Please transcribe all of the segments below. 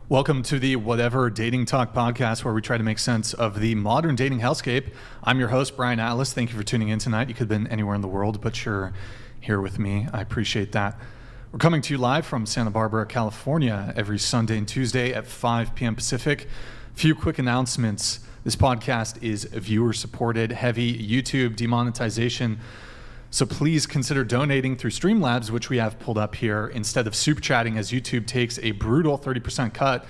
Welcome to the Whatever Dating Talk podcast, where we try to make sense of the modern dating hellscape. I'm your host, Brian Atlas. Thank you for tuning in tonight. You could have been anywhere in the world, but you're here with me. I appreciate that. We're coming to you live from Santa Barbara, California, every Sunday and Tuesday at 5 p.m. Pacific. Few quick announcements. This podcast is viewer-supported, heavy YouTube demonetization. So please consider donating through Streamlabs, which we have pulled up here, instead of super chatting, as YouTube takes a brutal 30% cut.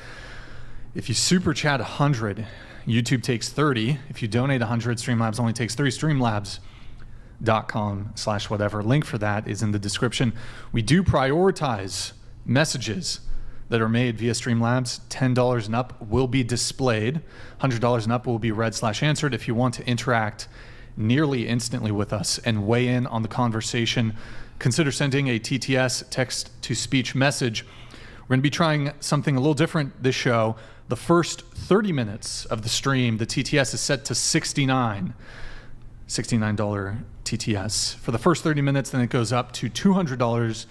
If you super chat 100, YouTube takes 30. If you donate 100, Streamlabs only takes 3. Streamlabs.com/whatever. Link for that is in the description. We do prioritize messages that are made via Streamlabs. $10 and up will be displayed. $100 and up will be read/answered. If you want to interact nearly instantly with us and weigh in on the conversation, consider sending a TTS, text-to-speech message. We're going to be trying something a little different this show. The first 30 minutes of the stream, the TTS is set to $69 TTS. For the first 30 minutes, then it goes up to $200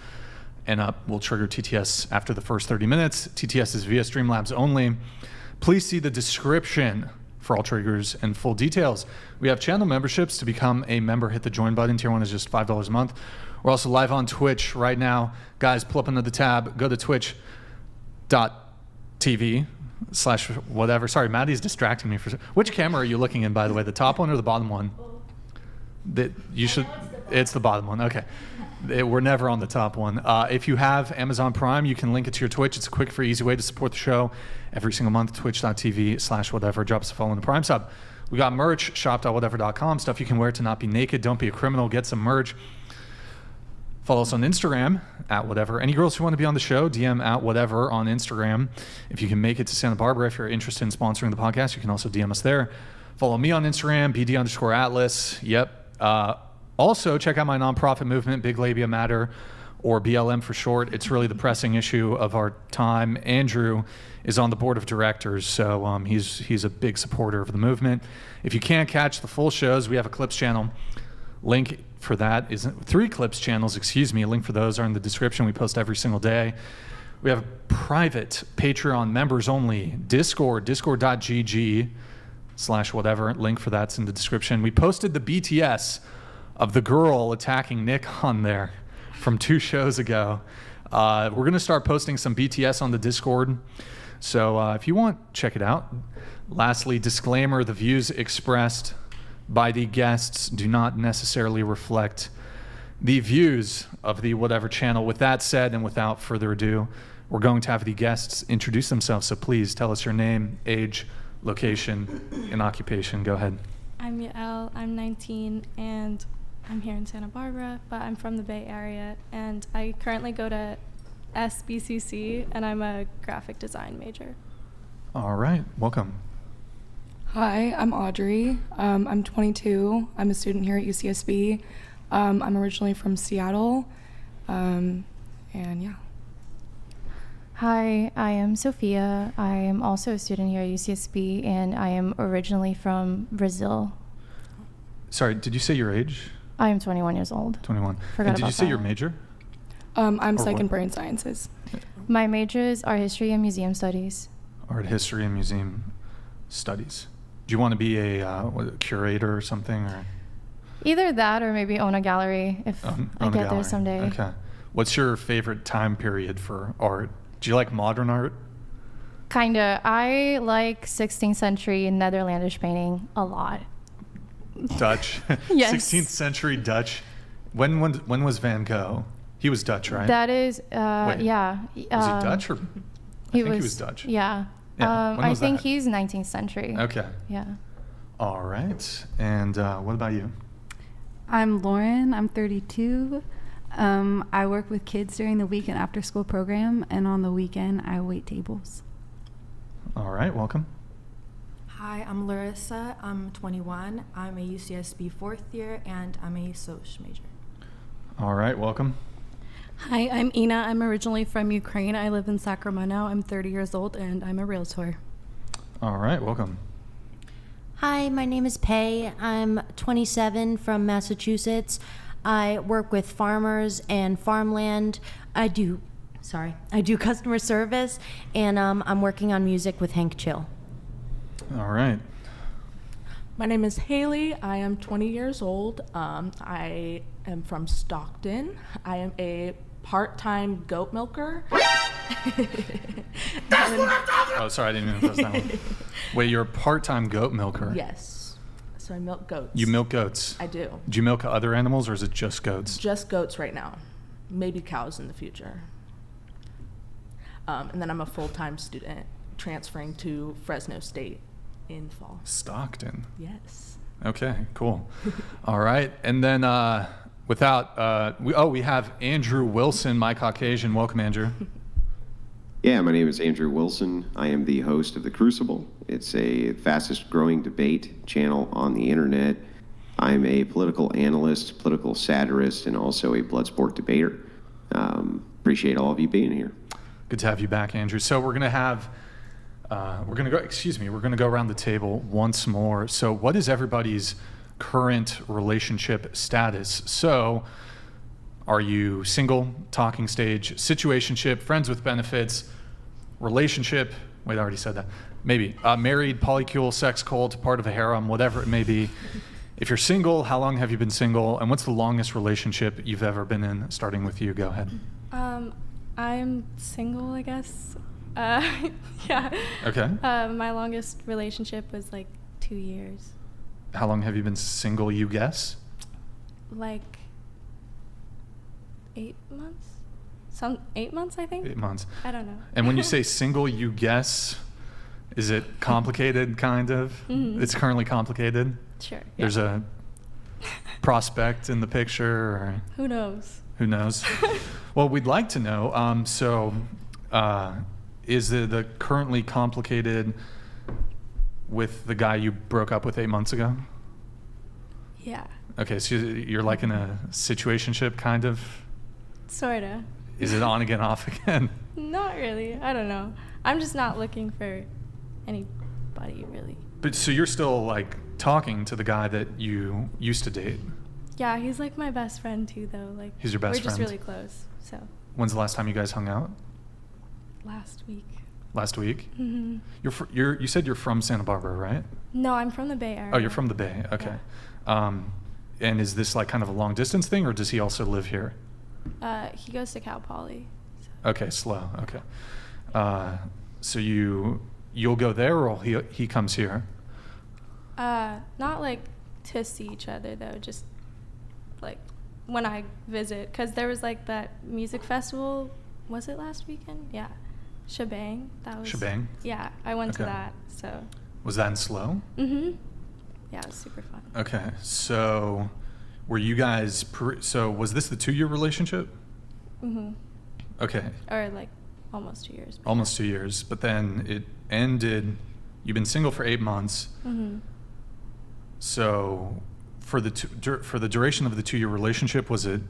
and up. We'll trigger TTS after the first 30 minutes. TTS is via Streamlabs only. Please see the description for all triggers and full details. We have channel memberships. To become a member, hit the join button. Tier 1 is just $5 a month. We're also live on Twitch right now. Guys, pull up another tab. Go to twitch.tv/whatever. Sorry, Maddie's distracting me. Which camera are you looking in, by the way? The top one or the bottom one? It's the bottom one. Okay. We're never on the top one. If you have Amazon Prime, you can link it to your Twitch. It's a quick, free, easy way to support the show every single month. Twitch.tv/whatever. Drop us a follow in the Prime sub. We got merch, shop.whatever.com. Stuff you can wear to not be naked. Don't be a criminal. Get some merch. Follow us on Instagram, @whatever. Any girls who want to be on the show, DM @whatever on Instagram. If you can make it to Santa Barbara, if you're interested in sponsoring the podcast, you can also DM us there. Follow me on Instagram, BD_Atlas. Yep. Also, check out my nonprofit movement, Big Labia Matter, or BLM for short. It's really the pressing issue of our time. Andrew is on the board of directors, so he's a big supporter of the movement. If you can't catch the full shows, we have a clips channel. Link for that is 3 clips channels, excuse me. Link for those are in the description. We post every single day. We have a private Patreon members only Discord, discord.gg/whatever. Link for that's in the description. We posted the BTS of the girl attacking Nick on there from 2 shows ago. We're going to start posting some BTS on the Discord. So if you want, check it out. Lastly, disclaimer, the views expressed by the guests do not necessarily reflect the views of the Whatever channel. With that said, and without further ado, we're going to have the guests introduce themselves. So please tell us your name, age, location, and occupation. Go ahead. I'm Yael. I'm 19, and I'm here in Santa Barbara, but I'm from the Bay Area, and I currently go to SBCC, and I'm a graphic design major. All right, welcome. Hi, I'm Audrey. I'm 22. I'm a student here at UCSB. I'm originally from Seattle, and yeah. Hi, I am Sophia. I am also a student here at UCSB, and I am originally from Brazil. Sorry, did you say your age? I am 21 years old. 21. Forgot and did about you say that. your major? I'm Or psych what? and brain sciences. My major is art history and museum studies. Art history and museum studies. Do you want to be a curator or something? Or Either that or maybe own a gallery if I own a get there gallery. someday. Okay. What's your favorite time period for art? Do you like modern art? Kinda. I like 16th century Netherlandish painting a lot. Dutch. Yes. 16th century Dutch. When was Van Gogh? He was Dutch, right? That is, Wait, yeah. Was he Dutch or? I think he was Dutch. Yeah. Yeah, when I was think that? he's 19th century. Okay. Yeah. All right. And what about you? I'm Lauren. I'm 32. I work with kids during the week and after school program, and on the weekend I wait tables. All right. Welcome. Hi, I'm Larissa. I'm 21. I'm a UCSB 4th year, and I'm a Soc major. All right. Welcome. Hi, I'm Ina. I'm originally from Ukraine. I live in Sacramento. I'm 30 years old, and I'm a realtor. All right. Welcome. Hi, my name is Pei. I'm 27 from Massachusetts. I work with farmers and farmland. I do Sorry. I do customer service, and I'm working on music with Hank Chill. All right. My name is Haley. I am 20 years old. I am from Stockton. I am a part-time goat milker. Oh, sorry, I didn't even press that one. Wait, you're a part-time goat milker? Yes. So I milk goats. You milk goats? I do. Do you milk other animals, or is it just goats? Just goats right now. Maybe cows in the future. And then I'm a full-time student transferring to Fresno State in fall. Stockton. Yes. Okay, cool. All right, and then we have Andrew Wilson, my Caucasian. Welcome, Andrew. Yeah, my name is Andrew Wilson. I am the host of The Crucible. It's a fastest growing debate channel on the internet. I'm a political analyst, political satirist, and also a blood sport debater. Appreciate all of you being here. Good to have you back, Andrew. So we're gonna go around the table once more. So what is everybody's current relationship status? So are you single, talking stage, situationship, friends with benefits, relationship? Wait, I already said that. Maybe married, polycule, sex cult, part of a harem, whatever it may be. If you're single, how long have you been single? And what's the longest relationship you've ever been in? Starting with you, go ahead. I'm single, I guess. Yeah. Okay. My longest relationship was like 2 years. How long have you been single, you guess? Like 8 months? 8 months, I think. 8 months. I don't know. And when you say single, you guess, is it complicated, kind of? Mhm. It's currently complicated? Sure. There's a prospect in the picture, or Who knows? who knows? Well, we'd like to know. Is the currently complicated with the guy you broke up with 8 months ago? Yeah. Okay, so you're like in a situationship, kind of? Sorta. Is it on again, off again? Not really. I don't know. I'm just not looking for anybody, really. But so you're still like talking to the guy that you used to date? Yeah, he's like my best friend too, though. Like He's your best we're just friend? really close. So When's the last time you guys hung out? last week. Last week? Hmm. You said you're from Santa Barbara, right? No, I'm from the Bay Area. Oh, you're from the Bay. Okay. And is this like kind of a long distance thing, or does he also live here? He goes to Cal Poly. So. Okay, slow. Okay. So you'll go there, or he comes here? Not like to see each other though. Just like when I visit, because there was like that music festival. Was it last weekend? Yeah. Shebang. That was. Shebang? Yeah, I went to Okay. that. So. Was that in Slow? Mhm. Yeah, it was super fun. Okay. So were you guys? So was this the 2-year relationship? Mhm. Okay. Or like almost 2 years. but Almost 2 years, but then it ended. You've been single for 8 months. yeah. Mhm. So for the duration of the 2-year relationship, was it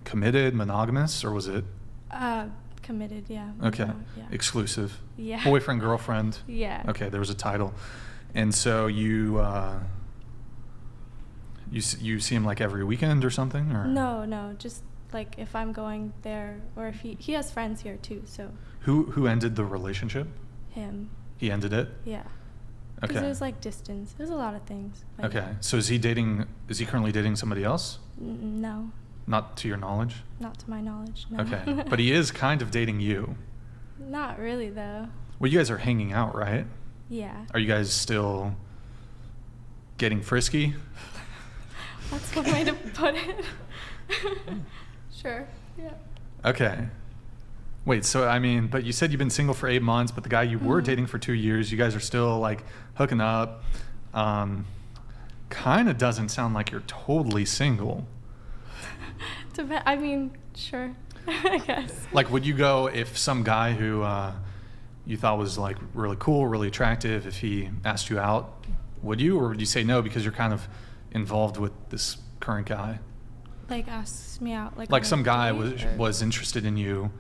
committed, monogamous, or was it Committed. Yeah. okay, Yeah. exclusive? Yeah. Boyfriend, girlfriend. Yeah. Okay, there was a title, and so you see him like every weekend or something, or No, just like if I'm going there, or if he has friends here too, so who ended the relationship? him. He ended it. Yeah. Because Okay. it was like distance. There's a lot of things. but Okay, so is he currently dating somebody else? No, Not to your knowledge. not to my knowledge. No. Okay, but he is kind of dating you. Not really though. Well, you guys are hanging out, right? Yeah. Are you guys still getting frisky? That's one way to put it. Sure. Yeah. Okay. Wait, so I mean, but you said you've been single for 8 months, but the guy you were dating for 2 years, you guys are still like hooking up. Kind of doesn't sound like you're totally single. I mean, sure. I guess. Like, would you go if some guy who you thought was like really cool, really attractive, if he asked you out, would you, or would you say no because you're kind of involved with this current guy? Like asks me out, like. Like on a some guy date, or- was interested in you,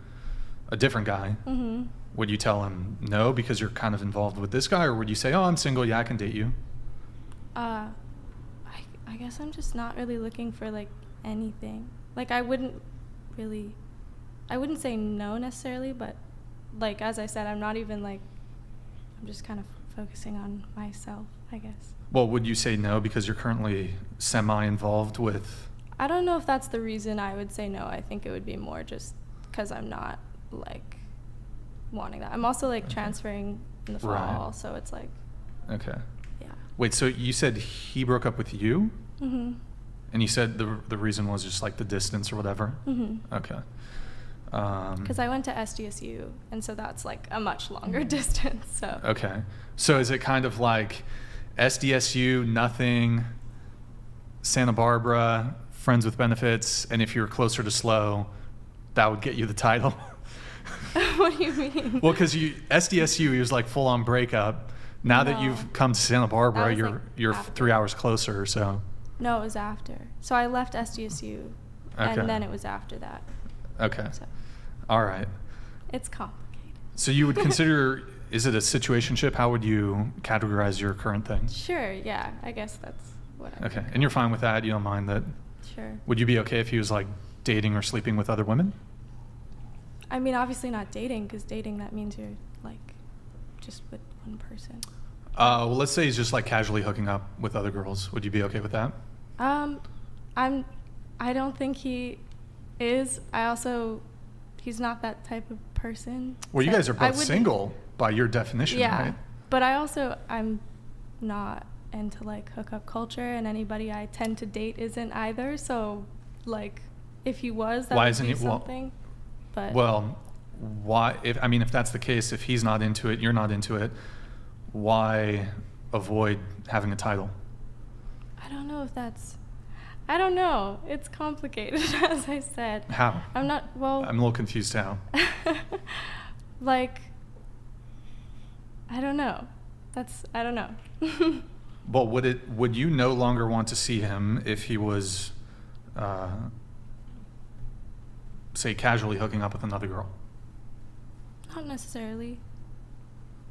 a different guy. Mhm. Would you tell him no because you're kind of involved with this guy, or would you say, oh, I'm single, yeah, I can date you? I guess I'm just not really looking for like anything. Like I wouldn't really I wouldn't say no necessarily, but like as I said, I'm not even like, I'm just kind of focusing on myself, I guess. Well, would you say no because you're currently semi-involved with? I don't know if that's the reason I would say no. I think it would be more just because I'm not like wanting that. I'm also like transferring in the fall, Right. so it's like, Okay. yeah. Wait, so you said he broke up with you? Mm-hmm. And you said the reason was just like the distance or whatever? Mm-hmm. Okay. Because I went to SDSU, and so that's like a much longer distance. So. Okay. So is it kind of like SDSU, nothing, Santa Barbara, friends with benefits, and if you're closer to SLO, that would get you the title? What do you mean? Well, because SDSU was like full on breakup. Now that No. you've come to Santa Barbara, That was, like, you're after. 3 hours closer or so. No, it was after. So I left SDSU, Okay. and then it was after that. Okay. So All right. it's complicated. So you would consider, is it a situationship? How would you categorize your current thing? Sure, yeah, I guess that's what I Okay. And you're fine with that? You don't mind that? Sure. Would you be okay if he was like dating or sleeping with other women? I mean, obviously not dating, because dating, that means you're like just with one person. Well, let's say he's just like casually hooking up with other girls. Would you be okay with that? I don't think he is. He's not that type of person. Well, you so guys are I both wouldn't- single by your definition, Yeah, right? but I'm not into like hookup culture, and anybody I tend to date isn't either. So, like, if he was, that Why would isn't be he? Well, something. But Well, why? If that's the case, if he's not into it, you're not into it. Why avoid having a title? I don't know if that's. I don't know. It's complicated, as I said. How? I'm not. Well. I'm a little confused how. Like. I don't know. I don't know. But would you no longer want to see him if he was, say, casually hooking up with another girl? Not necessarily.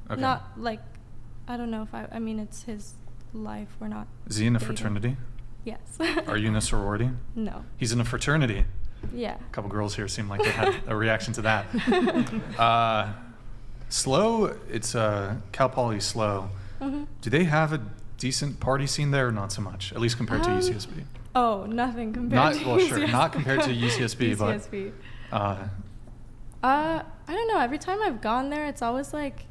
Okay. Not like. I don't know if I mean, it's his life. We're not. Is he in a dating. fraternity? Yes. Are you in a sorority? No. He's in a fraternity. Yeah. A couple girls here seem like they had a reaction to that. SLO, it's Cal Poly SLO. Mm-hmm. Do they have a decent party scene there or not so much? At least compared to UCSB. Oh, nothing compared Not to well, sure, UCSB. not compared to UCSB, UCSB. but I don't know. Every time I've gone there, it's always like,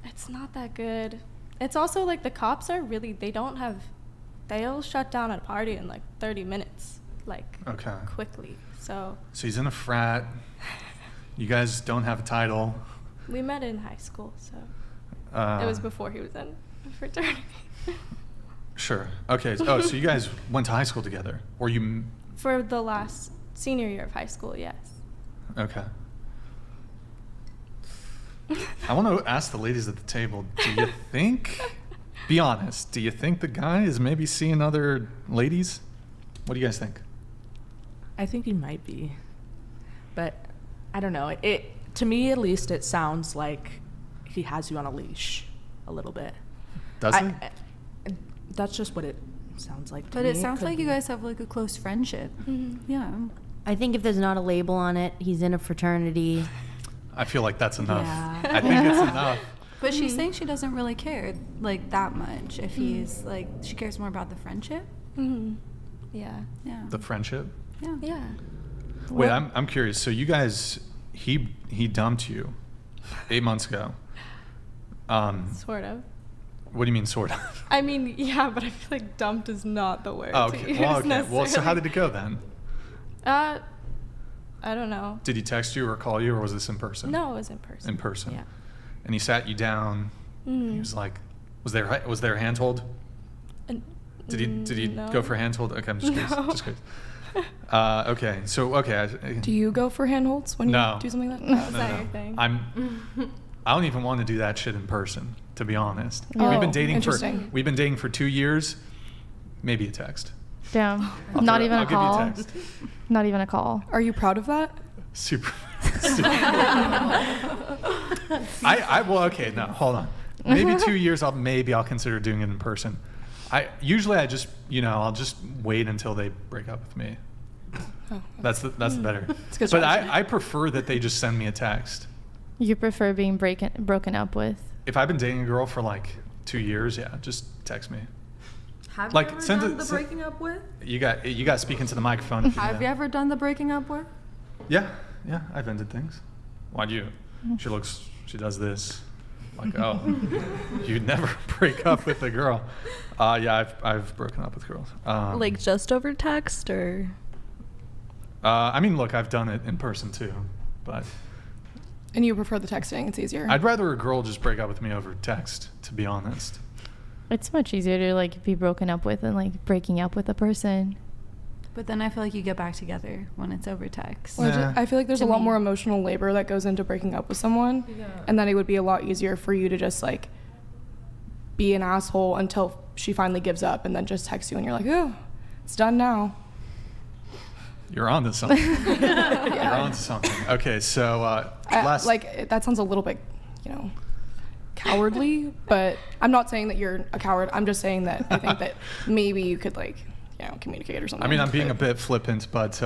it's not that good. It's also like the cops are really, they'll shut down a party in like 30 minutes, like okay. quickly. So So he's in a frat. You guys don't have a title. we met in high school, so it was before he was in a fraternity. Sure. Okay. Oh, so you guys went to high school together, or you? For the last senior year of high school, yes. Okay. I want to ask the ladies at the table, do you think, be honest, do you think the guy is maybe seeing other ladies? What do you guys think? I think he might be, but I don't know. To me, at least, it sounds like he has you on a leash a little bit. Does it? That's just what it sounds like to But me. it sounds Could like you be. guys have like a close friendship. Mm-hmm. Yeah. I think if there's not a label on it, he's in a fraternity. I feel like that's enough. Yeah. I think it's enough. But she's saying she doesn't really care like that much. If he's like, she cares more about the friendship. Mm-hmm. Yeah. Yeah. The friendship. Yeah. Yeah. Wait, I'm curious. So you guys, he dumped you 8 months ago. Sort of. What do you mean, sort of? I mean, yeah, but I feel like dumped is not the word. Oh, to okay. use Well, okay. Well, so necessarily. how did it go then? I don't know. Did he text you or call you, or was this in person? No, it was in person. In person. Yeah. And he sat you down. Mhm. He was like, was there a handhold? Did he no. go for a handhold? Okay, I'm just curious. No. Just curious. Okay, so okay. Do you go for handholds when No. you do something like that? No. Is that your thing? I don't even want to do that shit in person, to be honest. Oh, we've been dating for 2 years. Maybe a text. Damn. I'll Not throw- even I'll a give you call. text. Not even a call. Are you proud of that? Super. Well, okay, no, hold on. Maybe 2 years. I'll consider doing it in person. I'll just wait until they break up with me. Oh, That's the better. It's good But strategy. I prefer that they just send me a text. You prefer being broken up with? If I've been dating a girl for like 2 years, yeah, just text me. Have Like, you ever send done it- the send- breaking up with? You got to speak into the microphone. If Have you ever done the breaking up with? Yeah, I've ended things. Why do you? She does this. Like, oh, you'd never break up with a girl. Yeah, I've broken up with girls. Like just over text or? I mean, look, I've done it in person too, but And you prefer the texting? It's easier. I'd rather a girl just break up with me over text, to be honest. It's much easier to like be broken up with than like breaking up with a person. But then I feel like you get back together when it's over text. Well, Nah. I feel like there's To a lot me. more emotional labor that goes into breaking up with someone, and then it would be a lot easier for you to just like be an asshole until she finally gives up, and then just text you, and you're like, oh, it's done now. You're on to something. You're on to something. Okay, so last. That sounds a little bit, cowardly, but I'm not saying that you're a coward. I'm just saying that I think that maybe you could communicate or something. I mean, I'm being a bit flippant, but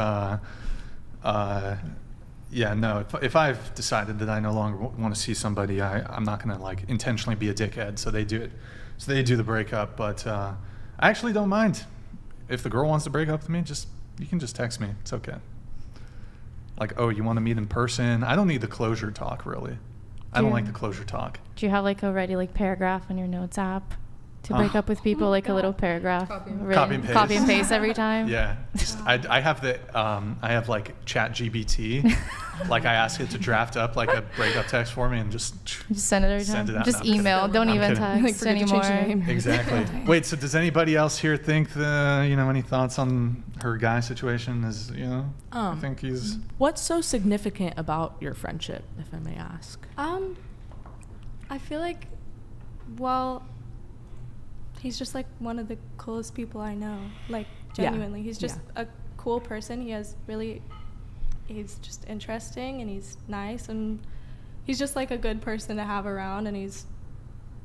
yeah, no. If I've decided that I no longer want to see somebody, I'm not gonna like intentionally be a dickhead. So they do it. So they do the breakup, but I actually don't mind if the girl wants to break up with me. You can just text me. It's okay. Like, oh, you want to meet in person? I don't need the closure talk, really. I don't like the closure talk. Do you have like a ready like paragraph on your notes app to break up with people? Like a little paragraph, Copy written- and paste. copy and paste every time. Yeah, I have I have like ChatGPT. Like I ask it to draft up like a breakup text for me and just send it every time. Send it out. Just No, I'm email. kidding. Don't I'm even kidding. Like, text forget to change the anymore. name. Exactly. Wait, so does anybody else here think any thoughts on her guy situation? I think he's. What's so significant about your friendship, if I may ask? I feel like, well, he's just like one of the coolest people I know. Like genuinely, he's just a cool person. He's just interesting and he's nice and he's just like a good person to have around. And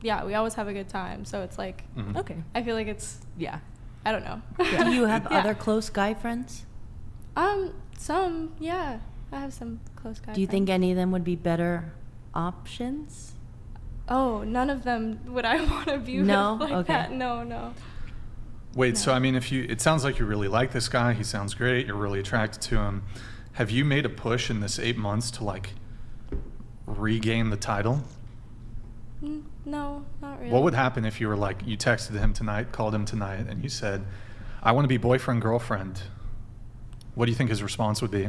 we always have a good time. So it's like, Okay. I feel like it's, I don't know. Do you have Yeah. other close guy friends? Some, yeah. I have some close guys. Do you think any of them would be better options? Oh, none of them would I want to be No? with like Okay. that. No. Wait, so I mean, it sounds like you really like this guy. He sounds great. You're really attracted to him. Have you made a push in this 8 months to like regain the title? No, not really. What would happen if you were like, you texted him tonight, called him tonight, and you said, I want to be boyfriend, girlfriend? What do you think his response would be?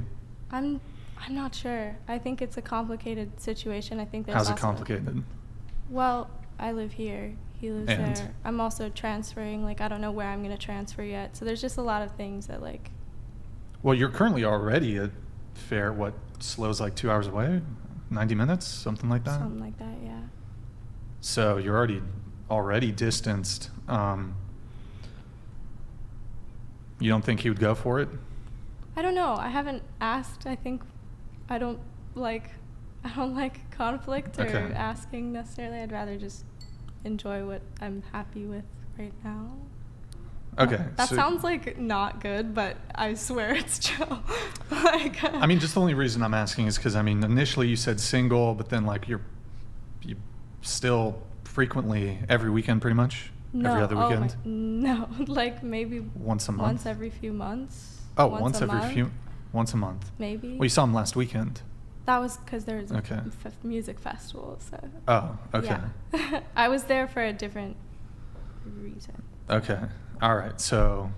I'm not sure. I think it's a complicated situation. I think there's How's it also- complicated? Well, I live here. He lives And? there. I'm also transferring. Like, I don't know where I'm going to transfer yet. So there's just a lot of things that, like... Well, you're currently already a fair, Slow's like 2 hours away? 90 minutes? Something like that? Something like that, yeah. So you're already distanced. You don't think he would go for it? I don't know. I haven't asked. I think I don't like conflict or Okay. asking necessarily. I'd rather just enjoy what I'm happy with right now. Okay. That so- sounds like not good, but I swear it's chill. Like, I mean, just the only reason I'm asking is because, I mean, initially you said single, but then like you still frequently every weekend pretty much? no, Every other weekend? no, like maybe Once a month? once every few months. Oh, once a month, once a month. maybe. Well, you saw him last weekend. That was because there was a Okay. music festival, so. Oh, okay. Yeah. I was there for a different reason. Okay. All right. So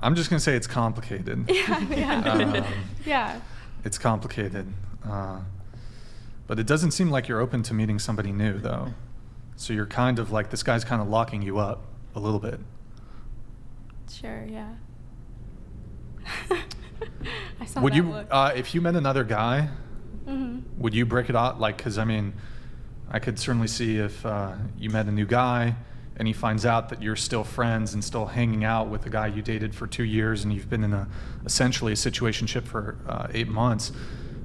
I'm just going to say it's complicated. Yeah. Yeah. It's complicated. But it doesn't seem like you're open to meeting somebody new, though. So you're kind of like, this guy's kind of locking you up a little bit. Sure, yeah. I saw Would that you, look. if you met another guy, Mhm. would you break it out? Like, because I mean, I could certainly see if you met a new guy and he finds out that you're still friends and still hanging out with the guy you dated for 2 years and you've been in essentially a situationship for 8 months.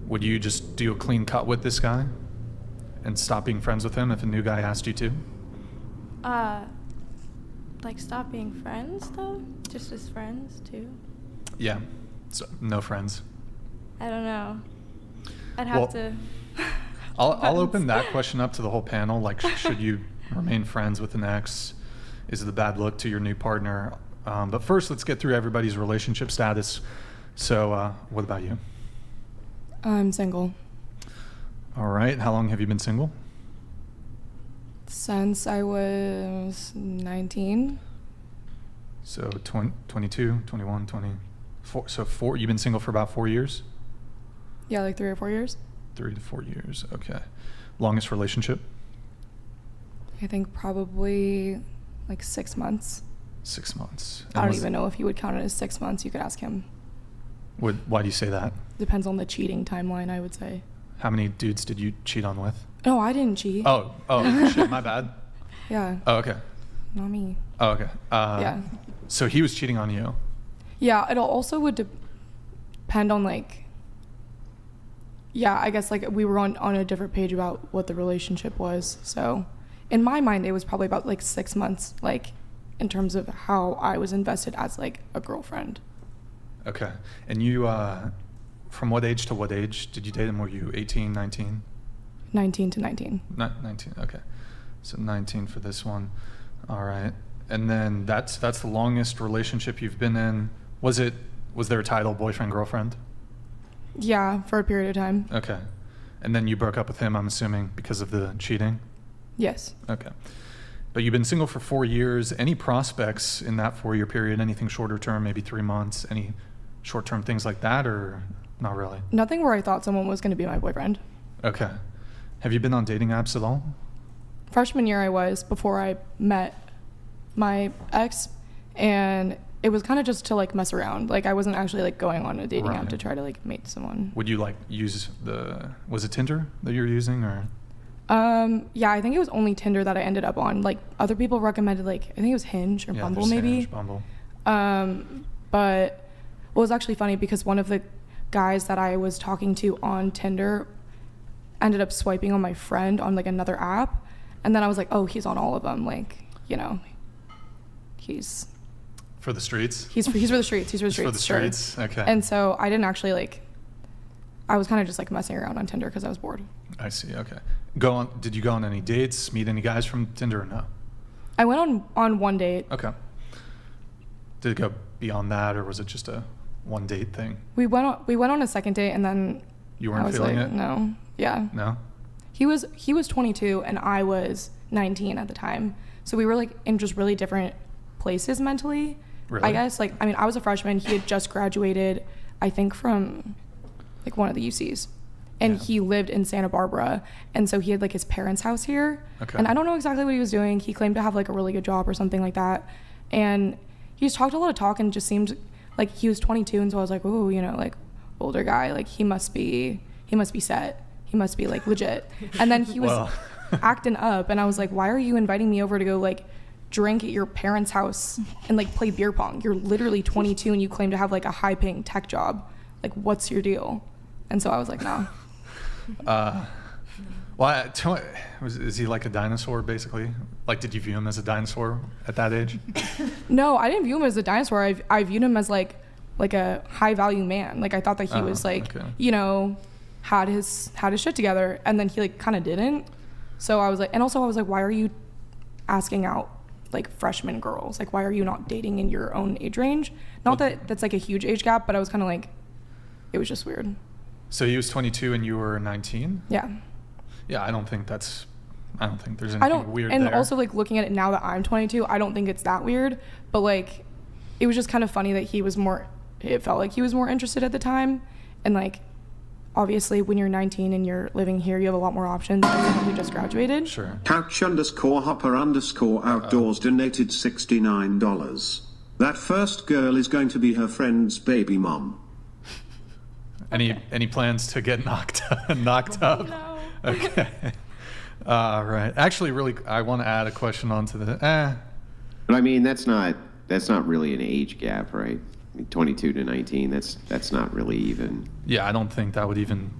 Would you just do a clean cut with this guy and stop being friends with him if a new guy asked you to? Like stop being friends though? Just as friends too? Yeah. So, no friends. I don't know. I'd have to. I'll open that question up to the whole panel. Like, should you remain friends with an ex? Is it a bad look to your new partner? But first, let's get through everybody's relationship status. So, what about you? I'm single. All right. How long have you been single? Since I was 19. So 22, 21, 24. So you've been single for about 4 years? Yeah, like 3 or 4 years. 3 to 4 years. Okay. Longest relationship? I think probably like 6 months. 6 months. I don't even know if you would count it as 6 months. You could ask him. Why do you say that? Depends on the cheating timeline, I would say. How many dudes did you cheat on with? No, I didn't cheat. Oh, shit, my bad. Yeah. Oh, okay. Not me. Oh, okay. Yeah. So he was cheating on you? Yeah, it also would depend on like, yeah, I guess like we were on a different page about what the relationship was. So in my mind, it was probably about like 6 months, like in terms of how I was invested as like a girlfriend. Okay. And you, from what age to what age did you date him? Were you 18, 19? 19 to 19. 19, okay. So 19 for this one. All right. And then that's the longest relationship you've been in. Was there a title, boyfriend, girlfriend? Yeah, for a period of time. Okay. And then you broke up with him, I'm assuming, because of the cheating? Yes. Okay. But you've been single for 4 years. Any prospects in that 4-year period? Anything shorter term, maybe 3 months? Any short-term things like that, or not really? Nothing where I thought someone was going to be my boyfriend. Okay. Have you been on dating apps at all? Freshman year I was, before I met my ex, and it was kind of just to like mess around. Like I wasn't actually like going on a dating app to try to like meet someone. Would you like use was it Tinder that you were using, or? Yeah, I think it was only Tinder that I ended up on. Like other people recommended like, I think it was Hinge or Bumble maybe. Hinge, Bumble. But it was actually funny because one of the guys that I was talking to on Tinder ended up swiping on my friend on like another app. And then I was like, oh, he's on all of them. Like, you know, he's for the streets. He's for the streets. He's for the streets. For the streets. Sure. Okay. And so I didn't actually like. I was kind of just like messing around on Tinder because I was bored. I see. Okay. Did you go on any dates? Meet any guys from Tinder or no? I went on one date. Okay. Did it go beyond that, or was it just a one date thing? We went on a second date, and then you weren't I was feeling like, it. No. Yeah. No. He was 22 and I was 19 at the time. So we were like in just really different places mentally. Really? I guess like, I mean, I was a freshman. He had just graduated, I think from like one of the UCs. And he lived in Santa Barbara. And so he had like his parents' house here. Okay. And I don't know exactly what he was doing. He claimed to have like a really good job or something like that. And he just talked a lot of talk and just seemed like he was 22. And so I was like, oh, you know, like older guy, like he must be set. He must be like legit. And then he was acting up, and I was like, why are you inviting me over to go like drink at your parents' house and like play beer pong? You're literally 22 and you claim to have like a high paying tech job. Like, what's your deal? And so I was like, no. Is he like a dinosaur basically? Like, did you view him as a dinosaur at that age? No, I didn't view him as a dinosaur. I viewed him as like a high value man. Like I thought that he was like, you know, had his shit together, and then he like kind of didn't. So I was like, and also I was like, why are you asking out like freshman girls? Like, why are you not dating in your own age range? Not that that's like a huge age gap, but I was kind of like, it was just weird. So he was 22 and you were 19? Yeah. Yeah, I don't think there's anything weird and there. Also like looking at it now that I'm 22, I don't think it's that weird, but like it was just kind of funny that it felt like he was more interested at the time. And like obviously when you're 19 and you're living here, you have a lot more options than someone who just graduated. Sure. Couch_hopper_outdoors donated $69. That first girl is going to be her friend's baby mom. Any plans to get knocked up? No. Okay. Right. Actually, really, I want to add a question onto the. But I mean, that's not really an age gap, right? I mean, 22 to 19. That's not really even. Yeah, I don't think that would even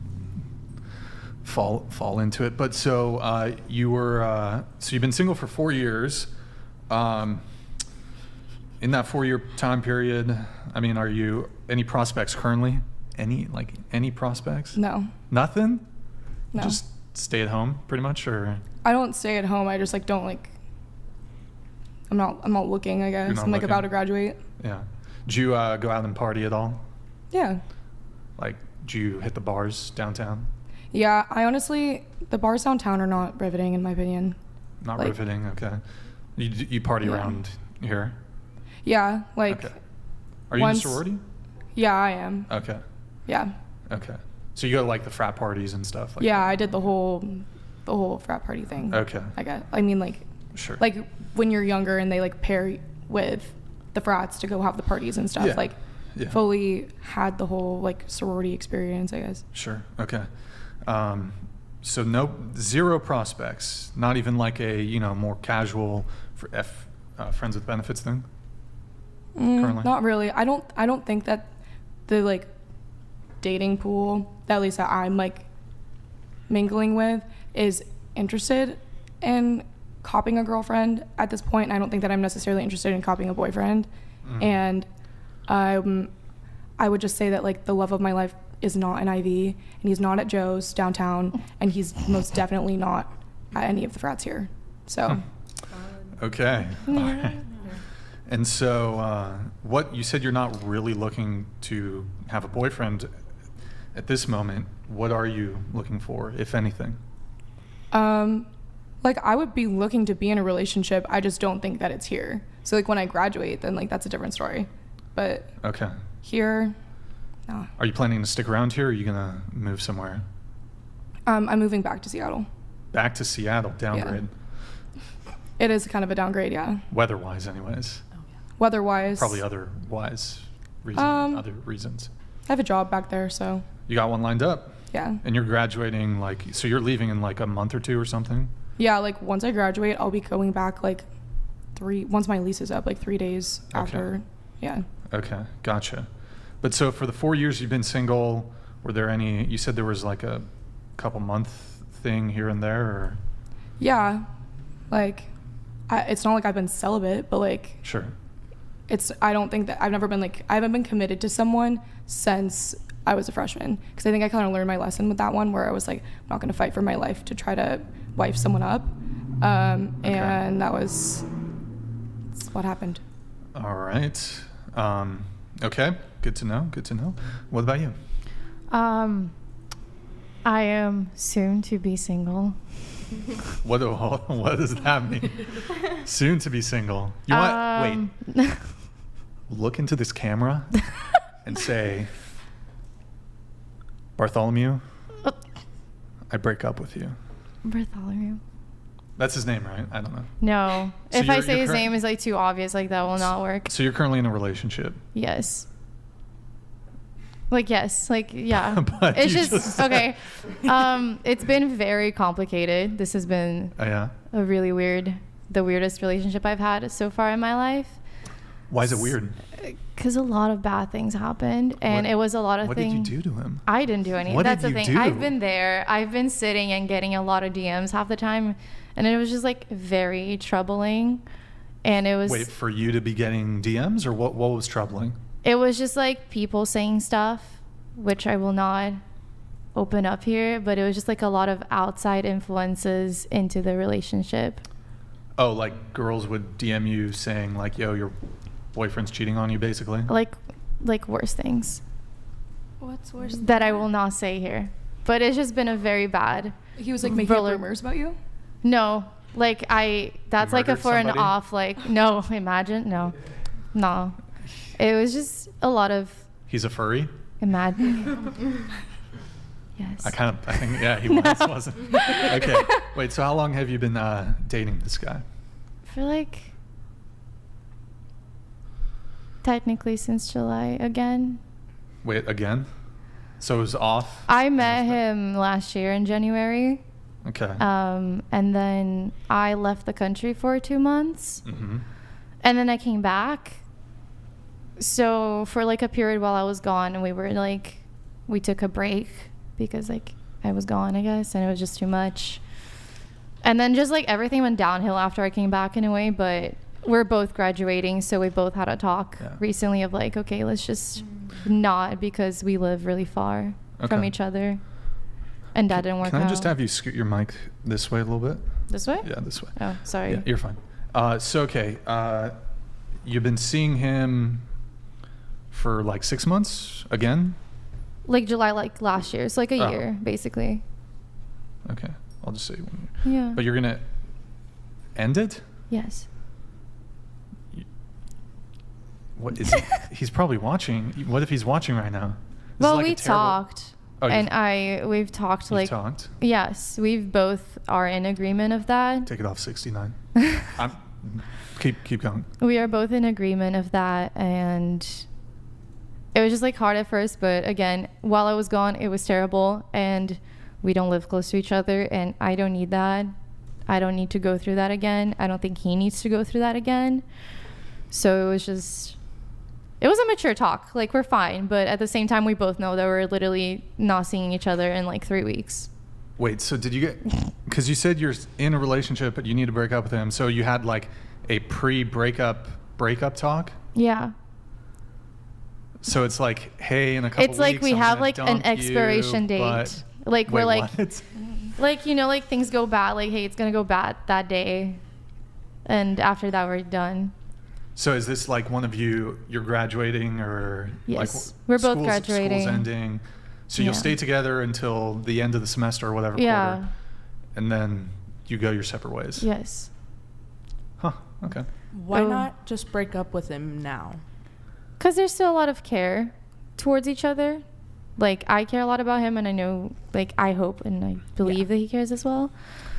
fall into it. But so you've been single for 4 years. In that 4-year time period, I mean, are you any prospects currently? Any prospects? No. Nothing? No. Just stay at home pretty much, or? I don't stay at home. I just like don't like. I'm not looking. I guess I'm like about to graduate. Yeah. Do you go out and party at all? Yeah. Like, do you hit the bars downtown? Yeah. I honestly, the bars downtown are not riveting in my opinion. Not like, riveting. Okay. You party around here? Yeah. Like. Okay. Are you in a sorority? Yeah, I am. Okay. Yeah. Okay. So you go to like the frat parties and stuff? Like yeah, that. I did the whole frat party thing. Okay. I mean, like, sure. Like when you're younger and they like pair with the frats to go have the parties and stuff. Yeah. Like, fully had the whole like sorority experience, I guess. Sure. Okay. So zero prospects. Not even like a more casual friends with benefits thing. Currently. Not really. I don't think that the like dating pool that at least that I'm like mingling with is interested in copying a girlfriend at this point. I don't think that I'm necessarily interested in copying a boyfriend. And I would just say that like the love of my life is not an IV, and he's not at Joe's downtown, and he's most definitely not at any of the frats here. So. Okay. All right. And so, what you said, you're not really looking to have a boyfriend at this moment. What are you looking for, if anything? Like I would be looking to be in a relationship. I just don't think that it's here. So like when I graduate, then like that's a different story. But okay. Here, no. Are you planning to stick around here, or are you gonna move somewhere? I'm moving back to Seattle. Back to Seattle, downgrade. Yeah. It is kind of a downgrade, yeah. Weather-wise, anyways. Weather-wise. Probably other reasons. I have a job back there, so. You got one lined up? Yeah. And you're graduating so you're leaving in like a month or two or something? Yeah, like once I graduate, I'll be going back like once my lease is up, like 3 days after. Yeah. Okay, gotcha. But so for the 4 years you've been single, were there any, you said there was like a couple month thing here and there, or? Yeah, like it's not like I've been celibate, but like. Sure. I don't think that I haven't been committed to someone since I was a freshman, because I think I kind of learned my lesson with that one, where I was like, I'm not going to fight for my life to try to wife someone up. And that's what happened. All right. Okay. Good to know. What about you? I am soon to be single. What does that mean? Soon to be single. You want wait. Look into this camera and say, Bartholomew, I break up with you. Bartholomew. That's his name, right? I don't know. No. So if I say his name is like too obvious, like that will not work. So you're currently in a relationship? Yes. Like, yes. Like, yeah. But it's just okay. It's been very complicated. This has been a really the weirdest relationship I've had so far in my life. Why is it weird? Because a lot of bad things happened, and it was a lot of things. What did you do to him? I didn't do anything. That's the thing. I've been there. I've been sitting and getting a lot of DMs half the time, and it was just like very troubling. And it was. Wait, for you to be getting DMs, or what was troubling? It was just like people saying stuff, which I will not open up here, but it was just like a lot of outside influences into the relationship. Oh, like girls would DM you saying like, yo, your boyfriend's cheating on you, basically? Like worse things. What's worse? That I will not say here. But it's just been a very bad. He was like making rumors about you? No. Like that's like a for an off, like, no, imagine. No. It was just a lot of. He's a furry? Imagine. Yes. I think, yeah, he was, wasn't. Okay. Wait, so how long have you been dating this guy? For like. Technically since July again. Wait, again? So it was off? I met him last year in January. Okay. And then I left the country for 2 months. Mm-hmm. And then I came back. So for like a period while I was gone, and we took a break because like I was gone, I guess, and it was just too much. And then just like everything went downhill after I came back in a way, but we're both graduating, so we both had a talk recently of like, okay, let's just not, because we live really far from each other, and that didn't work out. Can I just have you scoot your mic this way a little bit? This way? Yeah, this way. Oh, sorry. Yeah, you're fine. So okay, you've been seeing him for like 6 months again? Like July, like last year. So like a year, basically. Okay, I'll just say 1 year. Yeah. But you're gonna end it? Yes. What is he's probably watching. What if he's watching right now? Well, we talked. We've talked like. Talked? Yes, we've both are in agreement of that. Take it off 69. Keep going. We are both in agreement of that, and it was just like hard at first, but again, while I was gone, it was terrible, and we don't live close to each other, and I don't need that. I don't need to go through that again. I don't think he needs to go through that again. So it was a mature talk. Like, we're fine, but at the same time, we both know that we're literally not seeing each other in like 3 weeks. Wait, so did you get, because you said you're in a relationship, but you need to break up with him, so you had like a breakup talk? Yeah. So it's like, hey, in a couple weeks, it's like we I'm have gonna like an expiration date. Like, we're like, what? like, you know, like things go bad. Like, hey, it's going to go bad that day. And after that, we're done. So is this like one of you're graduating, or yes, like we're both graduating. School's ending. So you'll stay together until the end of the semester or whatever quarter. And then you go your separate ways. Yes. Huh, okay. Why not just break up with him now? Because there's still a lot of care towards each other. Like, I care a lot about him, and I know, like, I hope and I believe that he cares as well.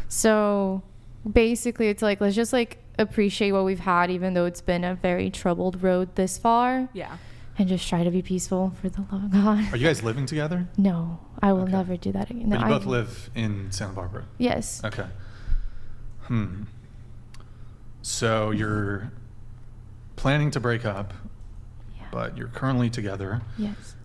So basically, it's like, let's just like appreciate what we've had, even though it's been a very troubled road this far. Yeah. And just try to be peaceful for the love of God. Are you guys living together? No, I will never do that again. No, but you both live in Santa Barbara? Yes. Okay. So you're planning to break up, but you're currently together. Yes.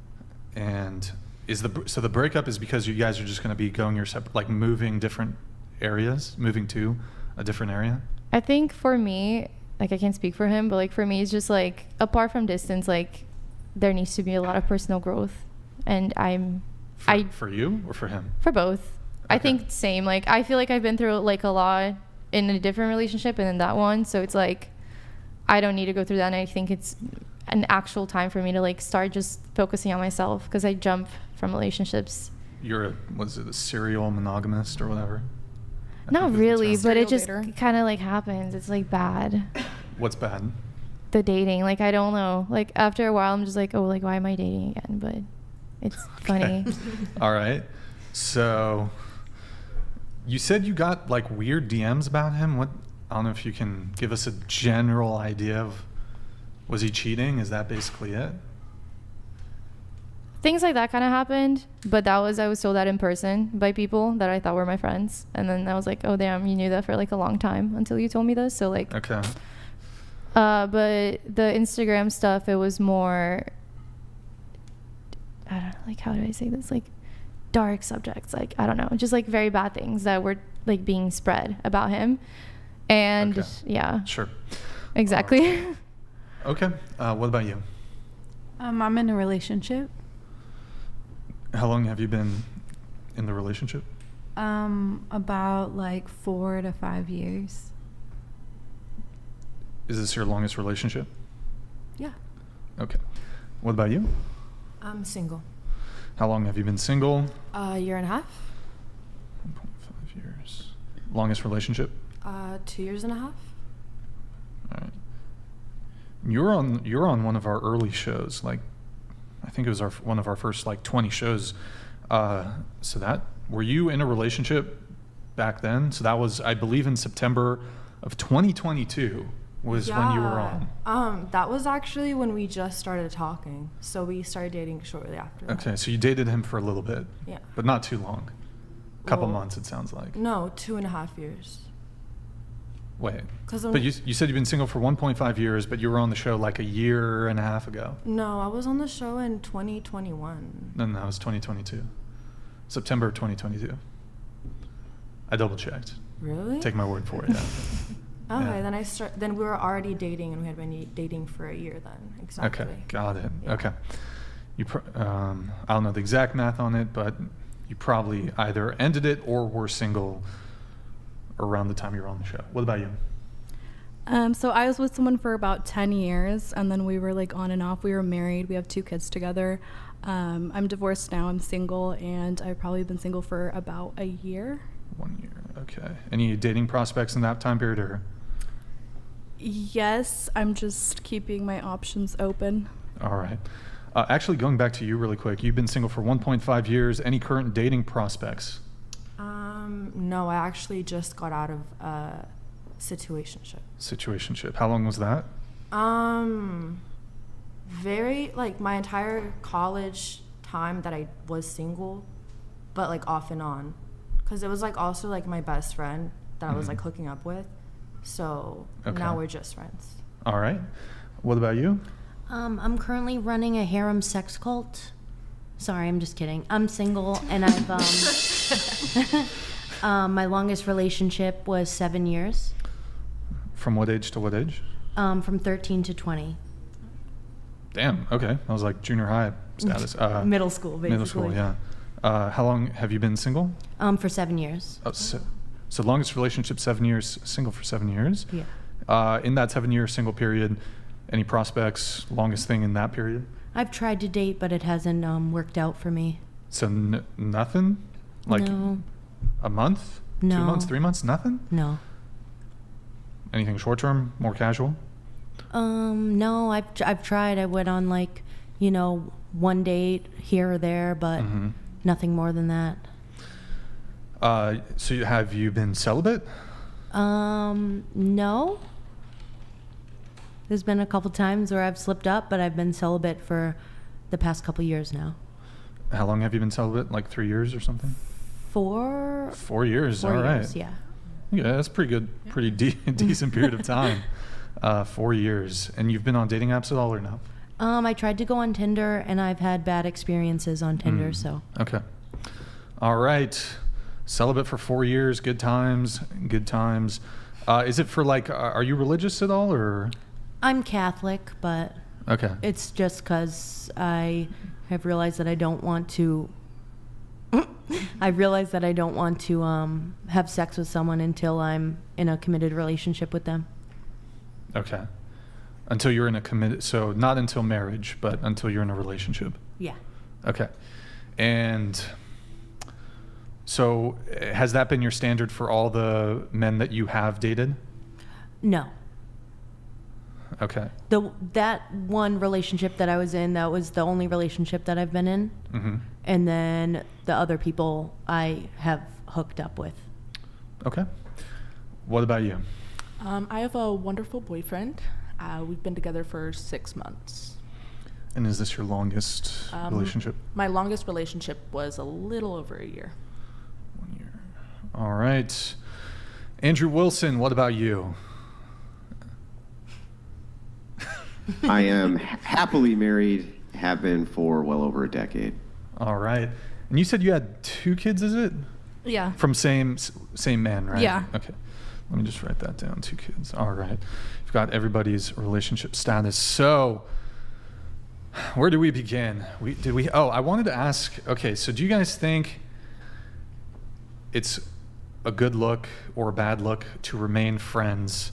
And so the breakup is because you guys are just going to be going your separate, like moving different areas, moving to a different area? I think for me, like, I can't speak for him, but like for me, it's just like, apart from distance, like there needs to be a lot of personal growth. And For you or for him? For both. Okay. I think same. Like, I feel like I've been through like a lot in a different relationship and in that one. So it's like, I don't need to go through that. And I think it's an actual time for me to like start just focusing on myself, because I jump from relationships. Was it a serial monogamist or whatever? Not really, but it just kind of like happens. It's like bad. What's bad? The dating. Like, I don't know. Like, after a while, I'm just like, oh, like, why am I dating again? But it's funny. All right. So you said you got like weird DMs about him. I don't know if you can give us a general idea of, was he cheating? Is that basically it? Things like that kind of happened, but I was told that in person by people that I thought were my friends, and then I was like, oh damn, you knew that for like a long time until you told me this. So like, okay. But the Instagram stuff, it was more, I don't know, like, how do I say this, like dark subjects, like, I don't know, just like very bad things that were like being spread about him. And yeah, sure, exactly. Okay. What about you? I'm in a relationship. How long have you been in the relationship? About like 4 to 5 years. Is this your longest relationship? Yeah. Okay. What about you? I'm single. How long have you been single? A year and a half. 1.5 years. Longest relationship? 2 years and a half. All right. You're on one of our early shows, like I think it was one of our first like 20 shows. Were you in a relationship back then? So that was, I believe, in September of 2022 was when you were on. That was actually when we just started talking. So we started dating shortly after that. Okay, so you dated him for a little bit. Yeah. But not too long. Couple months, it sounds like. No, 2.5 years. Wait, but you said you've been single for 1.5 years, but you were on the show like a year and a half ago. No, I was on the show in 2021. No, that was 2022. September of 2022. I double checked. Really? Take my word for it, yeah. Okay, Yeah. then we were already dating, and we had been dating for a year then. Exactly. Okay, got it. Yeah. Okay. I don't know the exact math on it, but you probably either ended it or were single around the time you were on the show. What about you? So I was with someone for about 10 years, and then we were like on and off. We were married. We have 2 kids together. I'm divorced now. I'm single, and I've probably been single for about a year. 1 year. Okay. Any dating prospects in that time period, or? Yes, I'm just keeping my options open. All right. Actually, going back to you really quick, you've been single for 1.5 years. Any current dating prospects? No, I actually just got out of situationship. Situationship. How long was that? Very, like, my entire college time that I was single, but like off and on, because it was like also like my best friend that I was like hooking up with, so now we're just friends. All right. What about you? I'm currently running a harem sex cult. Sorry, I'm just kidding. I'm single, and I've my longest relationship was 7 years. From what age to what age? From 13 to 20. Damn. Okay. I was like junior high status. Middle school, basically. Middle school. Yeah. How long have you been single? For 7 years. Oh, so longest relationship 7 years. Single for 7 years. Yeah. In that 7-year single period, any prospects? Longest thing in that period? I've tried to date, but it hasn't worked out for me. So nothing? Like No. a month? No. 2 months? 3 months? Nothing? No. Anything short term? More casual? No, I've tried. I went on like, one date here or there, but nothing more than that. So have you been celibate? No. There's been a couple times where I've slipped up, but I've been celibate for the past couple years now. How long have you been celibate? Like 3 years or something? 4 4 years. 4 All right. years, yeah. Yeah, that's pretty good. Pretty decent period of time. 4 years. And you've been on dating apps at all or no? I tried to go on Tinder, and I've had bad experiences on Tinder, so. Okay. All right. Celibate for 4 years. Good times. Good times. Is it for like, are you religious at all or? I'm Catholic, but Okay. it's just because I have realized that I don't want to. I realized that I don't want to have sex with someone until I'm in a committed relationship with them. Okay. Until you're in a committed, so not until marriage, but until you're in a relationship. Yeah. Okay. And so has that been your standard for all the men that you have dated? No. Okay. That one relationship that I was in, that was the only relationship that I've been in. Mm-hmm. And then the other people I have hooked up with. Okay. What about you? I have a wonderful boyfriend. We've been together for 6 months. And is this your longest relationship? My longest relationship was a little over a year. 1 year. All right. Andrew Wilson, what about you? I am happily married, have been for well over a decade. All right. And you said you had 2 kids, is it? Yeah. From same man, right? Yeah. Okay. Let me just write that down. 2 kids. All right. You've got everybody's relationship status. So where do we begin? I wanted to ask, okay, so do you guys think it's a good look or a bad look to remain friends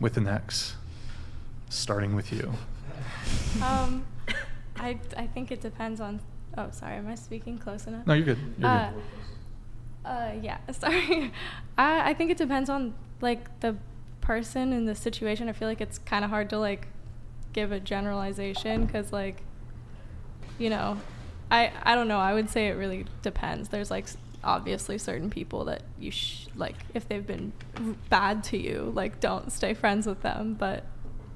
with an ex? Starting with you. I think it depends on. Oh, sorry. Am I speaking close enough? No, you're good. You're good. Yeah. Sorry. I think it depends on like the person and the situation. I feel like it's kind of hard to like give a generalization because like, I don't know. I would say it really depends. There's like obviously certain people that you like if they've been bad to you, like don't stay friends with them. But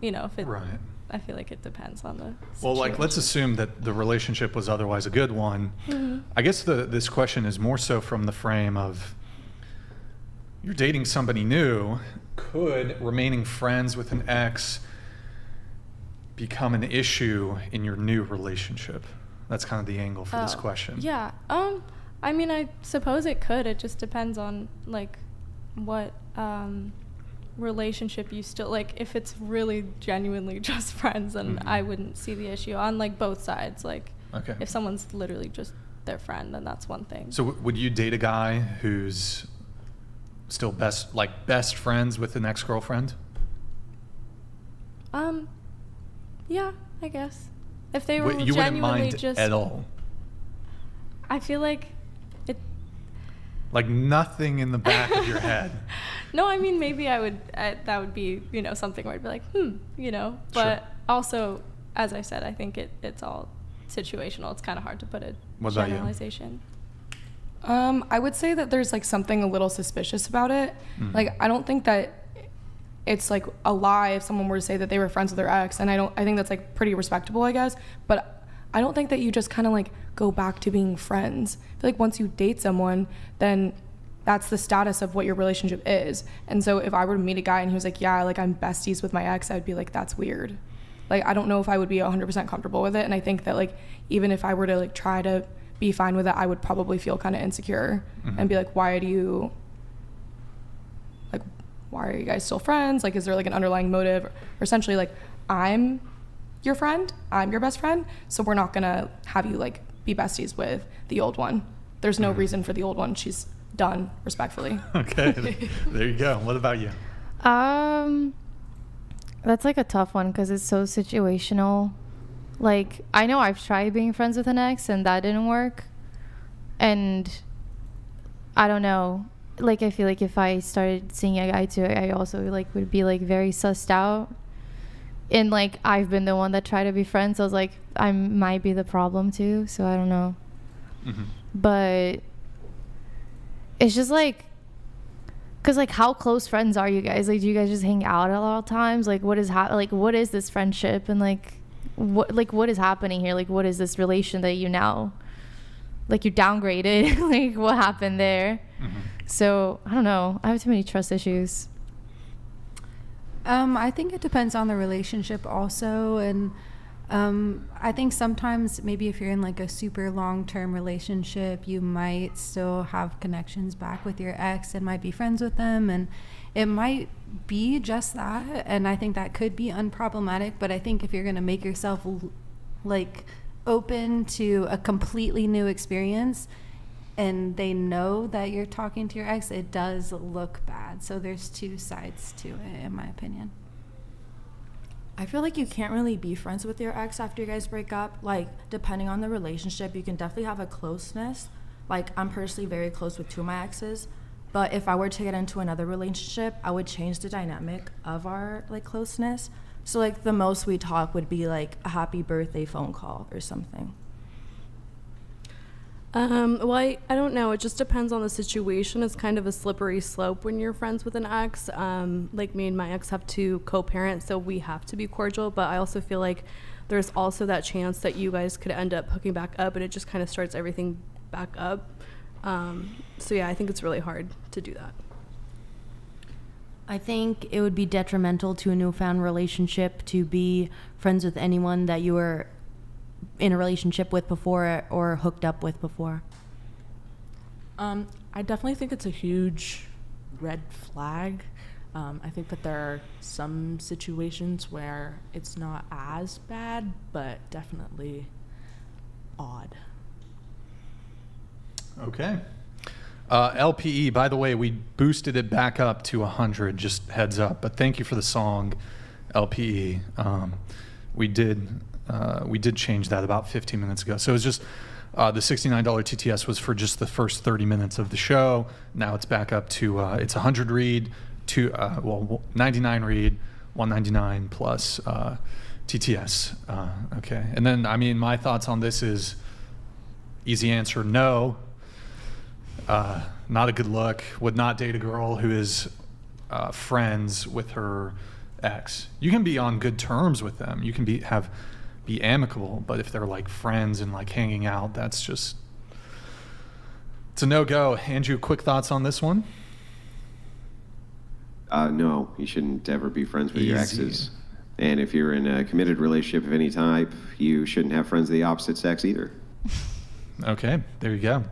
if it, right. I feel like it depends on the situation. Well, like, let's assume that the relationship was otherwise a good one. Mm-hmm. I guess this question is more so from the frame of you're dating somebody new. Could remaining friends with an ex become an issue in your new relationship? That's kind of the angle for this question. Yeah. I mean, I suppose it could. It just depends on like what relationship, you still, like, if it's really genuinely just friends, then I wouldn't see the issue on, like, both sides. Like, if someone's literally just their friend, then that's one thing. So would you date a guy who's still best friends with an ex-girlfriend? Yeah, I guess. If they were You wouldn't mind just at all? I feel like it... Like nothing in the back of your head? No, I mean, maybe that would be, you know, something where I'd be like, you know. But also, as I said, I think it's all situational. It's kind of hard to put a generalization. I would say that there's like something a little suspicious about it. Like, I don't think that it's like a lie if someone were to say that they were friends with their ex, and I think that's like pretty respectable, I guess. But I don't think that you just kind of like go back to being friends. I feel like once you date someone, then that's the status of what your relationship is. And so if I were to meet a guy and he was like, yeah, like I'm besties with my ex, I'd be like, that's weird. Like, I don't know if I would be 100% comfortable with it. And I think that like, even if I were to like try to be fine with it, I would probably feel kind of insecure and be like, why are you guys still friends? Like, is there like an underlying motive? Or essentially like, I'm your friend, I'm your best friend, so we're not gonna have you like be besties with the old one. There's no reason for the old one. She's done, respectfully. Okay, there you go. What about you? That's like a tough one because it's so situational. Like, I know I've tried being friends with an ex and that didn't work. And I don't know. Like, I feel like if I started seeing a guy too, I also like would be like very sussed out. And like, I've been the one that tried to be friends. So I was like, I might be the problem too. So I don't know. But it's just like, cause like, how close friends are you guys? Like, do you guys just hang out at all times? Like, what is what is this friendship? And like, what is happening here? Like, what is this relation that you now, like, you downgraded? Like, what happened there? So I don't know. I have too many trust issues. I think it depends on the relationship also, and I think sometimes maybe if you're in like a super long-term relationship, you might still have connections back with your ex and might be friends with them, and it might be just that, and I think that could be unproblematic. But I think if you're going to make yourself like open to a completely new experience and they know that you're talking to your ex, it does look bad. So there's two sides to it, in my opinion. I feel like you can't really be friends with your ex after you guys break up. Like, depending on the relationship, you can definitely have a closeness. Like, I'm personally very close with two of my exes, but if I were to get into another relationship, I would change the dynamic of our like closeness. So like, the most we talk would be like a happy birthday phone call or something. Well, I don't know. It just depends on the situation. It's kind of a slippery slope when you're friends with an ex. Like, me and my ex have two co-parents, so we have to be cordial. But I also feel like there's also that chance that you guys could end up hooking back up, and it just kind of starts everything back up. So yeah, I think it's really hard to do that. I think it would be detrimental to a newfound relationship to be friends with anyone that you were in a relationship with before or hooked up with before. I definitely think it's a huge red flag. I think that there are some situations where it's not as bad, but definitely odd. Okay. LPE, by the way, we boosted it back up to 100, just heads up. But thank you for the song, LPE. We did change that about 15 minutes ago. So it was just the $69 TTS was for just the first 30 minutes of the show. Now it's back up to it's 100 read, 99 read, 199 plus TTS. Okay, and then I mean, my thoughts on this is easy answer: no. Not a good look. Would not date a girl who is friends with her ex. You can be on good terms with them. You can be amicable, but if they're like friends and like hanging out, that's just, it's a no-go. Andrew, quick thoughts on this one? No, you shouldn't ever be friends with your Easy. exes. And if you're in a committed relationship of any type, you shouldn't have friends of the opposite sex either. Okay, there you go.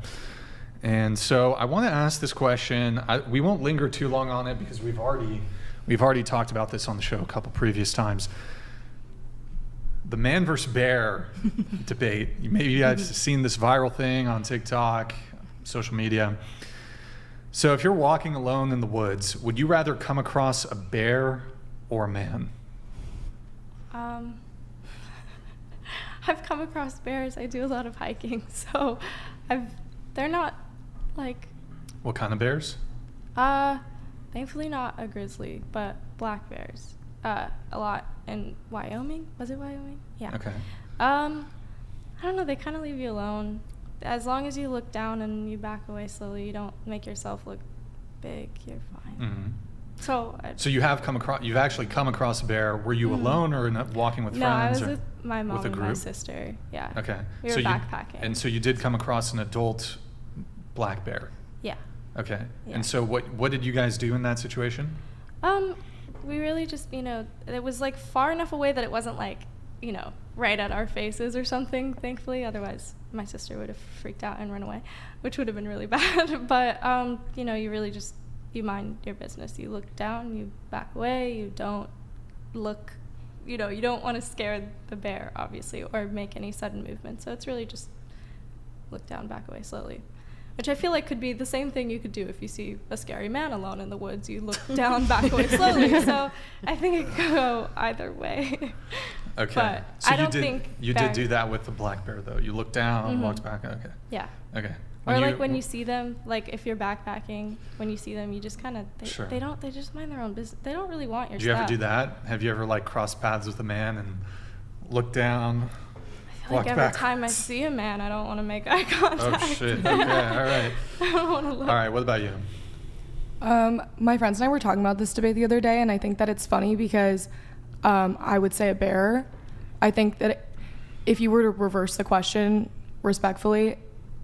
And so I want to ask this question. We won't linger too long on it because we've already We've already talked about this on the show a couple previous times. The man versus bear debate. Maybe you guys have seen this viral thing on TikTok, social media. So if you're walking alone in the woods, would you rather come across a bear or a man? I've come across bears. I do a lot of hiking, so they're not like. What kind of bears? Thankfully not a grizzly, but black bears. A lot in Wyoming. Was it Wyoming? Yeah. Okay. I don't know. They kind of leave you alone. As long as you look down and you back away slowly, you don't make yourself look big. You're fine. Mm-hmm. So you've actually come across a bear. Were you alone or walking with no, friends? I was or with my mom with a and my group? sister. Yeah. Okay. We were backpacking. And so you did come across an adult black bear. Yeah. Okay. Yeah. And so what did you guys do in that situation? We really just, it was like far enough away that it wasn't like, right at our faces or something, thankfully. Otherwise, my sister would have freaked out and run away, which would have been really bad. But, you really just, you mind your business. You look down, you back away, you don't look, you don't want to scare the bear, obviously, or make any sudden movement. So it's really just look down, back away slowly. Which I feel like could be the same thing you could do if you see a scary man alone in the woods. You look down, back away slowly. So I think it could go either way. Okay. But so I don't think you did do that with the black bear, though. You looked down, walked back. Okay. Yeah. Okay. When you see them, like if you're backpacking, when you see them, you just kind of Sure. they just mind their own business. They don't really want your Did you stuff. ever do that? Have you ever crossed paths with a man and looked down? Like every time I see a man, I don't want to make eye contact. Oh shit! Okay, all right. I don't want to look. All right. What about you? My friends and I were talking about this debate the other day, and I think that it's funny because I would say a bear. I think that if you were to reverse the question respectfully,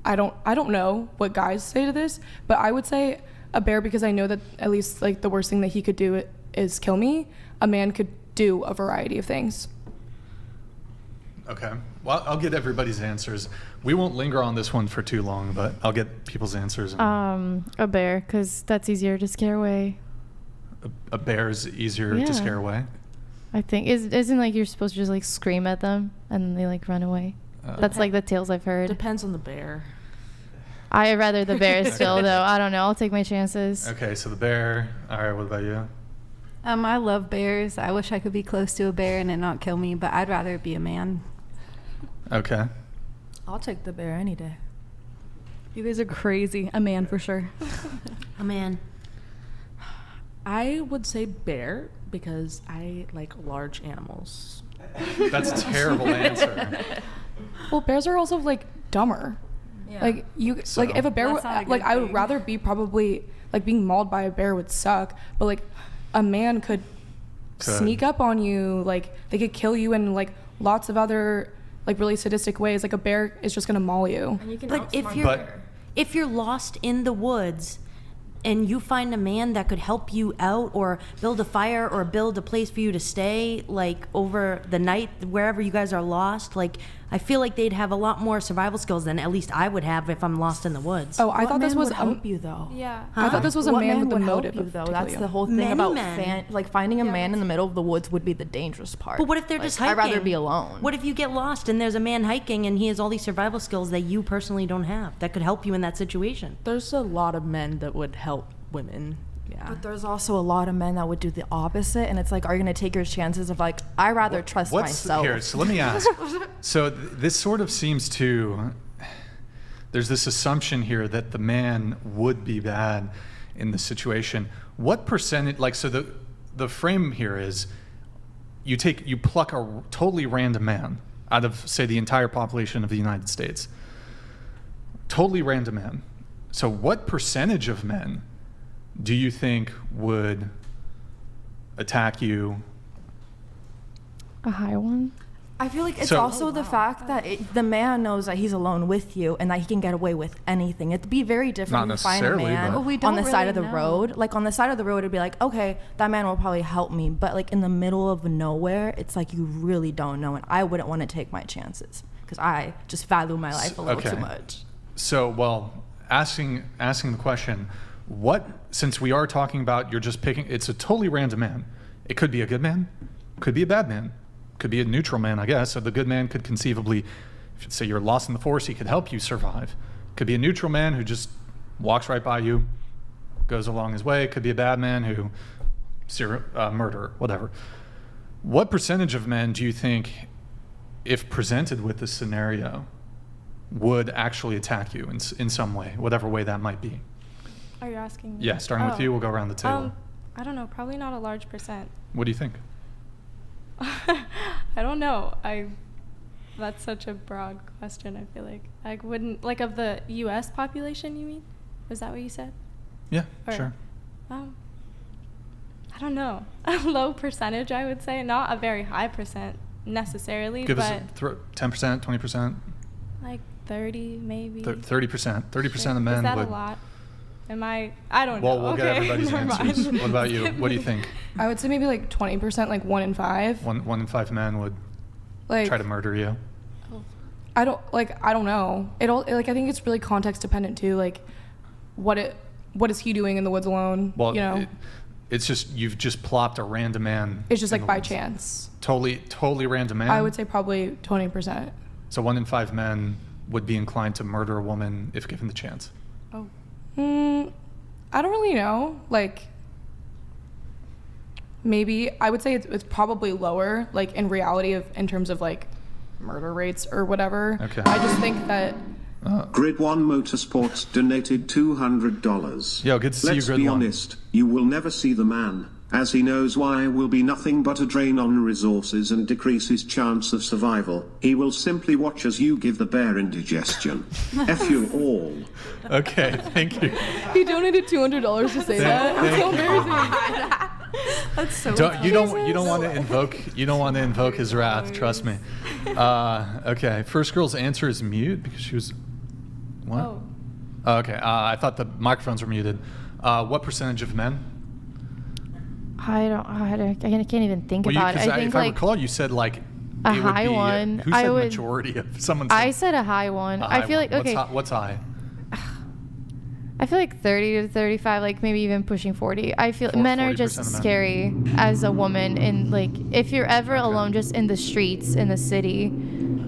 I don't know what guys say to this, but I would say a bear because I know that at least the worst thing that he could do is kill me. A man could do a variety of things. Okay. Well, I'll get everybody's answers. We won't linger on this one for too long, but I'll get people's answers. A bear, because that's easier to scare away. A bear's easier to scare away? I think. Isn't you're supposed to just scream at them and they run away? That's the tales I've heard. Depends on the bear. I'd rather the bear still, though. I don't know. I'll take my chances. Okay, so the bear. All right, what about you? I love bears. I wish I could be close to a bear and it not kill me, but I'd rather it be a man. Okay. I'll take the bear any day. You guys are crazy. A man for sure. A man. I would say bear because I like large animals. That's a terrible answer. Well, bears are also dumber. Yeah. If a bear I would rather be probably being mauled by a bear would suck, but a man could sneak up on you, they could kill you in lots of other really sadistic ways. A bear is just gonna maul you. And you can But if you're lost in the woods and you find a man that could help you out or build a fire or build a place for you to stay over the night wherever you guys are lost, I feel like they'd have a lot more survival skills than at least I would have if I'm lost in the woods. Oh, I thought this was help you though. Yeah. I thought this was a What man with the would help motive you, of though. to That's kill the you. whole thing Many about men. finding a man in the middle of the woods would be the dangerous part. But what if they're just hiking? I'd rather be alone. What if you get lost and there's a man hiking and he has all these survival skills that you personally don't have that could help you in that situation? There's a lot of men that would help women. Yeah. But there's also a lot of men that would do the opposite, and it's are you going to take your chances of I rather trust myself? Here, so let me ask. So this sort of seems to, there's this assumption here that the man would be bad in the situation. What percentage, so the frame here is you pluck a totally random man out of, say, the entire population of the United States. Totally random man. So what percentage of men do you think would attack you? A high one? I feel like it's also the fact that the man knows that he's alone with you and that he can get away with anything. It'd be very different Not if you find a necessarily, man but- Well, we on the don't side of the really know. road. On the side of the road, it'd be okay, that man will probably help me. But in the middle of nowhere, it's you really don't know. And I wouldn't want to take my chances because I just value my life a little too much. So, asking the question, Since we are talking about you're just picking, it's a totally random man. It could be a good man, could be a bad man, could be a neutral man, I guess. So the good man could conceivably, if say you're lost in the forest, he could help you survive. Could be a neutral man who just walks right by you, goes along his way. Could be a bad man who, murderer, whatever. What percentage of men do you think, if presented with this scenario, would actually attack you in some way, whatever way that might be? Are you asking me? Yeah, starting with you, we'll go around the table. I don't know, probably not a large percent. What do you think? I don't know. That's such a broad question, I feel like. I wouldn't, like, of the U.S. population, you mean? Was that what you said? Yeah, Or, sure. I don't know. A low percentage, I would say. Not a very high percent necessarily, Give but us 10%, 20%? like 30 maybe. 30%. 30% of men Is that would. a lot? I don't know. Well, we'll get everybody's never answers. mind. What about you? What do you think? I would say maybe like 20%, like 1 in 5. One in 5 men would Like, try to murder you. I don't know. I think it's really context dependent too. Like, what is he doing in the woods alone? Well, you know, it's just you've just plopped a random man. it's just in like the by woods. chance. Totally random man. I would say probably 20%. So 1 in 5 men would be inclined to murder a woman if given the chance. Oh. I don't really know. Like, maybe I would say it's probably lower, like in reality in terms of like murder rates or whatever. Okay. I just think that Grid 1 Motorsports donated $200. Yo, good to see you, Let's Grid be 1. honest, you will never see the man, as he knows why will be nothing but a drain on resources and decrease his chance of survival. He will simply watch as you give the bear indigestion. F you all. Okay, thank you. he donated $200 to say that. It's so embarrassing. That's so You don't want to invoke his wrath. Trust me. Okay, first girl's answer is mute because she was. What? Oh. Okay, I thought the microphones were muted. What percentage of men? I can't even think Well, about it. I think if I like recall, you said like a it would high be, one. Who said majority of someone? I said a high one. A high I feel one. like okay. What's high? I feel like 30 to 35, like maybe even pushing 40. I feel men are 40% just of men. scary as a woman, and like if you're ever alone just in the streets in the city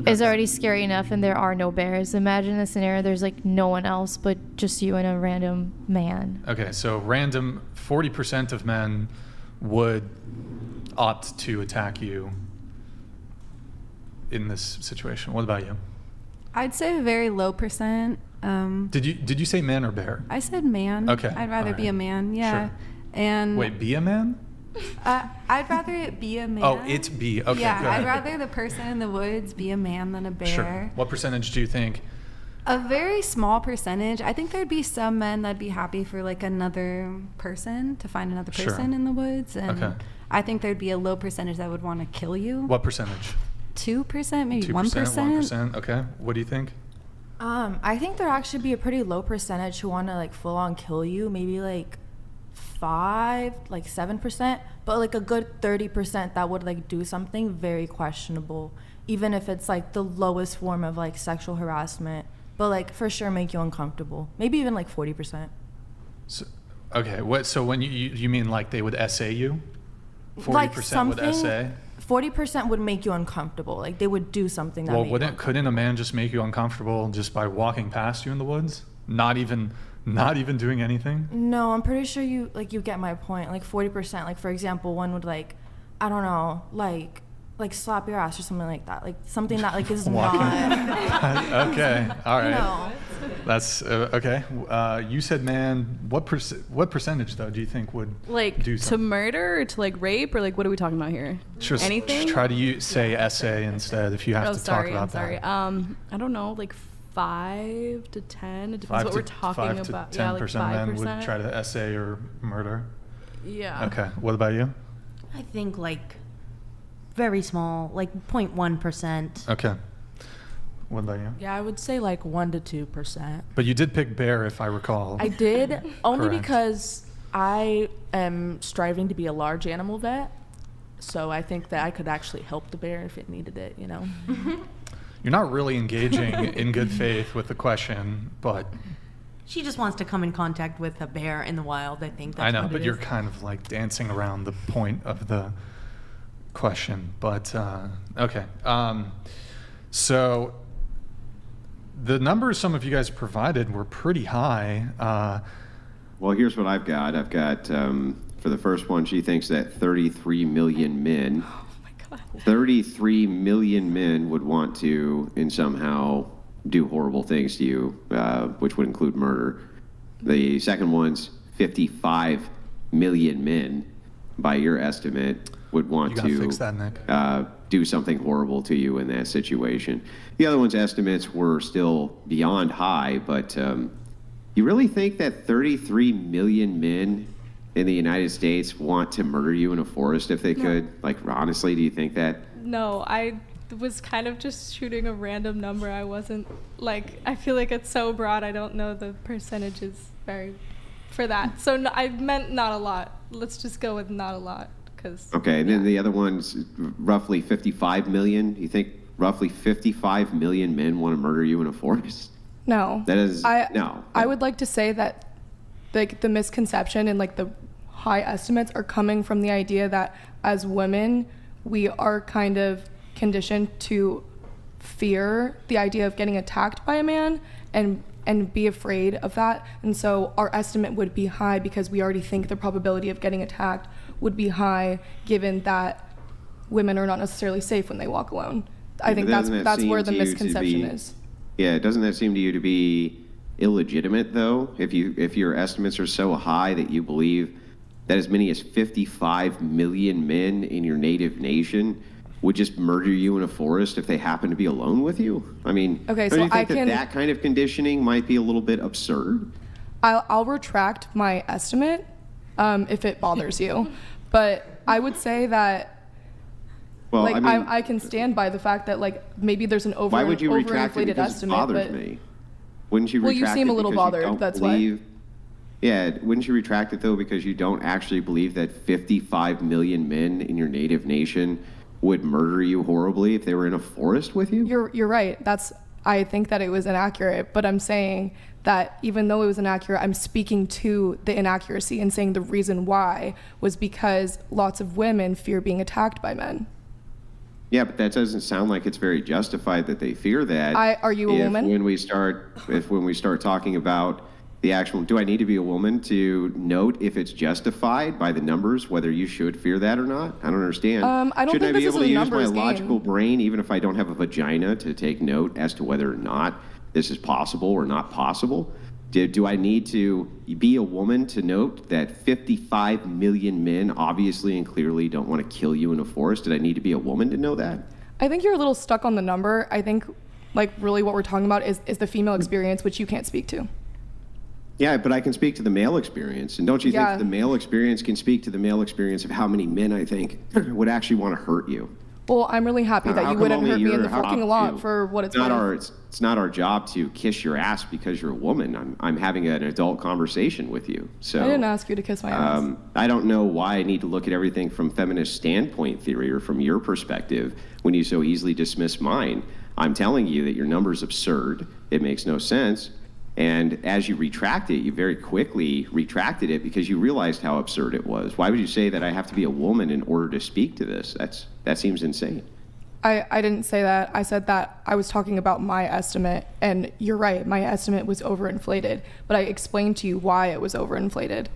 is already scary enough, and there are no bears. Imagine a scenario there's like no one else but just you and a random man. Okay, so random 40% of men would opt to attack you in this situation. What about you? I'd say a very low percent. Did you say man or bear? I said man. Okay, I'd rather be alright. a man. Yeah. Sure. And Wait, be a man? I'd rather it be a man. Oh, it be. Okay, yeah, go ahead. I'd rather the person in the woods be a man than a bear. Sure. What percentage do you think? A very small percentage. I think there'd be some men that'd be happy for like another person to find another Sure. person in the woods, and Okay. I think there'd be a low percentage that would want to kill you. What percentage? 2%, maybe 2%, 1%. Okay. What do you think? I think there'd actually be a pretty low percentage who want to like full on kill you. Maybe like 7%, but like a good 30% that would like do something very questionable, even if it's like the lowest form of like sexual harassment, but like for sure make you uncomfortable. Maybe even like 40%. So, okay. So when you mean like they would essay you? 40% Like would something. essay. 40% would make you uncomfortable. Like they would do something that. Well, made you couldn't a man just make you uncomfortable just by walking past you in the woods? Not even doing anything? No, I'm pretty sure you get my point. Like 40%. Like for example, one would like, I don't know, like slap your ass or something like that. Like something that like is not. Okay. All right. No. That's okay. You said man. What percentage though do you think would Like do to something? murder or to like rape or like what are we talking about here? Just Anything? try to say essay instead if you have to talk about I'm sorry. that. I don't know, like 5 to 10. It depends 5 what to, we're talking 5 to about. 10% Yeah, like 5%. of men would try to essay or murder. Yeah. Okay. What about you? I think like very small, like 0.1%. Okay. What about you? Yeah, I would say like 1 to 2%. But you did pick bear, if I recall. I did only Correct. because I am striving to be a large animal vet. So I think that I could actually help the bear if it needed it, you know? You're not really engaging in good faith with the question, but She just wants to come in contact with a bear in the wild. I think that's I know, what but it you're is. kind of like dancing around the point of the question. But okay. So the numbers some of you guys provided were pretty high. Well, here's what I've got. I've got, for the first one, she thinks that 33 million men, 33 million men would want to, and somehow do horrible things to you, which would include murder. The second one's 55 million men, by your estimate, would want You gotta to fix that, Nick. do something horrible to you in that situation. The other one's estimates were still beyond high, but you really think that 33 million men in the United States want to murder you in a forest if they could? Like, honestly, do you think that? No, I was kind of just shooting a random number. I wasn't like, I feel like it's so broad. I don't know the percentages very for that. So no, I meant not a lot. Let's just go with not a lot. Okay, and then the other one's roughly 55 million. You think roughly 55 million men want to murder you in a forest? No. That is, no. I would like to say that like the misconception and like the high estimates are coming from the idea that as women, we are kind of conditioned to fear the idea of getting attacked by a man and be afraid of that. And so our estimate would be high because we already think the probability of getting attacked would be high, given that women are not necessarily safe when they walk alone. I think that's where the misconception is. Yeah, doesn't that seem to you to be illegitimate though? If your estimates are so high that you believe that as many as 55 million men in your native nation would just murder you in a forest if they happen to be alone with you? I mean, okay, don't so you think that kind of conditioning might be a little bit absurd? I'll retract my estimate if it bothers you, but I would say that well, like I mean, I can stand by the fact that like maybe there's an why would you retract it? overinflated Because estimate. it bothers me. Wouldn't you retract it? Well, you seem a little because you bothered. don't That's believe, why. Yeah, wouldn't you retract it though because you don't actually believe that 55 million men in your native nation would murder you horribly if they were in a forest with you? You're right. I think that it was inaccurate, but I'm saying that even though it was inaccurate, I'm speaking to the inaccuracy and saying the reason why was because lots of women fear being attacked by men. Yeah, but that doesn't sound like it's very justified that they fear that. Are you a woman? When we start talking about the actual, do I need to be a woman to note if it's justified by the numbers, whether you should fear that or not? I don't understand. I don't Shouldn't think I be this able is to a use my numbers logical game. brain, even if I don't have a vagina, to take note as to whether or not this is possible or not possible? Do I need to be a woman to note that 55 million men obviously and clearly don't want to kill you in a forest? Did I need to be a woman to know that? I think you're a little stuck on the number. I think like really what we're talking about is the female experience, which you can't speak to. Yeah, but I can speak to the male experience. And don't you think the male experience can speak to the male experience of how many men I think would actually want to hurt you? Well, I'm really happy that you wouldn't hurt me in the parking lot for what it's worth. It's not our job to kiss your ass because you're a woman. I'm having an adult conversation with you. So I didn't ask you to kiss my ass. I don't know why I need to look at everything from feminist standpoint theory or from your perspective when you so easily dismiss mine. I'm telling you that your number's absurd. It makes no sense. And as you retract it, you very quickly retracted it because you realized how absurd it was. Why would you say that I have to be a woman in order to speak to this? That seems insane. I didn't say that. I said that I was talking about my estimate, and you're right, my estimate was overinflated, but I explained to you why it was overinflated.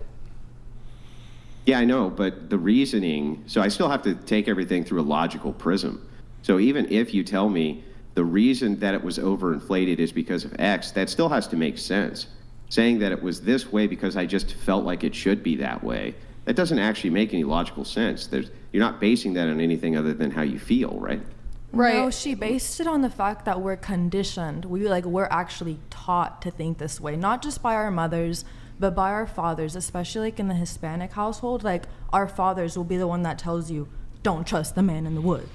Yeah, I know, but the reasoning, so I still have to take everything through a logical prism. So even if you tell me the reason that it was overinflated is because of X, that still has to make sense. Saying that it was this way because I just felt like it should be that way, that doesn't actually make any logical sense. You're not basing that on anything other than how you feel, right? Right. No, she based it on the fact that we're conditioned. We're actually taught to think this way, not just by our mothers, but by our fathers, especially like in the Hispanic household. Like our fathers will be the one that tells you, don't trust the man in the wood.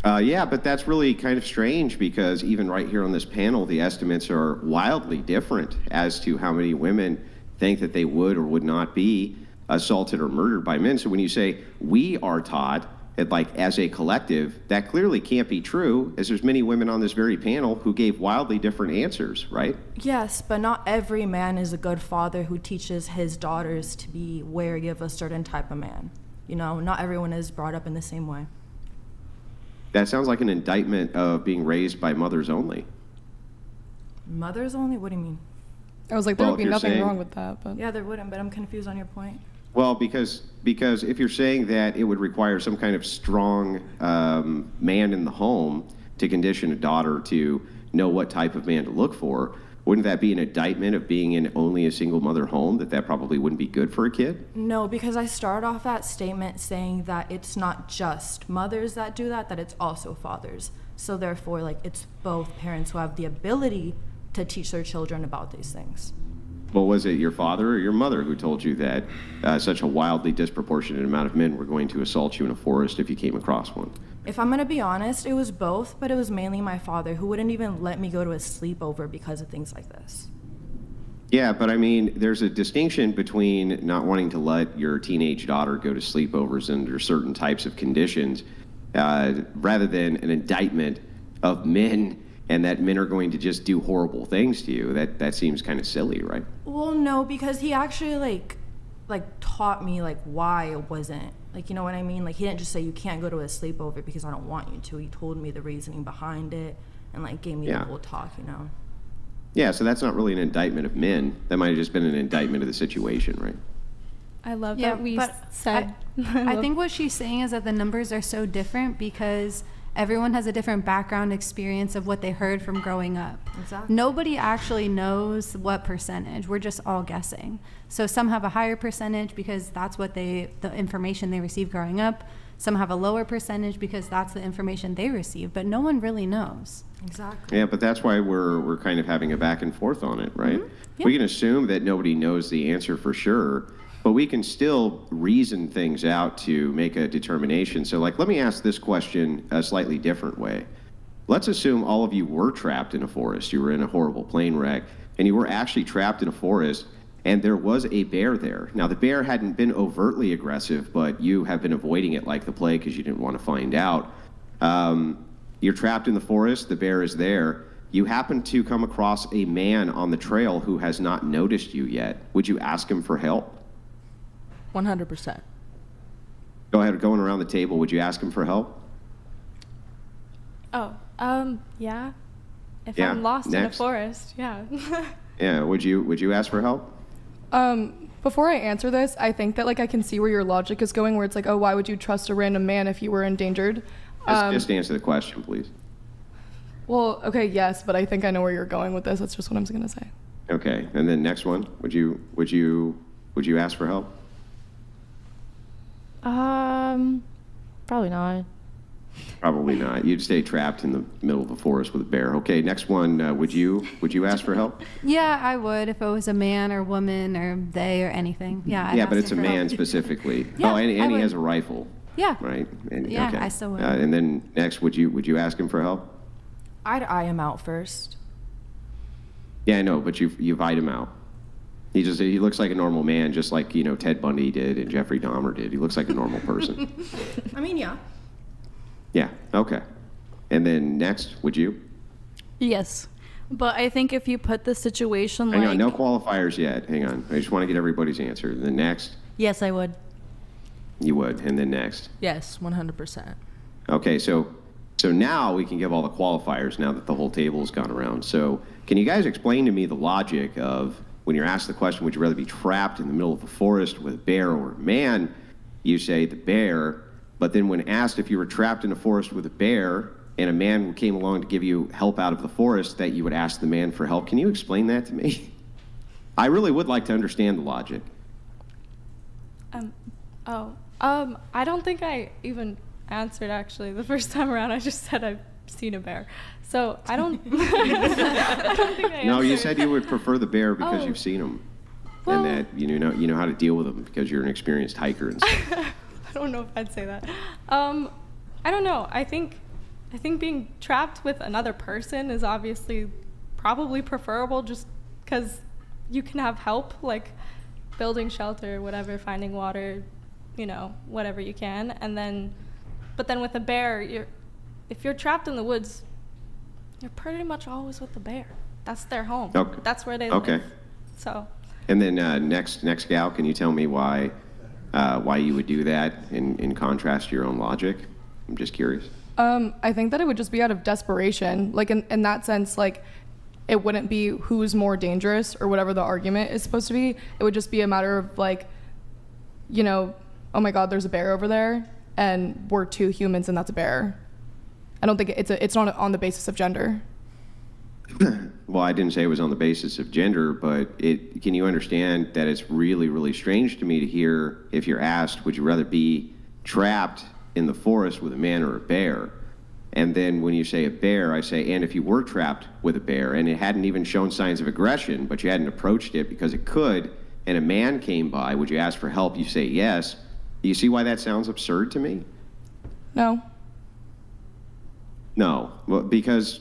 Yeah, but that's really kind of strange because even right here on this panel, the estimates are wildly different as to how many women think that they would or would not be assaulted or murdered by men. So when you say we are taught like as a collective, that clearly can't be true, as there's many women on this very panel who gave wildly different answers, right? Yes, but not every man is a good father who teaches his daughters to be wary of a certain type of man. You know, not everyone is brought up in the same way. That sounds like an indictment of being raised by mothers only. Mothers only? What do you mean? I was like, there Well, would be if you're nothing saying- wrong with that, but Yeah, there wouldn't, but I'm confused on your point. Well, because if you're saying that it would require some kind of strong man in the home to condition a daughter to know what type of man to look for, wouldn't that be an indictment of being in only a single mother home, that probably wouldn't be good for a kid? No, because I started off that statement saying that it's not just mothers that do that, that it's also fathers. So therefore, like, it's both parents who have the ability to teach their children about these things. Well, was it your father or your mother who told you that such a wildly disproportionate amount of men were going to assault you in a forest if you came across one? If I'm gonna be honest, it was both, but it was mainly my father who wouldn't even let me go to a sleepover because of things like this. Yeah, but I mean, there's a distinction between not wanting to let your teenage daughter go to sleepovers under certain types of conditions, rather than an indictment of men, and that men are going to just do horrible things to you. That seems kind of silly, right? Well, no, because he actually like taught me like why it wasn't, like, you know what I mean? Like, he didn't just say you can't go to a sleepover because I don't want you to. He told me the reasoning behind it and like gave me the whole talk, you know? Yeah, so that's not really an indictment of men. That might have just been an indictment of the situation, right? I love Yeah, that we but said. I think what she's saying is that the numbers are so different because everyone has a different background experience of what they heard from growing up. Exactly. Nobody actually knows what percentage. We're just all guessing. So some have a higher percentage because that's what the information they received growing up. Some have a lower percentage because that's the information they received, but no one really knows. Exactly. Yeah, but that's why we're kind of having a back and forth on it, right? Yeah. We can assume that nobody knows the answer for sure, but we can still reason things out to make a determination. So, like, let me ask this question a slightly different way. Let's assume all of you were trapped in a forest. You were in a horrible plane wreck, and you were actually trapped in a forest, and there was a bear there. Now, the bear hadn't been overtly aggressive, but you have been avoiding it like the plague because you didn't want to find out. You're trapped in the forest. The bear is there. You happen to come across a man on the trail who has not noticed you yet. Would you ask him for help? 100%. Go ahead, going around the table, would you ask him for help? Oh, yeah. If Yeah, I'm lost in a next. forest, yeah. Yeah, would you ask for help? before I answer this, I think that like I can see where your logic is going, where it's like, oh, why would you trust a random man if you were endangered? Just answer the question, please. Well, okay, yes, but I think I know where you're going with this. That's just what I'm gonna say. Okay, and then next one, would you ask for help? Probably not. Probably not. You'd stay trapped in the middle of the forest with a bear. Okay, next one. Would you ask for help? Yeah, I would if it was a man or woman or they or anything. Yeah. I'd Yeah, ask but it's a him for man help. specifically. Yeah, oh, and I he would. has a rifle. Yeah. Right. And, Yeah, okay. I still would. And then next, would you ask him for help? I'd eye him out first. Yeah, I know, but you've eyed him out. He looks like a normal man, just like Ted Bundy did and Jeffrey Dahmer did. He looks like a normal person. I mean, yeah. Yeah. Okay. And then next, would you? Yes. But I think if you put the situation Hang like... on, no qualifiers yet. Hang on. I just want to get everybody's answer. And then next, Yes, I would. you would. And then next. Yes, 100%. Okay, so now we can give all the qualifiers now that the whole table has gone around. So can you guys explain to me the logic of when you're asked the question, would you rather be trapped in the middle of the forest with a bear or a man, you say the bear, but then when asked if you were trapped in a forest with a bear and a man came along to give you help out of the forest, that you would ask the man for help. Can you explain that to me? I really would like to understand the logic. I don't think I even answered actually the first time around. I just said I've seen a bear. So I don't I don't think I answered. No, you said you would prefer the bear because Oh. you've seen them. Well- And that you know how to deal with them because you're an experienced hiker and stuff. I don't know if I'd say that. I don't know. I think being trapped with another person is obviously probably preferable just because you can have help, like building shelter, whatever, finding water, whatever you can. And then But then with a bear, if you're trapped in the woods, you're pretty much always with the bear. That's their home. Okay. That's where they Okay. live. So. And then next gal, can you tell me why you would do that in contrast to your own logic? I'm just curious. I think that it would just be out of desperation. Like in that sense, like it wouldn't be who's more dangerous or whatever the argument is supposed to be. It would just be a matter of like, you know, oh my God, there's a bear over there, and we're two humans and that's a bear. I don't think it's not on the basis of gender. Well, I didn't say it was on the basis of gender, but can you understand that it's really, really strange to me to hear if you're asked, would you rather be trapped in the forest with a man or a bear? And then when you say a bear, I say, and if you were trapped with a bear and it hadn't even shown signs of aggression, but you hadn't approached it because it could, and a man came by, would you ask for help? You say yes. Do you see why that sounds absurd to me? No. No, well, because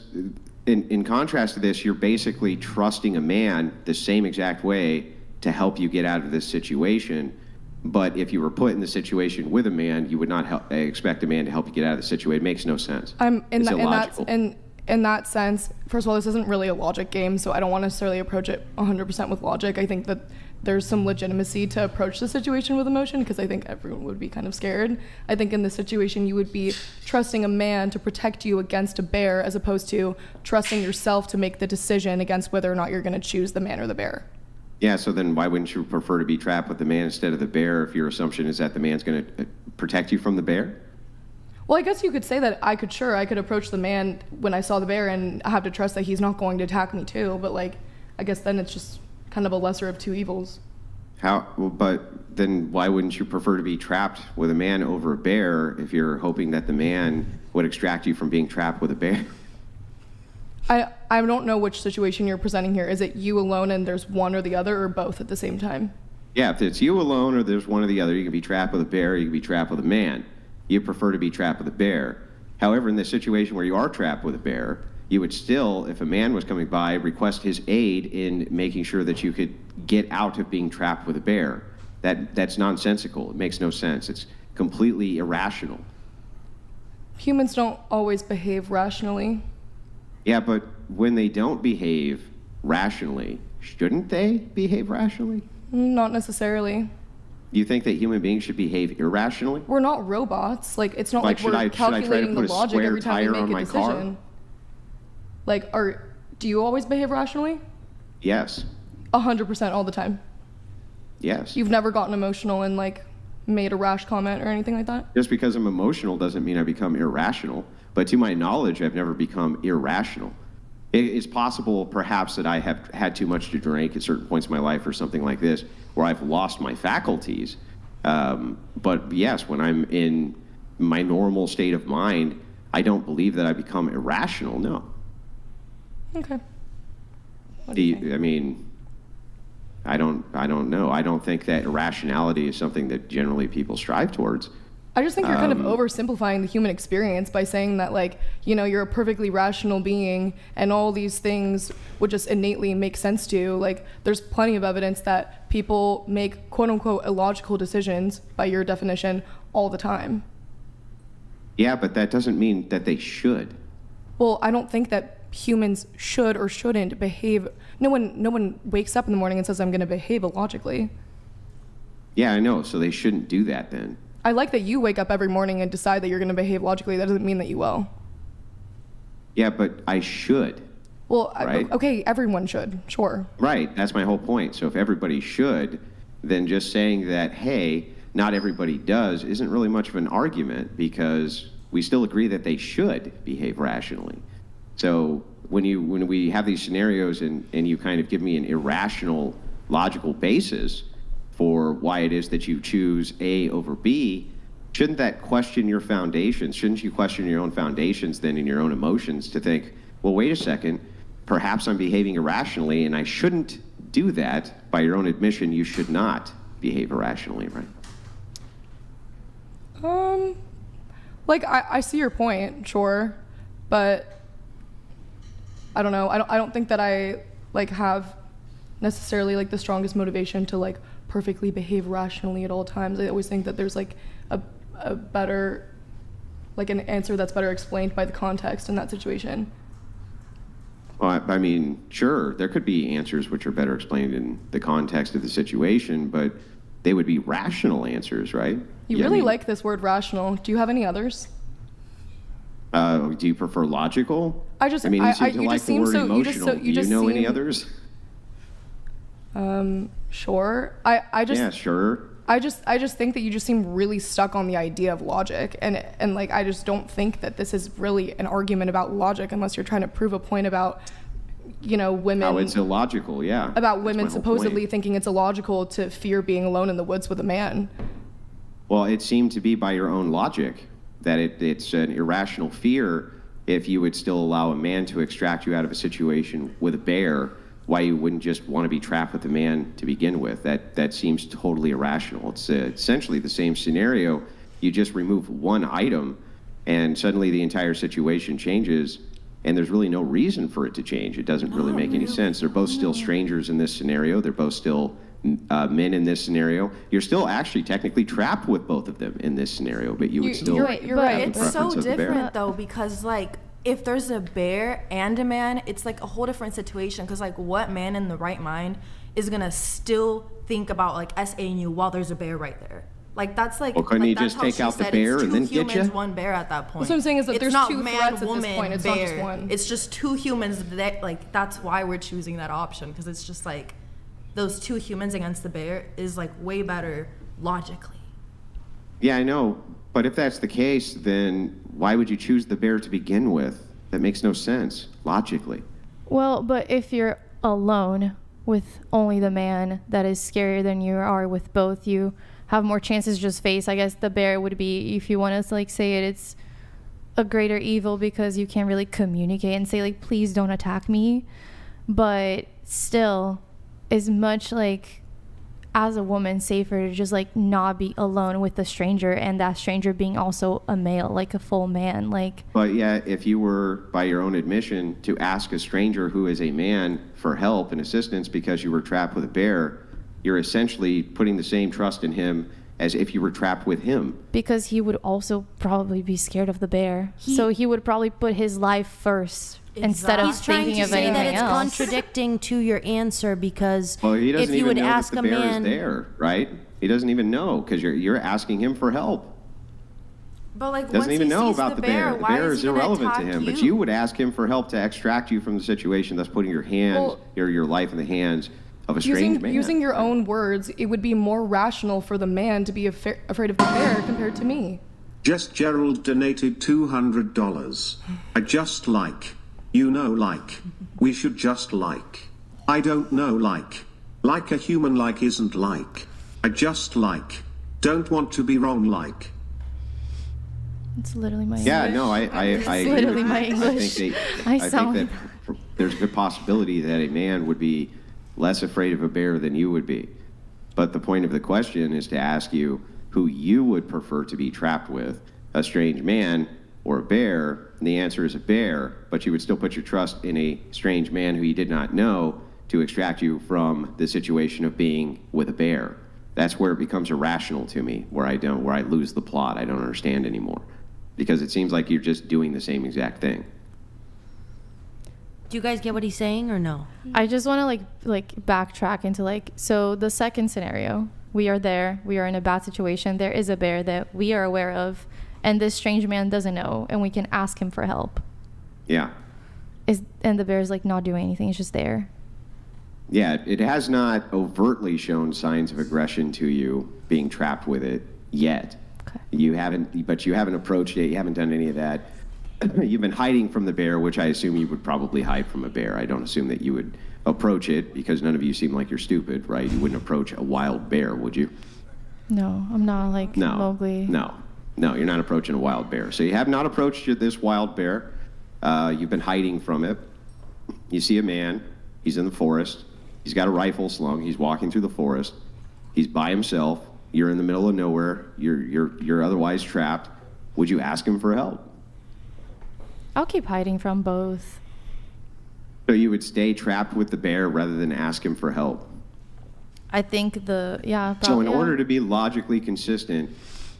in contrast to this, you're basically trusting a man the same exact way to help you get out of this situation. But if you were put in the situation with a man, you would not expect a man to help you get out of the situation. It makes no sense. It's illogical. In that sense, first of all, this isn't really a logic game, so I don't want to necessarily approach it 100% with logic. I think that there's some legitimacy to approach the situation with emotion, because I think everyone would be kind of scared. I think in this situation, you would be trusting a man to protect you against a bear, as opposed to trusting yourself to make the decision against whether or not you're going to choose the man or the bear. Yeah, so then why wouldn't you prefer to be trapped with the man instead of the bear if your assumption is that the man's going to protect you from the bear? Well, I guess you could say that I could approach the man when I saw the bear and I have to trust that he's not going to attack me too, but like, I guess then it's just kind of a lesser of two evils. But then why wouldn't you prefer to be trapped with a man over a bear if you're hoping that the man would extract you from being trapped with a bear? I don't know which situation you're presenting here. Is it you alone and there's one or the other, or both at the same time? Yeah, if it's you alone or there's one or the other, you can be trapped with a bear, you can be trapped with a man. You prefer to be trapped with a bear. However, in this situation where you are trapped with a bear, you would still, if a man was coming by, request his aid in making sure that you could get out of being trapped with a bear. That's nonsensical. It makes no sense. It's completely irrational. Humans don't always behave rationally. Yeah, but when they don't behave rationally, shouldn't they behave rationally? Not necessarily. You think that human beings should behave irrationally? We're not robots. Like, it's not like we're calculating the logic every time we make a decision. Like, do you always behave rationally? Yes. 100% all the time? Yes. You've never gotten emotional and like made a rash comment or anything like that? Just because I'm emotional doesn't mean I become irrational. But to my knowledge, I've never become irrational. It's possible, perhaps, that I have had too much to drink at certain points in my life or something like this, where I've lost my faculties. But yes, when I'm in my normal state of mind, I don't believe that I become irrational, no. Okay. What do you think? I mean, I don't know. I don't think that irrationality is something that generally people strive towards. I just think you're kind of oversimplifying the human experience by saying that, like, you know, you're a perfectly rational being and all these things would just innately make sense to you. Like, there's plenty of evidence that people make quote unquote illogical decisions, by your definition, all the time. Yeah, but that doesn't mean that they should. Well, I don't think that humans should or shouldn't behave. No one wakes up in the morning and says, I'm going to behave illogically. Yeah, I know. So they shouldn't do that then. I like that you wake up every morning and decide that you're going to behave logically. That doesn't mean that you will. Yeah, but I should. Well, right? Okay, everyone should, sure. Right, that's my whole point. So if everybody should, then just saying that, hey, not everybody does, isn't really much of an argument, because we still agree that they should behave rationally. So when we have these scenarios and you kind of give me an irrational logical basis for why it is that you choose A over B, shouldn't that question your foundations? Shouldn't you question your own foundations then in your own emotions to think, well, wait a second, perhaps I'm behaving irrationally and I shouldn't do that. By your own admission, you should not behave irrationally, right? Like, I see your point, sure, but I don't know. I don't think that I like have necessarily like the strongest motivation to like perfectly behave rationally at all times. I always think that there's like a better like an answer that's better explained by the context in that situation. Well, I mean, sure, there could be answers which are better explained in the context of the situation, but they would be rational answers, right? You really like this word rational. Do you have any others? Do you prefer logical? I mean, you seem to like the word emotional. Do you know any others? Sure. Yeah, sure. I just think that you just seem really stuck on the idea of logic, and like I just don't think that this is really an argument about logic unless you're trying to prove a point about, you know, women. Oh, it's illogical, yeah. About women supposedly thinking it's illogical to fear being alone in the woods with a man. Well, it seemed to be by your own logic that it's an irrational fear if you would still allow a man to extract you out of a situation with a bear. Why you wouldn't just want to be trapped with a man to begin with. That seems totally irrational. It's essentially the same scenario. You just remove one item and suddenly the entire situation changes, and there's really no reason for it to change. It doesn't really make any sense. They're both still strangers in this scenario. They're both still men in this scenario. You're still actually technically trapped with both of them in this scenario, but you would still You're right. It's so different though, because like if there's a bear and a man, it's like a whole different situation. Because like, what man in the right mind is gonna still think about like SAing you while there's a bear right there? Like that's like. Well, couldn't like, he just take out the bear and then get you? One bear at that point. That's what I'm saying is that it's there's not two man, threats at woman, this point. It's bear. not just one. It's just two humans. That like that's why we're choosing that option, because it's just like those two humans against the bear is like way better logically. Yeah, I know. But if that's the case, then why would you choose the bear to begin with? That makes no sense, logically. Well, but if you're alone with only the man, that is scarier than you are with both. You have more chances to just face. I guess the bear would be, if you want to like say it, it's a greater evil because you can't really communicate and say like, please don't attack me. But still, is much like, as a woman, safer to just like not be alone with a stranger, and that stranger being also a male, like a full man. Like, but yeah, if you were, by your own admission, to ask a stranger who is a man for help and assistance because you were trapped with a bear, you're essentially putting the same trust in him as if you were trapped with him. Because he would also probably be scared of the bear, so he would probably put his life first. Instead of thinking of anything else. He's trying to say that it's contradicting to your answer, because well, he doesn't if you even would know ask that the a bear man, is there, right? He doesn't even know because you're asking him for help. But like, He doesn't even know about the bear. The why bear is is he gonna irrelevant to attack him. you? But you would ask him for help to extract you from the situation, thus putting your life in the hands of a strange man. Using your own words, it would be more rational for the man to be afraid of the bear compared to me. Just Gerald donated $200. I just like. You know, like. We should just like. I don't know, like. Like a human like isn't like. I just like. Don't want to be wrong, like. It's literally my yeah, English. no, I It's agree. literally my English. I think that there's a good possibility that a man would be less afraid of a bear than you would be. But the point of the question is to ask you who you would prefer to be trapped with, a strange man or a bear. And the answer is a bear, but you would still put your trust in a strange man who you did not know to extract you from the situation of being with a bear. That's where it becomes irrational to me, where I lose the plot. I don't understand anymore, because it seems like you're just doing the same exact thing. do you guys get what he's saying or no? I just want to like backtrack into like, so the second scenario, we are there, we are in a bad situation, there is a bear that we are aware of, and this strange man doesn't know, and we can ask him for help. Yeah. And the bear's like not doing anything, it's just there. Yeah, it has not overtly shown signs of aggression to you being trapped with it yet. Okay. You haven't approached it, you haven't done any of that. You've been hiding from the bear, which I assume you would probably hide from a bear. I don't assume that you would approach it, because none of you seem like you're stupid, right? You wouldn't approach a wild bear, would you? No, I'm not like Mowgli. No, you're not approaching a wild bear. So you have not approached this wild bear. You've been hiding from it. You see a man. He's in the forest. He's got a rifle slung. He's walking through the forest. He's by himself. You're in the middle of nowhere. You're otherwise trapped. Would you ask him for help? I'll keep hiding from both. So you would stay trapped with the bear rather than ask him for help? I think So in order to be logically consistent,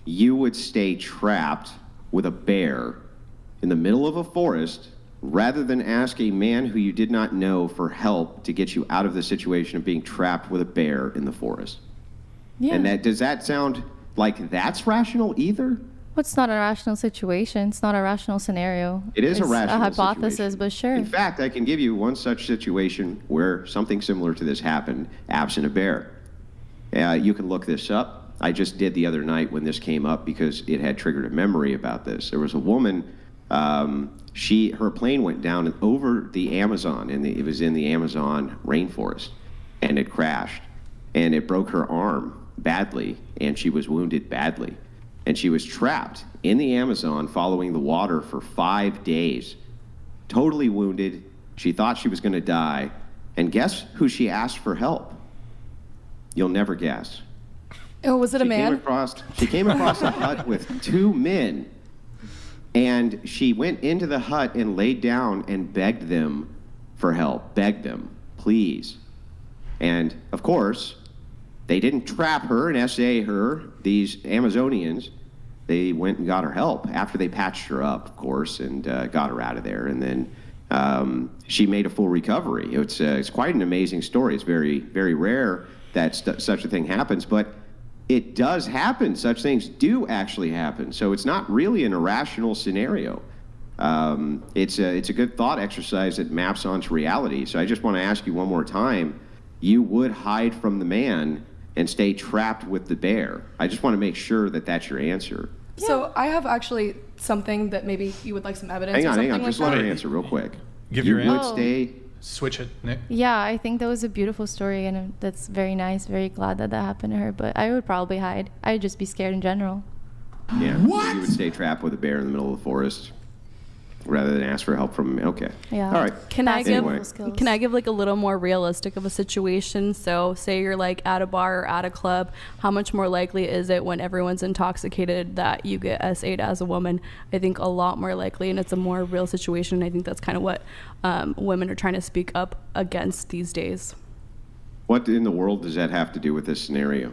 you would stay trapped with a bear in the middle of a forest rather than ask a man who you did not know for help to get you out of the situation of being trapped with a bear in the forest? Yeah. And does that sound like that's rational either? Well, it's not a rational situation. It's not a rational scenario. It is it's a rational hypothesis, situation. but sure. In fact, I can give you one such situation where something similar to this happened, absent a bear. You can look this up. I just did the other night when this came up because it had triggered a memory about this. There was a woman, her plane went down over the Amazon, and it was in the Amazon rainforest, and it crashed, and it broke her arm badly, and she was wounded badly. And she was trapped in the Amazon following the water for 5 days, totally wounded. She thought she was going to die. And guess who she asked for help? You'll never guess. Oh, was it a man? She came across a hut with 2 men. And she went into the hut and laid down and begged them for help. Begged them, please. And, of course, they didn't trap her and SA her, these Amazonians. They went and got her help after they patched her up, of course, and got her out of there. And then she made a full recovery. It's quite an amazing story. It's very, very rare that such a thing happens, but it does happen. Such things do actually happen. So it's not really an irrational scenario. It's a good thought exercise that maps onto reality. So I just want to ask you one more time. You would hide from the man and stay trapped with the bear? I just want to make sure that that's your answer. So I have actually something that maybe you would like some evidence. Hang on. Just let her answer real quick. Give your answer. answer. Would stay. Switch it, Nick. Yeah, I think that was a beautiful story, and that's very nice. Very glad that happened to her. But I would probably hide. I would just be scared in general. Yeah. What? You would stay trapped with a bear in the middle of the forest rather than ask for help from him. Okay. Yeah. All right. Can I Anyway. give like a little more realistic of a situation? So say you're like at a bar or at a club, how much more likely is it when everyone's intoxicated that you get SA'd as a woman? I think a lot more likely, and it's a more real situation. I think that's kind of what women are trying to speak up against these days. What in the world does that have to do with this scenario?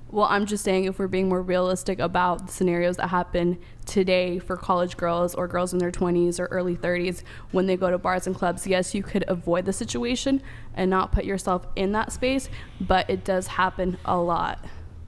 Well, I'm just saying if we're being more realistic about the scenarios that happen today for college girls or girls in their 20s or early 30s when they go to bars and clubs, yes, you could avoid the situation and not put yourself in that space, but it does happen a lot.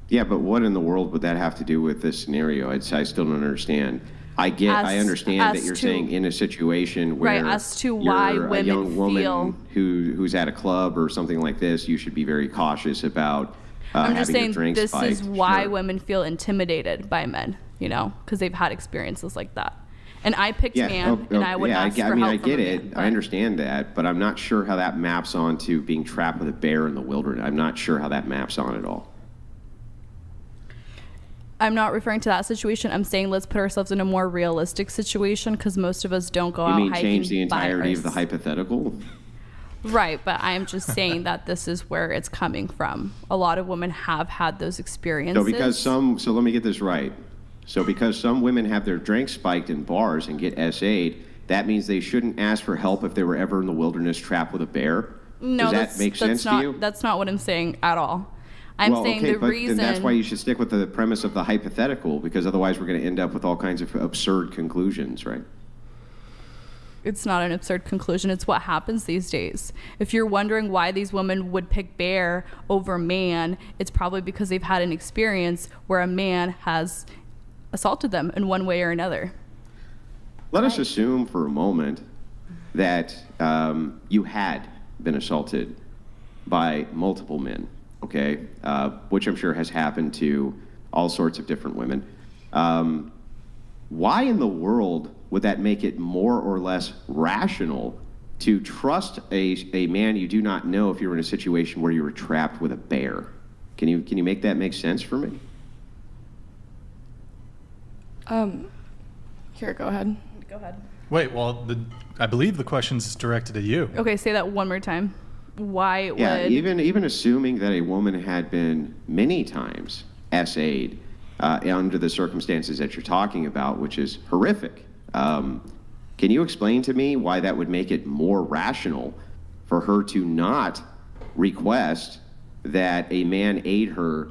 Yeah, but what in the world would that have to do with this scenario? I still don't understand. I understand that you're saying in a situation where as to why you're women a young woman feel who's at a club or something like this, you should be very cautious about I'm just saying this spiked. is why Sure. women feel intimidated by men, you know, because they've had experiences like that. And I picked man, and I would ask for help I from get a it. man, I understand that, but I'm not sure how that maps onto being trapped with a bear in the wilderness. I'm not sure how that maps on at all. I'm not referring to that situation. I'm saying let's put ourselves in a more realistic situation because most of us don't go out hiking. You mean change the by entirety of the ours. hypothetical? Right, but I'm just saying that this is where it's coming from. A lot of women have had those experiences. So let me get this right. So because some women have their drinks spiked in bars and get SA'd, that means they shouldn't ask for help if they were ever in the wilderness trapped with a bear? No, Does that make sense to you? That's not what I'm saying at all. I'm saying the reason. Then that's why you should stick with the premise of the hypothetical, because otherwise we're going to end up with all kinds of absurd conclusions, right? It's not an absurd conclusion. It's what happens these days. If you're wondering why these women would pick bear over man, it's probably because they've had an experience where a man has assaulted them in one way or another. Let us assume for a moment that you had been assaulted by multiple men, okay, which I'm sure has happened to all sorts of different women. Why in the world would that make it more or less rational to trust a man you do not know if you're in a situation where you were trapped with a bear? Can you make that make sense for me? Here, go ahead. Go ahead. Wait, well, I believe the question's directed at you. Okay, say that one more time. Why Yeah, would... even assuming that a woman had been many times SA'd under the circumstances that you're talking about, which is horrific. Can you explain to me why that would make it more rational for her to not request that a man aid her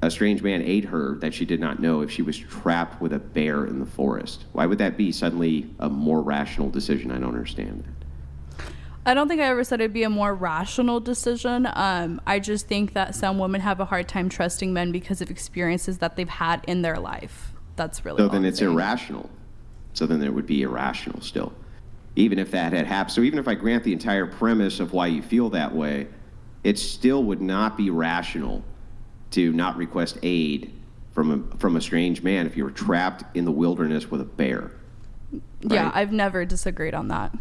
a strange man ate her that she did not know if she was trapped with a bear in the forest. Why would that be suddenly a more rational decision? I don't understand that. I don't think I ever said it'd be a more rational decision. I just think that some women have a hard time trusting men because of experiences that they've had in their life. That's really So then it's irrational. So then it would be irrational still, even if that had happened. So even if I grant the entire premise of why you feel that way, it still would not be rational to not request aid from a strange man if you were trapped in the wilderness with a bear. Right? Yeah, I've never disagreed on that.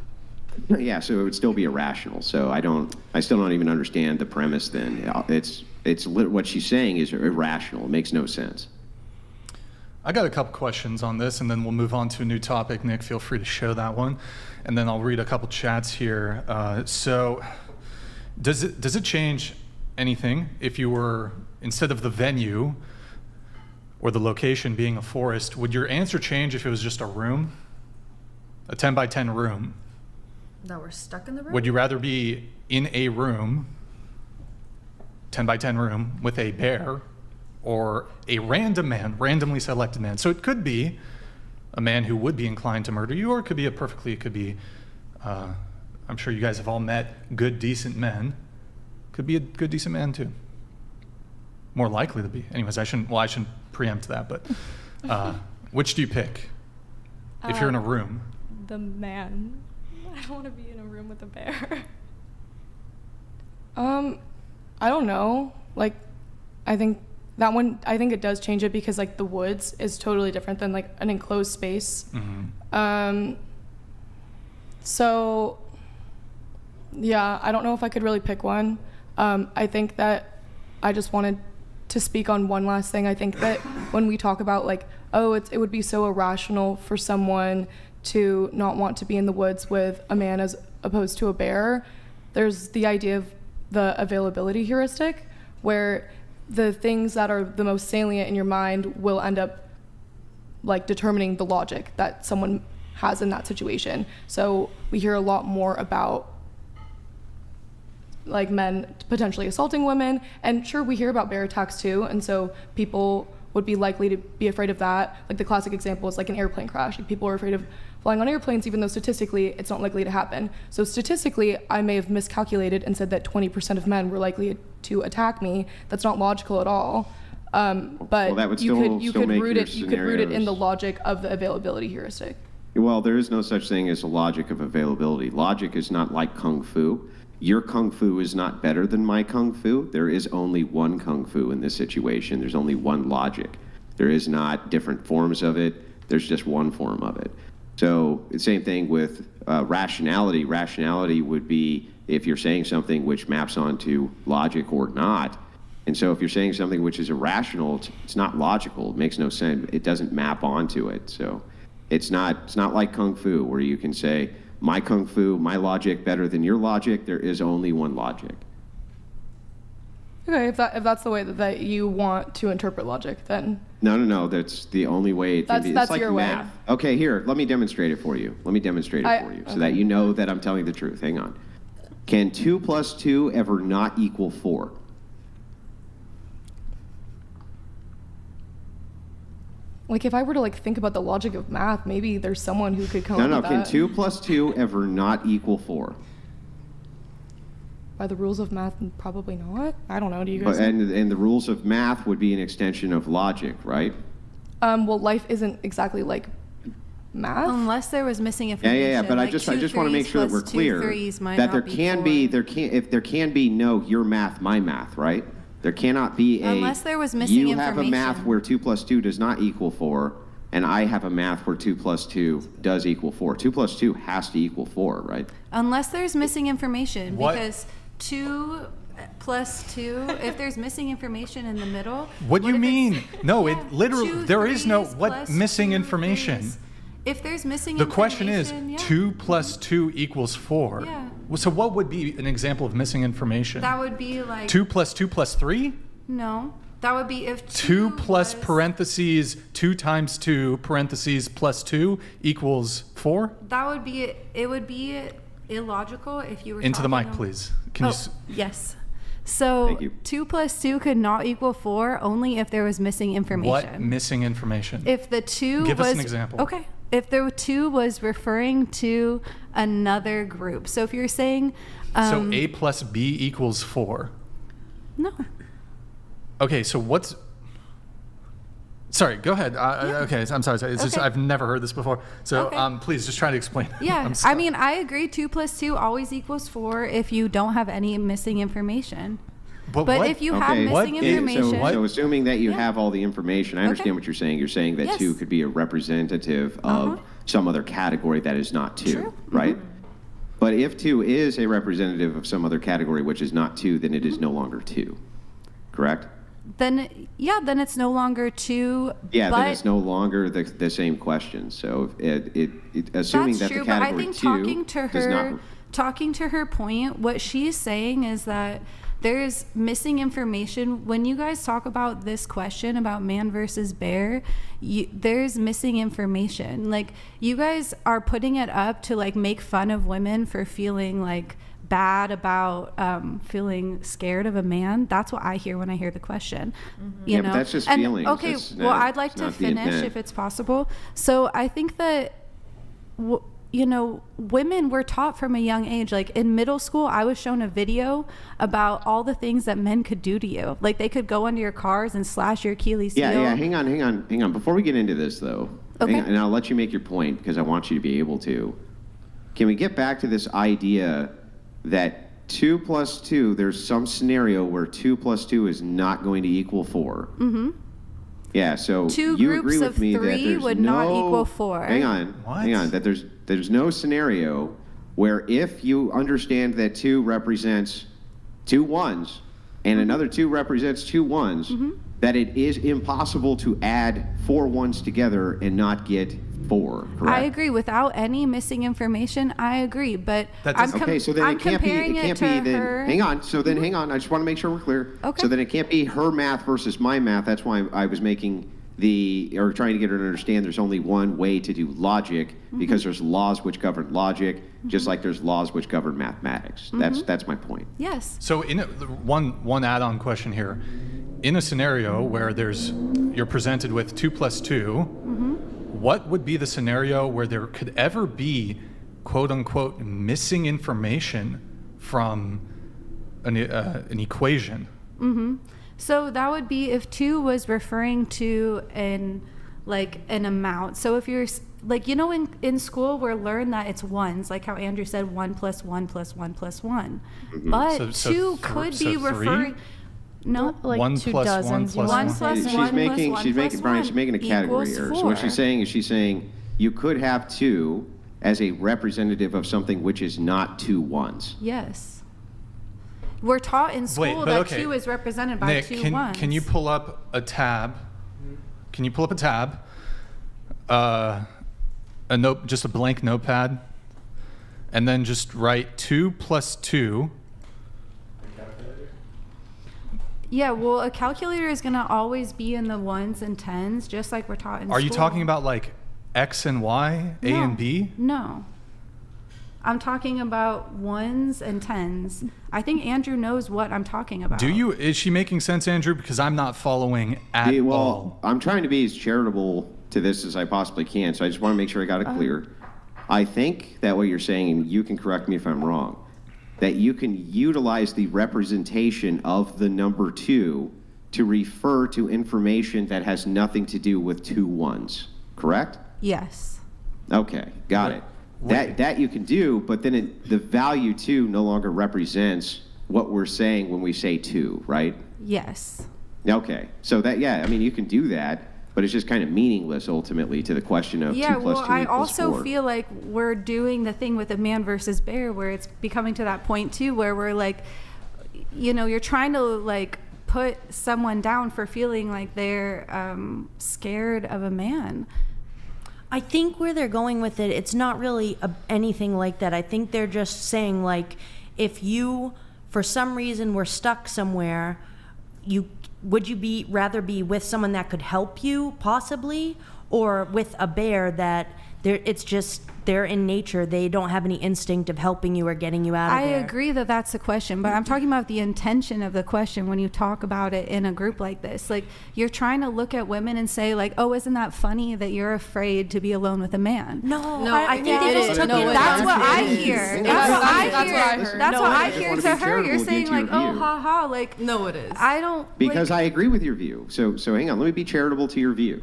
Yeah, so it would still be irrational. So I still don't even understand the premise then. What she's saying is irrational. It makes no sense. I got a couple questions on this, and then we'll move on to a new topic. Nick, feel free to show that one. And then I'll read a couple chats here. So does it change anything if you were, instead of the venue or the location being a forest, would your answer change if it was just a room? A 10 by 10 room? That we're stuck in the room? Would you rather be in a room, 10 by 10 room, with a bear, or a random man, randomly selected man? So it could be a man who would be inclined to murder you, or it could be, I'm sure you guys have all met good, decent men. Could be a good, decent man too. More likely to be. Anyways, I shouldn't preempt that, but which do you pick if you're in a room? The man. I don't want to be in a room with a bear. I don't know. Like, I think it does change it because like the woods is totally different than like an enclosed space. Mm-hmm. So yeah, I don't know if I could really pick one. I think that I just wanted to speak on one last thing. I think that when we talk about like, it would be so irrational for someone to not want to be in the woods with a man as opposed to a bear, there's the idea of the availability heuristic, where the things that are the most salient in your mind will end up like determining the logic that someone has in that situation. So we hear a lot more about like men potentially assaulting women, and sure, we hear about bear attacks too, and so people would be likely to be afraid of that. Like the classic example is like an airplane crash. Like people are afraid of flying on airplanes, even though statistically it's not likely to happen. So statistically, I may have miscalculated and said that 20% of men were likely to attack me. That's not logical at all. But that would you still could make root your it. You could root it in scenarios. the logic of the availability heuristic. Well, there is no such thing as a logic of availability. Logic is not like kung fu. Your kung fu is not better than my kung fu. There is only one kung fu in this situation. There's only one logic. There is not different forms of it. There's just one form of it. So the same thing with rationality. Rationality would be if you're saying something which maps onto logic or not. And so if you're saying something which is irrational, it's not logical. It makes no sense. It doesn't map onto it. So it's not like kung fu where you can say, my kung fu, my logic better than your logic. There is only one logic. Okay, if that's the way that you want to interpret logic, then No. That's the only way it can be. That's it's like your math. way. Okay, here, let me demonstrate it for you. So that you know that I'm telling the truth. Hang on. Can 2 plus 2 ever not equal 4? like if I were to like think about the logic of math, maybe there's someone who could come up No. with Can that. 2 plus 2 ever not equal 4? By the rules of math, probably not. I don't know. Do you guys? And the rules of math would be an extension of logic, right? Well, life isn't exactly like math. Unless there was missing information. Yeah. But I just want to make sure that we're clear that there can be no your math, my math, right? There cannot be Unless there was missing you have a math information. where 2 plus 2 does not equal 4, and I have a math where 2 plus 2 does equal 4. 2 plus 2 has to equal 4, right? Unless there's missing information, What? because 2 plus 2, if there's missing information in the middle. What do you if mean? it's- No, Yeah, it literally, 2 there is no, threes what plus missing 2 information? threes. If there's missing The question is, information, yeah. 2 plus 2 equals 4. Yeah. Well, so what would be an example of missing information? That would be like 2 plus 2 plus 3? No, that would be if 2 2 plus was- parentheses 2 times 2 parentheses plus 2 equals 4? That would be it. Would be illogical if you were Into the talking mic, of- please. Can you? Yes. So Thank you. 2 plus 2 could not equal 4 only if there was missing information. What missing information? If the 2 Give was us an example. Okay. If the 2 was referring to another group. So if you're saying So A plus B equals 4. no. Okay, so what's... Sorry, go ahead. Okay, I'm sorry. It's just Okay. I've never heard this before. So Okay. please just try to explain. Yeah, I'm I sorry. mean, I agree. 2 plus 2 always equals 4 if you don't have any missing information. But what? if you have Okay. missing So, information, so assuming that you Yeah. have all the information, I understand Okay. what you're saying. You're saying that Yes. 2 could be a representative of some other category that is not 2, True. right? But if 2 is a representative of some other category which is not 2, then it is no longer 2, correct? then it's no longer 2. Yeah, but then it's no longer the same question. So assuming that's that true. the But I category think 2 talking to her point, what she's saying is that there's missing information. When you guys talk about this question about man versus bear, there's missing information. Like, you guys are putting it up to like make fun of women for feeling like bad about feeling scared of a man. That's what I hear when I hear the question. You Yeah, know? but that's just And, feelings. okay, That's well, not- I'd like it's to not the finish intent. if it's possible. So I think that women were taught from a young age, like in middle school, I was shown a video about all the things that men could do to you. Like, they could go under your cars and slash your Achilles heel. Yeah, hang on. Before we get into this, though, Okay. and I'll let you make your point because I want you to be able to. Can we get back to this idea that 2 plus 2, there's some scenario where 2 plus 2 is not going to equal 4? Mm-hmm. Yeah, so Two you groups agree with of me 3 that there's would not equal 4. Hang on, What? that there's no scenario where if you understand that 2 represents 2 1s and another 2 represents 2 1s, that it is impossible to add 4 1s together and not get 4, correct? I agree. Without any missing information, I agree. But That I'm, doesn't- Okay, so then I'm it can't be. comparing It can't to be. Then her. hang on. So then hang on. I just want to make sure we're clear. Okay. So then it can't be her math versus my math. That's why I was making trying to get her to understand. There's only one way to do logic because there's laws which govern logic, just like there's laws which govern mathematics. That's my point. Yes. So one add-on question here. In a scenario where you're presented with 2 plus 2, what would be the scenario where there could ever be quote unquote missing information from an equation? So that would be if 2 was referring to an amount. So if you're like, in school we're learned that it's ones, like how Andrew said 1 plus 1 plus 1 plus 1. But So 2 could be three? referring. No. Like 1 2 plus 1 dozens. plus 1 1. plus She's 1 making. plus 1 She's plus making. Brian. She's making a category equals error. So what 4. she's saying you could have 2 as a representative of something which is not 2 1s. Yes. We're taught in school Wait, but that okay. 2 is represented by Nick, 2 can ones. you pull up a tab? Can you pull up a tab? Just a blank notepad, and then just write 2 plus 2. Yeah, well, a calculator is going to always be in the 1s and 10s, just like we're taught in school. Are you talking about like X and Y, A and B? No. I'm talking about 1s and 10s. I think Andrew knows what I'm talking about. Do you? Is she making sense, Andrew? Because I'm not following at Well, all. I'm trying to be as charitable to this as I possibly can, so I just want to make sure I got it clear. I think that what you're saying, and you can correct me if I'm wrong, that you can utilize the representation of the number 2 to refer to information that has nothing to do with 2 1s, correct? Yes. Okay, got it. Wait. That you can do, but then the value 2 no longer represents what we're saying when we say 2, right? Yes. Okay, so you can do that, but it's just kind of meaningless ultimately to the question of 2 plus 2 well, I equals also 4. feel like we're doing the thing with a man versus bear where it's becoming to that point too where we're like, you're trying to like put someone down for feeling like they're scared of a man. I think where they're going with it, it's not really anything like that. I think they're just saying, like, if you, for some reason, were stuck somewhere, would you rather be with someone that could help you, possibly, or with a bear that it's just they're in nature. They don't have any instinct of helping you or getting you out of I there. agree that that's the question, but I'm talking about the intention of the question when you talk about it in a group like this. Like, you're trying to look at women and say, like, oh, isn't that funny that you're afraid to be alone with a man? No, I think they just took it. That's what I hear. That's what I hear. That's what I hear to her. You're saying, like, oh, ha ha. Like, No, it is. I don't. Because I agree with your view. So hang on, let me be charitable to your view.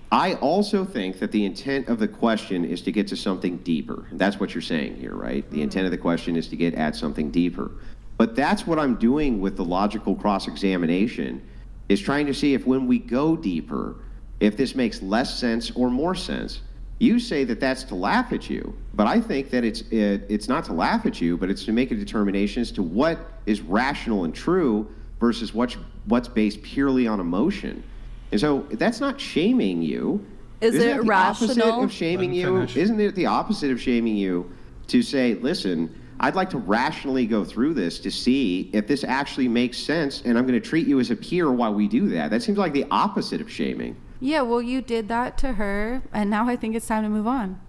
I also think that the intent of the question is to get to something deeper. That's what you're saying here, right? The intent of the question is to get at something deeper. But that's what I'm doing with the logical cross-examination, is trying to see if when we go deeper, if this makes less sense or more sense. You say that that's to laugh at you, but I think that it's not to laugh at you, but it's to make a determination as to what is rational and true versus what's based purely on emotion. And so that's not shaming you. Is Isn't it that the opposite rational? of shaming you? Isn't it the opposite of shaming you to say, listen, I'd like to rationally go through this to see if this actually makes sense, and I'm going to treat you as a peer while we do that. That seems like the opposite of shaming. Yeah, well, you did that to her, and now I think it's time to move on.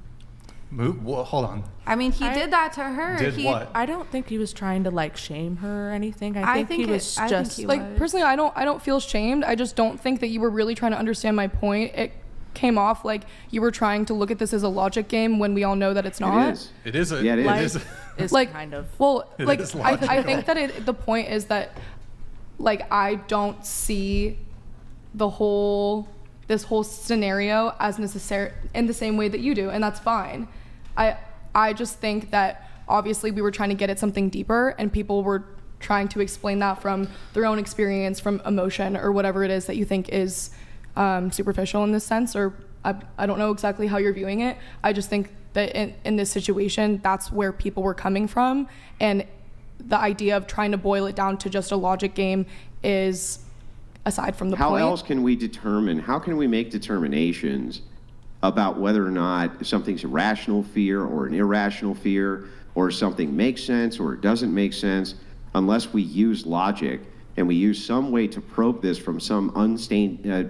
Well, hold on. I mean, he did that to her. Did what? I don't think he was trying to like shame her or anything. I think he was just Like, personally, I don't feel shamed. I just don't think that you were really trying to understand my point. It came off like you were trying to look at this as a logic game when we all know that it's not. It is. It is a. Yeah, it it is. is. It's Like, kind of. well, It like is I logical. think that the point is that, like, I don't see this whole scenario as necessary in the same way that you do, and that's fine. I just think that obviously we were trying to get at something deeper, and people were trying to explain that from their own experience, from emotion, or whatever it is that you think is superficial in this sense, or I don't know exactly how you're viewing it. I just think that in this situation, that's where people were coming from, and the idea of trying to boil it down to just a logic game is aside from the How point. else can we determine, how can we make determinations about whether or not something's a rational fear or an irrational fear, or something makes sense or it doesn't make sense, unless we use logic and we use some way to probe this from some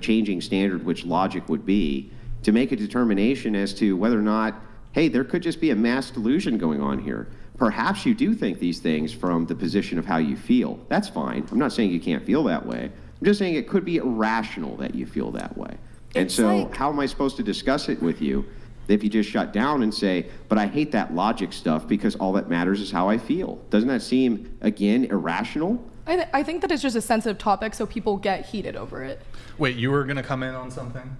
changing standard, which logic would be, to make a determination as to whether or not, hey, there could just be a mass delusion going on here. Perhaps you do think these things from the position of how you feel. That's fine. I'm not saying you can't feel that way. I'm just saying it could be irrational that you feel that way. And so how am I supposed to discuss it with you if you just shut down and say, but I hate that logic stuff because all that matters is how I feel? Doesn't that seem, again, irrational? I think that it's just a sensitive topic, so people get heated over it. Wait, you were gonna come in on something?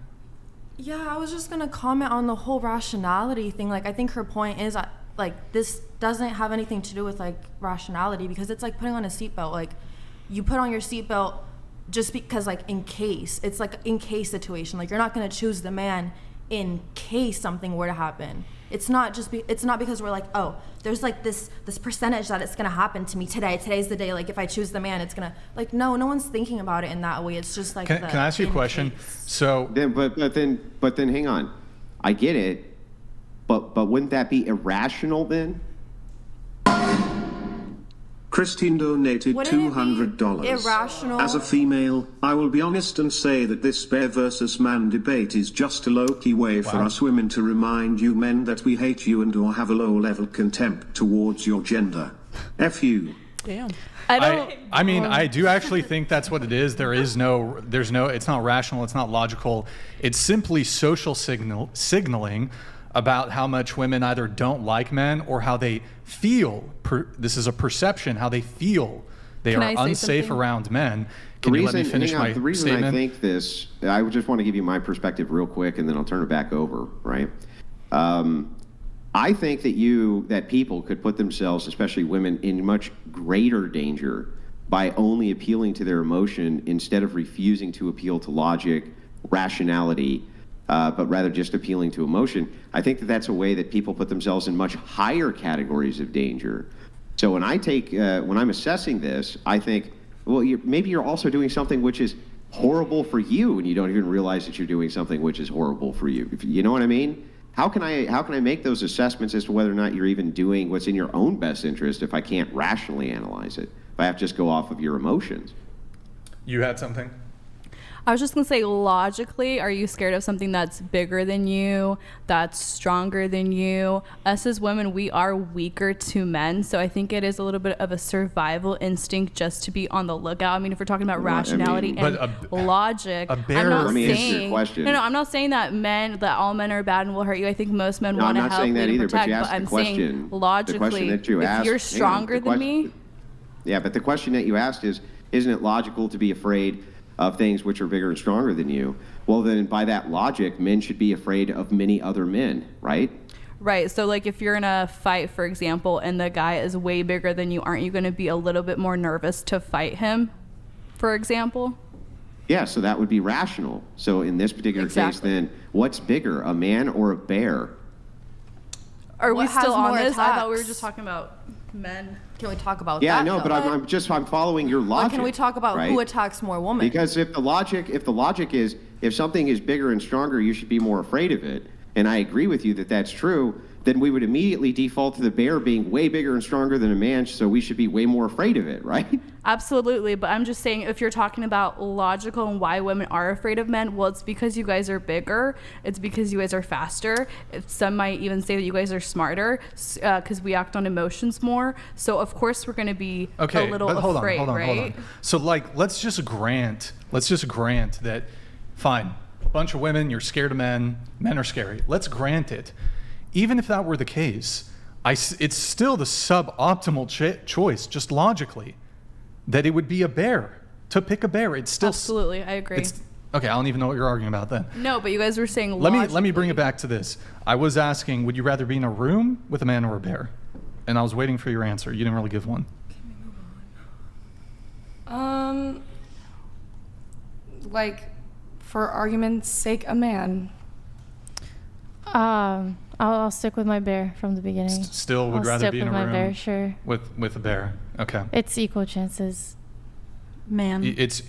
Yeah, I was just gonna comment on the whole rationality thing. Like, I think her point is, like, this doesn't have anything to do with, like, rationality, because it's like putting on a seatbelt. Like, you put on your seatbelt just because, like, in case. It's like in case situation. Like, you're not gonna choose the man in case something were to happen. It's not just it's not because we're like, oh, there's like this percentage that it's gonna happen to me today. Today's the day. Like, if I choose the man, it's gonna, like, no one's thinking about it in that way. It's just like. Can I ask you a question? Case. So. But then hang on. I get it, but wouldn't that be irrational then? Christine donated Wouldn't it be $200. irrational? As a female, I will be honest and say that this bear versus man debate is just a low-key way for us women to remind you men that we hate you and or have a low-level contempt towards your gender. F you. Damn. I mean, I do actually think that's what it is. There's no, it's not rational, it's not logical. It's simply social signaling about how much women either don't like men or how they feel. This is a perception, how they feel they Can are I say unsafe something? around men. Can you let me finish my the reason statement? I think this, I just want to give you my perspective real quick, and then I'll turn it back over, right? I think that people could put themselves, especially women, in much greater danger by only appealing to their emotion instead of refusing to appeal to logic, rationality, but rather just appealing to emotion. I think that that's a way that people put themselves in much higher categories of danger. So when I'm assessing this, I think, well, maybe you're also doing something which is horrible for you, and you don't even realize that you're doing something which is horrible for you. You know what I mean? How can I make those assessments as to whether or not you're even doing what's in your own best interest if I can't rationally analyze it? If I have to just go off of your emotions? You had something? I was just going to say, logically, are you scared of something that's bigger than you, that's stronger than you? Us as women, we are weaker to men. So I think it is a little bit of a survival instinct just to be on the lookout. I mean, if we're talking about rationality and logic, I'm not Let me answer your saying, question. no, I'm not saying that all men are bad and will hurt you. I think most men want to help I'm not saying that and either, protect, but you asked I'm the question. saying logically, The question that you if asked, you're stronger than me. Yeah, but the question that you asked is, isn't it logical to be afraid of things which are bigger and stronger than you? Well, then by that logic, men should be afraid of many other men, right? Right. So like if you're in a fight, for example, and the guy is way bigger than you, aren't you going to be a little bit more nervous to fight him, for example? Yeah, so that would be rational. So in this particular case, then, what's bigger, a man or a bear? Are we What has still on more this? I thought we were attacks? just talking about men. Can we talk about Yeah, that? no, but though? I'm following your logic. But can we talk about right? who attacks more women? Because if the logic is, if something is bigger and stronger, you should be more afraid of it. And I agree with you that that's true. Then we would immediately default to the bear being way bigger and stronger than a man, so we should be way more afraid of it, right? Absolutely, but I'm just saying, if you're talking about logical and why women are afraid of men, well, it's because you guys are bigger. It's because you guys are faster. Some might even say that you guys are smarter because we act on emotions more. So of course we're going to be a little afraid, right? So like, let's just grant that, fine, a bunch of women, you're scared of men are scary. Let's grant it. Even if that were the case, it's still the suboptimal choice, just logically, that it would be a bear. To pick a bear, it's still... Absolutely, I agree. Okay, I don't even know what you're arguing about then. No, but you guys were saying Let me bring it back to this. I was asking, would you rather be in a room with a man or a bear? And I was waiting for your answer. You didn't really give one. Like, for argument's sake, a man. I'll stick with my bear from the beginning. Still would rather be in a room bear, sure. with a bear. Okay. It's equal chances. Man. It's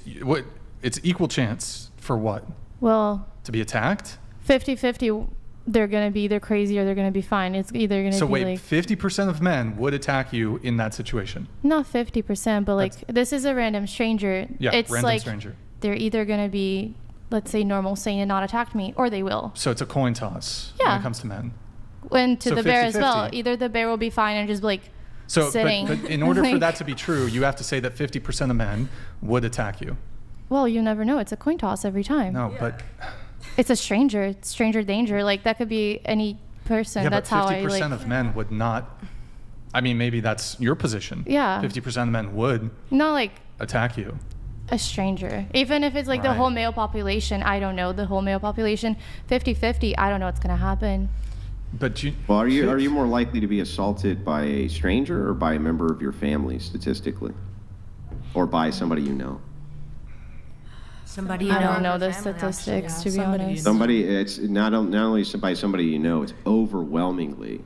equal chance for what? Well, to be attacked? 50-50. They're going to be either crazy or they're going to be fine. It's either going to be wait, like... 50% of men would attack you in that situation? Not 50%, but like, this is a random stranger. Yeah, it's random like stranger. They're either going to be, let's say, normal, sane, and not attack me, or they will. So it's a coin toss when it comes to men. And to So the bear as 50-50. well. Either the bear will be fine and just like sitting. But in order for Like- that to be true, you have to say that 50% of men would attack you. Well, you never know. It's a coin toss every time. No, but... It's a stranger. It's stranger danger. Like, that could be any person. Yeah, That's but how 50% I like... of men would not... I mean, maybe that's your position. Yeah. 50% of men would Not like attack you. a stranger. Even if it's like the Right. whole male population, I don't know. The whole male population, 50-50, I don't know what's going to happen. But you... Well, are you more likely to be assaulted by a stranger or by a member of your family, statistically? Or by somebody you know? Somebody you I know. don't know the family, statistics, to be somebody you honest. know. Somebody, it's not only by somebody you know, it's overwhelmingly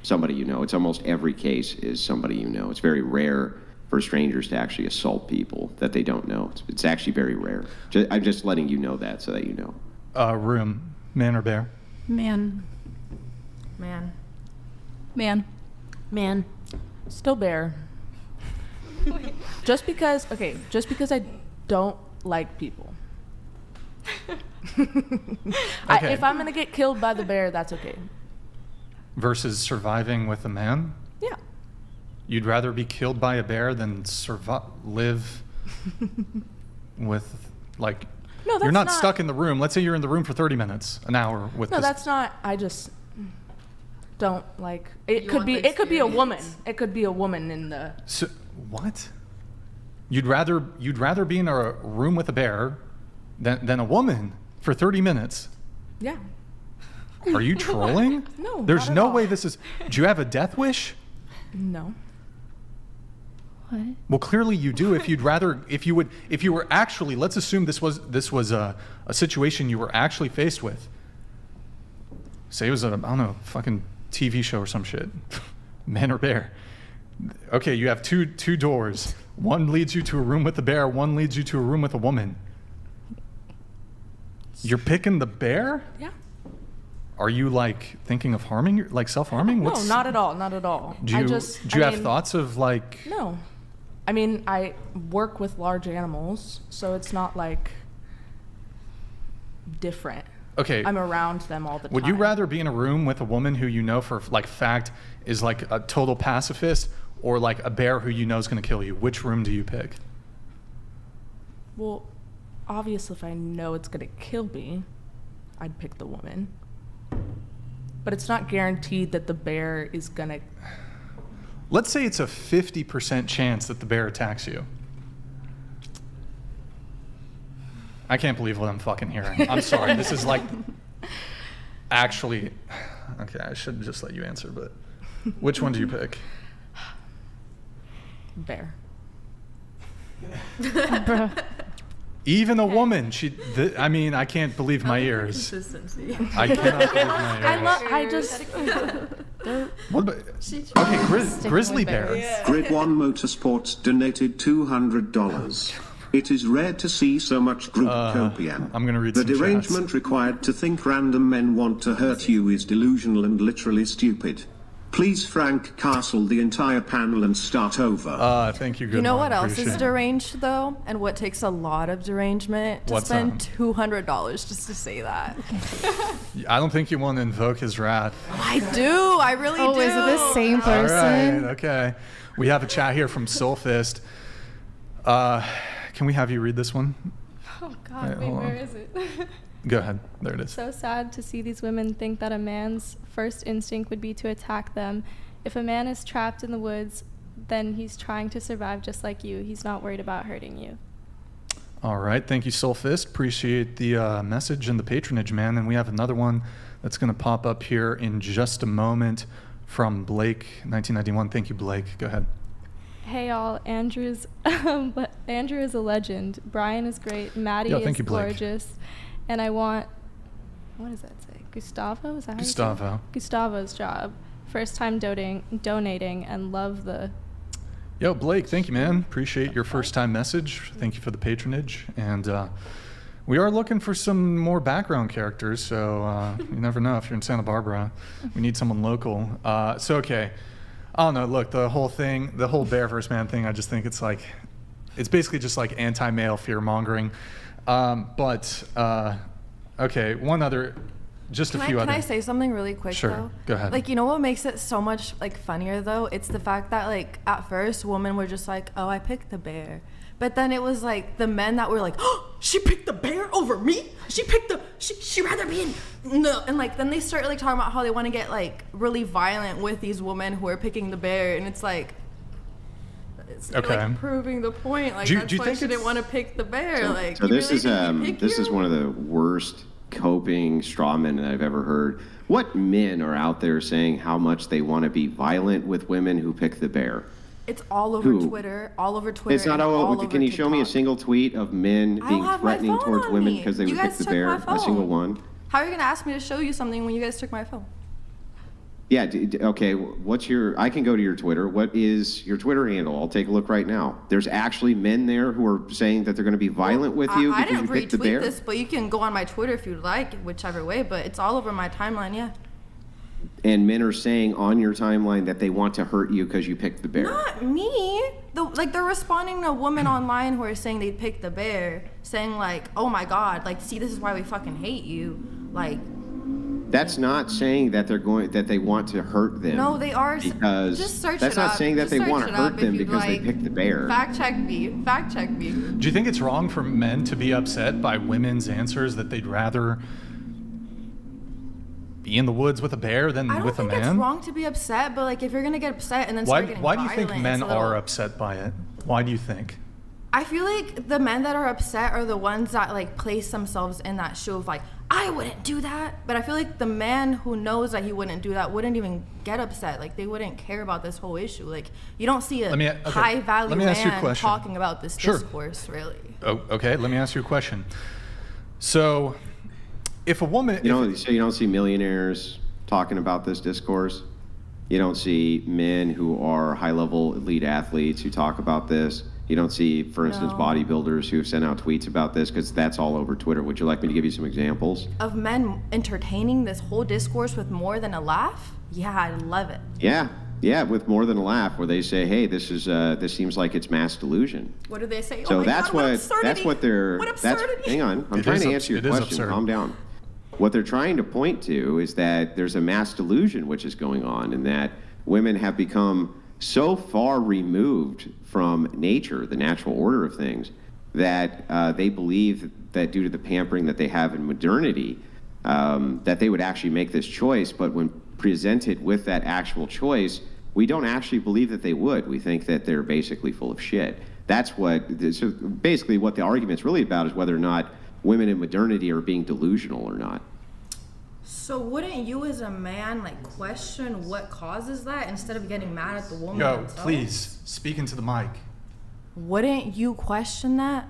somebody you know. It's almost every case is somebody you know. It's very rare for strangers to actually assault people that they don't know. It's actually very rare. I'm just letting you know that so that you know. Room, man or bear? Man. Man. Man. Man. Still bear. Just because I don't like people. Okay. If I'm going to get killed by the bear, that's okay. Versus surviving with a man? Yeah. You'd rather be killed by a bear than live with, like... No, that's you're not stuck in the room. Let's say you're in the room for 30 minutes, an hour with No, this... that's not. I just don't like. It You could want be. the It could be a woman. experience. It could be a woman in the. So, what? You'd rather be in a room with a bear than a woman for 30 minutes? Yeah. Are you trolling? No, There's not at no all. way this is... Do you have a death wish? No. What? Well, clearly you do. If you were actually, let's assume this was a situation you were actually faced with. Say it was I don't know, fucking TV show or some shit. Man or bear. Okay, you have two doors. One leads you to a room with a bear. One leads you to a room with a woman. You're picking the bear? Yeah. Are you like thinking of self-harming? No, not at all. Not at all. Do you have thoughts of like? No. I mean, I work with large animals, so it's not like different. Okay. I'm around them all the time. Would you rather be in a room with a woman who you know for like fact is like a total pacifist, or like a bear who you know is going to kill you? Which room do you pick? Well, obviously, if I know it's going to kill me, I'd pick the woman. But it's not guaranteed that the bear is going to... Let's say it's a 50% chance that the bear attacks you. I can't believe what I'm fucking hearing. I'm sorry. This is like... Actually... Okay, I should just let you answer, but... Which one do you pick? Bear. Even a woman, I mean, I can't believe my ears. Consistency. I cannot believe my ears. What about, okay, grizzly bear. Grid 1 Motorsports donated $200. It is rare to see so much group copium. I'm going to read The some chats. derangement required to think random men want to hurt you is delusional and literally stupid. Please Frank Castle the entire panel and start over. Thank you, good You know one. what else Appreciate is it. deranged though, and what takes a lot of derangement to What's spend that? $200 just to say that. I don't think you want to invoke his wrath. I do. I really do. Oh, is it the same All right, person? okay. We have a chat here from Soulfist. Can we have you read this one? Oh God, Wait, wait, hold where on. is it? Go ahead. There it is. So sad to see these women think that a man's first instinct would be to attack them. If a man is trapped in the woods, then he's trying to survive just like you. He's not worried about hurting you. All right. Thank you, Soulfist. Appreciate the message and the patronage, man. And we have another one that's going to pop up here in just a moment from Blake, 1991. Thank you, Blake. Go ahead. Hey all, Andrew is a legend. Brian is great. Maddie Yo, thank is you, Blake. gorgeous. And I want, what does that say? Gustavo? Is that how you say it? Gustavo. Gustavo's job. First time donating and love the... Yo, Blake, thank you, man. Appreciate your first time message. Thank you for the patronage. And we are looking for some more background characters, so you never know if you're in Santa Barbara. We need someone local. Okay. I don't know. Look, the whole bear versus man thing, I just think it's basically just like anti-male fear-mongering. Okay, one other... Just a few other. Can I say something really quick Sure, though? go ahead. Like, you know what makes it so much like funnier though? It's the fact that like at first women were just like, oh, I picked the bear. But then it was like the men that were like, oh, she picked the bear over me? She rather be in no. And like then they started like talking about how they want to get like really violent with these women who are picking the bear, and it's like like proving the point. Like that's why she didn't want to pick the bear. So this is one of the worst coping strawmen that I've ever heard. What men are out there saying how much they want to be violent with women who pick the bear? It's all over Twitter, It's not all. Can you show me a single tweet of men being threatening towards women because they would pick the bear? A single one? How are you gonna ask me to show you something when you guys took my phone? Yeah. Okay. I can go to your Twitter. What is your Twitter handle? I'll take a look right now. There's actually men there who are saying that they're going to be violent with you because you picked the bear. I didn't retweet this, but you can go on my Twitter if you'd like, whichever way. But it's all over my timeline. Yeah. And men are saying on your timeline that they want to hurt you because you picked the bear. Not me. They're responding to women online who are saying they picked the bear, saying like, "Oh my God, like, see, this is why we fucking hate you." Like, that's not saying that they want to hurt them. No, they are. Because just search that's it not up. saying that Just they search want to it hurt up them if you'd because they like. picked the bear. Fact check me. Fact check me. Do you think it's wrong for men to be upset by women's answers that they'd rather be in the woods with a bear than with a man? I don't think it's wrong to be upset, but like if you're gonna get upset and then start getting violent, why do you think men are upset by it? Why do you think? I feel like the men that are upset are the ones that like place themselves in that shoe of like, I wouldn't do that. But I feel like the man who knows that he wouldn't do that wouldn't even get upset. Like they wouldn't care about this whole issue. Like you don't see a high value man talking about this discourse, really. Oh, okay, let me ask you a question. So if a woman... You don't see millionaires talking about this discourse? You don't see men who are high-level elite athletes who talk about this? You don't see, for instance, bodybuilders who have sent out tweets about this, because that's all over Twitter. Would you like me to give you some examples? Of men entertaining this whole discourse with more than a laugh? Yeah, I love it. Yeah. Yeah, with more than a laugh, where they say, "Hey, this seems like it's mass delusion." What do they say? So oh my that's God, what absurdity. that's what they're. What That's, absurdity. hang on, I'm It trying is to answer your question. absurd. Calm down. What they're trying to point to is that there's a mass delusion which is going on, and that women have become so far removed from nature, the natural order of things, that they believe that due to the pampering that they have in modernity, that they would actually make this choice. But when presented with that actual choice, we don't actually believe that they would. We think that they're basically full of shit. That's what, so basically what the argument's really about is whether or not women in modernity are being delusional or not. So wouldn't you as a man like question what causes that instead of getting mad at the woman Yo, themselves? please speak into the mic. Wouldn't you question that?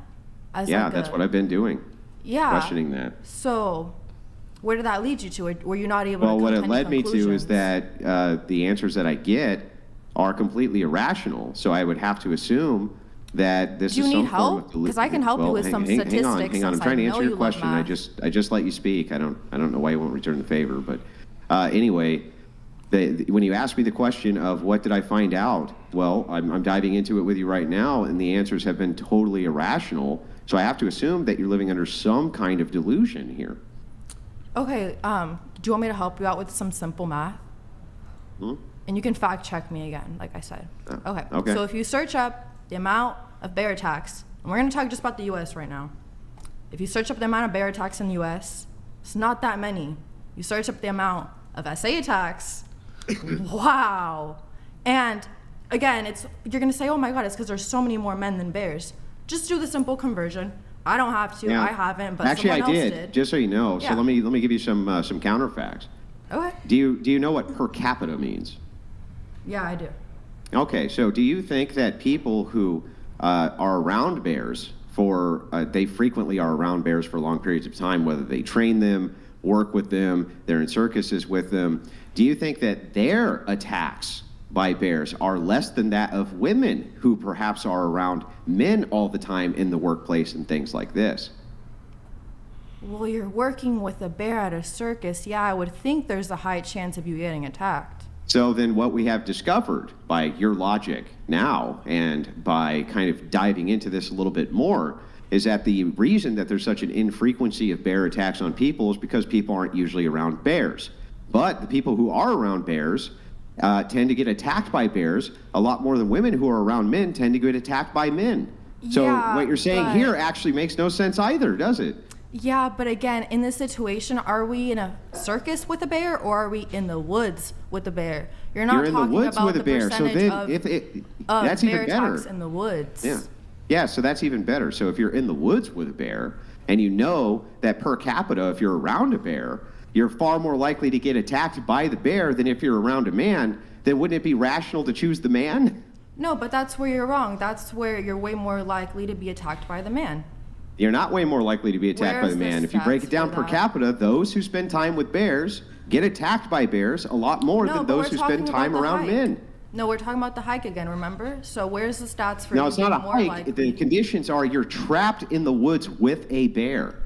As Yeah, like that's what I've been doing, Yeah. questioning that. So where did that lead you to? Or were you not able Well, to what come it to led any me to is conclusions? that the answers that I get are completely irrational. So I would have to assume that this Do you is some need form help? of delusion. 'Cause I can help you with some Hang statistics on. I'm since trying to I answer know your you love question. I math. just let you speak. I don't know why you won't return the favor, but anyway, when you ask me the question of what did I find out, well, I'm diving into it with you right now, and the answers have been totally irrational. So I have to assume that you're living under some kind of delusion here. Okay, do you want me to help you out with some simple math? And you can fact check me again, like I said. Okay. So if you search up the amount of bear attacks, and we're going to talk just about the U.S. right now. If you search up the amount of bear attacks in the U.S., it's not that many. You search up the amount of SA attacks, wow. And again, you're going to say, oh my God, it's because there's so many more men than bears. Just do the simple conversion. I don't have to. Yeah. I haven't, but Actually, someone I else did. Just so you know. Yeah. So let me give you some counterfacts. Okay. Do you know what per capita means? Yeah, I do. Okay, so do you think that people who are around bears they frequently are around bears for long periods of time, whether they train them, work with them, they're in circuses with them, do you think that their attacks by bears are less than that of women who perhaps are around men all the time in the workplace and things like this? Well, you're working with a bear at a circus. Yeah, I would think there's a high chance of you getting attacked. So then what we have discovered by your logic now and by kind of diving into this a little bit more is that the reason that there's such an infrequency of bear attacks on people is because people aren't usually around bears. But the people who are around bears tend to get attacked by bears a lot more than women who are around men tend to get attacked by men. So Yeah, what you're saying but- here actually makes no sense either, does it? Yeah, but again, in this situation, are we in a circus with a bear or are we in the woods with a bear? You're not You're in the talking woods about with a the bear. So percentage then of, that's bear even better. attacks in the woods. Yeah, so that's even better. So if you're in the woods with a bear, and you know that per capita, if you're around a bear, you're far more likely to get attacked by the bear than if you're around a man, then wouldn't it be rational to choose the man? No, but that's where you're wrong. That's where you're way more likely to be attacked by the man. You're not way more likely to be attacked by Where's the the man. If you break stats it down for per that? capita, those who spend time with bears get attacked by bears a lot more No, than but those we're who spend talking time about the around hike. men. No, we're talking about the hike again, remember? So where's the stats for No, you it's not a being more hike. likely? The conditions are you're trapped in the woods with a bear.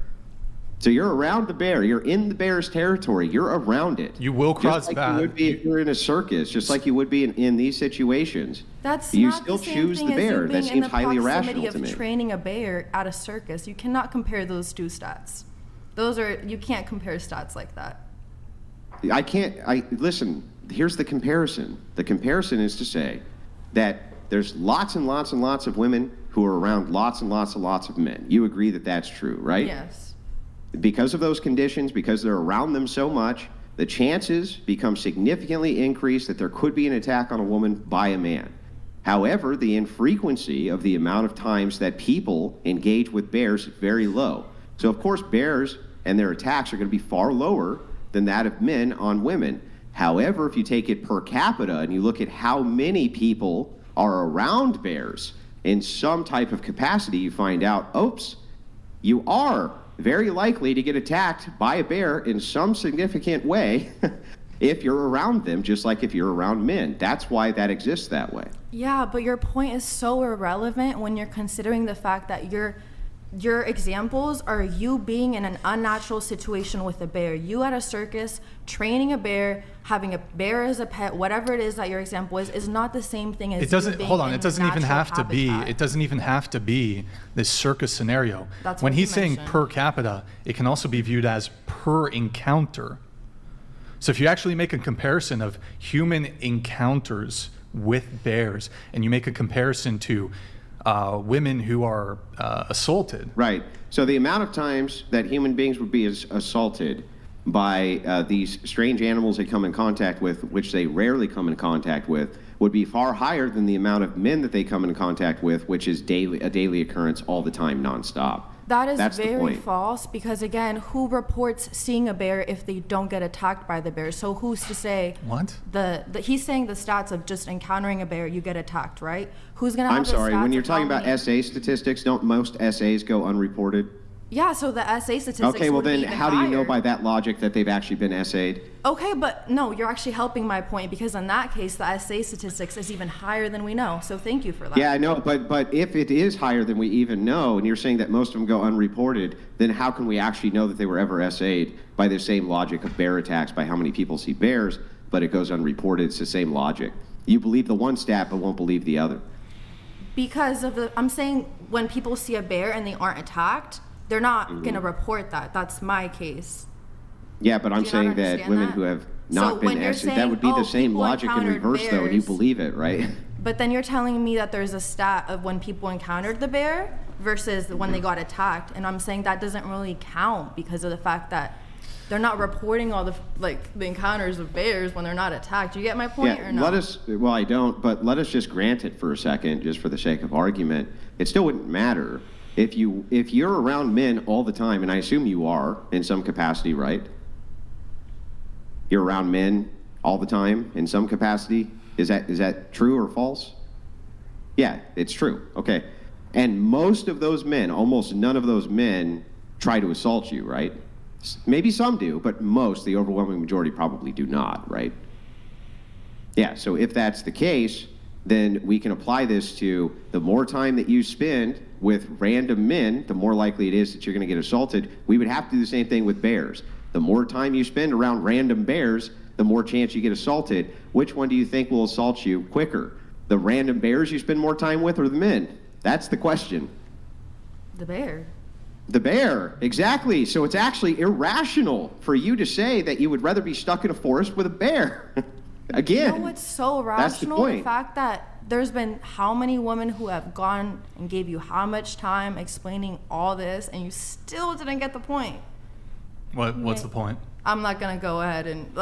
So you're around the bear. You're in the bear's territory. You're around it. You will cross just like that. you would be if you're in a circus, just like you would be in these situations. That's you not still the same choose thing the as you bear. being That in seems the highly proximity irrational to of me. training a bear at a circus. You cannot compare those two stats. You can't compare stats like that. Listen, here's the comparison. The comparison is to say that there's lots and lots and lots of women who are around lots and lots and lots of men. You agree that that's true, right? Yes. Because of those conditions, because they're around them so much, the chances become significantly increased that there could be an attack on a woman by a man. However, the infrequency of the amount of times that people engage with bears is very low. So of course, bears and their attacks are going to be far lower than that of men on women. However, if you take it per capita and you look at how many people are around bears in some type of capacity, you find out, oops, you are very likely to get attacked by a bear in some significant way if you're around them, just like if you're around men. That's why that exists that way. Yeah, but your point is so irrelevant when you're considering the fact that you're your examples are you being in an unnatural situation with a bear. You at a circus, training a bear, having a bear as a pet, whatever it is that your example is not the same thing as it doesn't. you being Hold on. in It a doesn't even natural have to be. habitat. It doesn't even have to be this circus scenario. That's when what he's you saying mentioned. per capita, it can also be viewed as per encounter. So if you actually make a comparison of human encounters with bears, and you make a comparison to women who are assaulted. Right. So the amount of times that human beings would be assaulted by these strange animals they come in contact with, which they rarely come in contact with, would be far higher than the amount of men that they come in contact with, which is a daily occurrence all the time, nonstop. That is That's the very point. false because, again, who reports seeing a bear if they don't get attacked by the bear? So who's to say? What? He's saying the stats of just encountering a bear, you get attacked, right? Who's going to have I'm the sorry, stats when you're of talking how about many- SA statistics, don't most SAs go unreported? Yeah, so the SA statistics Okay, well would be then even how do you know higher. by that logic that they've actually been SA'd? Okay, but no, you're actually helping my point because in that case, the SA statistics is even higher than we know. So thank you for that. Yeah, I know, but if it is higher than we even know, and you're saying that most of them go unreported, then how can we actually know that they were ever SA'd by the same logic of bear attacks, by how many people see bears, but it goes unreported? It's the same logic. You believe the one stat, but won't believe the other. Because of I'm saying when people see a bear and they aren't attacked, they're not going to report that. That's my case. Yeah, but I'm Do you not saying that understand women that? who have So not when been you're SA'd, that saying, would be oh, the same people logic in encountered reverse, though, and you bears- believe it, right? But then you're telling me that there's a stat of when people encountered the bear versus when they got attacked. And I'm saying that doesn't really count because of the fact that they're not reporting all the encounters of bears when they're not attacked. Do you get my point or no? Well, I don't, but let us just grant it for a second, just for the sake of argument. It still wouldn't matter. If you're around men all the time, and I assume you are in some capacity, right? You're around men all the time in some capacity. Is that true or false? Yeah, it's true. Okay. And most of those men, almost none of those men, try to assault you, right? Maybe some do, but most, the overwhelming majority, probably do not, right? Yeah, so if that's the case, then we can apply this to the more time that you spend with random men, the more likely it is that you're going to get assaulted. We would have to do the same thing with bears. The more time you spend around random bears, the more chance you get assaulted. Which one do you think will assault you quicker? The random bears you spend more time with or the men? That's the question. The bear. The bear, exactly. So it's actually irrational for you to say that you would rather be stuck in a forest with a bear. Again, You know what's so that's the rational? point. fact that there's been how many women who have gone and gave you how much time explaining all this and you still didn't get the point. What's the point? I'm not gonna go ahead and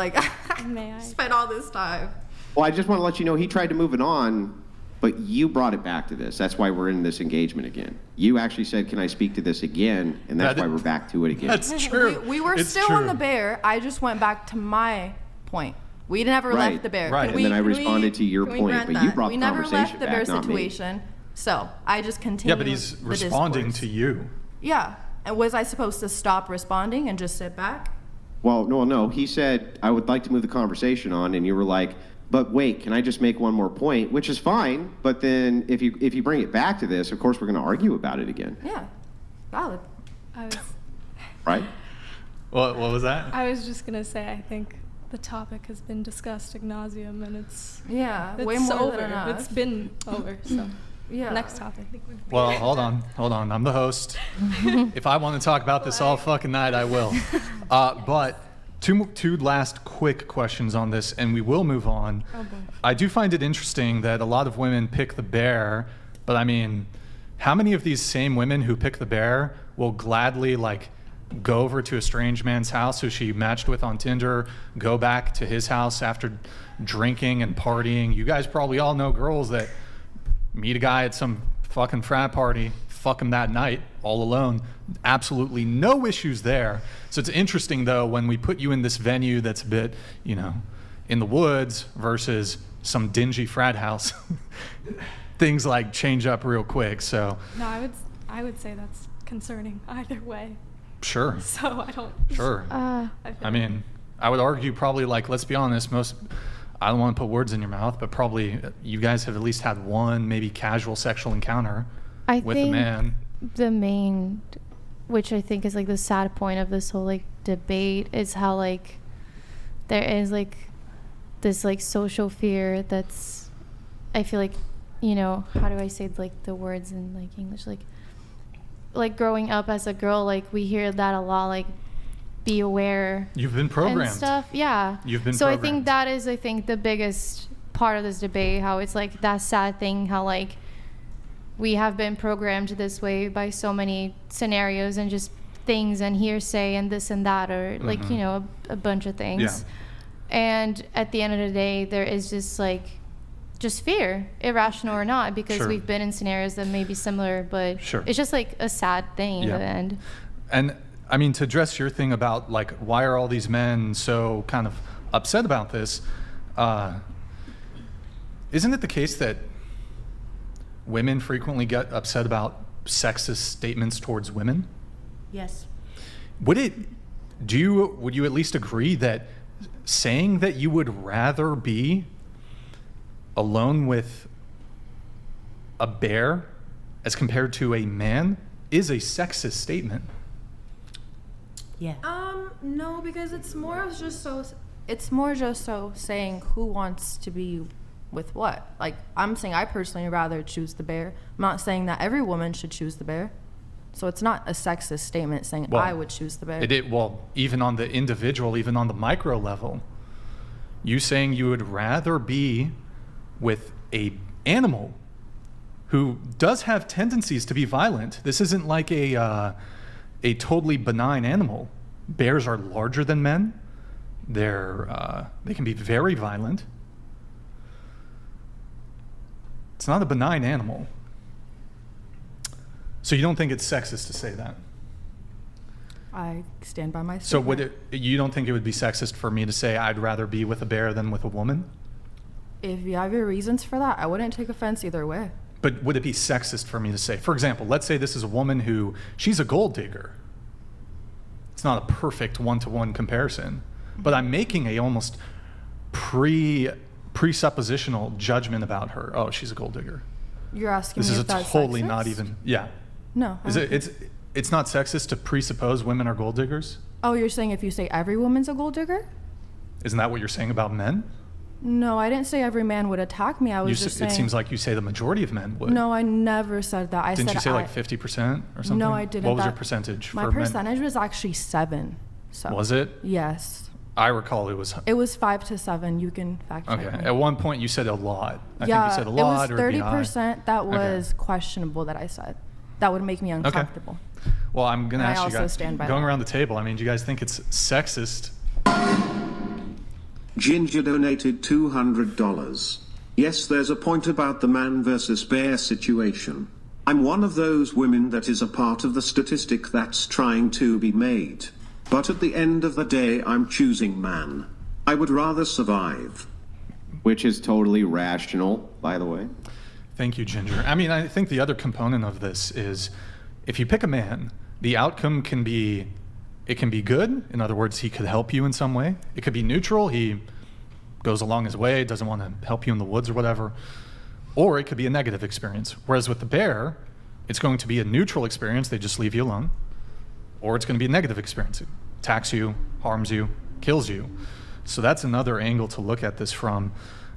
May I? spend all this time. Well, I just want to let you know he tried to move it on, but you brought it back to this. That's why we're in this engagement again. You actually said, "Can I speak to this again?" And that's why we're back to it again. That's true. We were It's still on true. the bear. I just went back to my point. We never Right, left the bear. right. Can And then I can responded to your can we point, grant but you that? brought we the never conversation left the bear back, not me. situation. So I just continued. Yeah, but he's the responding discourse. to you. Yeah. And was I supposed to stop responding and just sit back? Well, no. He said, "I would like to move the conversation on," and you were like, "But wait, can I just make one more point?" Which is fine, but then if you bring it back to this, of course we're going to argue about it again, Yeah. Valid. I was right? What was that? I was just gonna say I think the topic has been discussed ad nauseum and it's Way more over. than enough. It's been over. So Yeah. next topic. Well, hold on. I'm the host. If I want to talk about this all fucking night, I will. But two last quick questions on this, and we will move on. Oh boy. I do find it interesting that a lot of women pick the bear, but I mean, how many of these same women who pick the bear will gladly go over to a strange man's house who she matched with on Tinder, go back to his house after drinking and partying? You guys probably all know girls that meet a guy at some fucking frat party, fuck him that night, all alone. Absolutely no issues there. So it's interesting, though, when we put you in this venue that's a bit, in the woods versus some dingy frat house, things change up real quick. So No, I would say that's concerning either way. sure. So I don't. Sure. I I mean, I would argue probably let's be honest, I don't want to put words in your mouth, but probably you guys have at least had one maybe casual sexual encounter I with think a man. the main, which I think is like the sad point of this whole like debate, is how like there is like this like social fear that's, I feel like, you know, how do I say like the words in like English, like growing up as a girl, like we hear that a lot, like be aware. You've been programmed. And stuff, yeah. You've been so programmed. I think that is, I think, the biggest part of this debate, how it's like that sad thing, how like we have been programmed this way by so many scenarios and just things and hearsay and this and that, or like, you know, a bunch of things. Yeah. And at the end of the day, there is just like, just fear, irrational or not, because Sure. we've been in scenarios that may be similar, but Sure. it's just like a sad thing Yeah. at the end. And I mean, to address your thing about like, why are all these men so kind of upset about this? Isn't it the case that women frequently get upset about sexist statements towards women? Yes. Would you at least agree that saying that you would rather be alone with a bear as compared to a man is a sexist statement? Yeah. No, because it's more just so saying who wants to be with what. Like, I'm saying I personally rather choose the bear. I'm not saying that every woman should choose the bear. So it's not a sexist statement saying I would choose the bear. Well, even on the individual, even on the micro level, you saying you would rather be with a animal who does have tendencies to be violent. This isn't like a totally benign animal. Bears are larger than men. They can be very violent. It's not a benign animal. So you don't think it's sexist to say that? I stand by my So statement. you don't think it would be sexist for me to say I'd rather be with a bear than with a woman? If you have your reasons for that, I wouldn't take offense either way. But would it be sexist for me to say, for example, let's say this is a woman who, she's a gold digger. It's not a perfect one-to-one comparison, but I'm making a almost presuppositional judgment about her. Oh, she's a gold digger. You're asking This me is if that's totally sexist? not even, yeah. No. I don't think- It's not sexist to presuppose women are gold diggers? Oh, you're saying if you say every woman's a gold digger? Isn't that what you're saying about men? No, I didn't say every man would attack me. I was just saying. It seems like you say the majority of men would. No, I never said that. Didn't you say like 50% or something? No, I didn't. What was your percentage My for men? percentage was actually 7. So. Was it? Yes. I recall it was. It was 5 to 7. You can fact check Okay. me. At one point you said a lot. I Yeah, think you said a lot it or was it'd be high. 30% that was questionable that I said. That would make me uncomfortable. Well, I'm going to And I ask you also guys, stand by going that. around the table, I mean, do you guys think it's sexist? Ginger donated $200. Yes, there's a point about the man versus bear situation. I'm one of those women that is a part of the statistic that's trying to be made. But at the end of the day, I'm choosing man. I would rather survive. Which is totally rational, by the way. Thank you, Ginger. I mean, I think the other component of this is if you pick a man, the outcome can be, it can be good. In other words, he could help you in some way. It could be neutral. He goes along his way, doesn't want to help you in the woods or whatever. Or it could be a negative experience. Whereas with the bear, it's going to be a neutral experience. They just leave you alone. Or it's going to be a negative experience. It attacks you, harms you, kills you. So that's another angle to look at this from.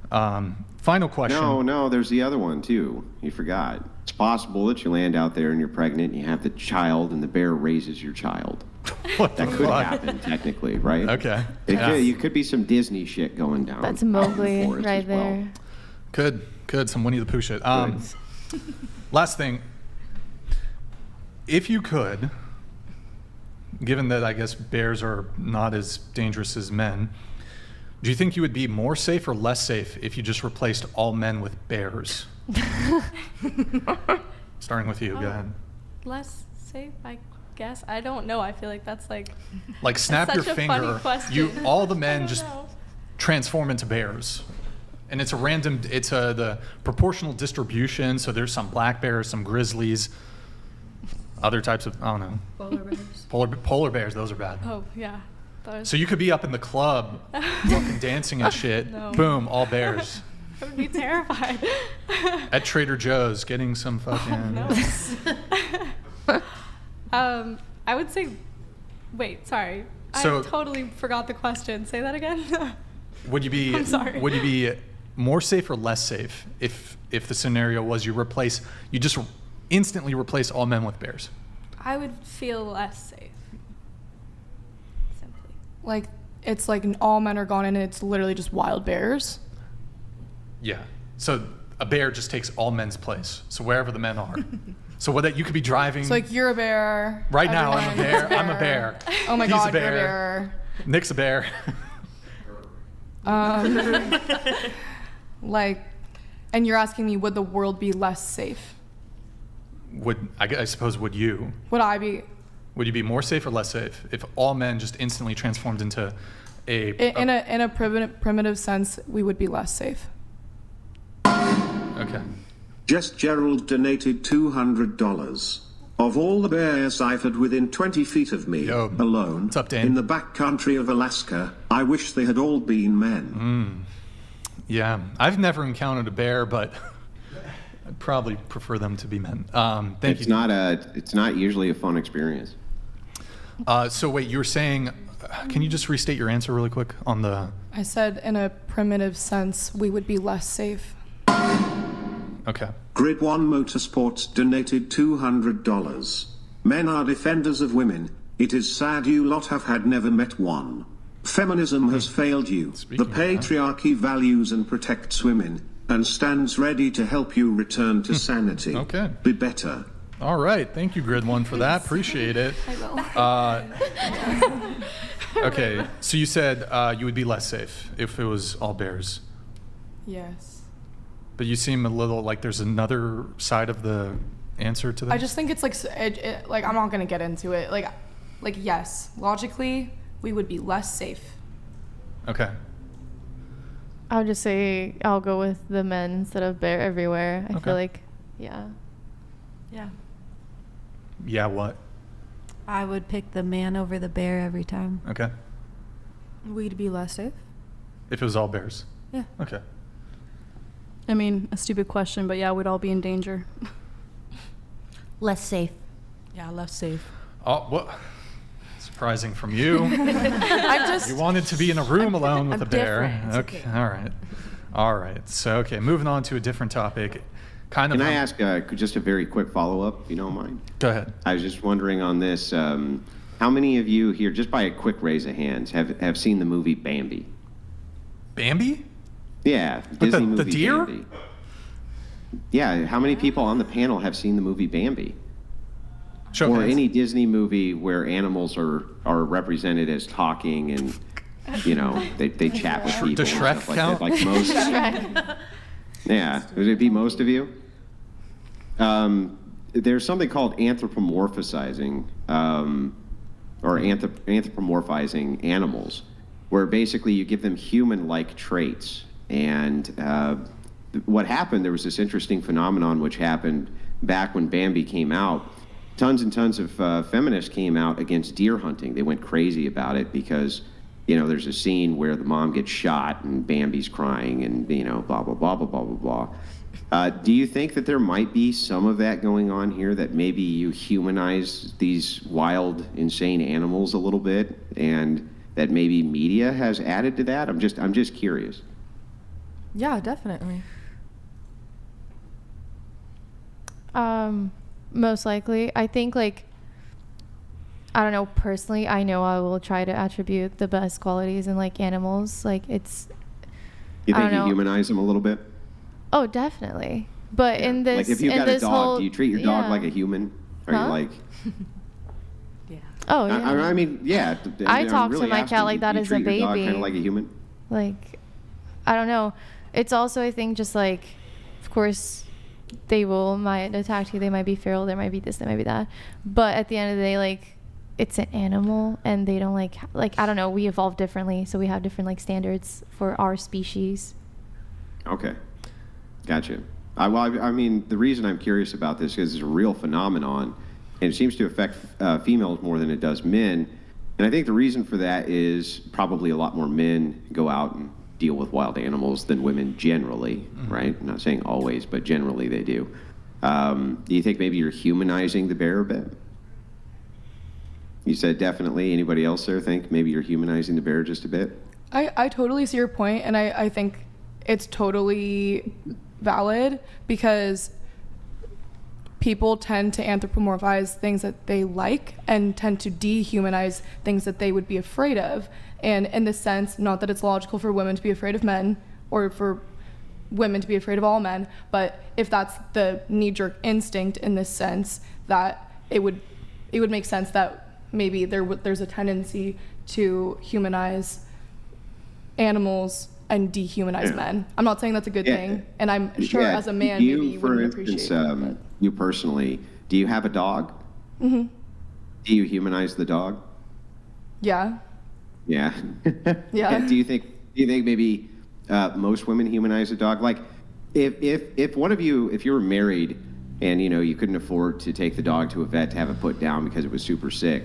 Final question. No, there's the other one too. You forgot. It's possible that you land out there and you're pregnant and you have the child and the bear raises your child. What the That could fuck? happen, technically, right? Okay. You could be some Disney shit going down. That's out in the Mowgli forest right as well. there. Good. Some Winnie the Pooh shit. Last thing. If you could, given that I guess bears are not as dangerous as men, do you think you would be more safe or less safe if you just replaced all men with bears? Starting with you, go ahead. Less safe, I guess. I don't know. I feel like that's like Snap such your a funny finger. question. All the I men don't just know. transform into bears. And it's the proportional distribution. So there's some black bears, some grizzlies, other types of, I don't know. Polar bears. Polar bears, those are bad. Oh, yeah. Those, So you could be up in the club, fucking dancing and shit. No. Boom, all bears. I would be terrified. At Trader Joe's, getting some fucking. No. I would say, wait, sorry. So- I totally forgot the question. Say that again. Would you be? I'm sorry. Would you be more safe or less safe if the scenario was you just instantly replace all men with bears? I would feel less safe. Simply. Like, it's like all men are gone and it's literally just wild bears. Yeah. So a bear just takes all men's place. So wherever the men are. So what you could be driving. So like you're a bear. Right now I'm a everyone bear. is I'm a bear. Oh my He's God, a bear. you're a bear. Nick's a bear. Like, and you're asking me, would the world be less safe? I suppose would you? Would I be? Would you be more safe or less safe if all men just instantly transformed into In a primitive sense, we would be less safe. Okay. Jess Gerald donated $200. Of all the bears I've had within 20 feet of me, alone, What's up, Dan? in the backcountry of Alaska, I wish they had all been men. Yeah, I've never encountered a bear, but I'd probably prefer them to be men. Thank you. It's not usually a fun experience. So wait, you were saying, can you just restate your answer really quick on the? I said in a primitive sense, we would be less safe. Okay. Grid 1 Motorsports donated $200. Men are defenders of women. It is sad you lot have had never met one. Feminism has failed you. The patriarchy values and protects women, and stands ready to help you return to sanity. Okay. Be better. All right. Thank you, Grid 1, for that. Appreciate it. Okay. So you said you would be less safe if it was all bears. Yes. But you seem a little like there's another side of the answer to that. I just think it's like, like I'm not gonna get into it. Like yes, logically, we would be less safe. Okay. I would just say I'll go with the men instead of bear everywhere. I Okay. feel like, yeah. Yeah. Yeah, what? I would pick the man over the bear every time. Okay. We'd be less safe. If it was all bears. Yeah. Okay. I mean, a stupid question, but yeah, we'd all be in danger. Less safe. Yeah, less safe. Oh, what? Surprising from you. I just You wanted to be in a room alone with I'm a bear. different. It's Okay. All right. All right. So, okay, moving on to a different topic. Kind of. Can I ask just a very quick follow-up, if you don't mind? Go ahead. I was just wondering on this, how many of you here, just by a quick raise of hands, have seen the movie Bambi? Bambi? Yeah, the Disney movie deer? Bambi. Yeah, how many people on the panel have seen the movie Bambi? Show Or hands. any Disney movie where animals are represented as talking and, you know, they chat with people. Does and Shrek stuff like count? that. Like most. Yeah, would it be most of you? There's something called anthropomorphizing, or anthropomorphizing animals, where basically you give them human-like traits. And what happened, there was this interesting phenomenon which happened back when Bambi came out. Tons and tons of feminists came out against deer hunting. They went crazy about it because, you know, there's a scene where the mom gets shot and Bambi's crying and, you know, blah, blah, blah, blah, blah, blah, blah. Do you think that there might be some of that going on here, that maybe you humanize these wild, insane animals a little bit, and that maybe media has added to that? I'm just curious. Yeah, definitely. Most likely. I think, like, I don't know, personally, I know I will try to attribute the best qualities in, like, animals. Like, it's, You I think don't you know. humanize them a little bit? oh, definitely. But in this, Like if you in got a this dog, whole, do you treat your dog yeah. like a human? Are Huh? you like? Yeah. Oh, yeah. I mean, yeah. I talk to my cat like that you as a treat your dog baby. kind of like a human. Like, I don't know. It's also, I think, just like, of course, they might attack you. They might be feral. There might be this. There might be that. But at the end of the day, like, it's an animal, and they don't like I don't know. We evolve differently, so we have different like standards for our species. Okay, gotcha. Well, I mean, the reason I'm curious about this is it's a real phenomenon, and it seems to affect females more than it does men. And I think the reason for that is probably a lot more men go out and deal with wild animals than women generally, right? I'm not saying always, but generally they do. Do you think maybe you're humanizing the bear a bit? You said definitely. Anybody else there think maybe you're humanizing the bear just a bit? I totally see your point, and I think it's totally valid because people tend to anthropomorphize things that they like and tend to dehumanize things that they would be afraid of. And in this sense, not that it's logical for women to be afraid of men or for women to be afraid of all men, but if that's the knee-jerk instinct in this sense, that it would make sense that maybe there's a tendency to humanize animals and dehumanize men. I'm not saying that's a good thing, and I'm sure as a man, maybe you wouldn't appreciate it. You personally, do you have a dog? Mm-hmm. Do you humanize the dog? Yeah. Yeah. Yeah. Do you think maybe most women humanize a dog? Like, if one of you, if you were married and you couldn't afford to take the dog to a vet to have it put down because it was super sick,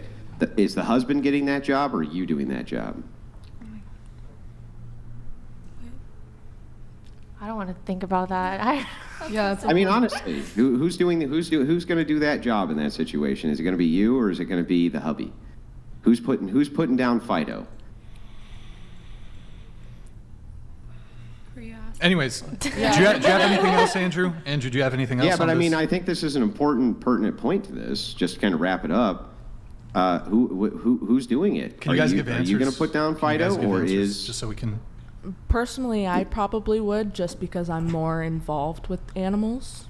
is the husband getting that job or are you doing that job? I don't want to think about that. I mean, honestly, who's going to do that job in that situation? Is it going to be you or is it going to be the hubby? Who's putting down Fido? Anyways, do you have anything else, Andrew? Andrew, do you have anything else? Yeah, but on I mean, this? I think this is an important, pertinent point to this. Just to kind of wrap it up. Who's doing it? Can you guys give answers? Are you going to put down Fido or is just so we can? Personally, I probably would, just because I'm more involved with animals.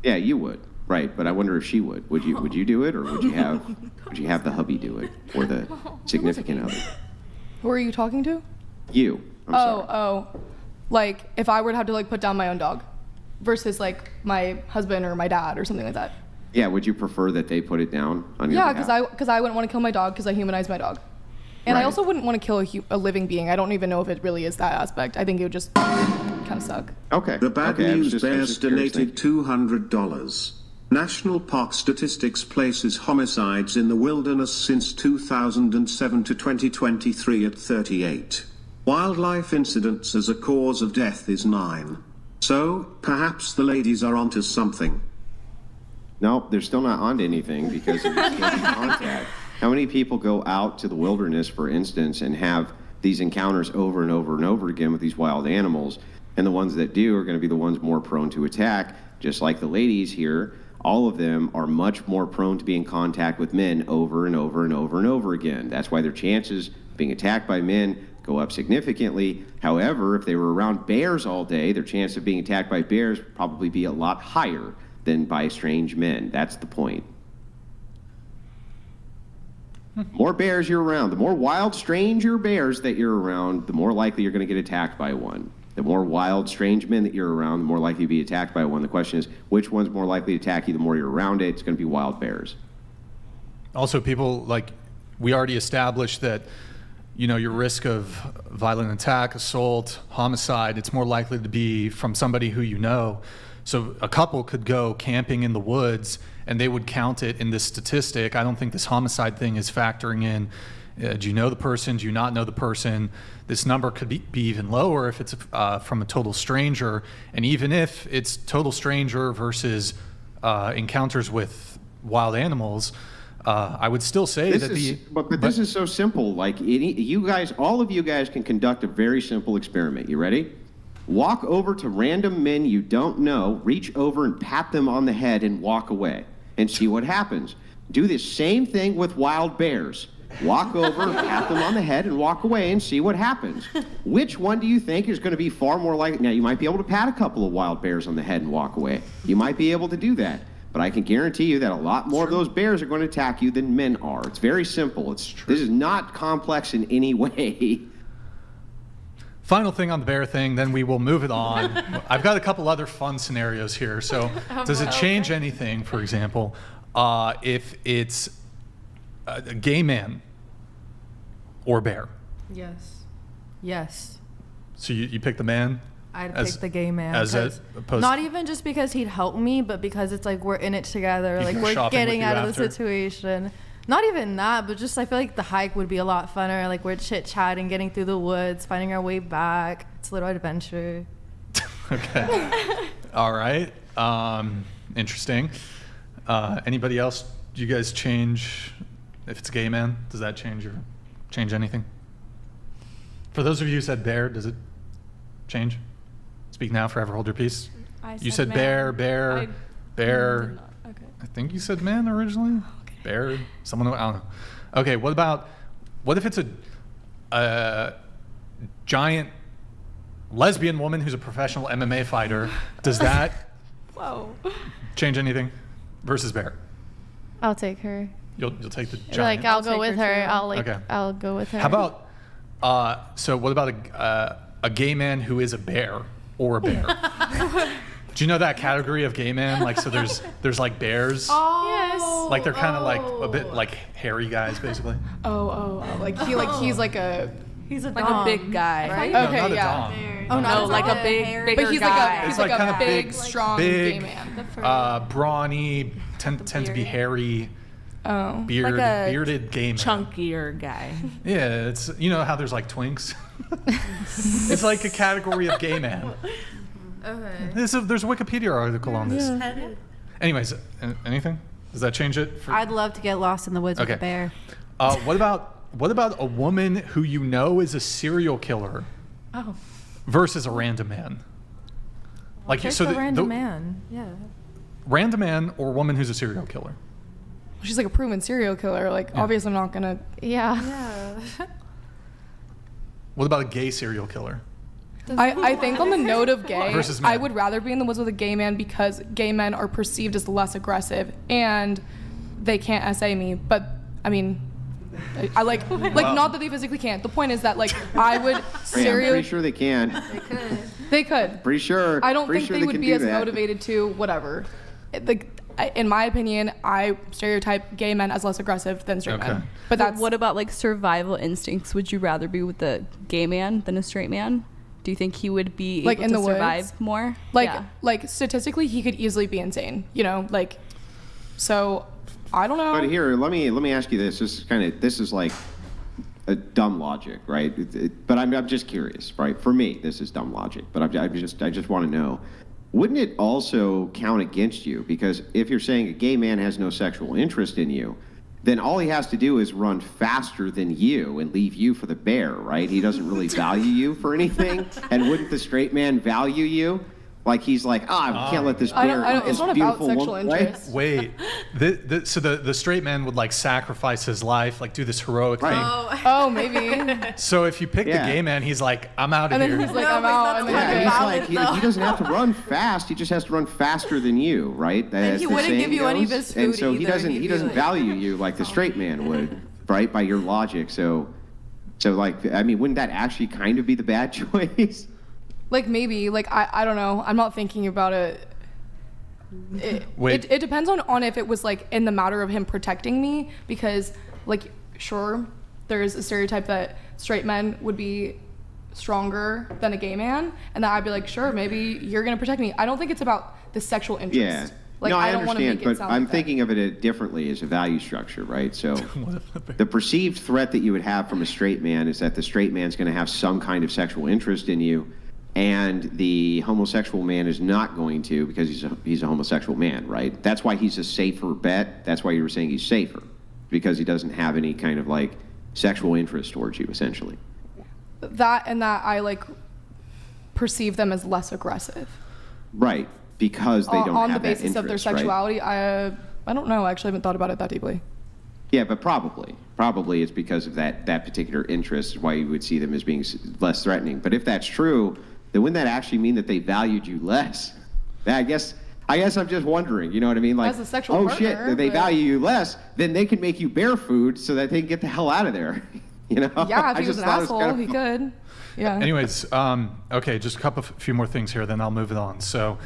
Yeah, you would, right? But I wonder if she would. Would you do it, or would you have the hubby do it, or the significant other? Who are you talking to? You. I'm sorry. Oh. Like if I were to have to put down my own dog, versus my husband or my dad or something like that. Yeah. Would you prefer that they put it down on your behalf? Yeah, because I wouldn't want to kill my dog because I humanize my dog. And I also wouldn't want to kill a living being. I don't even know if it really is that aspect. I think it would just kind of suck. Okay. The Bad News Bears donated $200. National Park Statistics places homicides in the wilderness since 2007 to 2023 at 38. Wildlife incidents as a cause of death is 9. So, perhaps the ladies are onto something. No, they're still not onto anything because of the contact. How many people go out to the wilderness, for instance, and have these encounters over and over and over again with these wild animals? And the ones that do are going to be the ones more prone to attack, just like the ladies here. All of them are much more prone to be in contact with men over and over and over and over again. That's why their chances of being attacked by men go up significantly. However, if they were around bears all day, their chance of being attacked by bears would probably be a lot higher than by strange men. That's the point. More bears you're around, the more wild, stranger bears that you're around, the more likely you're going to get attacked by one. The more wild, strange men that you're around, the more likely to be attacked by one. The question is, which one's more likely to attack you the more you're around it? It's going to be wild bears. Also, people, we already established that, your risk of violent attack, assault, homicide, it's more likely to be from somebody who you know. So a couple could go camping in the woods and they would count it in this statistic. I don't think this homicide thing is factoring in, do you know the person, do you not know the person? This number could be even lower if it's from a total stranger. And even if it's total stranger versus encounters with wild animals, I would still say But this is so simple. All of you guys can conduct a very simple experiment. You ready? Walk over to random men you don't know, reach over and pat them on the head and walk away and see what happens. Do the same thing with wild bears. Walk over, pat them on the head and walk away and see what happens. Which one do you think is going to be far more likely? Now, you might be able to pat a couple of wild bears on the head and walk away. You might be able to do that. But I can guarantee you that a lot more of those bears are going to attack you than men are. It's very simple. This is not complex in any way. Final thing on the bear thing, then we will move it on. I've got a couple other fun scenarios here. So does it change anything, for example, if it's a gay man or bear? Yes. So you pick the man? I'd pick the gay man. Opposed not even just because he'd help me, but because it's we're in it together. We're getting out of the situation. Not even that, but just I feel like the hike would be a lot funner. We're chit-chatting, getting through the woods, finding our way back. It's a little adventure. Okay. All right. Interesting. Anybody else? Do you guys change if it's a gay man? Does that change anything? For those of you who said bear, does it change? Speak now, forever hold your peace. You said bear. I did not. Okay. I think you said man originally. Okay. Bear. Someone. I don't know. Okay. What if it's a giant lesbian woman who's a professional MMA fighter? Does that change anything? Versus bear. I'll take her. You'll take the giant. Like I'll go with her. I'll go with her. How about so what about a gay man who is a bear or a bear? Do you know that category of gay man? Like, so there's like bears. Oh. Like they're kind of like a bit like hairy guys, basically. Like he's like a He's a Like dom, a big guy. right? No, Okay, not a yeah. dom. Oh, No, like a bigger but he's guy. like like a kinda big, big, strong big, gay man. Brawny, tend to be hairy, Oh. bearded gay man. Chunkier guy. Yeah, it's how there's like twinks. It's like a category of gay man. Okay. There's a Wikipedia article on this. Anyways, anything? Does that change it? I'd love to get lost in the woods with Okay. a bear. What about a woman who you know is a serial killer versus a random man? Like Just so a the random man. Yeah. random man or woman who's a serial killer? She's like a proven serial killer. Like, obviously, I'm not gonna. Yeah. Yeah. What about a gay serial killer? I think on the note of gay, Versus men. I would rather be in the woods with a gay man because gay men are perceived as less aggressive and they can't SA me. But I mean, I like not that they physically can't. The point is that like I would Yeah, I'm pretty sure they can. They could. Pretty sure. I don't pretty think sure they would can be do as that. motivated to whatever. In my opinion, I stereotype gay men as less aggressive than straight Okay. men. But that's what about like survival instincts? Would you rather be with a gay man than a straight man? Do you think he would be Like able in to the survive woods? more? like Yeah. like statistically, he could easily be insane. Like so. I don't know. But here, let me ask you this. This is like a dumb logic, right? But I'm just curious, right? For me, this is dumb logic. But I just want to know, wouldn't it also count against you? Because if you're saying a gay man has no sexual interest in you, then all he has to do is run faster than you and leave you for the bear, right? He doesn't really value you for anything. And wouldn't the straight man value you? Like he's like, I can't let this bear, I don't, this it's not about beautiful sexual woman, right? interest. Wait, so the straight man would like sacrifice his life, like do this heroic Right. thing. Oh, maybe. So if you pick Yeah. the gay man, he's like, I'm out of And here. then he's like, No, I'm but out. that's And then Yeah, he's he's like, like, he doesn't have to run fast. He just has to run faster than you, right? As he the wouldn't saying give you any of goes. his And food so he either. doesn't He'd be doesn't like- value you like the straight man would, right? By your logic. So like, I mean, wouldn't that actually kind of be the bad choice? like maybe, like I don't know. I'm not thinking about it. Wait. It depends on if it was like in the matter of him protecting me, because like sure there's a stereotype that straight men would be stronger than a gay man, and that I'd be like, sure, maybe you're gonna protect me. I don't think it's about the sexual interest. Yeah. Like no, I don't want to understand, make it but sound I'm like that. thinking of it differently as a value structure, right? So the perceived threat that you would have from a straight man is that the straight man's going to have some kind of sexual interest in you, and the homosexual man is not going to, because he's a homosexual man, right? That's why he's a safer bet. That's why you were saying he's safer, because he doesn't have any kind of like sexual interest towards you, essentially. that I like perceive them as less aggressive. Right, because they don't on have the basis that of their interest, right? sexuality. I don't know. I actually haven't thought about it that deeply. Yeah, but probably it's because of that particular interest why you would see them as being less threatening. But if that's true, then wouldn't that actually mean that they valued you less? I guess I'm just wondering. You know what I mean? Like, As a sexual oh partner, shit, they but- value you less, then they can make you bear food so that they can get the hell out of there. You know? Yeah, if I he was just an thought it asshole, kind of he could. Yeah. Anyways, okay, just a few more things here, then I'll move it on. So,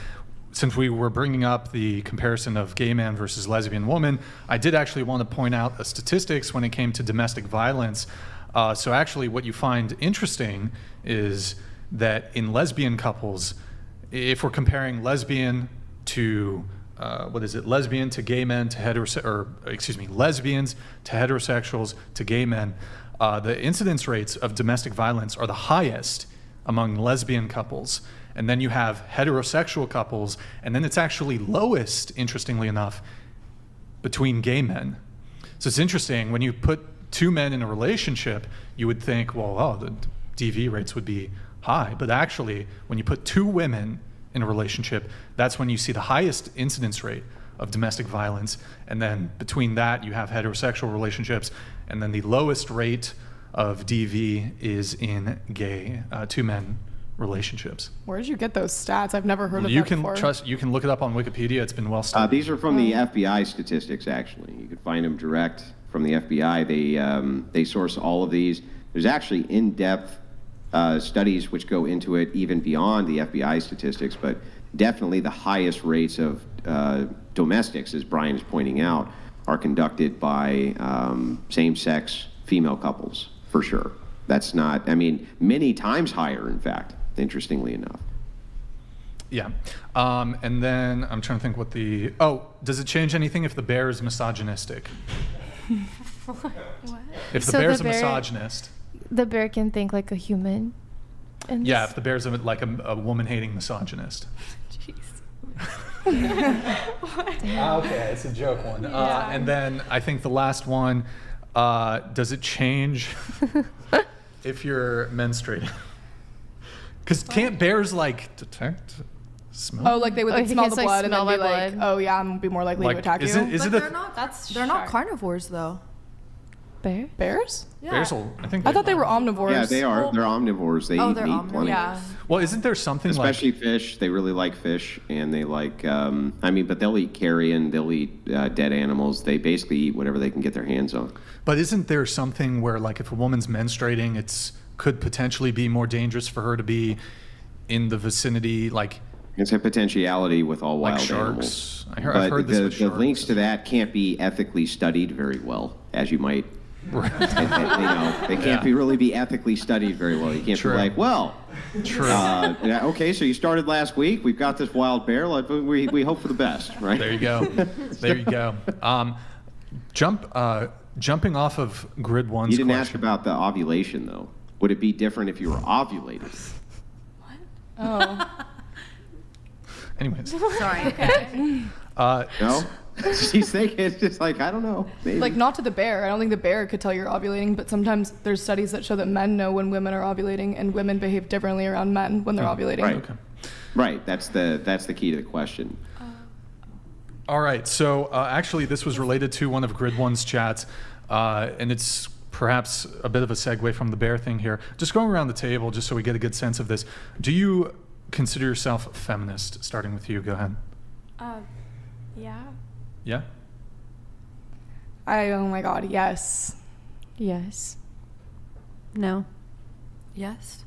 since we were bringing up the comparison of gay man versus lesbian woman, I did actually want to point out statistics when it came to domestic violence. So actually, what you find interesting is that in lesbian couples, if we're comparing lesbian to lesbian to gay men to lesbians to heterosexuals to gay men, the incidence rates of domestic violence are the highest among lesbian couples. and then you have heterosexual couples, and then it's actually lowest, interestingly enough, between gay men. So it's interesting, when you put two men in a relationship, you would think, well, the DV rates would be high. But actually, when you put two women in a relationship, that's when you see the highest incidence rate of domestic violence. And then between that, you have heterosexual relationships. And then the lowest rate of DV is in gay two men relationships. Where did you get those stats? I've never heard of You that can before. you can look it up on Wikipedia. It's been well studied. These are from the FBI statistics, actually. You can find them direct from the FBI. They source all of these. There's actually in-depth studies which go into it even beyond the FBI statistics, but definitely the highest rates of domestics, as Brian is pointing out, are conducted by same-sex female couples, for sure. That's not, I mean, many times higher, in fact, interestingly enough. Yeah. And then I'm trying to think what the... does it change anything if the bear is misogynistic? What? If the So bear's the a bear- misogynist. The bear can think like a human. And Yeah, if the bear's like a woman-hating misogynist. Okay, it's a joke one. Yeah. And then I think the last one, does it change if you're menstruating? Because can't bears like detect smell? Oh, like they would like he smell can, the like, blood and then smell be my like, blood. oh yeah, I'm gonna be more likely Like, to attack is you. it- is But it a- they're not. That's They're not shark. carnivores though. bear? Bears? Yeah. Bears will, I think. I thought they were omnivores. Yeah, they are. They're omnivores. They Oh, eat they're meat omnivores. plenty. Yeah. Well, isn't there something Especially like... fish. They really like fish, and they like, but they'll eat carrion, they'll eat dead animals. They basically eat whatever they can get their hands on. But isn't there something where, like, if a woman's menstruating, it's could potentially be more dangerous for her to be in the vicinity, like It's a potentiality with all wild sharks? animals. I've But heard this with the sharks. links to that can't be ethically studied very well, as you might. They can't really be ethically studied very well. You can't True. be like, well, True. yeah, okay, so you started last week. We've got this wild bear. We hope for the best, right? There you go. There you go. Jumping off of Grid 1's You didn't question. ask about the ovulation, though. Would it be different if you were ovulating? Oh. Anyways. Sorry. No? She's thinking, it's just like, I don't know. Maybe. Like, not to the bear. I don't think the bear could tell you're ovulating, but sometimes there's studies that show that men know when women are ovulating and women behave differently around men when they're ovulating. Right. Okay. Right. That's the key to the question. All right. So actually, this was related to one of Grid 1's chats, and it's perhaps a bit of a segue from the bear thing here. Just going around the table, just so we get a good sense of this. Do you consider yourself a feminist? Starting with you. Go ahead. Yeah. Yeah? Oh my God, yes. Yes. No. Yes.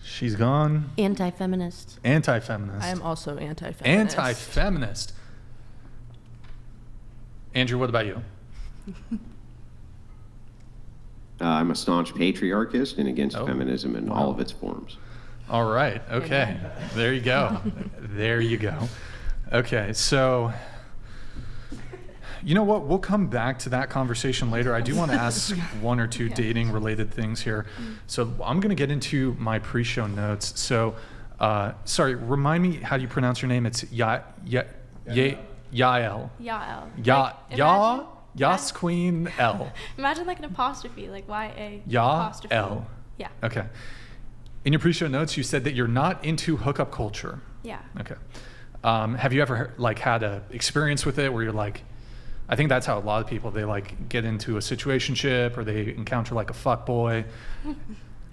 She's gone. Anti-feminist. Anti-feminist. I am also anti-feminist. Anti-feminist. Andrew, what about you? I'm a staunch patriarchist and against Oh, feminism in all of its forms. All right. Okay. There you go. There you go. Okay. So, you know what? We'll come back to that conversation later. I do want to ask one or two dating related things here. So I'm going to get into my pre-show notes. So, sorry, remind me how do you pronounce your name? It's Yael. Yael. Ya Yas Queen L. Imagine like an apostrophe, like Y-A Ya apostrophe. L. Yeah. Okay. In your pre-show notes, you said that you're not into hookup culture. Yeah. Okay. Have you ever like had a experience with it where you're like, I think that's how a lot of people, they like get into a situationship or they encounter like a fuck boy.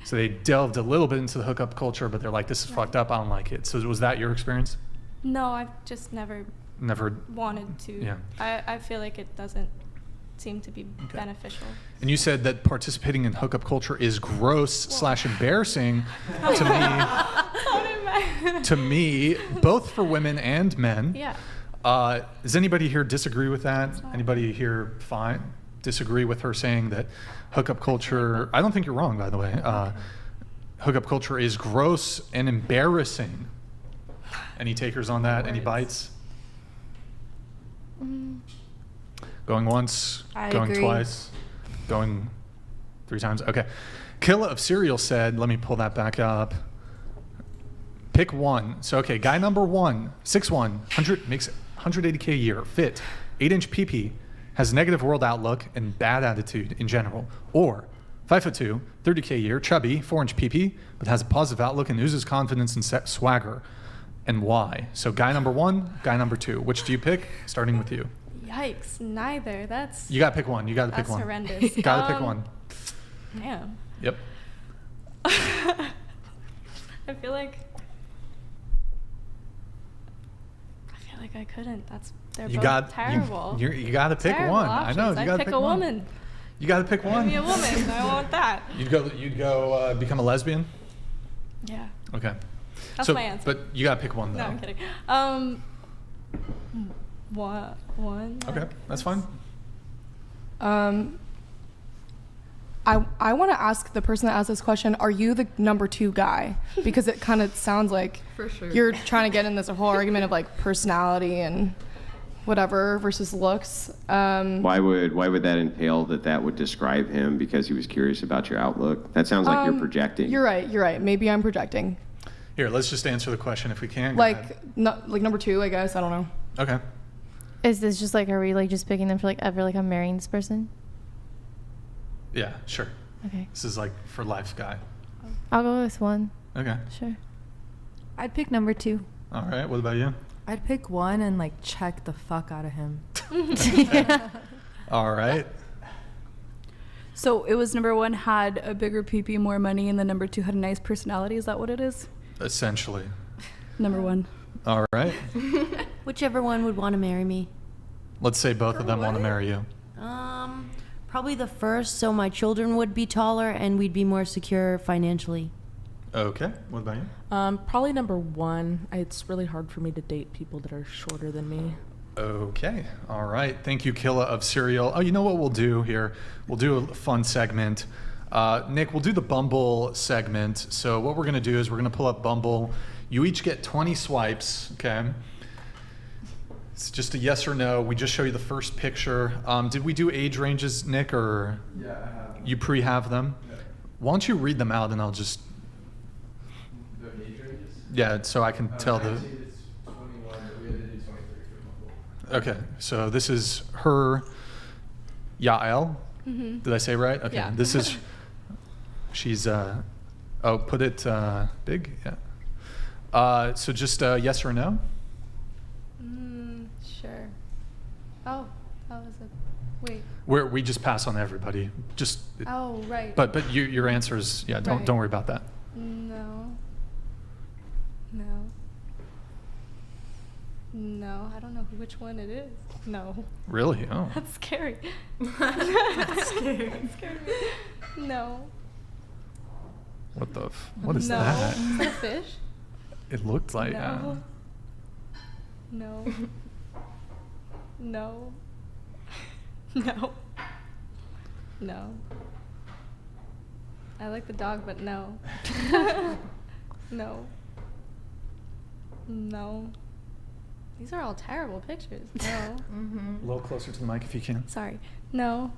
So they delved a little bit into the hookup culture, but they're like, this is fucked up. I don't like it. So was that your experience? No, I've just never wanted to. Yeah. I feel like it doesn't seem to be beneficial. And you said that participating in hookup culture is gross / embarrassing to me. To me, both for women and men. Yeah. Does anybody here disagree with that? Anybody here disagree with her saying that hookup culture, I don't think you're wrong, by the way, hookup culture is gross and embarrassing. Any takers on that? Any bites? Going once, I going agree. twice, going 3 times. Okay. Killa of Cereal said, let me pull that back up. Pick one. So, okay, guy number 1, 6'1", 100, makes 180K a year, fit, 8-inch PP, has negative world outlook and bad attitude in general. Or 5'2", 30K a year, chubby, 4-inch PP, but has a positive outlook and oozes confidence and swagger. And why? So guy number 1, guy number 2. Which do you pick? Starting with you. Yikes, neither. That's You got to pick one. You got to pick one. that's horrendous. Got to pick one. Damn. Yep. I feel like I couldn't. They're You both got terrible. You got to pick Terrible one. options. I know. You I'd got to pick pick a one. woman. You got to pick one. Give me a woman. I want that. You'd go become a lesbian? Yeah. Okay. That's my answer. But you got to pick one though. No, I'm kidding. One. Okay, that's fine. I want to ask the person that asked this question, are you the number 2 guy? Because it kind of sounds like For sure. you're trying to get in this whole argument of like personality and whatever versus looks. Why would that entail that would describe him because he was curious about your outlook? That sounds like you're projecting. You're right. Maybe I'm projecting. Here, let's just answer the question if we can. Go ahead. Like number 2, I guess. I don't know. Okay. Is this just like, are we like just picking them for like ever, like I'm marrying this person? Yeah, sure. Okay. This is like for life guy. I'll go with 1. Okay. Sure. I'd pick number 2. All right. What about you? I'd pick 1 and like check the fuck out of him. All right. So it was number 1 had a bigger PP, more money, and then number 2 had a nice personality. Is that what it is? Essentially. Number 1. All right. Whichever one would want to marry me. Let's say both of them want to marry you. Probably the first, so my children would be taller and we'd be more secure financially. Okay. What about you? Probably number 1. It's really hard for me to date people that are shorter than me. Okay. All right. Thank you, Killa of Serial. Oh, you know what we'll do here? We'll do a fun segment. Nick, we'll do the Bumble segment. So what we're going to do is we're going to pull up Bumble. You each get 20 swipes, okay? It's just a yes or no. We just show you the first picture. Did we do age ranges, Nick, or Yeah, I have them. you pre-have them? Yeah. Why don't you read them out and I'll just, The age ranges? yeah, so I can tell the... 19 to 21, but we had to do 23 for Bumble. Okay, so this is her, Yael. Mm-hmm. Did I say right? Okay, Yeah. this is, she's, oh, put it big? Yeah. So just yes or no? Sure. Oh, that was a. Wait. We just pass on everybody. Just. Oh, right. But your answer is, yeah, Right. don't worry about that. No. No, I don't know which one it is. No. Really? Oh. That's scary. That's scary. That scared me. No. What is no. that? Is that a fish? It looked like. No. No. No. No. No. I like the dog, but no. No. No. These are all terrible pictures. No. A little closer to the mic if you can. Sorry. No.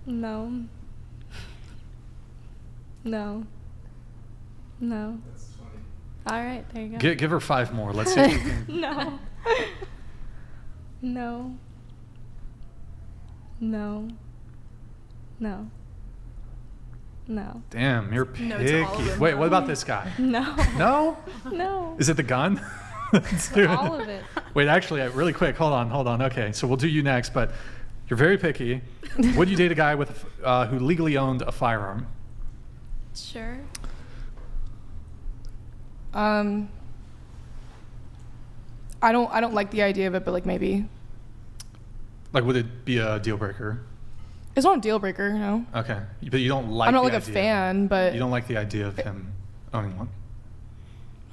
No. No. No. That's 20. All right, there you go. Give her 5 more. Let's see if we can. No. No. No. No. No. Damn, you're picky. No to all of them, Wait, huh? what about this guy? No. No? No. Is it the gun? Let's do it. All of it. Wait, actually, really quick. Hold on. Okay, so we'll do you next, but you're very picky. Would you date a guy with who legally owned a firearm? Sure. I don't like the idea of it, but like maybe. Like, would it be a deal breaker? It's not a deal breaker, no. Okay, but you don't like. I'm not the like a idea. fan, but You don't like the idea of him owning one.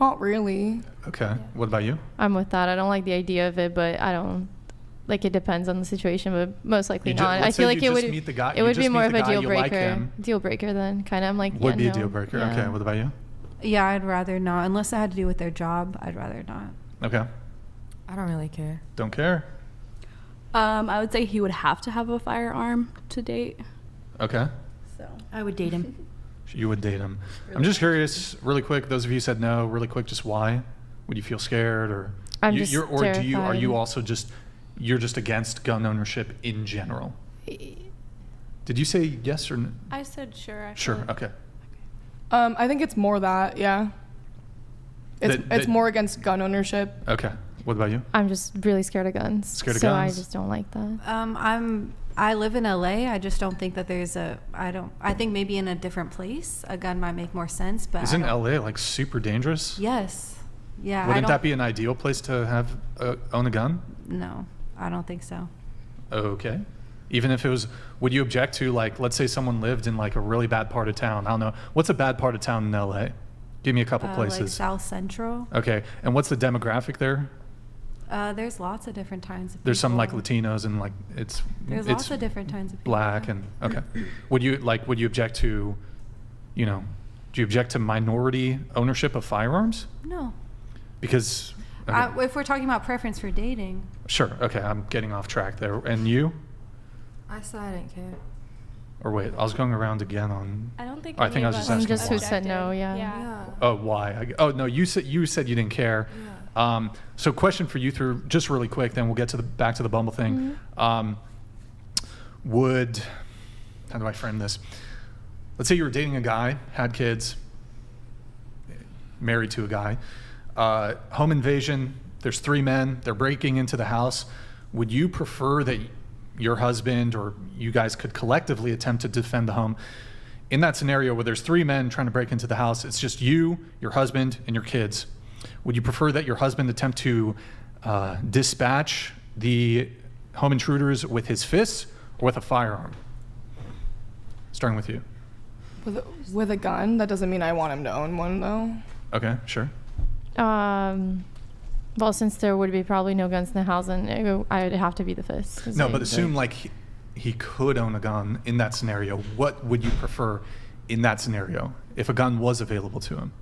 not really. Okay. What about you? I'm with that. I don't like the idea of it, but I don't like it depends on the situation, but most likely not. I let's feel say like you it just would meet the guy- it you would be just more meet of the a guy, deal you like breaker. him. Deal breaker then. Kind of I'm like Would yeah, be a no. deal breaker. Yeah. Okay. What about you? Yeah, I'd rather not. Unless it had to do with their job, I'd rather not. Okay. I don't really care. Don't care. I would say he would have to have a firearm to date. Okay. So I would date him. You would date him. I'm just curious, really quick. Those of you who said no, really quick. Just why? Would you feel scared, or I'm just or do you? Are terrified. you also you're just against gun ownership in general? Did you say yes or no? I said sure. Sure. Actually. Okay. I think it's more that, yeah. It's more against gun ownership. Okay. What about you? I'm just really scared of guns. Scared of so guns? I just don't like that. I live in LA. I just don't think that there's I think maybe in a different place a gun might make more sense, but Isn't LA like super dangerous? Yes. Yeah. Wouldn't that be an ideal place to have own a gun? No, I don't think so. Okay. Even if it was, would you object to, like, let's say someone lived in like a really bad part of town. I don't know. What's a bad part of town in LA? Give me a couple places. Like South Central. Okay. And what's the demographic there? There's lots of different kinds of people. There's some like Latinos and like There's lots of different kinds of people. black and okay. Would you object to, do you object to minority ownership of firearms? No. Because okay. If we're talking about preference for dating. Sure. Okay. I'm getting off track there. And you? I said I didn't care. Or wait, I was going around again on. I don't think. I think I was just asking just why. who said no, yeah. Yeah. Oh, why? Oh no, you said you didn't care. Yeah. So question for you through just really quick, then we'll get to back to the Bumble thing. How do I frame this? Let's say you were dating a guy, had kids, married to a guy, home invasion. There's 3 men. They're breaking into the house. Would you prefer that your husband or you guys could collectively attempt to defend the home? In that scenario where there's 3 men trying to break into the house, it's just you, your husband, and your kids. Would you prefer that your husband attempt to dispatch the home intruders with his fists or with a firearm? Starting with you. With a gun? That doesn't mean I want him to own one, though. Okay, sure. Well, since there would be probably no guns in the house, and I would have to be the fist. No, but assume like he could own a gun in that scenario. What would you prefer in that scenario if a gun was available to him?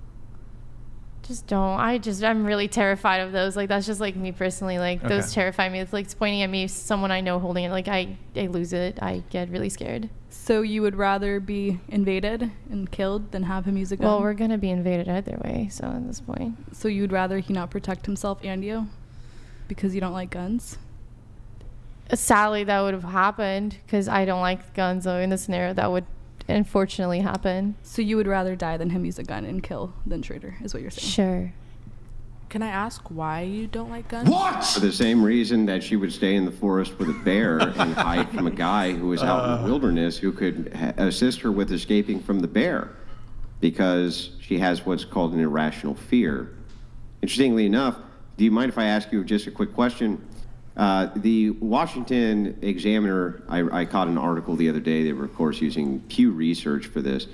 Just don't. I'm really terrified of those. Like, that's just like me personally. Like, those Okay. terrify me. It's like it's pointing at me, someone I know holding it. Like, I lose it. I get really scared. So you would rather be invaded and killed than have him use a gun? Well, we're going to be invaded either way, so at this point. So you would rather he not protect himself and you because you don't like guns? Sadly, that would have happened because I don't like guns. So in this scenario, that would unfortunately happen. So you would rather die than him use a gun and kill the intruder, is what you're saying? Sure. Can I ask why you don't like guns? For the same reason that she would stay in the forest with a bear and hide from a guy who was out in the wilderness who could assist her with escaping from the bear, because she has what's called an irrational fear. Interestingly enough, do you mind if I ask you just a quick question? The Washington Examiner, I caught an article the other day. They were, of course, using Pew Research for this.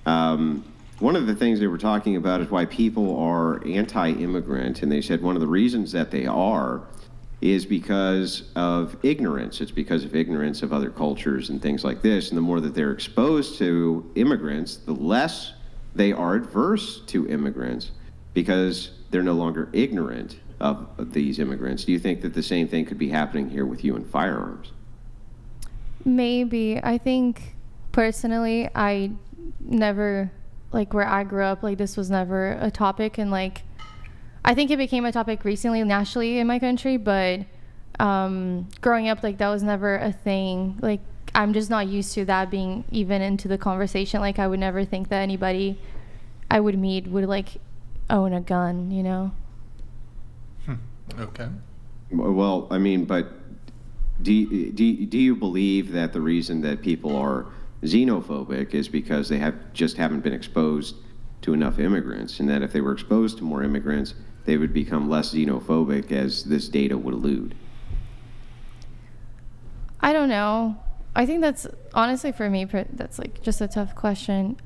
One of the things they were talking about is why people are anti-immigrant, and they said one of the reasons that they are is because of ignorance. It's because of ignorance of other cultures and things like this, and the more that they're exposed to immigrants, the less they are adverse to immigrants because they're no longer ignorant of these immigrants. Do you think that the same thing could be happening here with you and firearms? Maybe. I think personally, I never, like where I grew up, like this was never a topic, and like I think it became a topic recently nationally in my country, but growing up, like that was never a thing. Like I'm just not used to that being even into the conversation. Like I would never think that anybody I would meet would like own a gun, you know? Okay. Well, I mean, but do you believe that the reason that people are xenophobic is because they haven't been exposed to enough immigrants, and that if they were exposed to more immigrants, they would become less xenophobic, as this data would allude? I don't know. I think that's honestly for me, that's like just a tough question.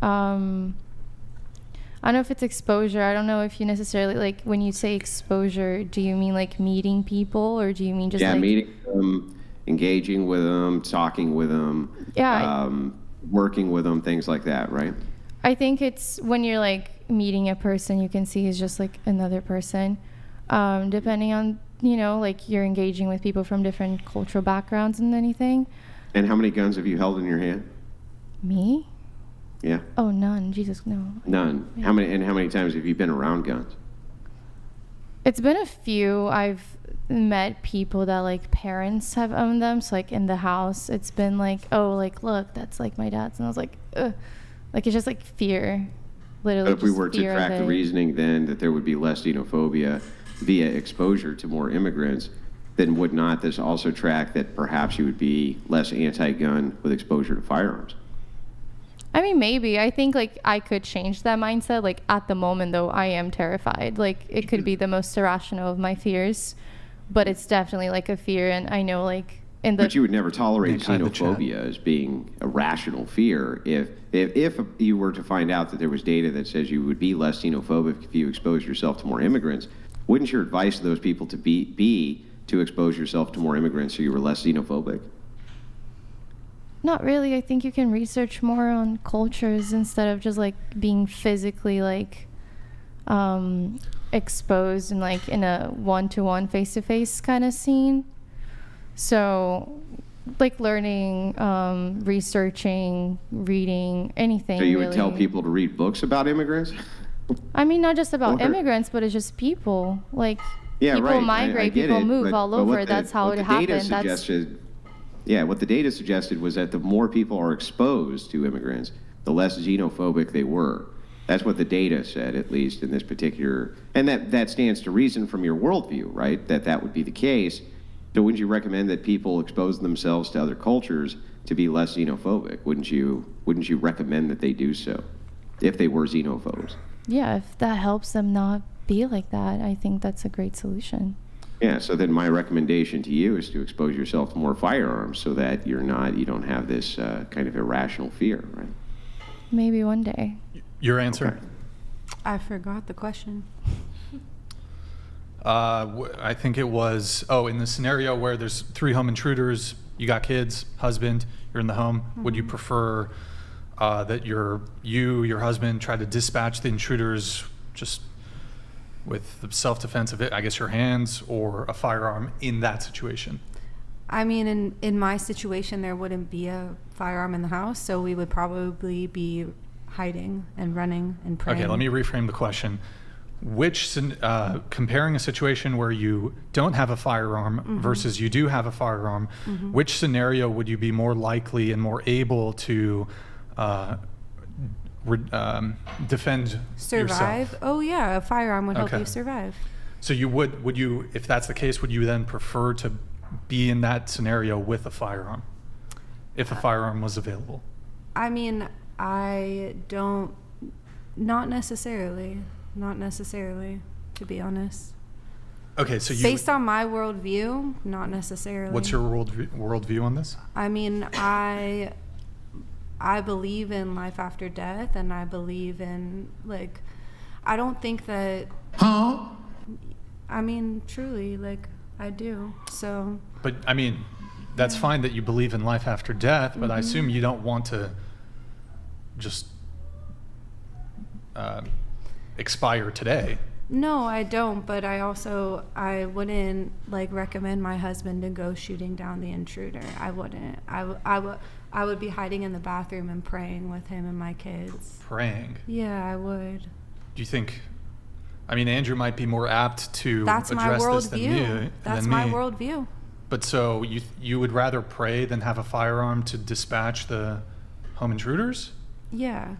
I don't know if it's exposure. I don't know if you necessarily, like, when you say exposure, do you mean like meeting people, or do you mean just like meeting them, engaging with them, talking with them, working with them, things like that, right? I think it's when you're like meeting a person you can see is just like another person, depending on, you know, like you're engaging with people from different cultural backgrounds and anything. And how many guns have you held in your hand? Me? Yeah. Oh, none. Jesus, no. None. Yeah. How many times have you been around guns? It's been a few. I've met people that like parents have owned them. So like in the house, it's been like, oh, like look, that's like my dad's, and I was like, ugh. Like it's just like fear, literally. But if we just were to fear of track the it. reasoning, then that there would be less xenophobia via exposure to more immigrants, then would not this also track that perhaps you would be less anti-gun with exposure to firearms? I mean, maybe. I think like I could change that mindset. Like at the moment, though, I am terrified. Like it could be the most irrational of my fears, but it's definitely like a fear. And I know like in the. But you would never tolerate Inside the chat. xenophobia as being a rational fear if you were to find out that there was data that says you would be less xenophobic if you expose yourself to more immigrants. Wouldn't your advice to those people to be to expose yourself to more immigrants so you were less xenophobic? Not really. I think you can research more on cultures instead of just like being physically like exposed and like in a one-to-one face-to-face kind of scene. So like learning, researching, reading, anything. So you really. would tell people to read books about immigrants? I mean, not just about Or- immigrants, but it's just people. Like Yeah, people right. migrate, I get people it, move all but over. what the- That's how what it the data happened. That's suggested, what the data suggested was that the more people are exposed to immigrants, the less xenophobic they were. That's what the data said, at least in this particular, and that stands to reason from your worldview, right? That would be the case. So wouldn't you recommend that people expose themselves to other cultures to be less xenophobic? Wouldn't you recommend that they do so if they were xenophobes? yeah. If that helps them not be like that, I think that's a great solution. Yeah, so then my recommendation to you is to expose yourself to more firearms so that you don't have this kind of irrational fear, right? Maybe one day. Your answer? Okay. I forgot the question. I think it was, in the scenario where there's 3 home intruders, you got kids, husband, you're in the home, would you prefer that your husband try to dispatch the intruders just with the self-defense of it, I guess your hands, or a firearm in that situation? I mean, in my situation, there wouldn't be a firearm in the house, so we would probably be hiding and running and praying. Okay, let me reframe the question. Comparing a situation where you don't have a firearm versus you do have a firearm, which scenario would you be more likely and more able to defend Survive? yourself? Oh yeah, a firearm would help Okay. you survive. So would you, if that's the case, would you then prefer to be in that scenario with a firearm, if a firearm was available? I mean, not necessarily, to be honest. Okay, so Based on my worldview, not necessarily. what's your worldview on this? I mean, I believe in life after death, and I believe in, like, I don't think that. Huh? I mean, truly, like, I do. So. But I mean, that's fine that you believe in life after death, but I assume you don't want to just expire today. No, I don't, but I wouldn't like recommend my husband to go shooting down the intruder. I wouldn't. I would be hiding in the bathroom and praying with him and my kids. Praying. Yeah, I would. Do you think? I mean, Andrew might be more apt to That's my address this than worldview. me. That's my worldview. But so you would rather pray than have a firearm to dispatch the home intruders? Yeah.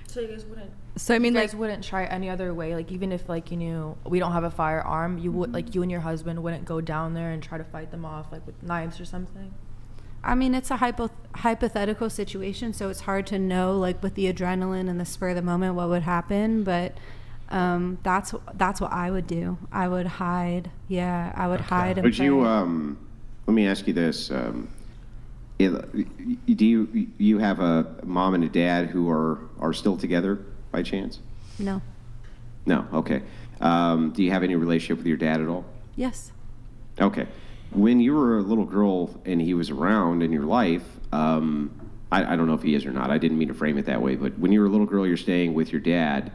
So you guys wouldn't. So I mean, You guys like, wouldn't try any other way, like even if like you knew we don't have a firearm, you would like you and your husband wouldn't go down there and try to fight them off like with knives or something. I mean, it's a hypothetical situation, so it's hard to know, like with the adrenaline and the spur of the moment, what would happen. But that's what I would do. I would hide. Yeah, I would hide and Would pray. you, let me ask you this. Do you have a mom and a dad who are still together by chance? No. No, okay. Do you have any relationship with your dad at all? Yes. Okay. When you were a little girl and he was around in your life, I don't know if he is or not. I didn't mean to frame it that way, but when you were a little girl, you're staying with your dad.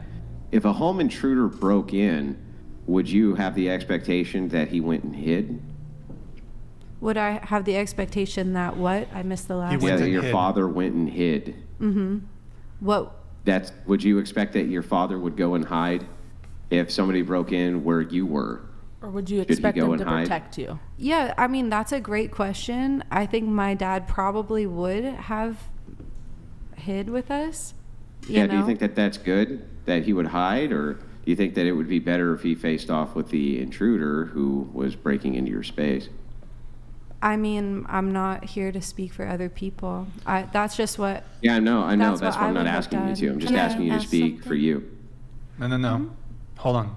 If a home intruder broke in, would you have the expectation that he went and hid? Would I have the expectation that what? I missed the last. Yeah, that your father went and hid. What? Would you expect that your father would go and hide if somebody broke in where you were? Or would you Should he expect go them and to hide? protect you? Yeah, I mean, that's a great question. I think my dad probably would have hid with us. You know? Do you think that that's good, that he would hide, or do you think that it would be better if he faced off with the intruder who was breaking into your space? I mean, I'm not here to speak for other people. That's just what. Yeah, I know. That's That's what why I I'm not would have asking you done. to. I'm just Can I asking you to ask speak something? for you. No. Mm-hmm. Hold on.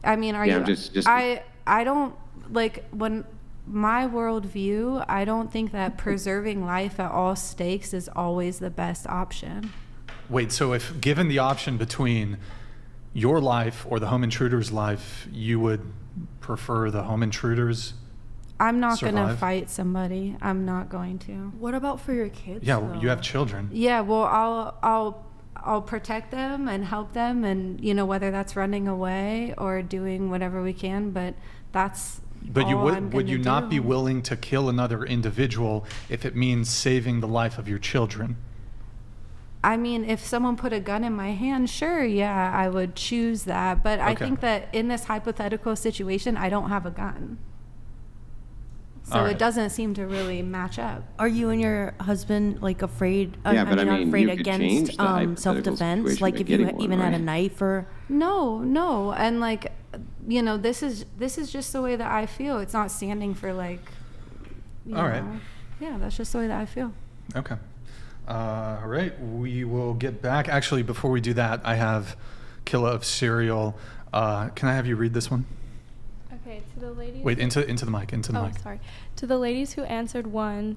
I mean, are Yeah, you? I'm just- I don't like when my worldview. I don't think that preserving life at all stakes is always the best option. Wait, so if given the option between your life or the home intruder's life, you would prefer the home intruder's? I'm not gonna Survive? fight somebody. I'm not going to. What about for your kids? Yeah, though? you have children. Yeah, well, I'll protect them and help them, and whether that's running away or doing whatever we can. But that's. But you all I'm would you gonna not be do. willing to kill another individual if it means saving the life of your children? I mean, if someone put a gun in my hand, sure, yeah, I would choose that. But I Okay. think that in this hypothetical situation, I don't have a gun. So All right. it doesn't seem to really match up. Are you and your husband like afraid? Yeah, but I mean, afraid you could change against the hypothetical self-defense? situation Like by if you getting one, even had a right? knife or. No, and like, this is just the way that I feel. It's not standing for like. All right. Yeah, that's just the way that I feel. Okay. All right. We will get back. Actually, before we do that, I have Killa of Serial. Can I have you read this one? Okay, to the ladies. Wait, into the mic. Into the Oh, mic. sorry. To the ladies who answered one,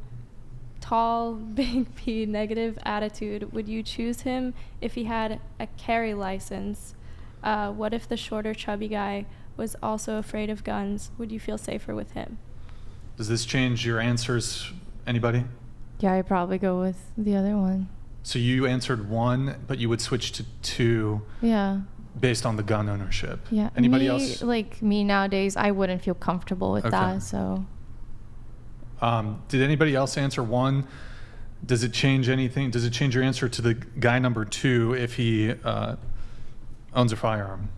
tall, big P, negative attitude, would you choose him if he had a carry license? What if the shorter, chubby guy was also afraid of guns? Would you feel safer with him? Does this change your answers? Anybody? Yeah, I'd probably go with the other one. So you answered one, but you would switch to two Yeah. based on the gun ownership. Yeah. Anybody me, else? Like me nowadays, I wouldn't feel comfortable with Okay. that. So Did anybody else answer one? Does it change anything? Does it change your answer to the guy number two if he owns a firearm?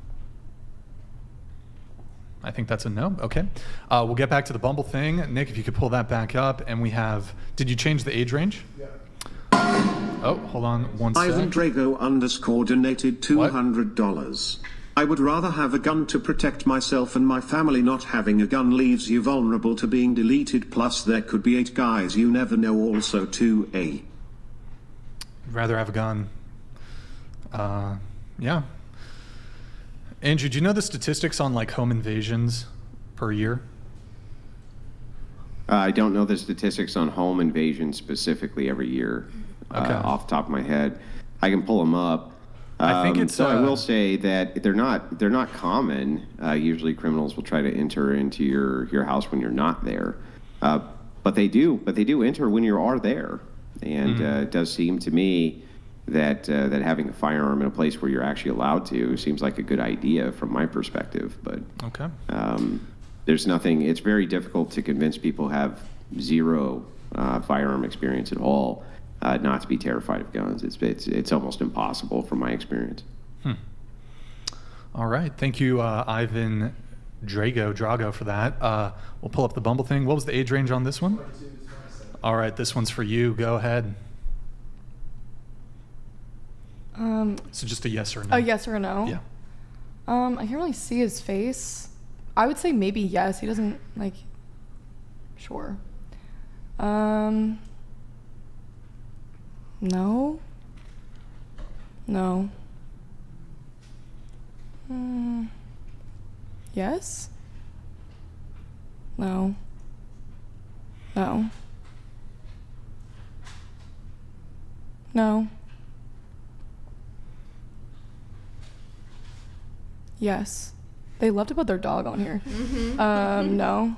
I think that's a no. Okay. We'll get back to the Bumble thing. Nick, if you could pull that back up. And we have, did you change the age range? Yeah. Oh, hold on one Ivan sec. Drago _ donated $200. I would rather have a gun to protect myself and my family. Not having a gun leaves you vulnerable to being deleted. Plus there could be 8 guys you never know. Also 2A. Rather have a gun. Yeah. Andrew, do you know the statistics on like home invasions per year? I don't know the statistics on home invasion specifically every year Okay. off the top of my head. I can pull them up. I think it's, So I will say that they're not common. Usually criminals will try to enter into your house when you're not there, but they do enter when you are there. And it does seem to me that having a firearm in a place where you're actually allowed to seems like a good idea from my perspective. But Okay. there's nothing. It's very difficult to convince people who have zero firearm experience at all not to be terrified of guns. It's almost impossible from my experience. All right. Thank you, Ivan Drago for that. We'll pull up the Bumble thing. What was the age range on this one? 22 to 27. All right. This one's for you. Go ahead. So just a yes or no. A yes or a no? Yeah. I can't really see his face. I would say maybe yes. He doesn't like. Sure. No. No. Yes. No. No. No. Yes. They love to put their dog on here. No. No.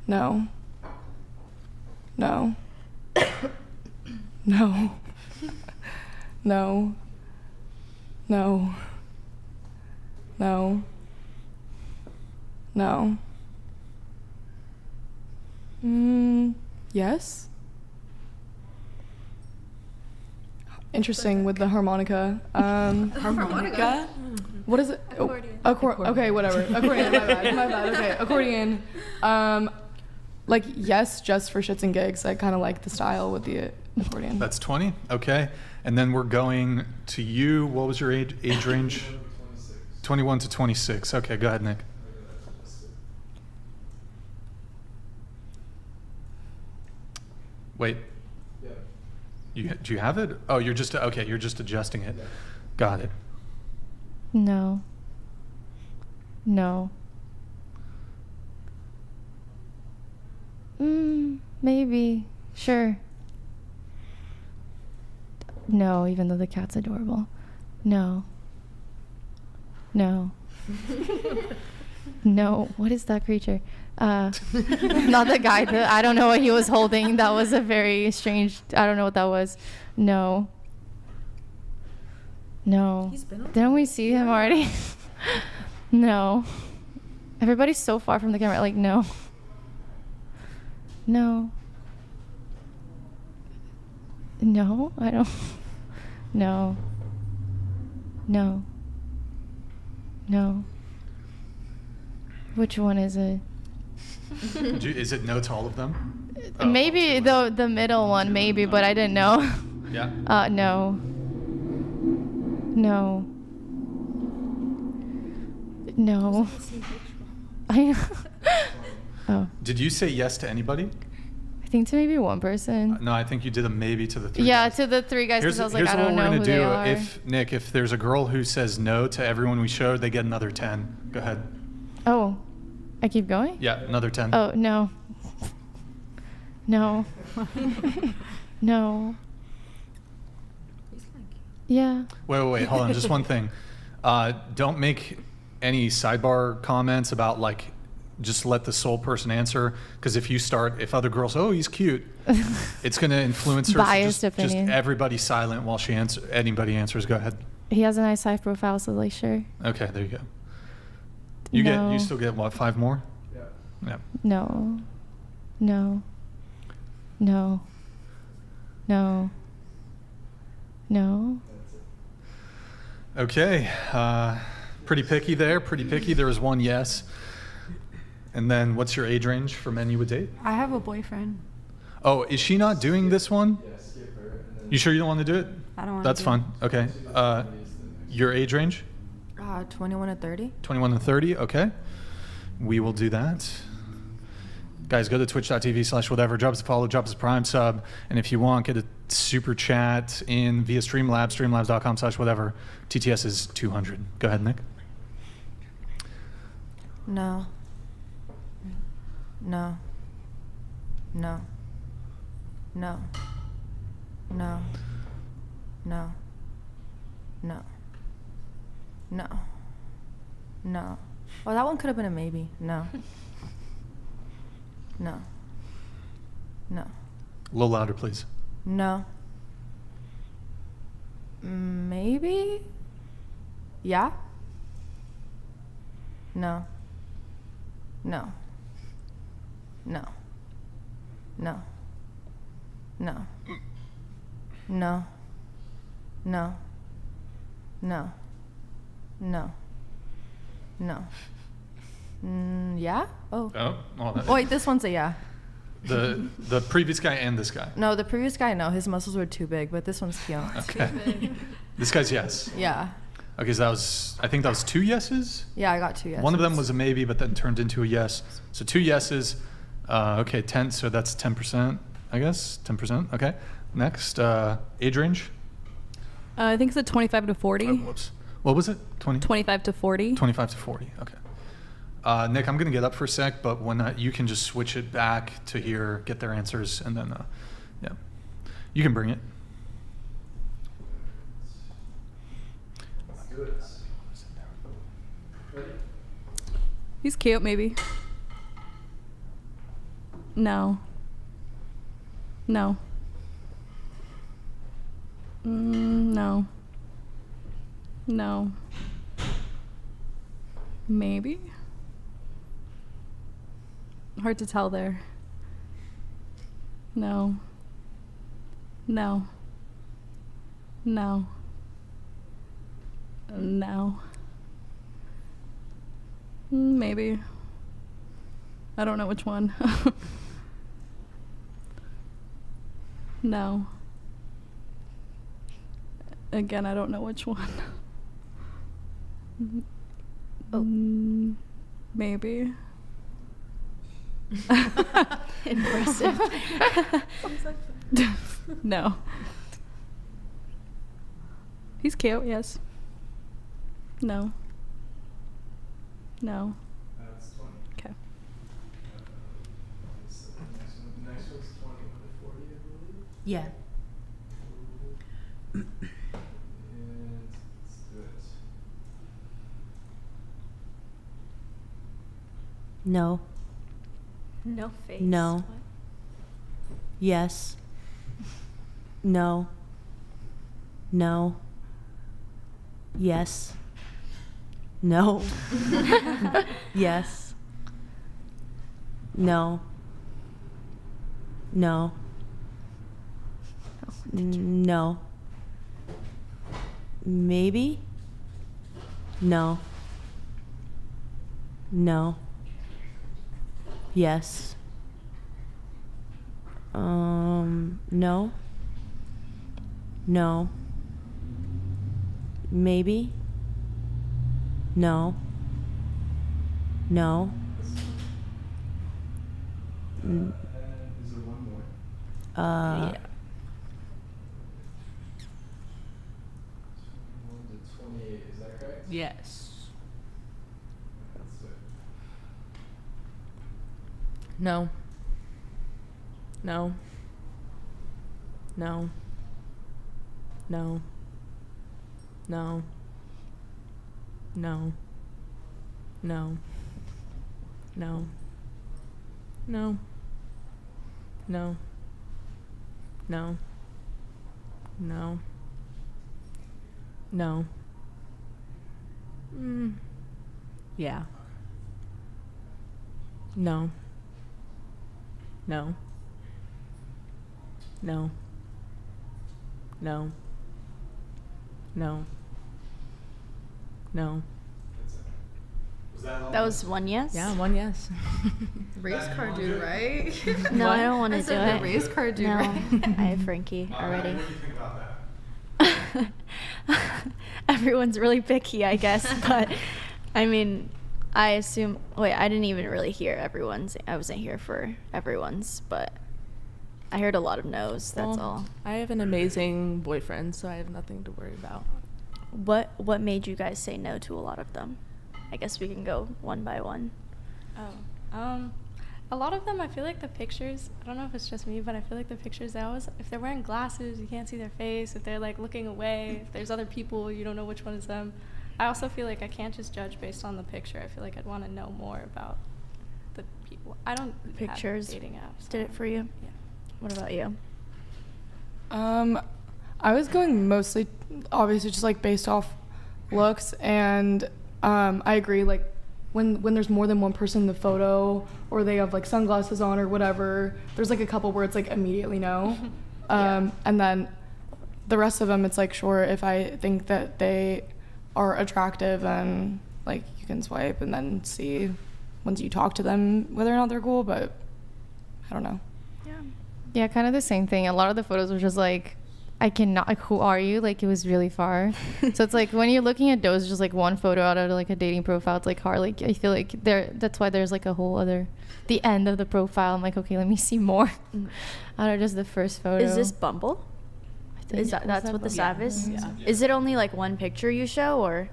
No. No. No. No. No. No. No. Yes. Interesting with the harmonica. Harmonica? What is it? Accordion. Okay, whatever. Accordion. My bad. Okay, accordion. Like yes, just for shits and gigs. I kind of like the style with the accordion. That's 20. Okay. And then we're going to you. What was your age range? 21 to 26. Okay, go ahead, Nick. Wait. Do you have it? Oh, you're just adjusting it. Got it. No. Maybe. Sure. No, even though the cat's adorable. No. No. What is that creature? Not the guy. I don't know what he was holding. That was a very strange. I don't know what that was. No. Didn't we see him already? No. Everybody's so far from the camera. Like, no. I don't. No. Which one is it? Is it no to all of them? Maybe the middle one, maybe, but I didn't know. Yeah. No. Oh. Did you say yes to anybody? I think to maybe one person. No, I think you did a maybe to the three. Yeah, guys. to the three guys, because I was like, I don't know who they are. If there's a girl who says no to everyone we showed, they get another 10. Go ahead. Oh, I keep going? Yeah, another 10. Oh, no. Yeah. Wait, hold on. Just one thing. Don't make any sidebar comments about just let the sole person answer, because if other girls, oh, he's cute, it's going to influence her. Biased Just opinion. everybody silent while anybody answers. Go ahead. He has a nice high profile, so like, sure. Okay, there you go. You still get what, 5 more? Yeah. No. Okay. Pretty picky there. There was one yes. And then what's your age range for men you would date? I have a boyfriend. Oh, is she not doing this one? Yes. You sure you don't want to do it? I don't want That's to. fine. Okay. Your age range? 21 to 30. 21 to 30. Okay. We will do that. Guys, go to twitch.tv/whatever. Drop us a follow, drop us a Prime sub. And if you want, get a super chat in via Streamlabs, streamlabs.com/whatever. TTS is 200. Go ahead, Nick. No. Well, that one could have been a maybe. No. A little louder, please. No. Maybe? Yeah? No. No. No. No. No. No. No. No. No. No. Yeah? Oh. Well, Wait, this one's a yeah. The previous guy and this guy. No, the previous guy, no. His muscles were too big, but this one's cute. Okay. This guy's yes. Yeah. Okay, so I think that was 2 yeses? Yeah, I got 2 yeses. One of them was a maybe, but then turned into a yes. So 2 yeses. Okay, 10, so that's 10%, I guess. 10%, okay. Next, age range? I think it's a 25 to 40. Oh, whoops. What was it? 25 to 40. 25 to 40, okay. Nick, I'm going to get up for a sec, but when you can just switch it back to here, get their answers, and then, yeah. You can bring it. He's cute, maybe. No. No. No. No. Maybe. Hard to tell there. No. No. No. No. Maybe. I don't know which one. No. Again, I don't know which one. Maybe. Impressive. No. He's cute, yes. No. No. That's 20. Okay. Next one's 20 with 40, I believe. Yeah. And let's do it. No. No face. No. What? Yes. No. No. Yes. No. Yes. No. No. No. Maybe. No. No. Yes. No. No. Maybe. No. No. Is there one more? Yeah. 21 to 28, is that correct? Yes. That's it. No. No. No. No. No. No. No. No. No. No. No. No. No. Yeah. No. No. No. No. No. No. That's it. Was that all? That was one yes? Yeah, one yes. Race car dude, right? No, I don't want I to do said it. the race car dude, No, right? I have Frankie already. What do you think about that? Everyone's really picky, I guess, but I mean, I assume. Wait, I didn't even really hear everyone's. I wasn't here for everyone's, but I heard a lot of no's. That's Well, all. I have an amazing boyfriend, so I have nothing to worry about. What made you guys say no to a lot of them? I guess we can go one by one. A lot of them, I feel like the pictures, I don't know if it's just me, but I feel like the pictures, if they're wearing glasses, you can't see their face. If they're like looking away, if there's other people, you don't know which one is them. I also feel like I can't just judge based on the picture. I feel like I'd want to know more about the people. I don't Pictures have dating apps. did it for you? Yeah. What about you? I was going mostly, obviously, just like based off looks, and I agree. Like when there's more than one person in the photo, or they have like sunglasses on or whatever, there's like a couple where it's like immediately no, and then the rest of them, it's like sure, if I think that they are attractive, and like you can swipe and then see once you talk to them whether or not they're cool, but I don't know. Yeah, kind of the same thing. A lot of the photos were just like, I cannot, like, who are you? Like, it was really far. So it's like when you're looking at those, just like one photo out of like a dating profile, it's like hard. Like, I feel like that's why there's like a whole other, the end of the profile. I'm like, okay, let me see more out of just the first photo. Is this Bumble? That's what this app is? Yeah. Is it only like one picture you show, or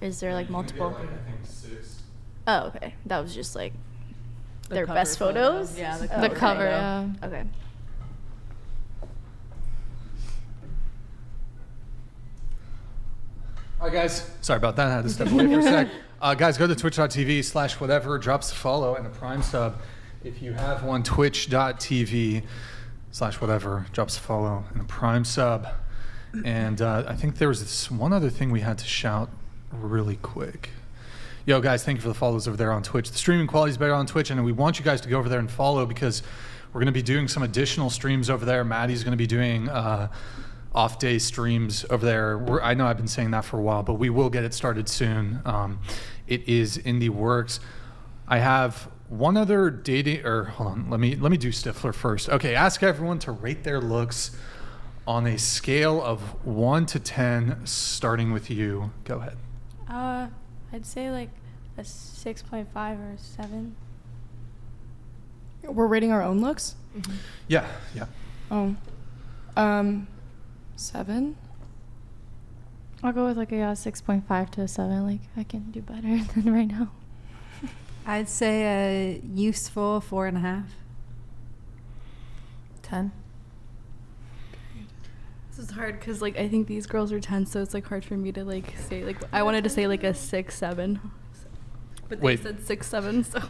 is there like multiple? I think 6. Oh, okay. That was just like The their cover best photo. photos? Yeah, the Oh, the okay. cover? Yeah. Okay. All right, guys. Sorry about that. I had to step away for a sec. Guys, go to twitch.tv/whatever, drops a follow and a Prime sub. If you have one, twitch.tv/whatever, drops a follow and a Prime sub. And I think there was this one other thing we had to shout really quick. Yo, guys, thank you for the follows over there on Twitch. The streaming quality is better on Twitch, and we want you guys to go over there and follow because We're going to be doing some additional streams over there. Maddie's going to be doing off-day streams over there. I know I've been saying that for a while, but we will get it started soon. It is in the works. I have one other hold on, let me do Stifler first. Okay, ask everyone to rate their looks on a scale of 1 to 10, starting with you. Go ahead. I'd say like a 6.5 or a 7. We're rating our own looks? Mm-hmm. Yeah. Oh. 7? I'll go with like a 6.5 to a 7. Like, I can do better than right now. I'd say a useful 4.5. 10. This is hard because like I think these girls are 10, so it's like hard for me to like say like I wanted to say like a 6, 7, but they said 6, 7, so.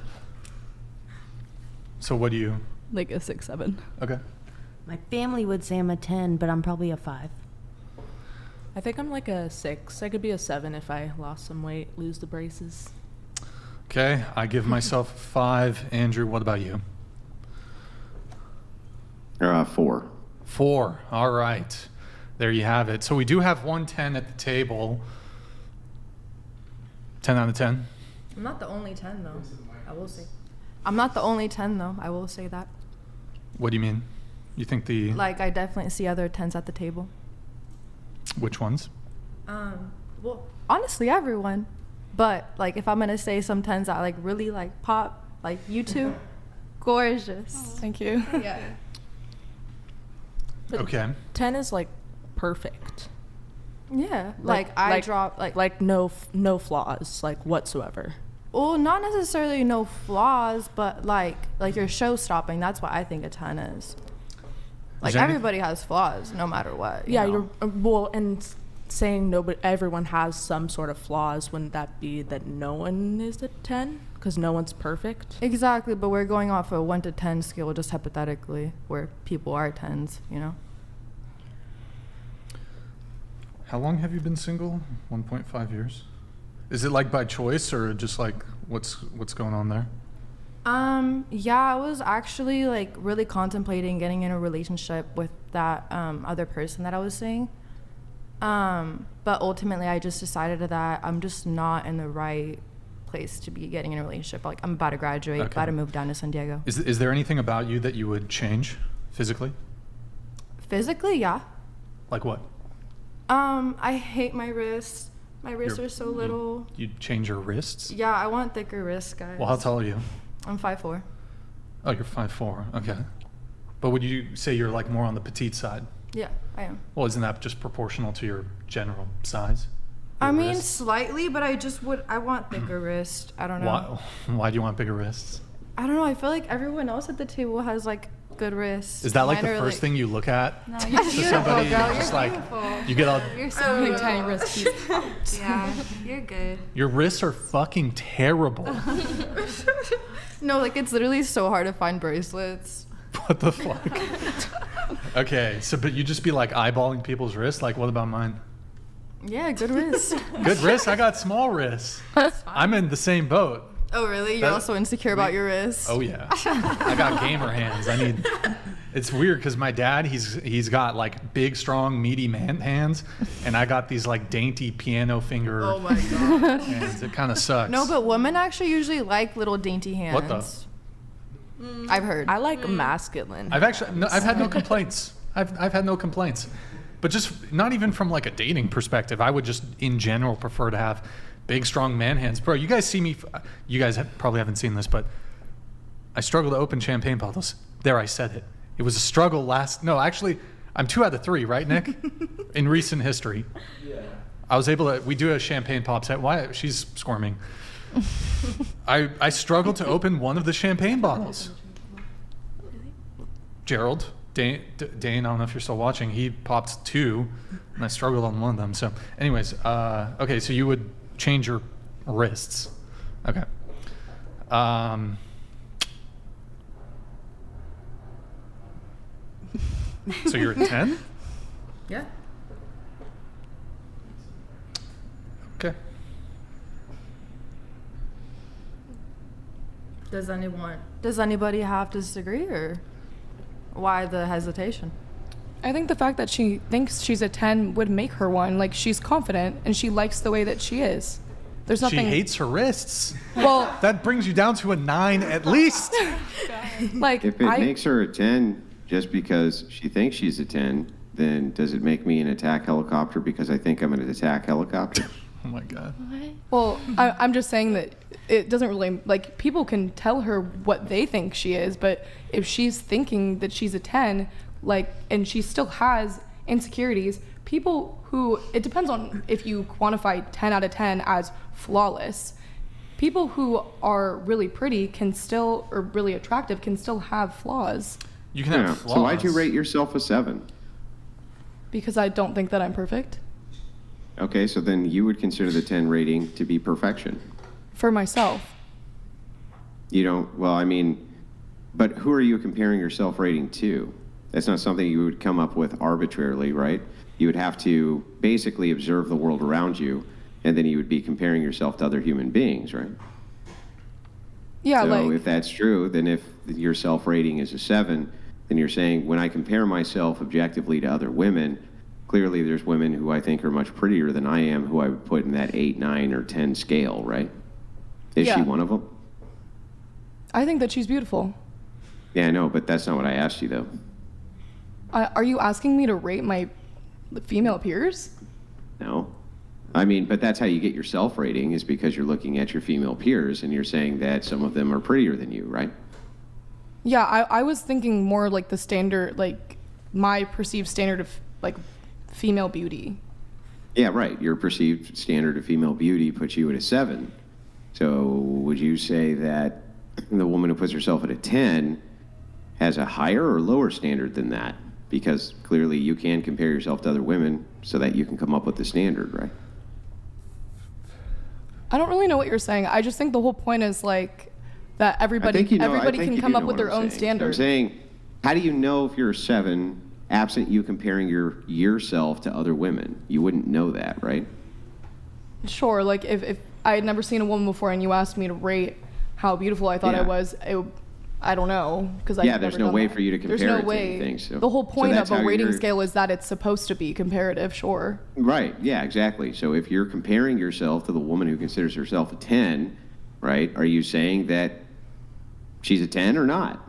So what do you? Like a 6, 7. Okay. My family would say I'm a 10, but I'm probably a 5. I think I'm like a 6. I could be a 7 if I lost some weight, lose the braces. Okay, I give myself a 5. Andrew, what about you? 4. 4. All right. There you have it. So we do have 110 at the table. 10 out of 10. I'm not the only 10 though. I will say. I'm not the only 10 though. I will say that. What do you mean? You think the... Like, I definitely see other 10s at the table. Which ones? Well, honestly, everyone. But, like, if I'm going to say some 10s that, like, really, like, pop, like, you two, gorgeous. Thank you. Yeah. But Okay. 10 is like perfect. Yeah. Like I drop, like no flaws, like whatsoever. Well, not necessarily no flaws, but, like you're show-stopping. That's what I think a 10 is. Like, everybody has flaws, no matter what. You know? You're well, and saying everyone has some sort of flaws, wouldn't that be that no one is a 10 because no one's perfect? Exactly, but we're going off a 1 to 10 scale, just hypothetically, where people are 10s, you know. How long have you been single? 1.5 years. Is it like by choice or just like what's going on there? Yeah, I was actually like really contemplating getting in a relationship with that other person that I was seeing. But ultimately I just decided that I'm just not in the right place to be getting in a relationship. Like, I'm about to graduate, about to move down to San Diego. Is there anything about you that you would change physically? Physically, yeah. Like what? I hate my wrists. My wrists are so little. You'd change your wrists? Yeah, I want thicker wrists, guys. Well, how tall are you? I'm 5'4". Oh, you're 5'4". Okay. But would you say you're like more on the petite side? Yeah, I am. Well, isn't that just proportional to your general size? I mean, slightly, but I want thicker wrists. I don't know. Why do you want bigger wrists? I don't know. I feel like everyone else at the table has like good wrists. Is that like the first thing you look at? No, you're beautiful, somebody, girl. just You're like, beautiful. you get all... You're so big, tiny wrists. Yeah, you're good. Your wrists are fucking terrible. No, like, it's literally so hard to find bracelets. What the fuck? Okay, so but you just be like eyeballing people's wrists? Like, what about mine? Yeah, good wrists. Good wrists? I got small wrists. I'm in the same boat. Oh, really? You're also insecure about your wrists? Oh, yeah. I got gamer hands. It's weird because my dad, he's got like big, strong, meaty man hands, and I got these like dainty piano finger hands. It kind of sucks. No, but women actually usually like little dainty hands. What the? I've heard. I like masculine. I've had no complaints. I've had no complaints. But just not even from like a dating perspective. I would just in general prefer to have big, strong man hands. Bro, you guys see me, you guys probably haven't seen this, but I struggle to open champagne bottles. There, I said it. It was a struggle actually, I'm 2 out of 3, right, Nick? In recent history. Yeah. I was able to, we do a champagne pop set. Why? She's squirming. I struggled to open one of the champagne bottles. Gerald, Dane, I don't know if you're still watching, he popped 2, and I struggled on one of them. So anyways, okay, so you would change your wrists. Okay. So you're a 10? Yeah. Okay. Does anybody have to disagree or? Why the hesitation? I think the fact that she thinks she's a 10 would make her one. Like, she's confident and she likes the way that she is. There's nothing. She hates her wrists. Well, that brings you down to a 9 at least. Like, if it makes her a 10 just because she thinks she's a 10, then does it make me an attack helicopter because I think I'm an attack helicopter? Oh my God. Well, I'm just saying that it doesn't really, like, people can tell her what they think she is, but if she's thinking that she's a 10, like, and she still has insecurities, people who, it depends on if you quantify 10 out of 10 as flawless. People who are really pretty can still, or really attractive, can still have flaws. You can have flaws. So why'd you rate yourself a 7? Because I don't think that I'm perfect. Okay, so then you would consider the 10 rating to be perfection. For myself. You don't, well, I mean, but who are you comparing your self rating to? That's not something you would come up with arbitrarily, right? You would have to basically observe the world around you, and then you would be comparing yourself to other human beings, right? Yeah, so like, if that's true, then if your self rating is a 7, then you're saying when I compare myself objectively to other women, clearly there's women who I think are much prettier than I am who I would put in that 8, 9, or 10 scale, right? Is she one of them? I think that she's beautiful. Yeah, I know, but that's not what I asked you, though. Are you asking me to rate my female peers? No. I mean, but that's how you get your self-rating is because you're looking at your female peers and you're saying that some of them are prettier than you, right? Yeah, I was thinking more like the standard, like my perceived standard of like female beauty. Yeah, right. Your perceived standard of female beauty puts you at a 7. So would you say that the woman who puts herself at a 10 has a higher or lower standard than that? Because clearly you can compare yourself to other women so that you can come up with the standard, right? I don't really know what you're saying. I just think the whole point is like that everybody can come up with their own standard. I'm saying, how do you know if you're a 7 absent you comparing yourself to other women? You wouldn't know that, right? Sure, like if I had never seen a woman before and you asked me to rate how beautiful I thought I was, I don't know, because there's no way for you to compare there's no it to way. anything. So, the whole point of a rating you're... scale is that it's supposed to be comparative, sure. Right, yeah, exactly. So if you're comparing yourself to the woman who considers herself a 10, right, are you saying that she's a 10 or not?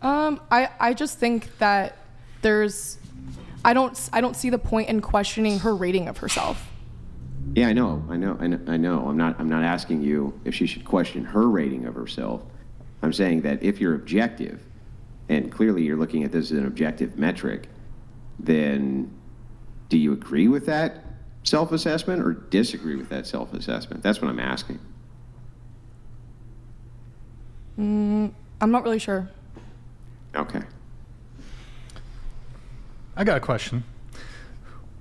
I just think that I don't see the point in questioning her rating of herself. Yeah, I know. I'm not asking you if she should question her rating of herself. I'm saying that if you're objective, and clearly you're looking at this as an objective metric, then do you agree with that self-assessment or disagree with that self-assessment? That's what I'm asking. I'm not really sure. Okay. I got a question.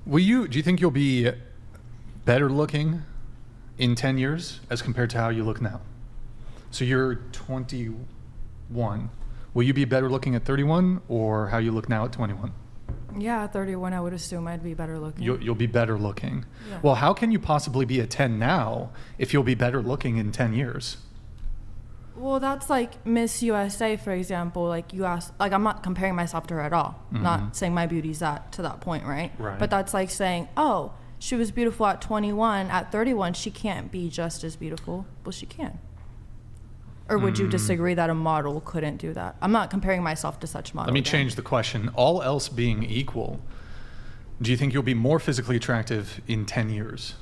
Do you think you'll be better looking in 10 years as compared to how you look now? So you're 21. Will you be better looking at 31 or how you look now at 21? Yeah, at 31, I would assume I'd be better looking. You'll be better looking. Yeah. Well, how can you possibly be a 10 now if you'll be better looking in 10 years? Well, that's like Miss USA, for example. Like you asked, like I'm not comparing myself to her at all. Mm-hmm. Not saying my beauty's to that point, right? Right. But that's like saying, oh, she was beautiful at 21. At 31, she can't be just as beautiful. Well, she can. Or would you disagree that a model couldn't do that? I'm not comparing myself to such models. Let me change the question. All else being equal, do you think you'll be more physically attractive in 10 years?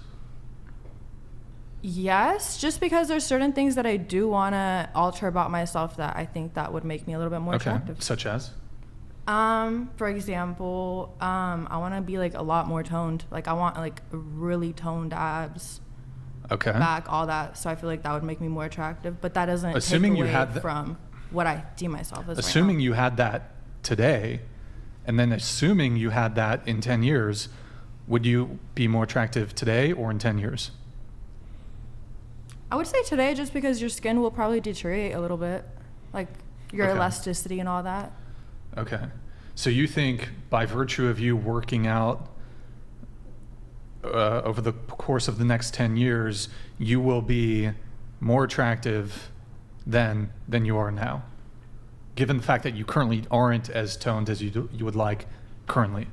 Yes, just because there's certain things that I do want to alter about myself that I think that would make me a little bit more attractive. Such as? For example, I want to be like a lot more toned. Like I want like really toned abs. Okay. Back, all that. So I feel like that would make me more attractive. But that doesn't Assuming take away you had from what I deem myself as. Assuming right now. you had that today, and then assuming you had that in 10 years, would you be more attractive today or in 10 years? I would say today, just because your skin will probably deteriorate a little bit, like your elasticity and all that. Okay. So you think by virtue of you working out over the course of the next 10 years, you will be more attractive than you are now? given the fact that you currently aren't as toned as you would like currently?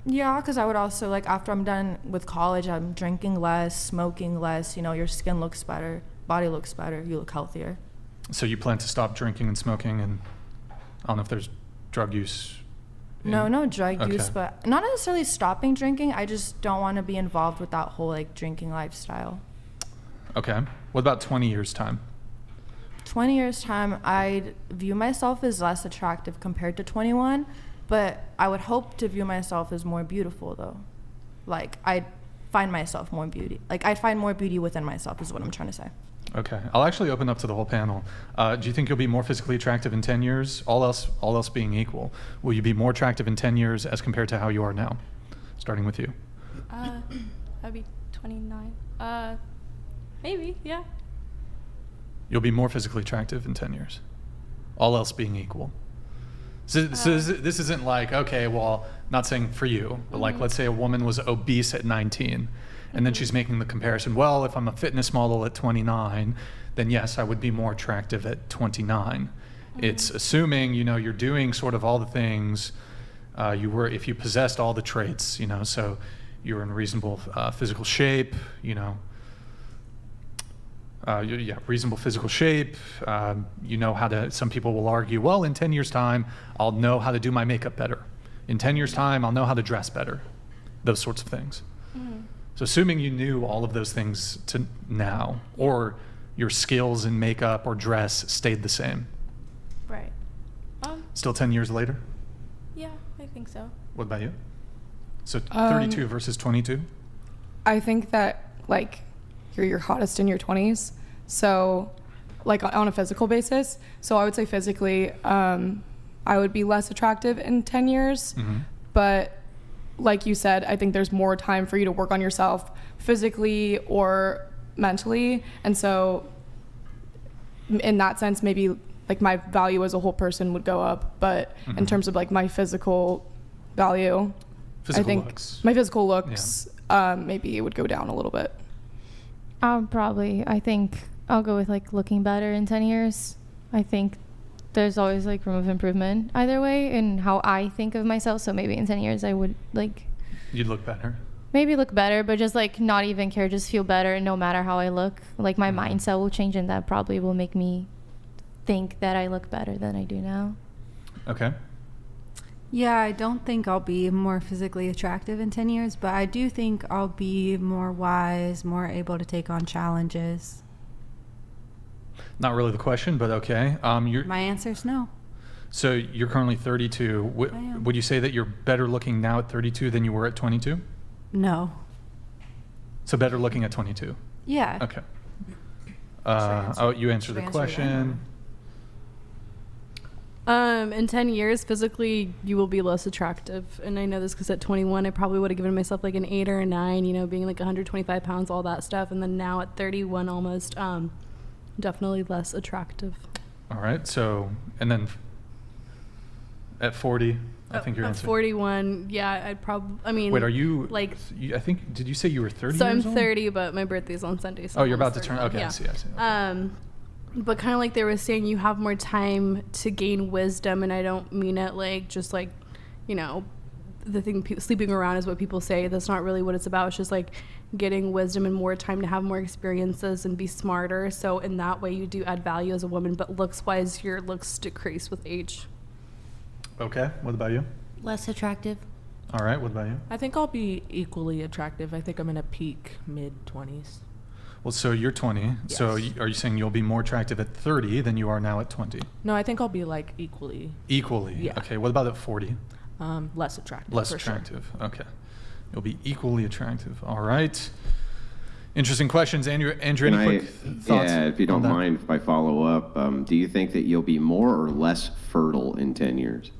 Yeah, because I would also, like, after I'm done with college, I'm drinking less, smoking less. You know, your skin looks better, body looks better, you look healthier. So you plan to stop drinking and smoking, and I don't know if there's drug use. No drug use, Okay. but not necessarily stopping drinking. I just don't want to be involved with that whole, like, drinking lifestyle. Okay. What about 20 years' time? 20 years' time, I'd view myself as less attractive compared to 21, but I would hope to view myself as more beautiful, though. Like, I'd find myself more beauty. Like, I'd find more beauty within myself is what I'm trying to say. Okay. I'll actually open up to the whole panel. Do you think you'll be more physically attractive in 10 years? All else being equal. Will you be more attractive in 10 years as compared to how you are now? Starting with you. I'd be 29. Maybe, yeah. You'll be more physically attractive in 10 years. All else being equal. So this isn't like, okay, well, not saying for you, but like, let's say a woman was obese at 19, and then she's making the comparison, well, if I'm a fitness model at 29, then yes, I would be more attractive at 29. It's assuming, you're doing sort of all the things if you possessed all the traits, so you're in reasonable physical shape, reasonable physical shape. How to, some people will argue, well, in 10 years' time, I'll know how to do my makeup better. In 10 years' time, I'll know how to dress better. Those sorts of things. So assuming you knew all of those things to now, or your skills in makeup or dress stayed the same. Right. Still 10 years later? Yeah, I think so. What about you? So 32 versus 22? I think that, like, you're your hottest in your 20s. So, like, on a physical basis. So I would say physically, I would be less attractive in 10 years. But like you said, I think there's more time for you to work on yourself physically or mentally. And so in that sense, maybe like my value as a whole person would go up. But in terms of like my physical value, I think my physical looks, maybe it would go down a little bit. I think I'll go with like looking better in 10 years. I think there's always like room of improvement either way in how I think of myself. So maybe in 10 years I would like... You'd look better? Maybe look better, but just like not even care, just feel better no matter how I look. Like my mindset will change, and that probably will make me think that I look better than I do now. Okay. Yeah, I don't think I'll be more physically attractive in 10 years, but I do think I'll be more wise, more able to take on challenges. Not really the question, but okay. My answer is no. So you're currently 32. Would you say that you're better looking now at 32 than you were at 22? No. So better looking at 22? Yeah. Okay. You answered the question. In 10 years, physically, you will be less attractive. And I know this because at 21, I probably would have given myself like an 8 or a 9, being like 125 pounds, all that stuff. And then now at 31 almost, definitely less attractive. All right. So, and then at 40, I think you're at 41, yeah, I'd probably, Wait, are you, like, I think, did you say you were 30 so years I'm old? 30, but my birthday's on Sunday. So oh, you're about to 30. turn, okay, Yeah. I see. Okay. But kind of like they were saying, you have more time to gain wisdom, and I don't mean it like just like, the thing sleeping around is what people say. That's not really what it's about. It's just like getting wisdom and more time to have more experiences and be smarter. So in that way, you do add value as a woman, but looks-wise, your looks decrease with age. Okay, what about you? Less attractive. All right, what about you? I think I'll be equally attractive. I think I'm in a peak mid-20s. Well, so you're 20. Yes. So are you saying you'll be more attractive at 30 than you are now at 20? No, I think I'll be like equally. Equally? Yeah. Okay, what about at 40? Less attractive. Less for attractive. Sure. Okay. You'll be equally attractive. All right. Interesting questions. Andrew, any quick thoughts? Yeah, if you don't mind if I follow up, do you think that you'll be more or less fertile in 10 years?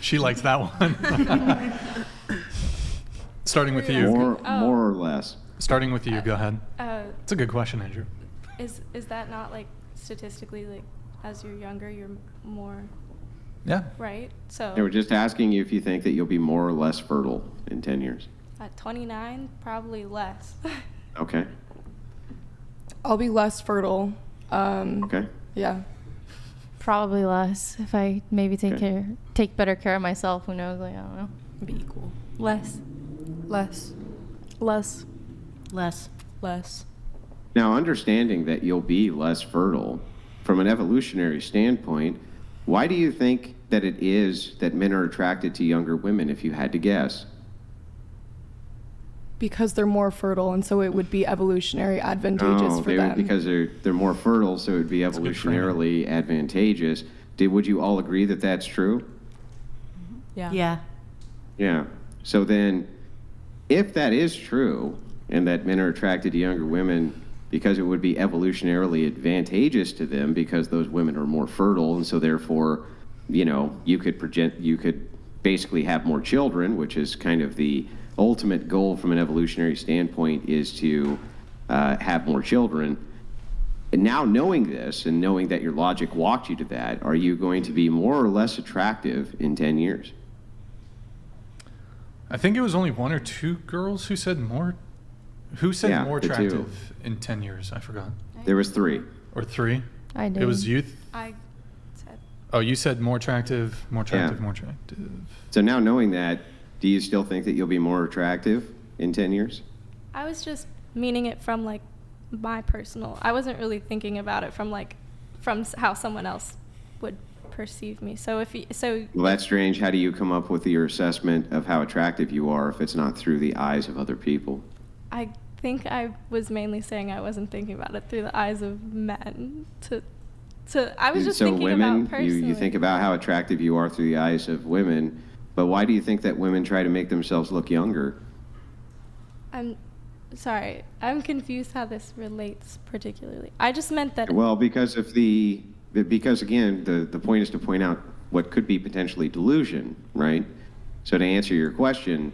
She likes that one. Starting with you. More or less. Starting with you, go ahead. It's a good question, Andrew. Is that not like statistically, like as you're younger, you're more... Yeah. Right? So They were just asking you if you think that you'll be more or less fertile in 10 years. at 29, probably less. Okay. I'll be less fertile. Okay. Yeah. Probably less. If I maybe take better care of myself, who knows? Like, I don't know. Be equal. Less. Less. Now, understanding that you'll be less fertile, from an evolutionary standpoint, why do you think that it is that men are attracted to younger women, if you had to guess? Because they're more fertile, and so it would be evolutionary advantageous for them. Because they're more fertile, so it would be evolutionarily advantageous. Would you all agree that that's true? Yeah. Yeah. Yeah. So then, if that is true, and that men are attracted to younger women because it would be evolutionarily advantageous to them because those women are more fertile, and so therefore, you could basically have more children, which is kind of the ultimate goal from an evolutionary standpoint, is to have more children. And now knowing this and knowing that your logic walked you to that, are you going to be more or less attractive in 10 years? I think it was only 1 or 2 girls who said more. Who said more the two. attractive in 10 years? I forgot. There was 3. Or 3? I did. It was youth? I said. Oh, you said more attractive, more attractive, more attractive. So now knowing that, do you still think that you'll be more attractive in 10 years? I was just meaning it from like my personal. I wasn't really thinking about it from how someone else would perceive me. So Well, that's strange. How do you come up with your assessment of how attractive you are if it's not through the eyes of other people? I think I was mainly saying I wasn't thinking about it through the eyes of men. I was just thinking about personally. You think about how attractive you are through the eyes of women, but why do you think that women try to make themselves look younger? I'm sorry. I'm confused how this relates particularly. I just meant that. Well, because again, the point is to point out what could be potentially delusion, right? So to answer your question,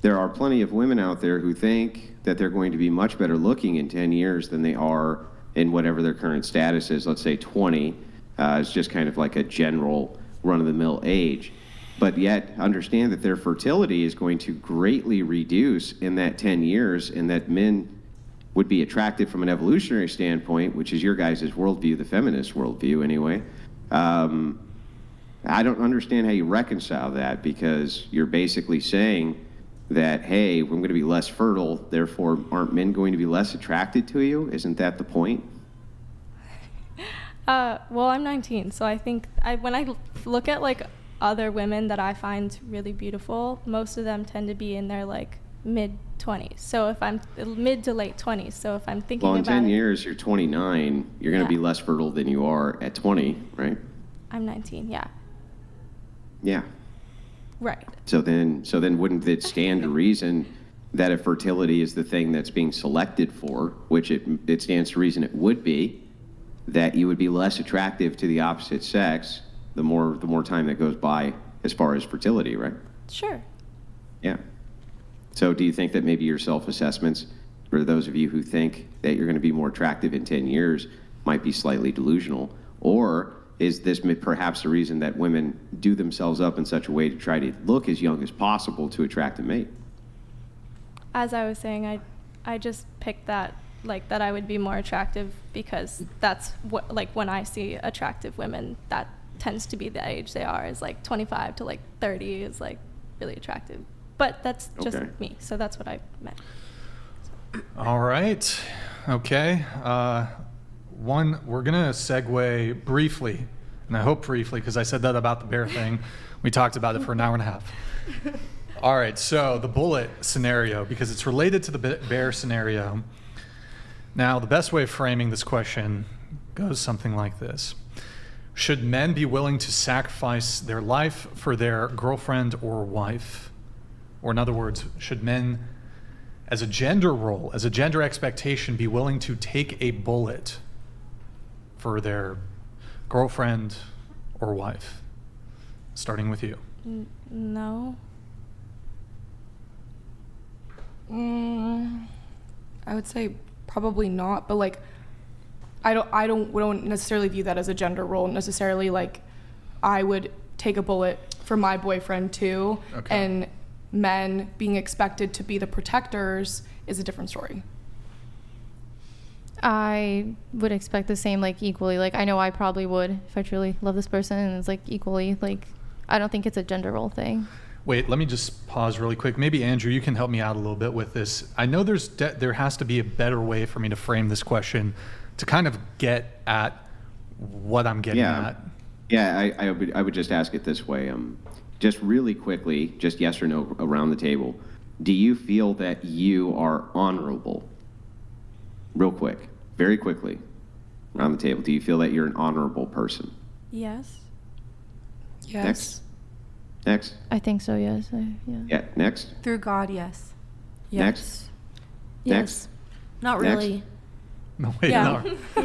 there are plenty of women out there who think that they're going to be much better looking in 10 years than they are in whatever their current status is. Let's say 20 is just kind of like a general run-of-the-mill age. But yet understand that their fertility is going to greatly reduce in that 10 years, and that men would be attracted from an evolutionary standpoint, which is your guys' worldview, the feminist worldview anyway. I don't understand how you reconcile that, because you're basically saying that, hey, we're going to be less fertile, therefore aren't men going to be less attracted to you? Isn't that the point? Well, I'm 19, so I think when I look at like other women that I find really beautiful, most of them tend to be in their like mid-20s. So if I'm mid to late 20s, so if I'm thinking about 10 years, you're 29, you're going to be less fertile than you are at 20, right? I'm 19, yeah. Yeah. Right. So then wouldn't it stand to reason that if fertility is the thing that's being selected for, which it stands to reason it would be, that you would be less attractive to the opposite sex the more time that goes by as far as fertility, right? Sure. Yeah. So do you think that maybe your self-assessments, for those of you who think that you're going to be more attractive in 10 years, might be slightly delusional? Or is this perhaps the reason that women do themselves up in such a way to try to look as young as possible to attract a mate? As I was saying, I just picked that, like, that I would be more attractive because that's what, like, when I see attractive women, that tends to be the age they are, is like 25 to like 30 is like really attractive. But that's just me, so that's what I meant. All right. Okay. We're going to segue briefly, and I hope briefly, because I said that about the bear thing. We talked about it for an hour and a half. All right, so the bullet scenario, because it's related to the bear scenario. Now, the best way of framing this question goes something like this. Should men be willing to sacrifice their life for their girlfriend or wife? Or in other words, should men, as a gender role, as a gender expectation, be willing to take a bullet for their girlfriend or wife? Starting with you. No. I would say probably not, but like we don't necessarily view that as a gender role necessarily. Like, I would take a bullet for my boyfriend too, and men being expected to be the protectors is a different story. I would expect the same, like equally. Like I know I probably would if I truly love this person, and it's like equally. Like I don't think it's a gender role thing. Wait, let me just pause really quick. Maybe Andrew, you can help me out a little bit with this. I know there has to be a better way for me to frame this question to kind of get at what I'm getting at. Yeah, I would just ask it this way. Just really quickly, just yes or no around the table. Do you feel that you are honorable? Real quick, very quickly, around the table. Do you feel that you're an honorable person? Yes. Yes. Next. I think so. Yes. Yeah. Yeah. Next. Through God, yes. Next. Yes. Next. Not Next. really. No, wait,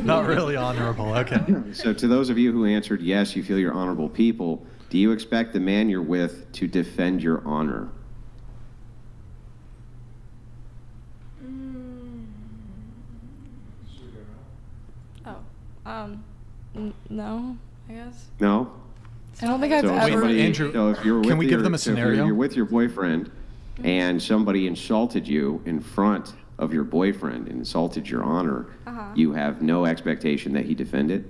not really honorable. Okay. So to those of you who answered yes, you feel you're honorable people, do you expect the man you're with to defend your honor? No, I guess. No? I don't think I've So ever. Andrew, so if you're with can we give your- them a so if scenario? you're with your boyfriend and somebody insulted you in front of your boyfriend and insulted your honor, you have no expectation that he defend it?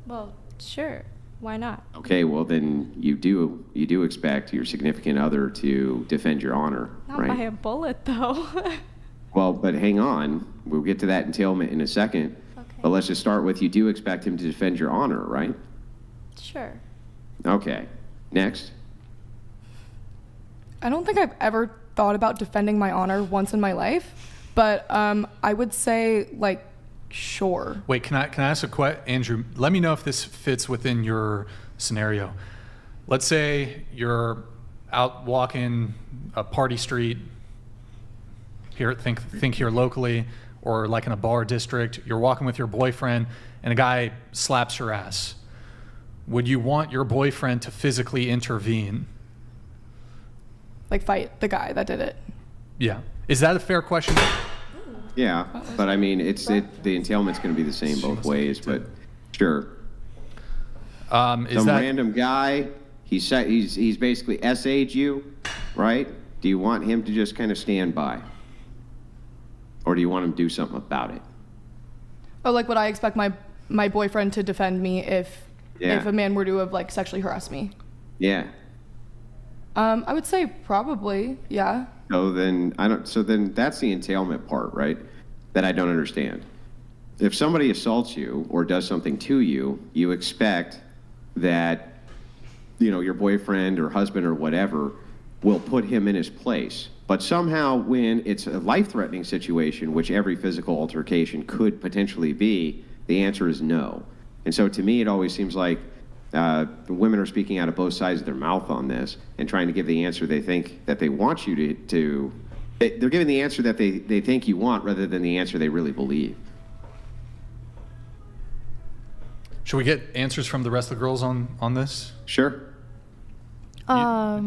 Well, sure. Why not? Okay, well then you do expect your significant other to defend your honor, Not right? by a bullet, though. Well, but hang on. We'll get to that entailment in a second. Okay. But let's just start with you do expect him to defend your honor, right? Sure. Okay. Next. I don't think I've ever thought about defending my honor once in my life, but I would say like sure. Wait, can I ask a question? Andrew, let me know if this fits within your scenario. Let's say you're out walking a party street here, think here locally, or like in a bar district, you're walking with your boyfriend and a guy slaps your ass. Would you want your boyfriend to physically intervene? Like fight the guy that did it. Yeah. Is that a fair question? Yeah, but I mean, the entailment's going to be the same both ways, but sure. Some random guy, he's basically SA'd you, right? Do you want him to just kind of stand by? Or do you want him to do something about it? Oh, like would I expect my boyfriend to defend me if a man were to have like sexually harassed me? Yeah. I would say probably, yeah. So then that's the entailment part, right? That I don't understand. If somebody assaults you or does something to you, you expect that, your boyfriend or husband or whatever will put him in his place. But somehow when it's a life-threatening situation, which every physical altercation could potentially be, the answer is no. And so to me, it always seems like the women are speaking out of both sides of their mouth on this and trying to give the answer they think that they want you to they're giving the answer that they think you want rather than the answer they really believe. Should we get answers from the rest of the girls on this? Sure. Go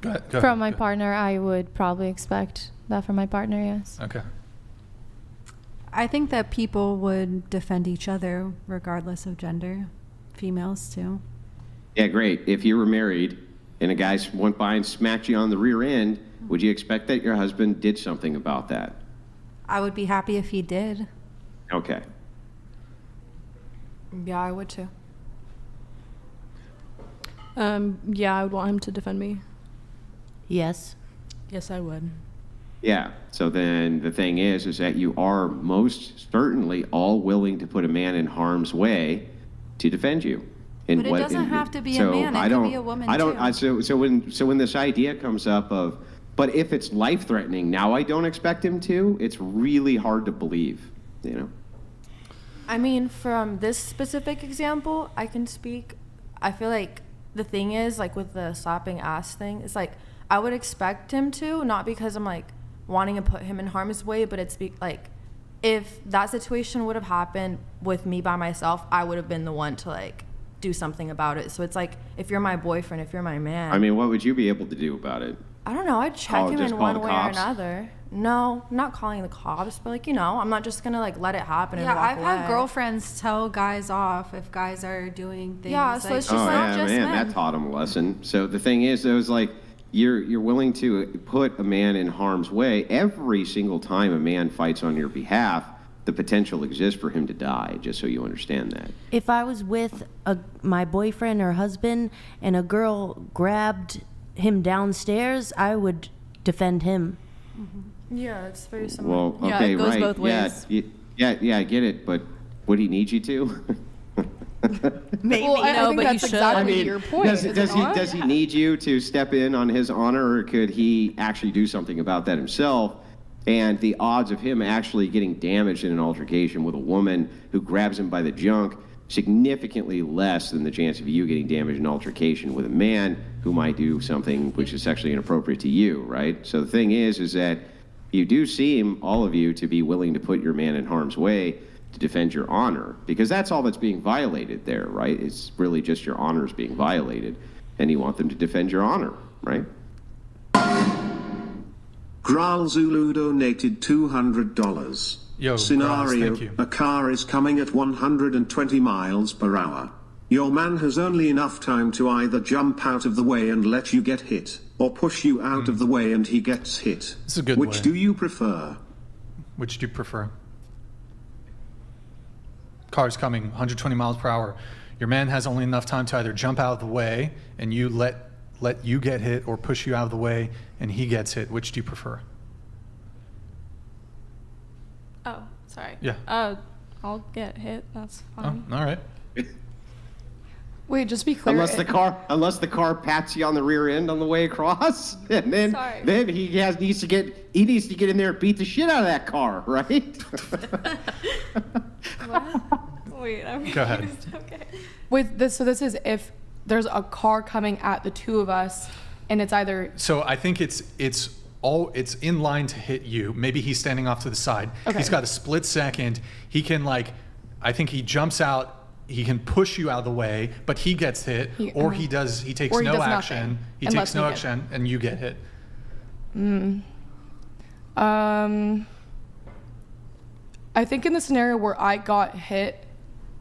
ahead, From my partner, I would probably expect that from my partner, yes. Okay. I think that people would defend each other regardless of gender. Females too. Yeah, great. If you were married and a guy went by and smacked you on the rear end, would you expect that your husband did something about that? I would be happy if he did. Okay. Yeah, I would too. Yeah, I would want him to defend me. Yes. Yes, I would. Yeah. So then the thing is that you are most certainly all willing to put a man in harm's way to defend you. But it doesn't have to be a man. It could be a woman too. So when this idea comes up of, but if it's life-threatening, now I don't expect him to. It's really hard to believe, I mean, from this specific example, I can speak. I feel like the thing is, like with the slapping ass thing, it's like I would expect him to, not because I'm like wanting to put him in harm's way, but it's like if that situation would have happened with me by myself, I would have been the one to like do something about it. So it's like if you're my boyfriend, if you're my man. I mean, what would you be able to do about it? I don't know. I'd check him in one way or cops? another. No, not calling the cops, but like, I'm not just gonna like let it happen and walk I've away. had girlfriends tell guys off if guys are doing things. Yeah, so it's just not just men. That taught him a lesson. So the thing is, it was like you're willing to put a man in harm's way every single time a man fights on your behalf. the potential exists for him to die, just so you understand that. If I was with my boyfriend or husband and a girl grabbed him downstairs, I would defend him. Yeah, it's very similar. Well, okay, Yeah, it goes right. both ways. Yeah, I get it, but would he need you to? Maybe. Well, I No, think but that's you should. exactly your point. Does he need you to step in on his honor, or could he actually do something about that himself? And the odds of him actually getting damaged in an altercation with a woman who grabs him by the junk, significantly less than the chance of you getting damaged in an altercation with a man who might do something which is sexually inappropriate to you, right? So the thing is that you do seem, all of you, to be willing to put your man in harm's way to defend your honor, because that's all that's being violated there, right? It's really just your honors being violated, and you want them to defend your honor, right? Graal Zulu donated $200. Yo, Scenario, Graals, thank you. a car is coming at 120 miles per hour. Your man has only enough time to either jump out of the way and let you get hit, or push you out of the way and he gets hit. This is a good Which way. do you prefer? Which do you prefer? Car's coming 120 miles per hour. Your man has only enough time to either jump out of the way and you let you get hit, or push you out of the way and he gets hit. Which do you prefer? Oh, sorry. Yeah. I'll get hit. That's Oh, fine. all right. Wait, just be clear. Unless the car pats you on the rear end on the way across, and then Sorry. needs to get in there and beat the shit out of that car, right? What? Wait, I'm Go ahead. confused. Okay. Wait, this is if there's a car coming at the two of us, and it's either. So I think it's in line to hit you. Maybe he's standing off to the side. Okay. He's got a split second. He can I think he jumps out. He can push you out of the way, but he gets hit, or he takes Or he no does action. nothing He and takes lets no me get- action, and you get hit. I think in the scenario where I got hit,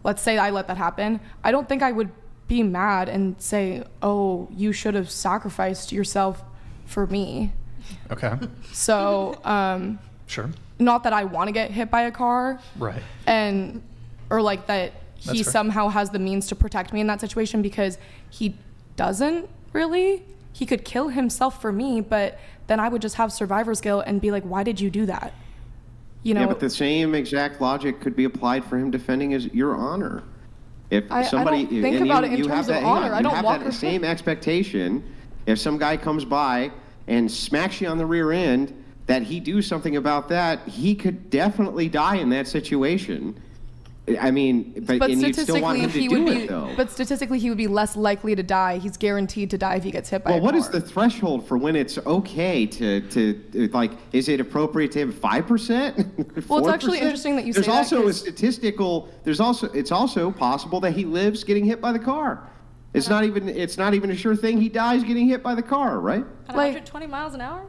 let's say I let that happen, I don't think I would be mad and say, "Oh, you should have sacrificed yourself for me." Okay. So, Sure. not that I want to get hit by a car, Right. or like that That's he fair. somehow has the means to protect me in that situation, because he doesn't really. He could kill himself for me, but then I would just have survivor's guilt and be like, "Why did you do that?" You know. Yeah, but the same exact logic could be applied for him defending your honor. If I somebody don't think and about it in you have terms of that, honor. I don't you have walk that around- same expectation. If some guy comes by and smacks you on the rear end, that he do something about that, he could definitely die in that situation. I mean, but and you'd still want statistically, him to he do would it be. though. But statistically, he would be less likely to die. He's guaranteed to die if he gets hit by Well, a what car. is the threshold for when it's okay to like? Is it appropriate to have 5%? Well, it's actually 4%? interesting that you say There's that, also a 'cause- statistical. It's also possible that he lives getting hit by the car. It's not even a sure thing he dies getting hit by the car, right? At Like- 120 miles an hour?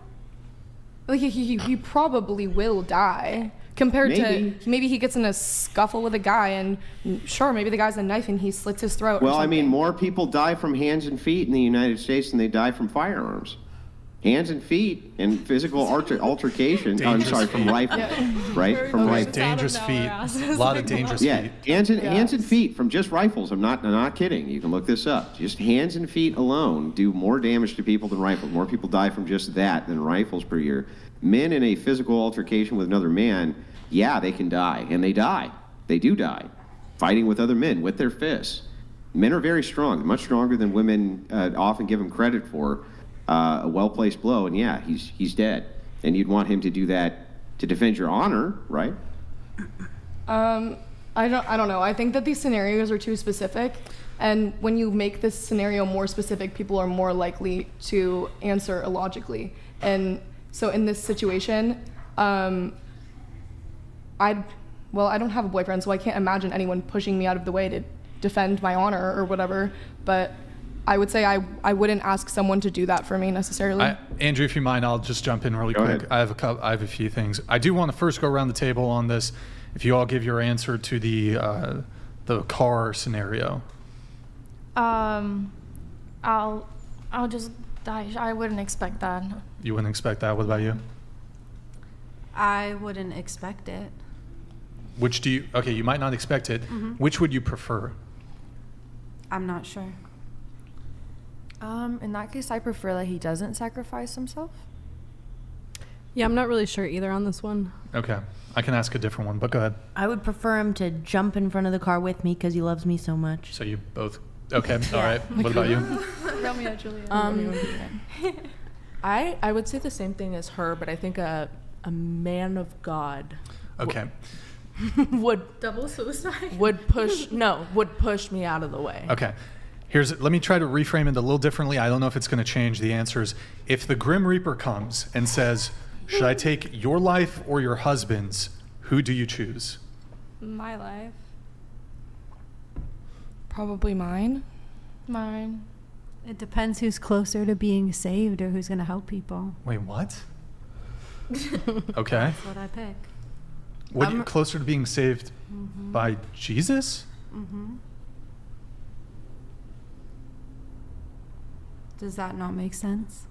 Like he probably will die. Compared Maybe. to maybe he gets in a scuffle with a guy, and sure, maybe the guy's a knife and he slits his throat. Well, or I mean, something. more people die from hands and feet in the United States than they die from firearms. Hands and feet and physical altercation. Oh, I'm Dangerous sorry, from rifles, right? Very From focused. rifles. Dangerous Out of feet. nowhere, I was A lot of like, dangerous Yeah, feet. hands and feet from just rifles. I'm not kidding. You can look this up. Just hands and feet alone do more damage to people than rifles. More people die from just that than rifles per year. Men in a physical altercation with another man, yeah, they can die, and they die. They do die, fighting with other men with their fists. Men are very strong, much stronger than women often give them credit for. A well-placed blow, and yeah, he's dead. And you'd want him to do that to defend your honor, right? I don't know. I think that these scenarios are too specific, and when you make this scenario more specific, people are more likely to answer illogically. And so in this situation, I don't have a boyfriend, so I can't imagine anyone pushing me out of the way to defend my honor or whatever. But I would say I wouldn't ask someone to do that for me necessarily. Andrew, if you mind, I'll just jump in really Go quick. ahead. I have a few things. I do want to first go around the table on this. If you all give your answer to the car scenario. I'll just die. I wouldn't expect that. You wouldn't expect that. What about you? I wouldn't expect it. Which do you? Okay, you might not expect it. Which would you prefer? I'm not sure. In that case, I prefer that he doesn't sacrifice himself. Yeah, I'm not really sure either on this one. Okay, I can ask a different one, but go ahead. I would prefer him to jump in front of the car with me because he loves me so much. So you both. Okay, all right. What about you? Romeo, Juliet. I would say the same thing as her, but I think a man of God. Okay. Would Double suicide? would push me out of the way. Okay. Let me try to reframe it a little differently. I don't know if it's going to change the answers. If the Grim Reaper comes and says, should I take your life or your husband's, who do you choose? My life. Probably mine. Mine. It depends who's closer to being saved or who's going to help people. Wait, what? Okay. That's what I pick. What are you closer to being saved by Jesus? Does that not make sense?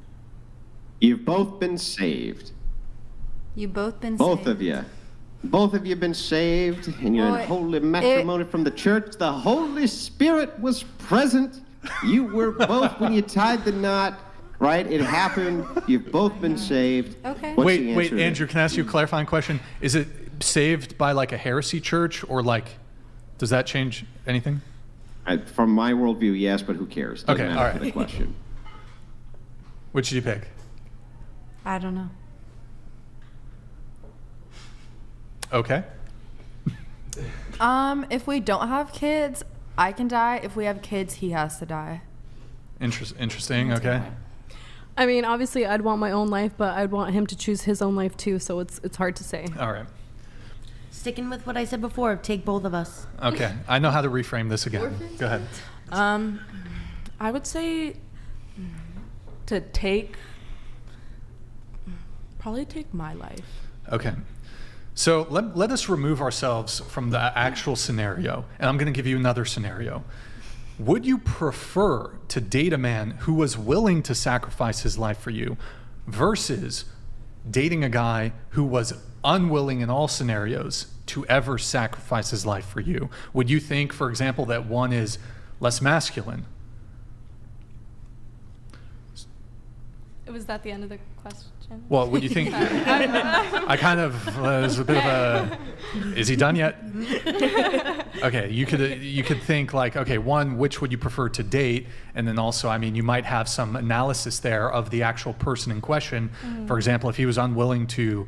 You've both been saved. You've both been Both saved. of you. Both of you been saved, and you're in holy matrimony from the church. The Holy Spirit was present. You were both when you tied the knot, right? It happened. You've both been saved. Okay. What's the Wait, answer to Andrew, can I ask you a clarifying question? Is it saved by like a heresy church, or like, does that change anything? From my worldview, yes, but who cares? Doesn't Okay, matter all right. for the question. Which did you pick? I don't know. Okay. If we don't have kids, I can die. If we have kids, he has to die. Interesting. Okay. I mean, obviously, I'd want my own life, but I'd want him to choose his own life too. So it's hard to say. All right. Sticking with what I said before, take both of us. Okay. I know how to reframe this again. Go ahead. I would say to probably take my life. Okay. So let us remove ourselves from the actual scenario, and I'm going to give you another scenario. Would you prefer to date a man who was willing to sacrifice his life for you versus dating a guy who was unwilling in all scenarios to ever sacrifice his life for you? Would you think, for example, that one is less masculine? Was that the end of the question? Well, would you think? I kind of was a bit of a. Is he done yet? Okay, you could think like, okay, one, which would you prefer to date, and then also, I mean, you might have some analysis there of the actual person in question. For example, if he was unwilling to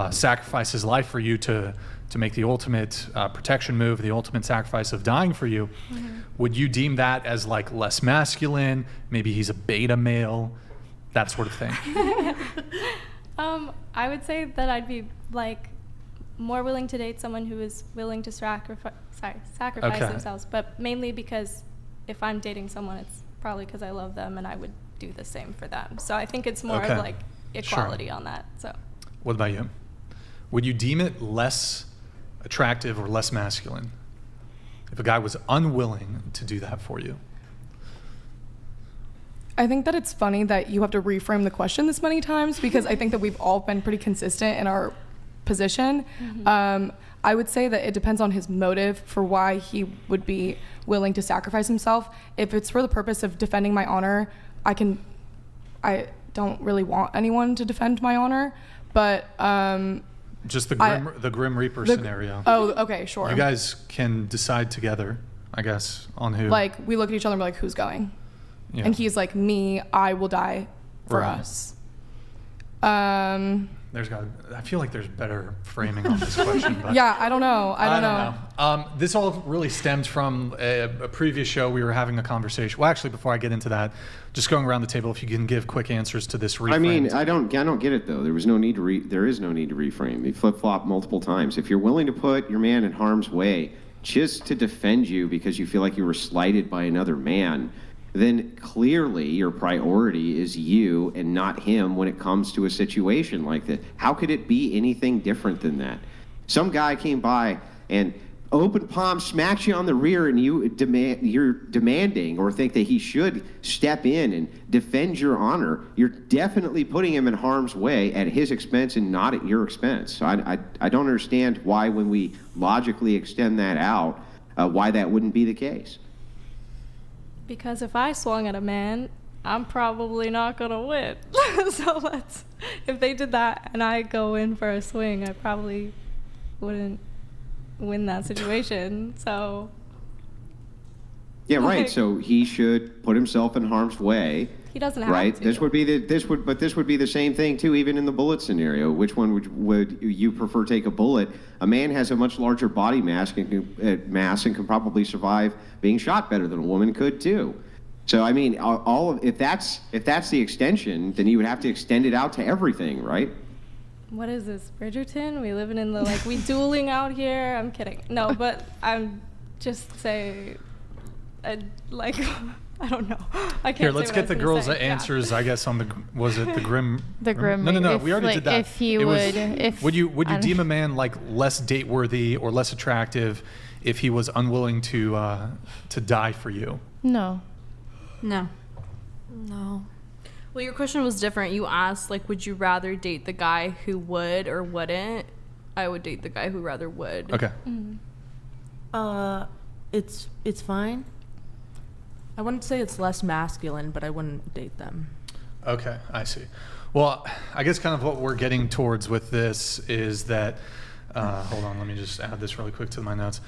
sacrifice his life for you to make the ultimate protection move, the ultimate sacrifice of dying for you, would you deem that as like less masculine? Maybe he's a beta male. That sort of thing. I would say that I'd be like more willing to date someone who is willing to sacrifice themselves, but mainly because if I'm dating someone, it's probably because I love them and I would do the same for them. So I think it's more of like equality on that. So. What about you? Would you deem it less attractive or less masculine if a guy was unwilling to do that for you? I think that it's funny that you have to reframe the question this many times because I think that we've all been pretty consistent in our position. I would say that it depends on his motive for why he would be willing to sacrifice himself. If it's for the purpose of defending my honor, I don't really want anyone to defend my honor, but just the Grim Reaper scenario. Oh, okay, sure. You guys can decide together, I guess, on who. Like we look at each other and we're like, who's going? Yeah. And he's like, me, I will die for us. I feel like there's better framing on this question. But yeah, I don't know. This all really stemmed from a previous show. We were having a conversation. Well, actually, before I get into that, just going around the table, if you can give quick answers to this reframe. I mean, I don't get it though. There is no need to reframe. You flip-flop multiple times. If you're willing to put your man in harm's way just to defend you because you feel like you were slighted by another man, then clearly your priority is you and not him when it comes to a situation like that. How could it be anything different than that? Some guy came by and open palm smacks you on the rear and you're demanding or think that he should step in and defend your honor, you're definitely putting him in harm's way at his expense and not at your expense. So I don't understand why, when we logically extend that out, why that wouldn't be the case. Because if I swung at a man, I'm probably not gonna win. So if they did that and I go in for a swing, I probably wouldn't win that situation. So yeah, right. So he should put himself in harm's way. He doesn't have right? to. This would be the same thing too, even in the bullet scenario. Which one would you prefer take a bullet? A man has a much larger body mass and can probably survive being shot better than a woman could too. So I mean, if that's the extension, then you would have to extend it out to everything, right? What is this, Bridgerton? We living in the we dueling out here? I'm kidding. No, but I'm just saying, I don't know. I can't. Here, let's get the girls' answers. I guess on was it the grim? The grim. No. We already did that. If he would, would you deem a man less date worthy or less attractive if he was unwilling to die for you? No. No. Well, your question was different. You asked, would you rather date the guy who would or wouldn't? I would date the guy who rather would. Okay. Mm-hmm. It's fine. I wouldn't say it's less masculine, but I wouldn't date them. Okay, I see. Well, I guess kind of what we're getting towards with this is that, hold on, let me just add this really quick to my notes,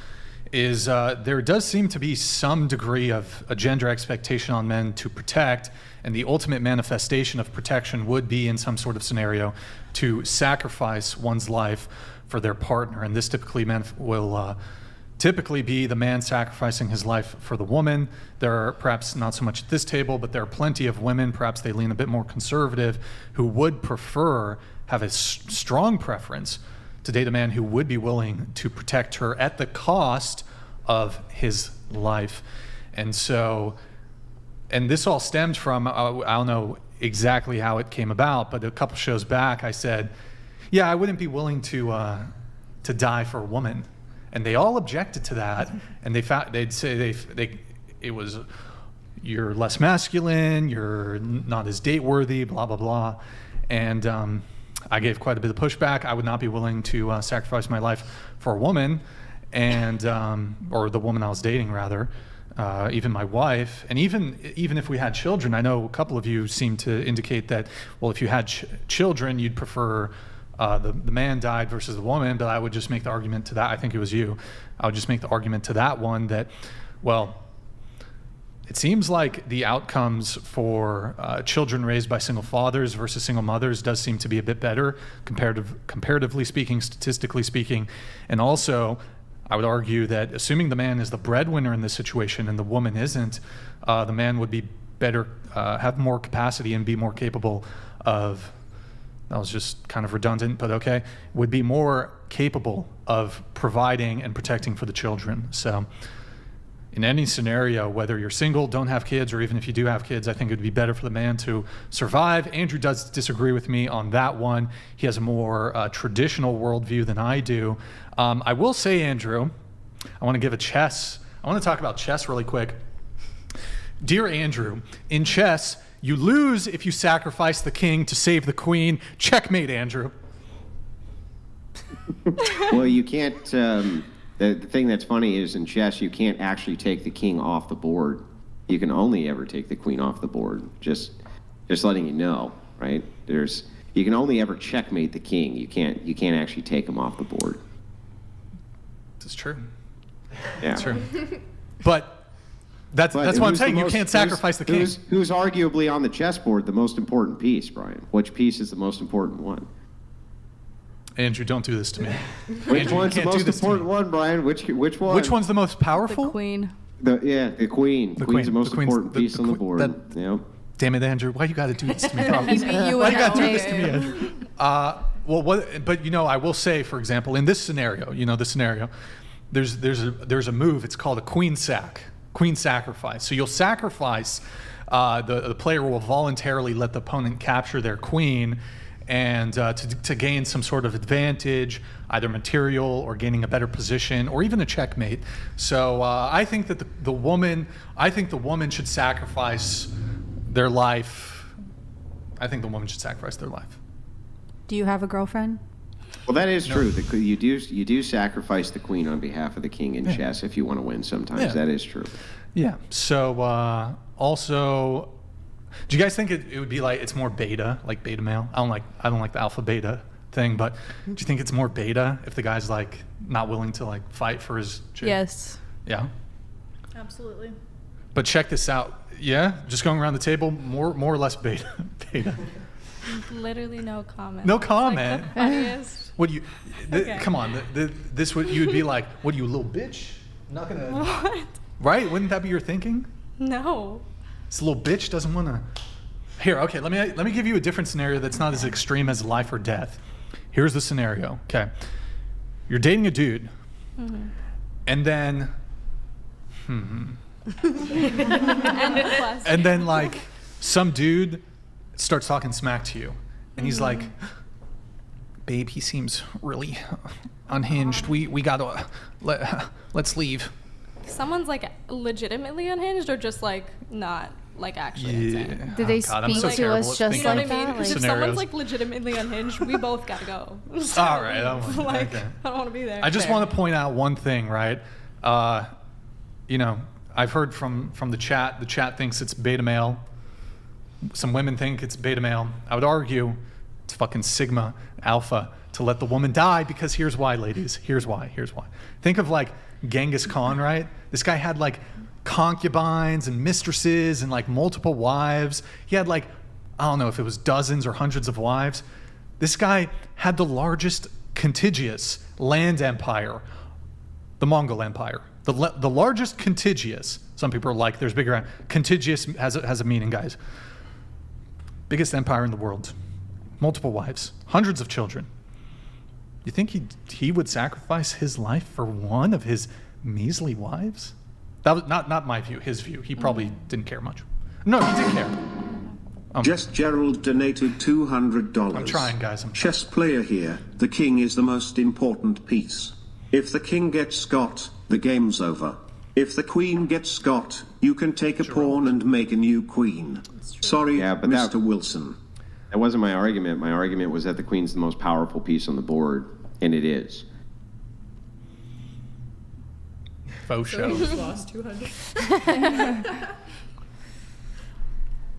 is there does seem to be some degree of a gender expectation on men to protect, and the ultimate manifestation of protection would be, in some sort of scenario, to sacrifice one's life for their partner. And this typically will typically be the man sacrificing his life for the woman. There are perhaps not so much at this table, but there are plenty of women, perhaps they lean a bit more conservative, who would have a strong preference to date a man who would be willing to protect her at the cost of his life. And so, and this all stemmed from, I don't know exactly how it came about, but a couple shows back I said, yeah, I wouldn't be willing to die for a woman. And they all objected to that, and they'd say it was, you're less masculine, you're not as date worthy, blah, blah, blah. And I gave quite a bit of pushback. I would not be willing to sacrifice my life for a woman, and or the woman I was dating, rather, even my wife. And even if we had children, I know a couple of you seem to indicate that, well, if you had children, you'd prefer the man died versus the woman. But I would just make the argument to that. I think it was you. I would just make the argument to that one that, well, it seems like the outcomes for children raised by single fathers versus single mothers does seem to be a bit better, comparatively speaking, statistically speaking. And also, I would argue that assuming the man is the breadwinner in this situation and the woman isn't, the man would be better, have more capacity and be more capable of, that was just kind of redundant, but okay, would be more capable of providing and protecting for the children. So in any scenario, whether you're single, don't have kids, or even if you do have kids, I think it would be better for the man to survive. Andrew does disagree with me on that one. He has a more traditional worldview than I do. I will say, Andrew, I want to talk about chess really quick. Dear Andrew, in chess, you lose if you sacrifice the king to save the queen. Checkmate, Andrew. Well, you can't... The thing that's funny is in chess, you can't actually take the king off the board. You can only ever take the queen off the board. Just letting you know, right? You can only ever checkmate the king. You can't actually take him off the board. This is true. Yeah. It's true. But that's what I'm saying. You can't sacrifice the king. Who's arguably on the chessboard the most important piece, Brian? Which piece is the most important one? Andrew, don't do this to me. Which one's the most important one, Brian? Which one? Which one's the most powerful? The queen. The queen. The queen's the most important piece on the board. Yep. Damn it, Andrew! Why you got to do this to me? He beat you Why in you got to that do this to me, Andrew? But I will say, for example, in this scenario, there's a move. It's called a queen sacrifice. So you'll sacrifice. The player will voluntarily let the opponent capture their queen. and to gain some sort of advantage, either material or gaining a better position, or even a checkmate. So I think that the woman should sacrifice their life. I think the woman should sacrifice their life. Do you have a girlfriend? Well, that is true. You do sacrifice the queen on behalf of the king in chess if you want to win sometimes. Yeah. That is true. Yeah. So also, do you guys think it would be like it's more beta, like beta male? I don't like the alpha beta thing, but do you think it's more beta if the guy's like not willing to like fight for his chick? Yes. Yeah. Absolutely. But check this out. Yeah, just going around the table, more or less beta. Literally no comment. No comment. Like the funniest. What do you? Okay. Come on. This would you would be like? What are you, a little bitch? I'm not gonna. What? Right? Wouldn't that be your thinking? No. This little bitch doesn't want to. Here, okay. Let me give you a different scenario that's not as extreme as life or death. Here's the scenario. Okay, you're dating a dude, and then, and then like some dude starts talking smack to you, and he's like, "Babe, he seems really unhinged. We gotta let's leave." Someone's like legitimately unhinged, or just like not like actually insane? Do they speak to us just you know like what I mean? that? Because if someone's like legitimately unhinged, we both gotta go. So, all right. like, okay. I don't want to be there. I just want to point out one thing, right? You know, I've heard from the chat. The chat thinks it's beta male. Some women think it's beta male. I would argue it's fucking sigma alpha to let the woman die, because here's why, ladies. Here's why. Think of like Genghis Khan, right? This guy had like concubines and mistresses and like multiple wives. He had like, I don't know if it was dozens or hundreds of wives. This guy had the largest contiguous land empire, the Mongol Empire. The largest contiguous. Some people are like, there's bigger. Contiguous has a meaning, guys. Biggest empire in the world. Multiple wives. Hundreds of children. You think he would sacrifice his life for one of his measly wives? That was not my view, his view. He probably didn't care much. No, he did care. Just Gerald donated $200. I'm trying, guys. Chess player here. The king is the most important piece. If the king gets got, the game's over. If the queen gets got, you can take a pawn and make a new queen. Sorry, but Mr. Wilson. That wasn't my argument. My argument was that the queen's the most powerful piece on the board, and it is. Faux show. So you just lost 200.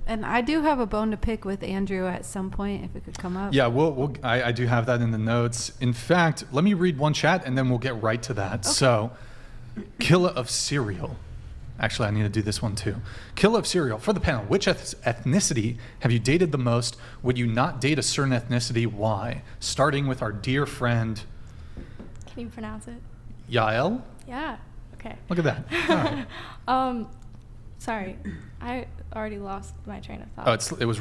And I do have a bone to pick with Andrew at some point, if it could come up. Yeah, I do have that in the notes. In fact, let me read one chat and then we'll get right to that. Okay. So, Killa of Cereal. Actually, I need to do this one too. Killa of Cereal. For the panel, which ethnicity have you dated the most? Would you not date a certain ethnicity? Why? Starting with our dear friend. Can you pronounce it? Yael? Yeah. Okay. Look at that. All right. Sorry, I already lost my train of thought. It was.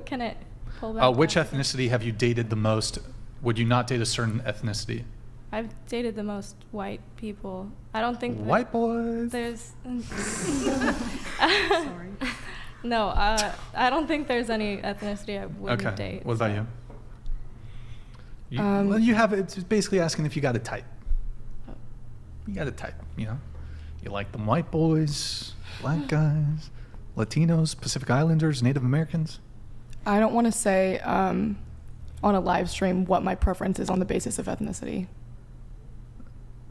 Can it pull back? Which ethnicity have you dated the most? Would you not date a certain ethnicity? I've dated the most white people. I don't think white boys. There's. Sorry. No, I don't think there's any ethnicity I wouldn't date. What about you? Well, you have. It's basically asking if you got a type. You got a type, you know. You like them white boys, black guys, Latinos, Pacific Islanders, Native Americans? I don't want to say on a live stream what my preference is on the basis of ethnicity.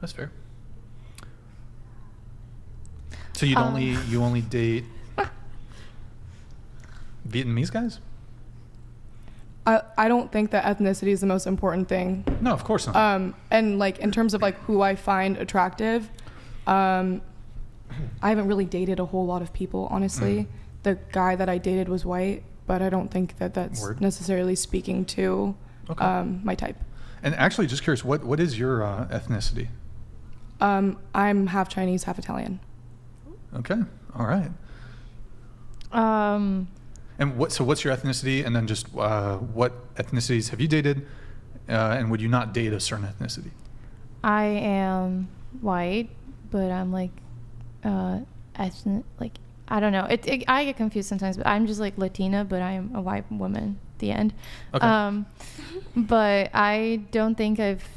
That's fair. So you only date Vietnamese guys? I don't think that ethnicity is the most important thing. No, of course not. And like in terms of like who I find attractive, I haven't really dated a whole lot of people, honestly. The guy that I dated was white, but I don't think that that's necessarily speaking to my type. And actually, just curious, what is your ethnicity? I'm half Chinese, half Italian. Okay, all right. And what's your ethnicity? And then just what ethnicities have you dated? And would you not date a certain ethnicity? I am white, but I'm like ethnic. Like I don't know. I get confused sometimes, but I'm just like Latina, but I am a white woman. the end. Okay. But I don't think I've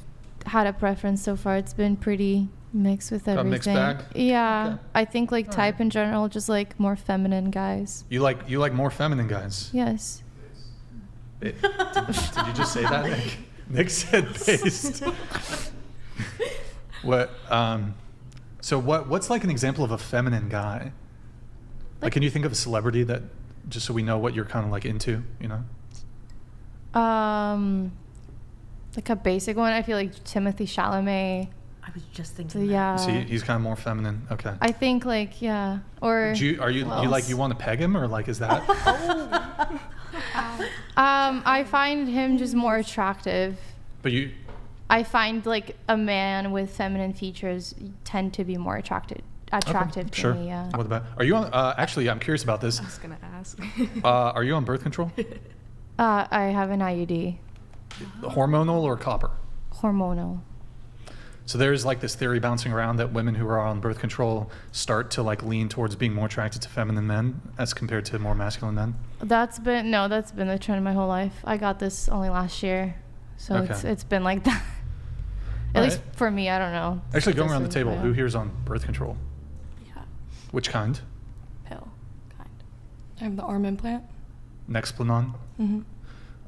had a preference so far. It's been pretty mixed with everything. Mixed bag? Yeah. Okay. I think like All type right. in general, just like more feminine guys. You like more feminine guys? Yes. Did you just say that, Nick? Nick said based. What? So what's like an example of a feminine guy? Like, can you think of a celebrity that, just so we know what you're kind of like into, you know? Like a basic one, I feel like Timothy Chalamet. I was just thinking. So, yeah. So he's kind of more feminine. Okay. I think like yeah. Or you want to peg him, or like is that? I find him just more attractive. But I find like a man with feminine features tend to be more attractive to sure. me. Yeah. What about? Are you on? Actually, I'm curious about this. I was gonna ask. Are you on birth control? I have an IUD. Hormonal or copper? Hormonal. So there's like this theory bouncing around that women who are on birth control start to like lean towards being more attracted to feminine men as compared to more masculine men. That's been the trend my whole life. I got this only last year, so Okay. it's been like that. At least for me, I don't know. Actually, going around the Just table, yeah. who here's on birth control? Yeah. Which kind? Pill kind. I have the arm implant. Nexplanon? Mm-hmm.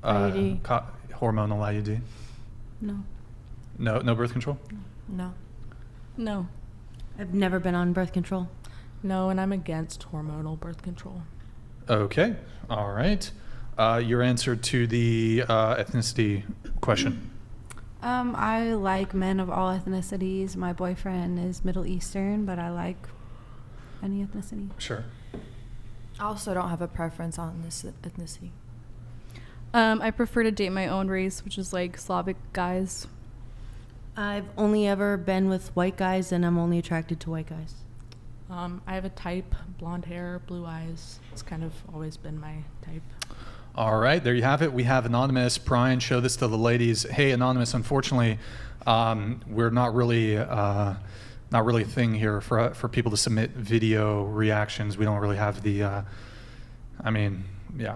IUD. Hormonal IUD? No. No birth control? No. No. I've never been on birth control. No, and I'm against hormonal birth control. Okay. All right. Your answer to the ethnicity question. I like men of all ethnicities. My boyfriend is Middle Eastern, but I like any ethnicity. Sure. I also don't have a preference on this ethnicity. I prefer to date my own race, which is like Slavic guys. I've only ever been with white guys, and I'm only attracted to white guys. I have a type, blonde hair, blue eyes. It's kind of always been my type. All right, there you have it. We have Anonymous. Brian, show this to the ladies. Hey, Anonymous, unfortunately, we're not really a thing here for people to submit video reactions. We don't really have the,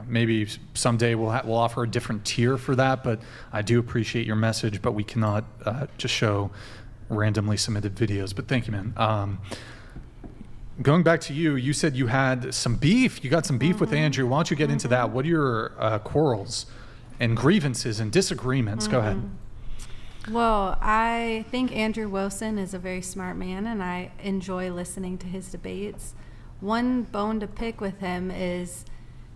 maybe someday we'll offer a different tier for that, but I do appreciate your message, but we cannot just show randomly submitted videos. But thank you, man. Going back to you, you said you had some beef. You got some beef with Andrew. Why don't you get into that? What are your quarrels and grievances and disagreements? Go ahead. Well, I think Andrew Wilson is a very smart man, and I enjoy listening to his debates. One bone to pick with him is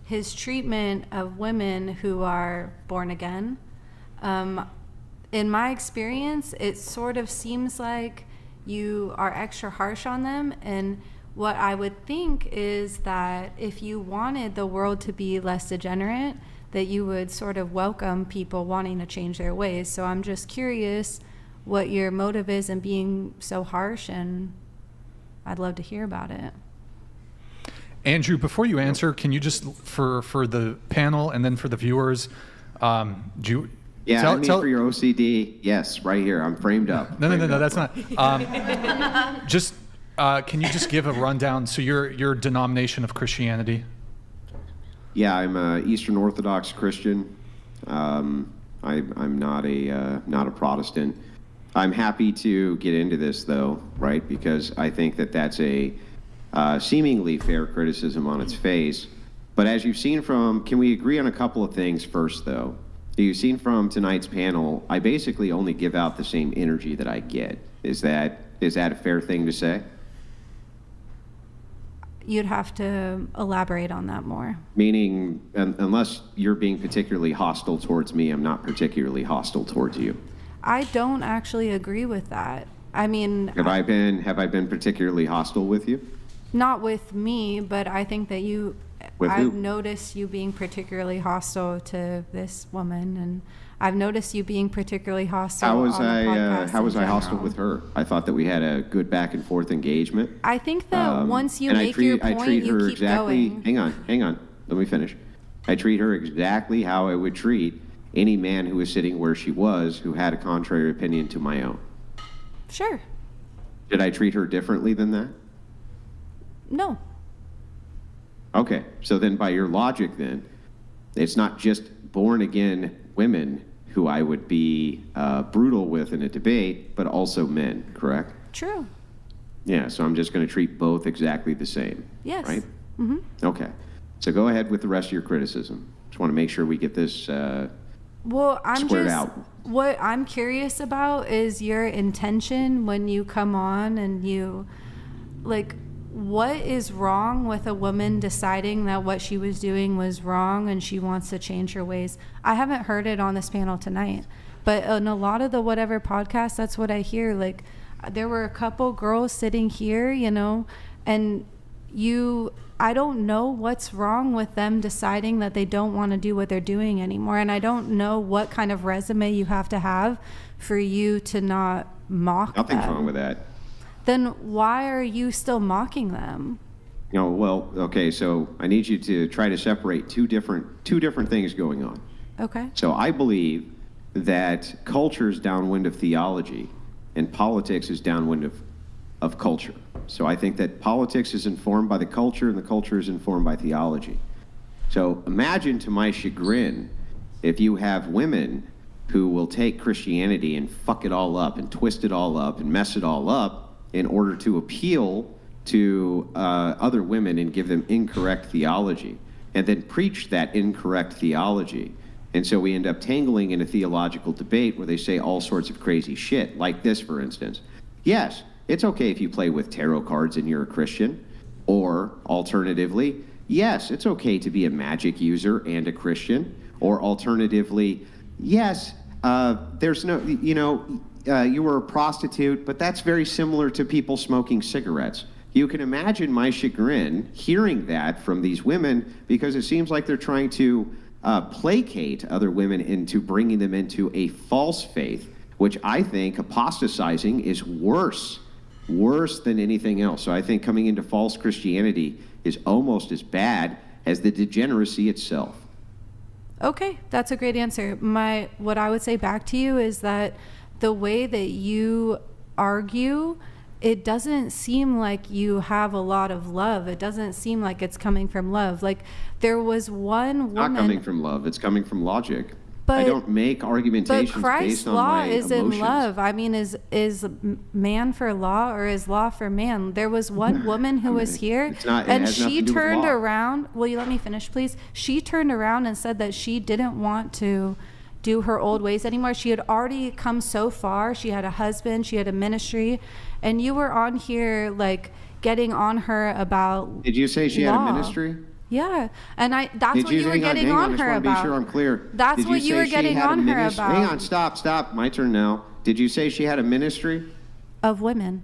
his treatment of women who are born again. In my experience, it sort of seems like you are extra harsh on them, and what I would think is that if you wanted the world to be less degenerate, that you would sort of welcome people wanting to change their ways. So I'm just curious what your motive is in being so harsh, and I'd love to hear about it. Andrew, before you answer, can you just, for the panel and then for the viewers, for your OCD, yes, right here. I'm framed up. No, that's not. Can you just give a rundown? So your denomination of Christianity? Yeah, I'm a Eastern Orthodox Christian. I'm not a Protestant. I'm happy to get into this though, right? Because I think that that's a seemingly fair criticism on its face. But as you've seen can we agree on a couple of things first though? You've seen from tonight's panel, I basically only give out the same energy that I get. Is that a fair thing to say? You'd have to elaborate on that more. Meaning, unless you're being particularly hostile towards me, I'm not particularly hostile towards you. I don't actually agree with that. I mean, Have I been particularly hostile with you? not with me, but I think that With I've who? noticed you being particularly hostile to this woman, and I've noticed you being particularly hostile How was on the podcast how was in I hostile general. with her? I thought that we had a good back and forth engagement. I think that once you and make your I point, treat you her keep exactly. going. Hang on. Let me finish. I treat her exactly how I would treat any man who was sitting where she was, who had a contrary opinion to my own. Sure. Did I treat her differently than that? No. Okay, so then by your logic then, it's not just born-again women who I would be brutal with in a debate, but also men, correct? True. Yeah, so I'm just going to treat both exactly the same. Yes. Right? Mm-hmm. Okay. So go ahead with the rest of your criticism. Just want to make sure we get this Well, squared out. What I'm curious about is your intention when you come on and you, like, what is wrong with a woman deciding that what she was doing was wrong and she wants to change her ways? I haven't heard it on this panel tonight, but in a lot of the whatever podcasts, that's what I hear. Like, there were a couple girls sitting here, you know, and I don't know what's wrong with them deciding that they don't want to do what they're doing anymore. And I don't know what kind of resume you have to have for you to not mock Nothing's them. wrong with that. Then why are you still mocking them? Well, okay, so I need you to try to separate two different things going on. Okay. So I believe that culture is downwind of theology and politics is downwind of culture. So I think that politics is informed by the culture and the culture is informed by theology. So imagine, to my chagrin, if you have women who will take Christianity and fuck it all up and twist it all up and mess it all up in order to appeal to other women and give them incorrect theology, and then preach that incorrect theology. And so we end up tangling in a theological debate where they say all sorts of crazy shit, like this, for instance. Yes, it's okay if you play with tarot cards and you're a Christian. Or, alternatively, yes, it's okay to be a magic user and a Christian. Or, alternatively, yes, there's no, you were a prostitute, but that's very similar to people smoking cigarettes. You can imagine my chagrin hearing that from these women, because it seems like they're trying to placate other women into bringing them into a false faith, which I think apostatizing is worse than anything else. So I think coming into false Christianity is almost as bad as the degeneracy itself. Okay, that's a great answer. What I would say back to you is that the way that you argue, it doesn't seem like you have a lot of love. It doesn't seem like it's coming from love. Like, there was one woman... Not coming from love. It's coming from logic. But, I don't make argumentations but Christ's based on law my is emotions. in love. I mean, is man for law or is law for man? There was one woman who was here, and she turned around. Will you let me finish, please? She turned around and said that she didn't want to do her old ways anymore. She had already come so far. She had a husband. She had a ministry, and you were on here like getting on her about. Did you say she had a ministry? Yeah, and that's what you were getting on her about. I just want to be sure I'm clear. That's what you were getting on her about. Hang on, stop. My turn now. Did you say she had a ministry? Of women.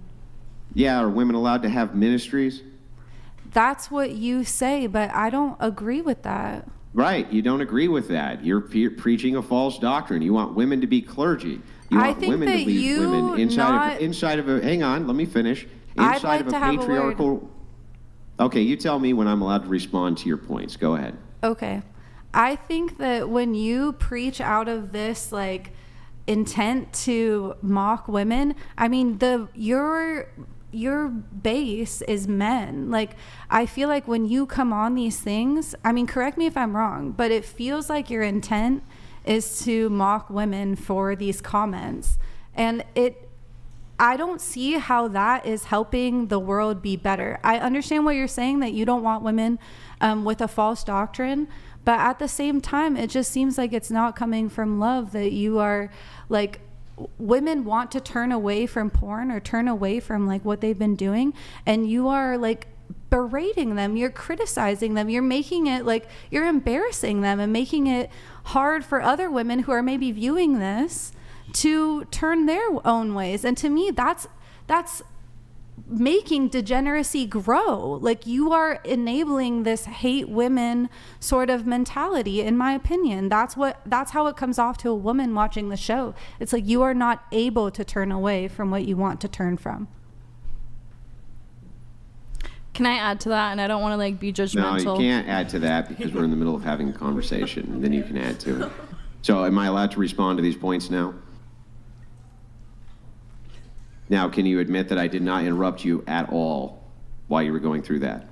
Yeah, are women allowed to have ministries? That's what you say, but I don't agree with that. Right, you don't agree with that. You're preaching a false doctrine. You want women to be clergy. You want women to be women inside of a. Hang on, let me finish. Inside of a patriarchal. Okay, you tell me when I'm allowed to respond to your points. Go ahead. Okay. I think that when you preach out of this like intent to mock women, I mean, your base is men. Like, I feel like when you come on these things, I mean, correct me if I'm wrong, but it feels like your intent is to mock women for these comments. And I don't see how that is helping the world be better. I understand what you're saying, that you don't want women with a false doctrine, but at the same time, it just seems like it's not coming from love, that you are like, women want to turn away from porn or turn away from like what they've been doing, and you are like berating them, you're criticizing them, you're making it like you're embarrassing them and making it hard for other women who are maybe viewing this to turn their own ways. And to me, that's making degeneracy grow. Like, you are enabling this hate women sort of mentality, in my opinion. That's how it comes off to a woman watching the show. It's like you are not able to turn away from what you want to turn from. Can I add to that? And I don't want to like be judgmental. No, you can't add to that because we're in the middle of having a conversation, and then you can add to it. So am I allowed to respond to these points now? Now, can you admit that I did not interrupt you at all while you were going through that?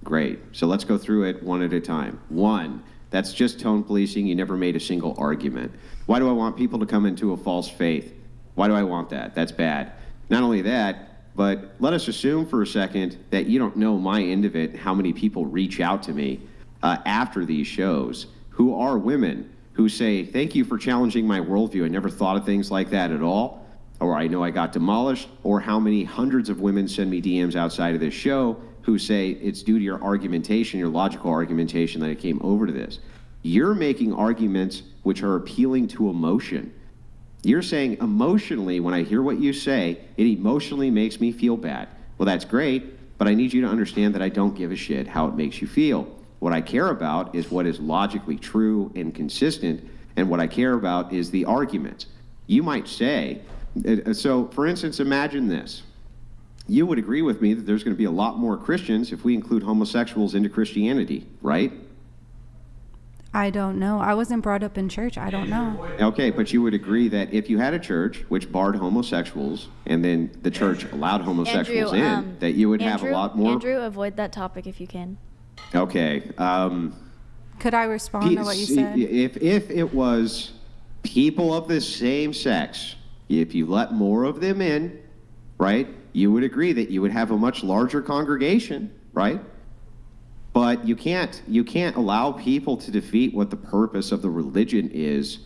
Great. So let's go through it one at a time. One, That's just tone policing. You never made a single argument. Why do I want people to come into a false faith? Why do I want that? That's bad. Not only that, but let us assume for a second that you don't know my end of it, how many people reach out to me after these shows who are women who say, thank you for challenging my worldview. I never thought of things like that at all. Or I know I got demolished. Or how many hundreds of women send me DMs outside of this show who say it's due to your argumentation, your logical argumentation, that I came over to this. You're making arguments which are appealing to emotion. You're saying emotionally, when I hear what you say, it emotionally makes me feel bad. Well, that's great, but I need you to understand that I don't give a shit how it makes you feel. What I care about is what is logically true and consistent, and what I care about is the arguments. You might say, so for instance, imagine this. You would agree with me that there's going to be a lot more Christians if we include homosexuals into Christianity, right? I don't know. I wasn't brought up in church. I don't know. Okay, but you would agree that if you had a church which barred homosexuals and then the church allowed homosexuals in, that you would have a lot more... Andrew, avoid that topic if you can. Okay. Could I respond to what you said? If it was people of the same sex, if you let more of them in, right, you would agree that you would have a much larger congregation, right? But you can't allow people to defeat what the purpose of the religion is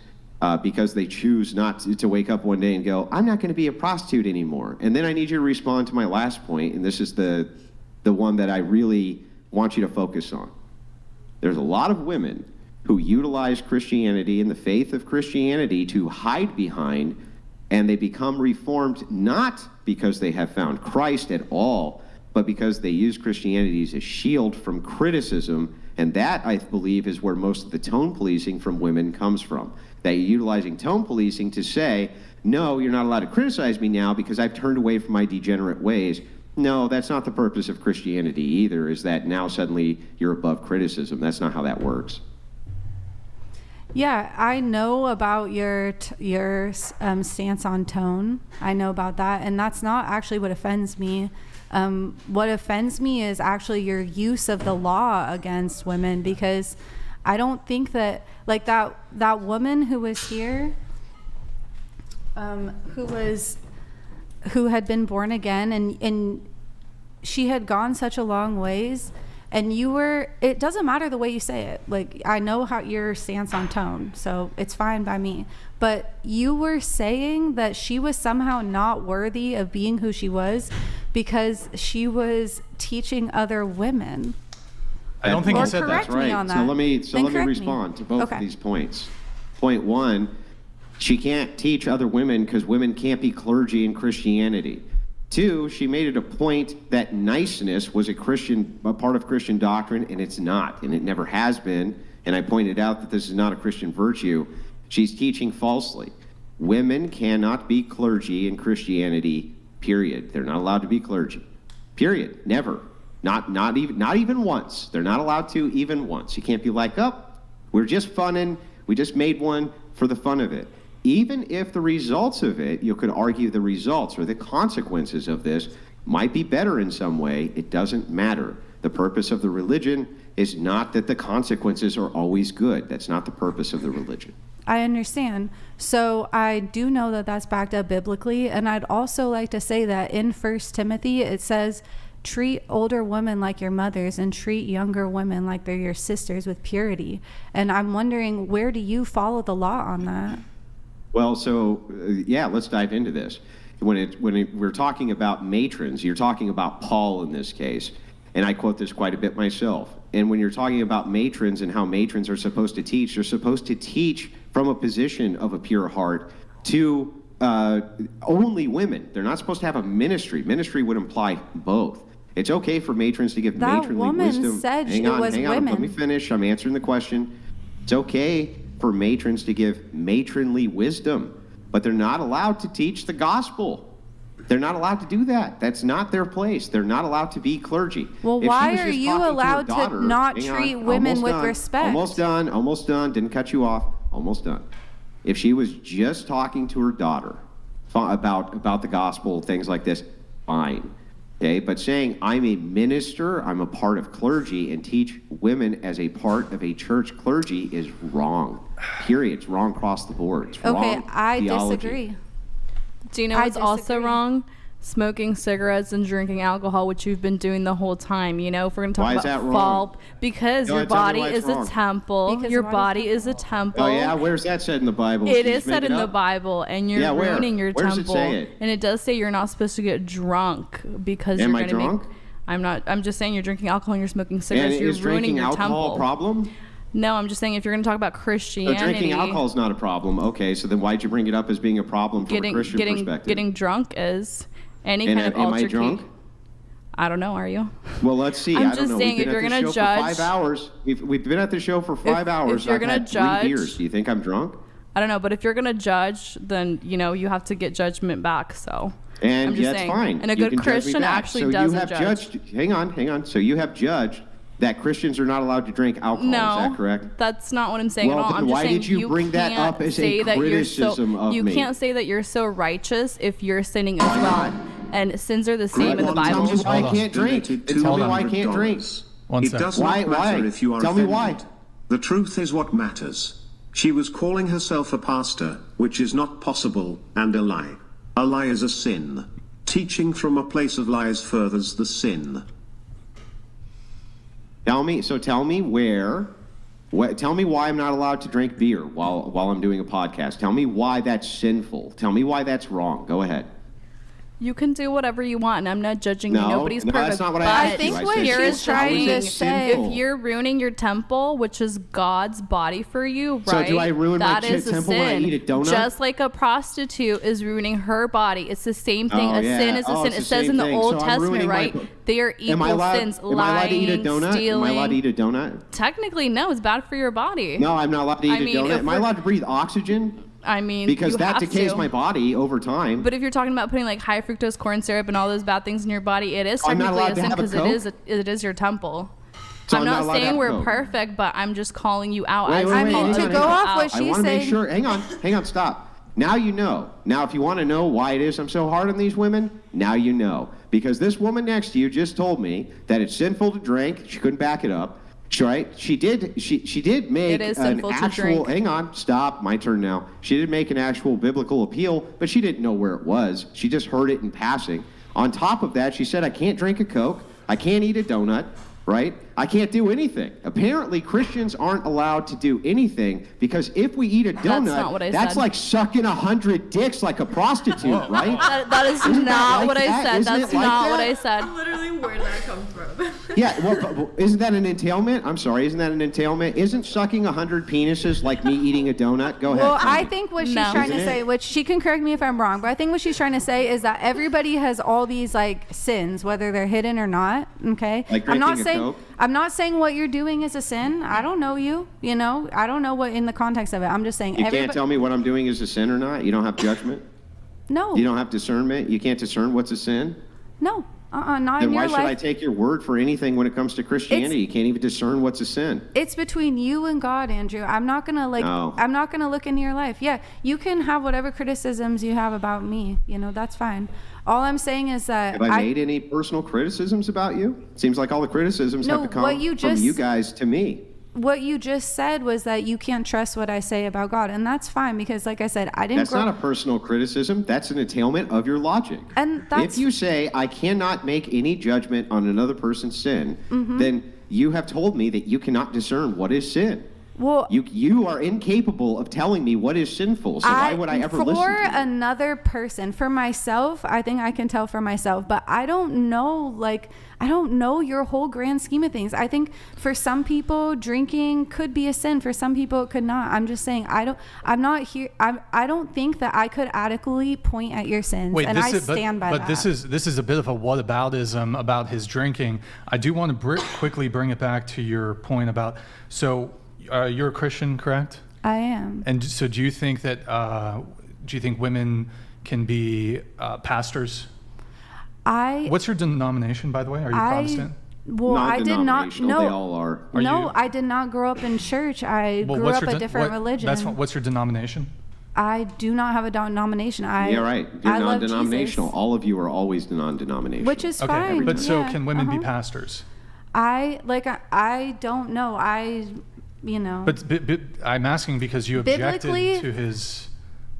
because they choose not to wake up one day and go, I'm not going to be a prostitute anymore. And then I need you to respond to my last point, and this is the one that I really want you to focus on. There's a lot of women who utilize Christianity and the faith of Christianity to hide behind, and they become reformed not because they have found Christ at all, but because they use Christianity as a shield from criticism. And that, I believe, is where most of the tone policing from women comes from. That you're utilizing tone policing to say, no, you're not allowed to criticize me now because I've turned away from my degenerate ways. No, that's not the purpose of Christianity either, is that now suddenly you're above criticism. That's not how that works. Yeah, I know about your stance on tone. I know about that, and that's not actually what offends me. What offends me is actually your use of the law against women, because I don't think that, like, that woman who was here, who had been born again, and she had gone such a long ways, and it doesn't matter the way you say it. Like, I know how your stance on tone, so it's fine by me. But you were saying that she was somehow not worthy of being who she was because she was teaching other women. I don't think you said that. Correct me on that. So let me respond to both of these points. Point one, she can't teach other women because women can't be clergy in Christianity. Two, she made it a point that niceness was a part of Christian doctrine, and it's not, and it never has been. And I pointed out that this is not a Christian virtue. She's teaching falsely. Women cannot be clergy in Christianity, period. They're not allowed to be clergy, period. Never. Not even once. They're not allowed to even once. You can't be like, oh, we're just funning. We just made one for the fun of it. Even if the results of it, you could argue the results or the consequences of this might be better in some way, it doesn't matter. The purpose of the religion is not that the consequences are always good. That's not the purpose of the religion. I understand. So I do know that that's backed up biblically. And I'd also like to say that in 1 Timothy, it says, treat older women like your mothers and treat younger women like they're your sisters with purity. And I'm wondering, where do you follow the law on that? Well, so let's dive into this. When we're talking about matrons, you're talking about Paul in this case, and I quote this quite a bit myself. And when you're talking about matrons and how matrons are supposed to teach, they're supposed to teach from a position of a pure heart to only women. They're not supposed to have a ministry. Ministry would imply both. It's okay for matrons to give matronly wisdom. That woman said hang it on, was women. Let me finish. I'm answering the question. It's okay for matrons to give matronly wisdom, but they're not allowed to teach the gospel. They're not allowed to do that. That's not their place. They're not allowed to be clergy. Well, why are you allowed to not treat women with respect? Almost done. Didn't cut you off. Almost done. If she was just talking to her daughter about the gospel, things like this, fine. Okay, but saying I'm a minister, I'm a part of clergy, and teach women as a part of a church clergy is wrong. Period. It's wrong across the board. It's Okay, wrong I theology. disagree. Do you know what's also wrong? Smoking cigarettes and drinking alcohol, which you've been doing the whole time. You know, if we're going to talk Why is about that wrong? fall, because Go your ahead, tell me body why it's is a wrong. temple. Because Your your body body's is a temple. Oh yeah, where's that said in the Bible? It Did you is just make said it in the up? Bible, and you're Yeah, where? ruining your Where does it temple. say it? And it does say you're not supposed to get drunk because Am you're I going to drunk? make. I'm not. I'm just saying you're drinking alcohol and you're smoking And cigarettes. You're is ruining drinking your alcohol temple. a problem? No, I'm just saying if you're going to talk about So Christianity, drinking alcohol is not a problem. Okay, so then why'd you bring it up as being a problem from a Christian perspective? getting drunk is any And kind of am I altercation. drunk? I don't know. Are you? Well, let's see. I'm I don't just know. saying, We've been if you're at gonna this show for judge- 5 hours. We've been at the show for 5 hours. you're I've gonna had judge- 3 beers. Do you think I'm drunk? I don't know, but if you're gonna judge, then you know you have to get judgment back. So And I'm just that's saying. fine. And a You good can judge me Christian back. actually so doesn't you have judge. judged. Hang on. So you have judged that Christians are not allowed to drink alcohol. No, Is that correct? that's not what I'm saying Well, at all. then I'm just why saying did you bring that can't up as a say that you're so, criticism of you me? can't say that you're so righteous if you're sinning as well. And sins are the same in the Tell Bible. me why I can't drink. Tell me why I can't drink. It does Why? not matter Why? if you are Tell me offended. why. The truth is what matters. She was calling herself a pastor, which is not possible, and a lie. A lie is a sin. Teaching from a place of lies furthers the sin. Tell me where. Tell me why I'm not allowed to drink beer while I'm doing a podcast. Tell me why that's sinful. Tell me why that's wrong. Go ahead. You can do whatever you want, and I'm not judging you. No, Nobody's no, perfect. that's not what I but asked you. I think I what said she's here's the trying thing. to say- If you're ruining your temple, which is God's body for you, So right? do I ruin my that is a temple when I sin. eat a donut? Just like a prostitute is ruining her body. It's the same thing. Oh, A yeah. sin is a Oh, sin. it's It the says same in the thing. Old So I'm ruining Testament, my- right? They are Am I equal allowed? sins. Am I allowed to eat a Lying, donut? stealing. Am I allowed to eat a donut? Technically, no. It's bad for your body. No, I'm not allowed to eat I a mean, donut. if Am I we're- allowed to breathe oxygen? I mean, Because you that have decays to. my body over time. But if you're talking about putting like high fructose corn syrup and all those bad things in your body, it is I'm not technically allowed a to sin have a because Coke? it is your temple. So I'm I'm not not allowed to saying have we're Coke? perfect, but I'm just calling you out. Wait, as wait, I'm wait, calling hang to on, go hang on. off what I she's want to make saying- sure. Hang on, stop. Now you know. Now, if you want to know why it is I'm so hard on these women, now you know. Because this woman next to you just told me that it's sinful to drink. She couldn't back it up. Right? She did make It is an sinful to actual. drink. Hang on, stop. My turn now. She did make an actual biblical appeal, but she didn't know where it was. She just heard it in passing. On top of that, she said, "I can't drink a Coke. I can't eat a donut." Right? I can't do anything. Apparently, Christians aren't allowed to do anything because if we eat a donut, not what I that's said. like sucking 100 dicks like a prostitute, right? That is Isn't that not like what I that? said. Isn't That's it like not that? what I said. Literally where that comes from. Yeah, well, isn't that an entailment? I'm sorry, isn't that an entailment? Isn't sucking 100 penises like me eating a donut? Go ahead. Well, tell I me. think what she's No. trying to Isn't say, it? which she can correct me if I'm wrong, but I think what she's trying to say is that everybody has all these like sins, whether they're hidden or not. Okay. Like I'm not drinking a saying Coke? I'm not saying what you're doing is a sin. I don't know you. You know, I don't know what in the context of it. I'm just saying. You can't tell me what I'm doing is a sin or not? You don't have judgment? No. You don't have discernment? You can't discern what's a sin? No. Not Then in why your should I life. take your word for anything when it comes to Christianity? You can't even discern what's a sin. It's between you and God, Andrew. I'm not gonna No. I'm not gonna look into your life. Yeah, you can have whatever criticisms you have about me. You know, that's fine. All I'm saying is that Have I made any personal criticisms about you? Seems like all the criticisms No, have to come what you from just- you guys to me. what you just said was that you can't trust what I say about God, and that's fine because, like I said, I didn't. That's not a personal criticism. That's an entailment of your logic. And that's if you say I cannot make any judgment on another person's sin, Mhm. then you have told me that you cannot discern what is sin. well. You are incapable of telling me what is sinful. So why would I ever listen For to you? another person, for myself, I think I can tell for myself, but I don't know, I don't know your whole grand scheme of things. I think for some people, drinking could be a sin. For some people, it could not. I'm just saying, I don't think that I could adequately point at your sins, and I stand by that. But this is a bit of a whataboutism about his drinking. I do want to quickly bring it back to your point about, so you're a Christian, correct? I am. And so do you think that, do you think women can be pastors? What's your denomination, by the way? Are you Protestant? Well, I did not. Non-denominational, No, they all are. no, I did not grow up in church. I grew up a different religion. What's your denomination? I do not have a denomination. Yeah, right. You're I love non-denominational. Jesus. All of you are always non-denominational. Which is Okay, fine. but so Yeah, can women be pastors? I don't know. But I'm asking because you objected Biblically- to his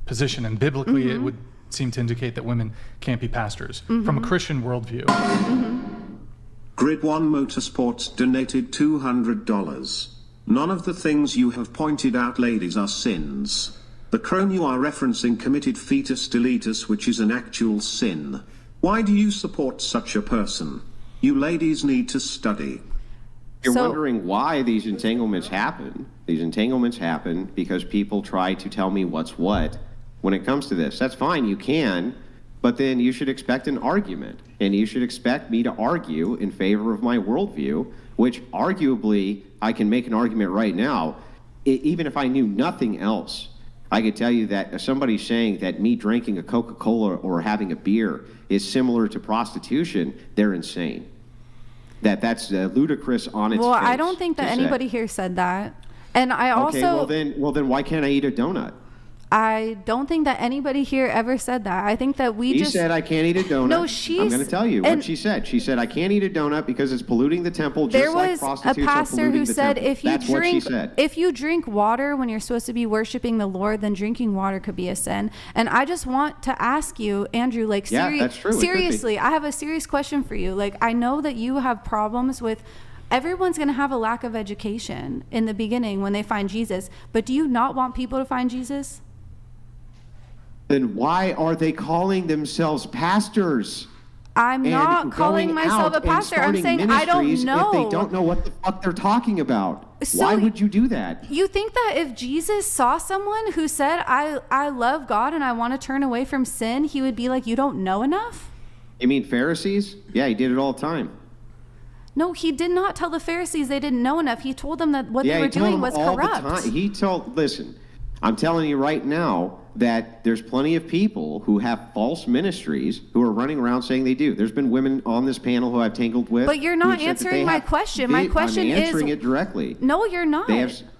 position, and biblically it would seem to indicate that women can't be pastors from a Christian worldview. Grid 1 Motorsports donated $200. None of the things you have pointed out, ladies, are sins. The crone you are referencing committed fetus deletus, which is an actual sin. Why do you support such a person? You ladies need to study. You're wondering why these entanglements happen. These entanglements happen because people try to tell me what's what when it comes to this. That's fine, you can, but then you should expect an argument. And you should expect me to argue in favor of my worldview, which arguably I can make an argument right now. Even if I knew nothing else, I could tell you that if somebody's saying that me drinking a Coca-Cola or having a beer is similar to prostitution, they're insane. That's ludicrous on its face. Well, I don't think that anybody here said that. And I also... Okay, well then why can't I eat a donut? I don't think that anybody here ever said that. I think that we She just... said I can't eat a donut. No, I'm going to tell you what she said. She said I can't eat a donut because it's polluting the temple, just like prostitutes are polluting the temple. There was a pastor who said if you drink water when you're supposed to be worshiping the Lord, then drinking water could be a sin. And I just want to ask you, Andrew, like that's true. seriously, I have a serious question for you. Like, I know that you have problems with... Everyone's going to have a lack of education in the beginning when they find Jesus. But do you not want people to find Jesus? Then why are they calling themselves pastors? I'm not calling myself a pastor. I'm saying I don't know. If they don't know what the fuck they're talking about. So why would you do that? You think that if Jesus saw someone who said, I love God and I want to turn away from sin, he would be like, you don't know enough? You mean Pharisees? Yeah, he did it all the time. No, he did not tell the Pharisees they didn't know enough. He told them that what they were doing was corrupt. Listen, I'm telling you right now that there's plenty of people who have false ministries who are running around saying they do. There's been women on this panel who I've tangled with. But you're not answering my question. My question is... I'm answering it directly. No, you're not.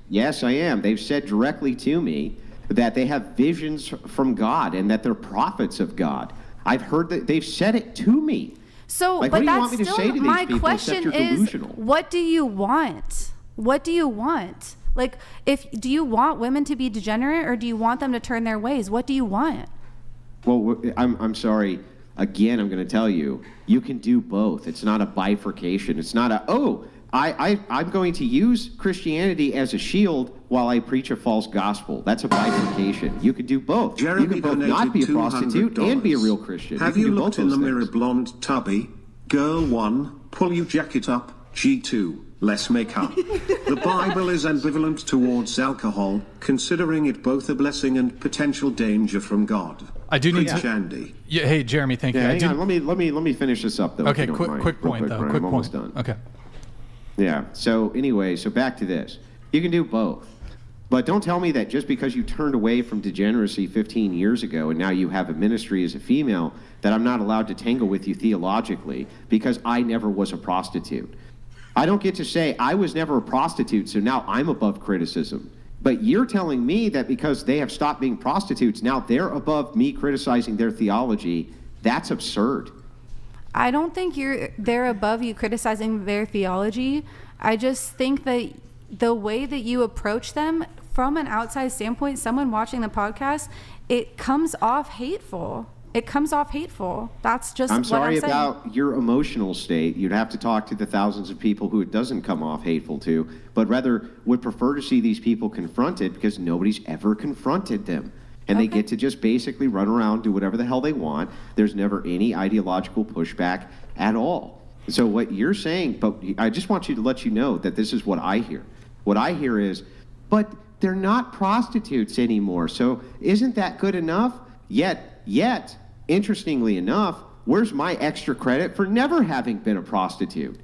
Yes, I am. They've said directly to me that they have visions from God and that they're prophets of God. I've heard that they've said it to me. So, like, but what do you that's want me to still say to these my people question except you're is, delusional? what do you want? What do you want? Like, do you want women to be degenerate or do you want them to turn their ways? What do you want? Well, I'm sorry. Again, I'm going to tell you, you can do both. It's not a bifurcation. It's not I'm going to use Christianity as a shield while I preach a false gospel. That's a bifurcation. You can do both. Jeremy, you can both not be a prostitute and be a real Christian. Have you looked in the mirror, blonde tubby? Girl 1, pull your jacket up. G2, let's make up. The Bible is ambivalent towards alcohol, considering it both a blessing and potential danger from God. I do need Preach, to... Andy. Yeah, hey, Jeremy, thank you. Hang on, let me finish this up, though. Okay, quick point, though. Quick almost point. done. Okay. Yeah, so anyway, back to this. You can do both. But don't tell me that just because you turned away from degeneracy 15 years ago and now you have a ministry as a female, that I'm not allowed to tangle with you theologically because I never was a prostitute. I don't get to say I was never a prostitute, so now I'm above criticism. But you're telling me that because they have stopped being prostitutes, now they're above me criticizing their theology. That's absurd. I don't think they're above you criticizing their theology. I just think that the way that you approach them from an outside standpoint, someone watching the podcast, it comes off hateful. That's just I'm what sorry I'm saying. about your emotional state. You'd have to talk to the thousands of people who it doesn't come off hateful to, but rather would prefer to see these people confronted because nobody's ever confronted them. And they get to just basically run around, do whatever the hell they want. There's never any ideological pushback at all. So what you're saying, but I just want you to let you know that this is what I hear. What I hear is, but they're not prostitutes anymore. So isn't that good enough? Yet, interestingly enough, where's my extra credit for never having been a prostitute?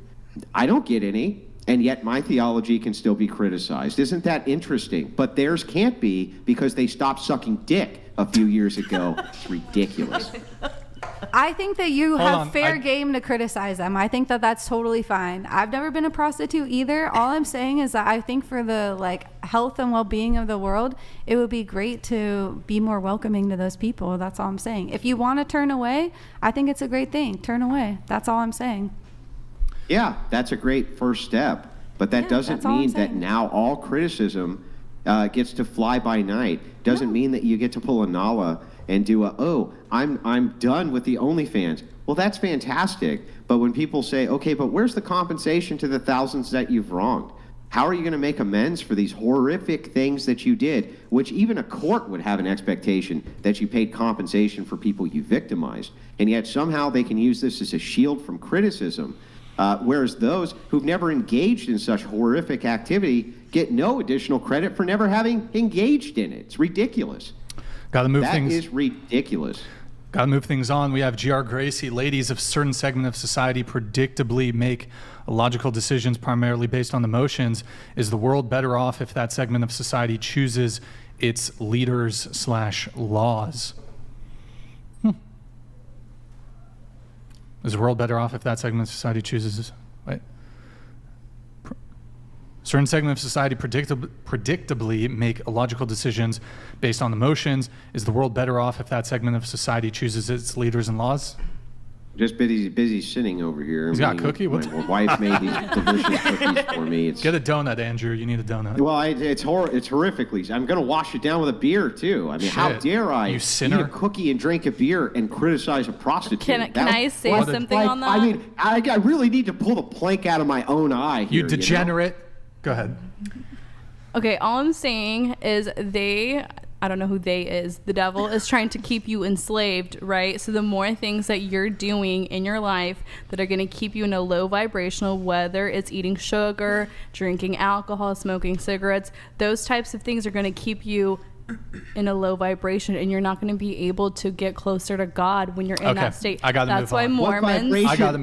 I don't get any. And yet my theology can still be criticized. Isn't that interesting? But theirs can't be because they stopped sucking dick a few years ago. It's ridiculous. I think that you Hold have on, fair game to criticize them. I think that that's totally fine. I've never been a prostitute either. All I'm saying is that I think for the like health and well-being of the world, it would be great to be more welcoming to those people. That's all I'm saying. If you want to turn away, I think it's a great thing. Turn away. That's all I'm saying. Yeah, that's a great first step. But that doesn't mean that now all criticism gets to fly by night. Doesn't mean that you get to pull a Nala and do I'm done with the OnlyFans. Well, that's fantastic. But when people say, okay, but where's the compensation to the thousands that you've wronged? How are you going to make amends for these horrific things that you did, which even a court would have an expectation that you paid compensation for people you victimized. And yet somehow they can use this as a shield from criticism. Whereas those who've never engaged in such horrific activity get no additional credit for never having engaged in it. It's ridiculous. Gotta move That things. is ridiculous. Gotta move things on. We have GR Gracie. Ladies of certain segment of society predictably make logical decisions primarily based on emotions. Is the world better off if that segment of society chooses its leaders/laws? Is the world better off if that segment of society chooses? Wait. Certain segment of society predictably make illogical decisions based on emotions. Is the world better off if that segment of society chooses its leaders and laws? Just busy sitting over here. He's got a cookie? My wife made these delicious cookies for me. Get a donut, Andrew. You need a donut. Well, it's horrifically. I'm going to wash it down with a beer, too. I mean, how dare I you sinner. eat a cookie and drink a beer and criticize a prostitute? Can I say something on that? I mean, I really need to pull the plank out of my own eye here. You degenerate. Go ahead. Okay, all I'm saying is I don't know who they is. The devil is trying to keep you enslaved, right? So the more things that you're doing in your life that are going to keep you in a low vibrational, whether it's eating sugar, drinking alcohol, smoking cigarettes, those types of things are going to keep you in a low vibration, and you're not going to be able to get closer to God when you're in that state. I gotta That's move why on. Mormons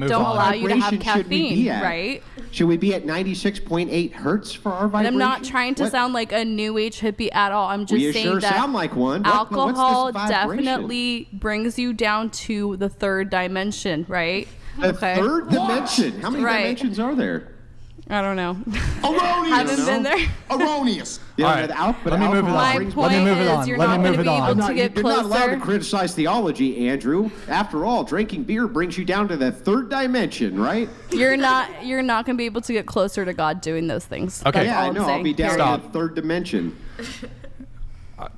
don't allow you to have caffeine, right? Should we be at 96.8 hertz for our And vibration? I'm not trying to sound like a new age hippie at all. I'm just saying sure that sound like one. alcohol What's this vibration? definitely brings you down to the third dimension, right? The third dimension. How many dimensions are there? I don't know. Erroneous. Haven't been there. Erroneous. Yeah, All right. but Let me move it alcohol on. brings My Let me point move it is on. you're Let not me going move to it be on. able to get You're not allowed closer. to criticize theology, Andrew. After all, drinking beer brings you down to the third dimension, right? You're not going to be able to get closer to God doing those things. Okay. That's Yeah, all I I'm know. saying. I'll be down Stop. to the third dimension.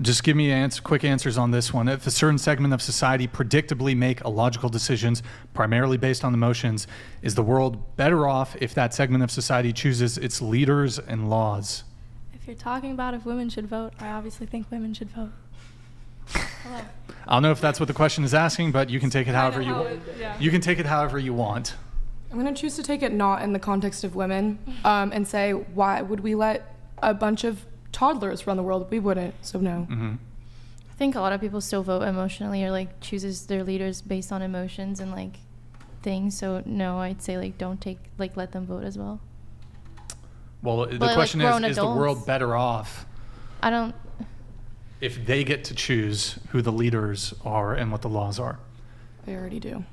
Just give me quick answers on this one. If a certain segment of society predictably make illogical decisions primarily based on emotions, is the world better off if that segment of society chooses its leaders and laws? If you're talking about if women should vote, I obviously think women should vote. Hello. I don't know if that's what the question is asking, but you can take it however you want. You can take it however you want. I'm going to choose to take it not in the context of women and say, why would we let a bunch of toddlers run the world? We wouldn't, so no. Mm-hmm. I think a lot of people still vote emotionally or like chooses their leaders based on emotions and like things. So no, I'd say like don't let them vote as well. Well, the But, question like, grown is the adults. world better off I don't. if they get to choose who the leaders are and what the laws are? They already do.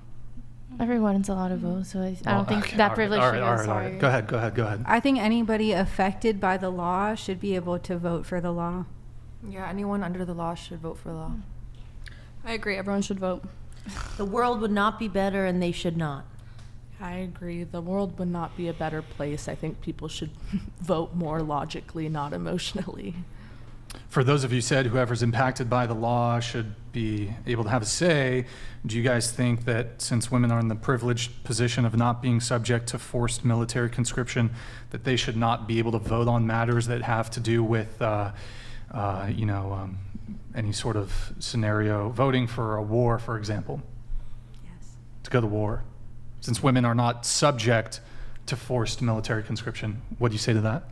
Everyone's allowed to vote, so I Well, don't think okay, that all privilege right, should all go. right, all right. Go ahead. I think anybody affected by the law should be able to vote for the law. Yeah, anyone under the law should vote for the law. I agree. Everyone should vote. The world would not be better, and they should not. I agree. The world would not be a better place. I think people should vote more logically, not emotionally. For those of you said whoever's impacted by the law should be able to have a say, do you guys think that since women are in the privileged position of not being subject to forced military conscription, that they should not be able to vote on matters that have to do with, any sort of scenario, voting for a war, for example? Yes. To go to war, since women are not subject to forced military conscription. What do you say to that?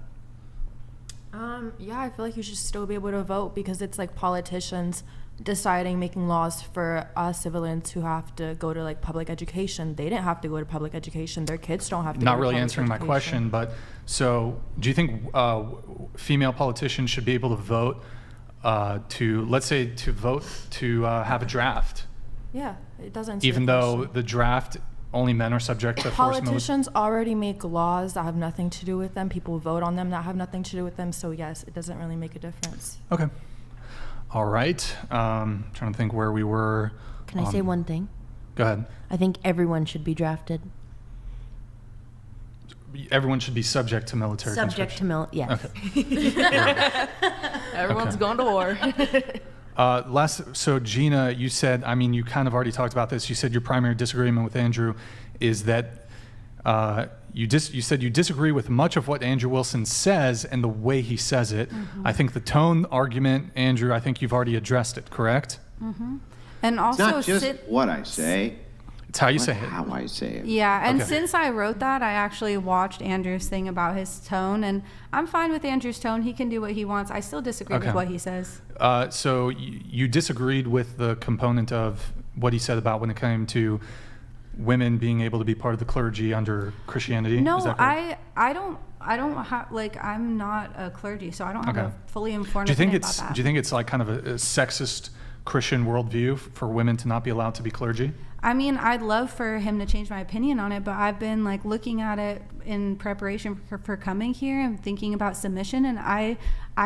Yeah, I feel like you should still be able to vote because it's like politicians deciding, making laws for us civilians who have to go to like public education. They didn't have to go to public education. Their kids don't have to. Not go to really public answering my education. question, but so do you think female politicians should be able to vote to, let's say, to vote to have a draft Yeah, it does answer Even your though question. the draft, only men are subject to forced military. Politicians already make laws that have nothing to do with them. People vote on them that have nothing to do with them. So yes, it doesn't really make a difference. Okay. All right. Trying to think where we were. Can I say one thing? Go ahead. I think everyone should be drafted. Everyone should be subject to military Subject to yes. Okay. Everyone's Okay. going to war. So Gina, you said, I mean, you kind of already talked about this. You said your primary disagreement with Andrew is that you said you disagree with much of what Andrew Wilson says and the way he says it. Mm-hmm. I think the tone argument, Andrew, I think you've already addressed it, correct? Mm-hmm. And It's also, not just what I say. It's how you say it. How I say it. yeah, and Okay. since I wrote that, I actually watched Andrew's thing about his tone, and I'm fine with Andrew's tone. He can do what he wants. I still disagree Okay. with what he says. So you disagreed with the component of what he said about when it came to women being able to be part of the clergy under Christianity? No, Is that correct? I don't have, like, I'm not a clergy, so I don't have Okay. a fully informed Do you think opinion it's about that. Do you think it's like kind of a sexist Christian worldview for women to not be allowed to be clergy? I mean, I'd love for him to change my opinion on it, but I've been like looking at it in preparation for coming here and thinking about submission, and I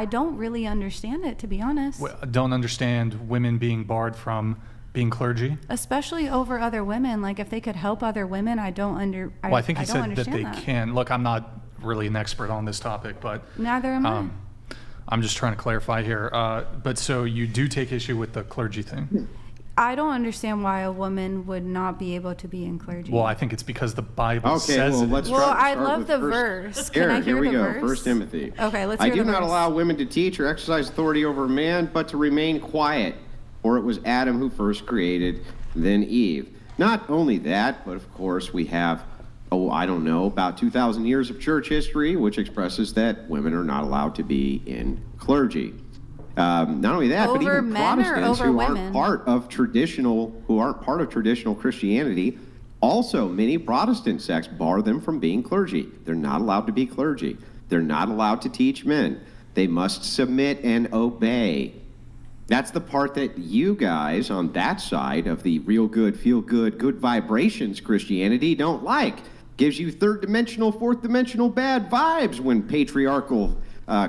don't really understand it, to be honest. Well, don't understand women being barred from being clergy? Especially over other women. Like, if they could help other women, I think he said that they that. can. Look, I'm not really an expert on this topic, but Neither am I. I'm just trying to clarify here. But so you do take issue with the clergy thing? I don't understand why a woman would not be able to be in clergy. Well, I think it's because the Bible Okay, says well, it. let's Well, start I love with the first- verse. Can I hear Here we the go. verse? 1 Timothy. Okay, let's I hear do the not verse. allow women to teach or exercise authority over man, but to remain quiet. For it was Adam who first created, then Eve. Not only that, but of course we have, about 2,000 years of church history, which expresses that women are not allowed to be in clergy. Not only that, but Over even men or Protestants over who women? aren't part of traditional Christianity, also many Protestant sects bar them from being clergy. They're not allowed to be clergy. They're not allowed to teach men. They must submit and obey. That's the part that you guys on that side of the real good, feel good, good vibrations Christianity don't like. Gives you third dimensional, fourth dimensional bad vibes when patriarchal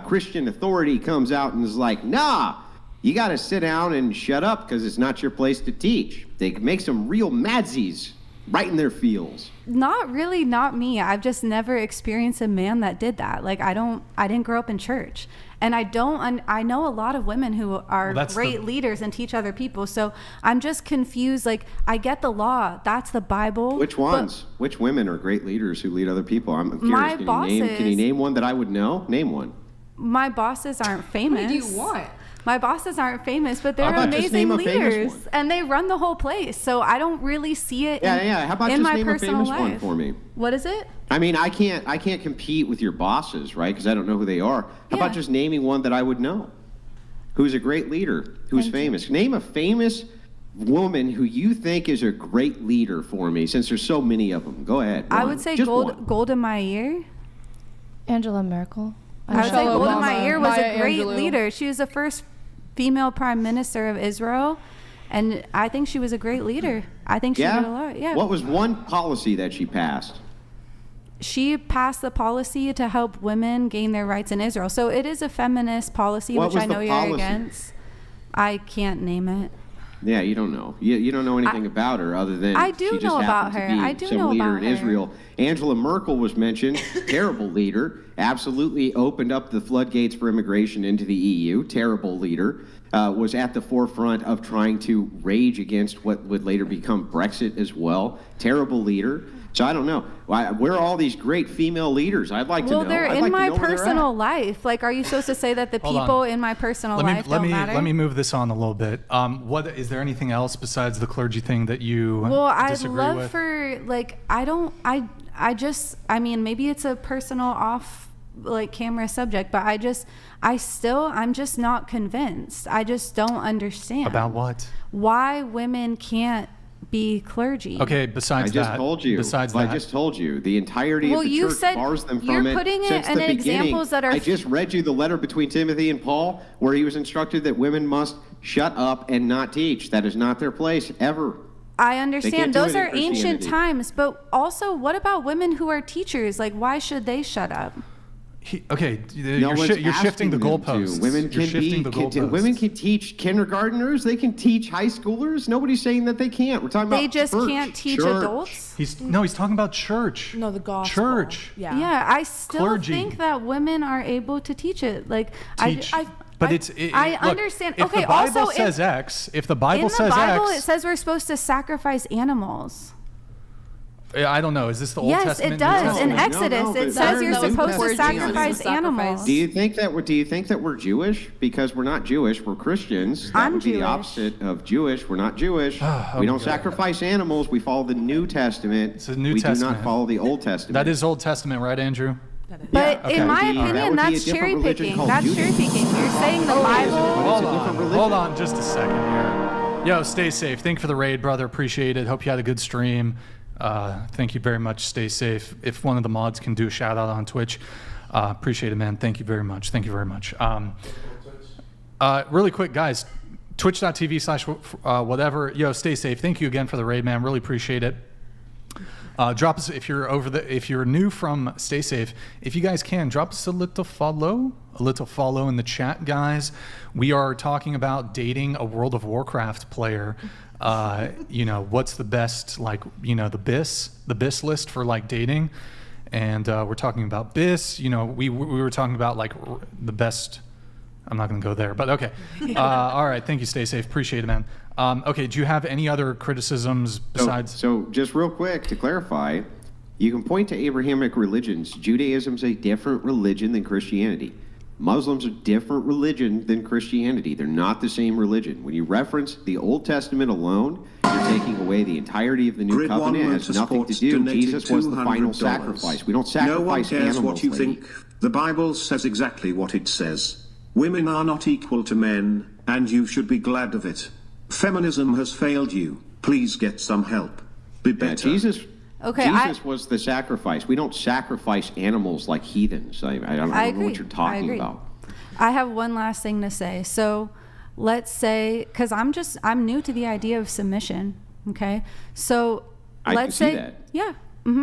Christian authority comes out and is like, nah, you got to sit down and shut up because it's not your place to teach. They can make some real madsies right in their feels. Not really, not me. I've just never experienced a man that did that. Like, I didn't grow up in church. And I know a lot of women who are great leaders and teach other people. So I'm just confused. Like, I get the law. That's the Bible. Which ones? Which women are great leaders who lead other people? I'm curious. My Can you name one that I would know? Name one. My bosses aren't famous. What do you want? My bosses aren't famous, but they're How about just amazing name a famous leaders. one? And they run the whole place. So I don't really see it Yeah. How about in just my name a personal famous life. one for me? What is it? I mean, I can't compete with your bosses, right? Because I don't know who they are. How about just naming one that I would know? Who's a great leader? Who's famous? Name a famous woman who you think is a great leader for me, since there's so many of them. Go ahead. I One. would say Just one. Golda Meir. Angela Merkel. I would say Golda Obama. Meir was Maya a great Angelou. leader. She was the first female prime minister of Israel, and I think she was a great leader. I think she did a lot. Yeah. What was one policy that she passed? She passed the policy to help women gain their rights in Israel. So it is a feminist policy, What which was I the know you're policy? against. I can't name it. Yeah, you don't know. You don't know anything about her other than I do she just know happened about to her. be I do some know leader about in her. Israel. Angela Merkel was mentioned. Terrible leader. Absolutely opened up the floodgates for immigration into the EU. Terrible leader. Was at the forefront of trying to rage against what would later become Brexit as well. Terrible leader. So I don't know. Where are all these great female leaders? I'd like to know. Well, they're I'd in like to my know where they're personal at. life. Like, are you supposed to say that the Hold on. people in my personal life don't matter? Let me move this on a little bit. What is there anything else besides the clergy thing that you Well, I'd disagree love with? for, like, I mean, maybe it's a personal off, like, camera subject, but I'm just not convinced. I just don't understand. About what? Why women can't be clergy. Okay, besides I just that. told you. Besides I that. just told you. The entirety Well, of the you church said bars them you're from it putting it since in the beginning. examples that are- I just read you the letter between Timothy and Paul where he was instructed that women must shut up and not teach. That is not their place ever. I understand. do Those it in are ancient Christianity. times. But also, what about women who are teachers? Like, why should they shut up? No one's you're shifting the asking them to. goalposts. Women You're shifting the goalposts. women can teach kindergartners. They can teach high schoolers. Nobody's saying that they can't. We're talking They about just church. can't teach Church. adults? He's talking about church. No, the gospel. Church. Yeah. Yeah, I still Clergy. think that women are able to teach it. Like, Teach. But I look, understand. If Okay, the Bible also, says X, if the Bible in the says Bible, X, it says we're supposed to sacrifice animals. I don't know. Is this the Old Yes, Testament? it does. In No, Exodus, but it says you're that was supposed to clergy sacrifice animals. Do you think that we're Jewish? Because we're not Jewish. We're Christians. That I'm would be Jewish. the opposite of Jewish. We're not Jewish. Oh, we don't God. sacrifice animals. We follow the New Testament. It's the New we Testament. do not follow the Old Testament. That is Old Testament, right, Andrew? But okay. in my That would be- that opinion, would be a that's different cherry religion picking. called That's cherry Judaism. picking. You're saying the Bible. Hold on just a second here. Yo, stay safe. Thank you for the raid, brother. Appreciate it. Hope you had a good stream. Thank you very much. Stay safe. If one of the mods can do a shout out on Twitch, appreciate it, man. Thank you very much. Thank you very much. Really quick, guys, twitch.tv/whatever. Yo, stay safe. Thank you again for the raid, man. Really appreciate it. Drop us if you're new from Stay Safe. If you guys can, drop us a little follow in the chat, guys. We are talking about dating a World of Warcraft player. What's the best, the BIS list for like dating, and we're talking about BIS. We were talking about like the best. I'm not going to go there, but okay. All right, thank you. Stay safe. Appreciate it, man. Okay, do you have any other criticisms besides? So just real quick to clarify, you can point to Abrahamic religions. Judaism is a different religion than Christianity. Muslims are different religion than Christianity. They're not the same religion. When you reference the Old Testament alone, you're taking away the entirety of the New Grid Covenant. It One has nothing to Motorsports do. donated Jesus was the final $200. sacrifice. We don't No one sacrifice cares animals. what you lady. think. The Bible says exactly what it says. Women are not equal to men, and you should be glad of it. Feminism has failed you. Please get some help. Be better. Jesus Okay, Jesus was the sacrifice. We don't sacrifice animals like heathens. I don't know agree. what you're talking about. I have one last thing to say. So let's say, because I'm new to the idea of submission. Okay. So I let's can see say, that. yeah,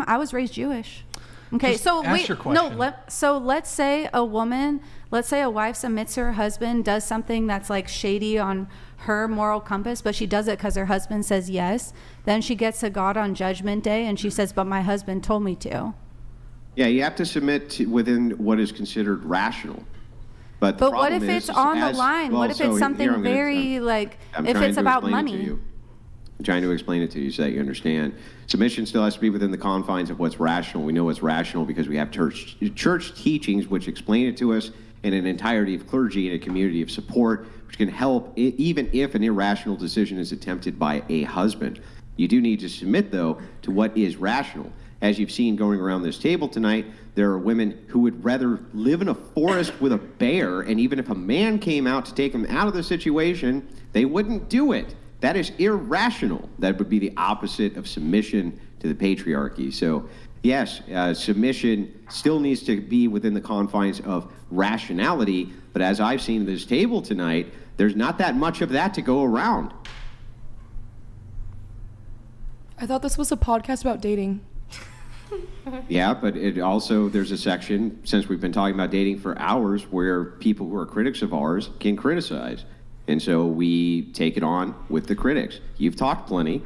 I was raised Jewish. Okay. Just So ask your question. let's say a wife submits to her husband, does something that's like shady on her moral compass, but she does it because her husband says yes. Then she gets to God on Judgment Day and she says, but my husband told me to. Yeah, you have to submit to within what is considered rational. But what if it's on the line? What if it's something very like, if it's about money? I'm trying to explain it to you so that you understand. Submission still has to be within the confines of what's rational. We know what's rational because we have church teachings which explain it to us, and an entirety of clergy and a community of support which can help even if an irrational decision is attempted by a husband. You do need to submit, though, to what is rational. As you've seen going around this table tonight, there are women who would rather live in a forest with a bear, and even if a man came out to take them out of the situation, they wouldn't do it. That is irrational. That would be the opposite of submission to the patriarchy. So, yes, submission still needs to be within the confines of rationality, but as I've seen this table tonight, there's not that much of that to go around. I thought this was a podcast about dating. Yeah, but there's a section, since we've been talking about dating for hours, where people who are critics of ours can criticize. And so we take it on with the critics. You've talked plenty.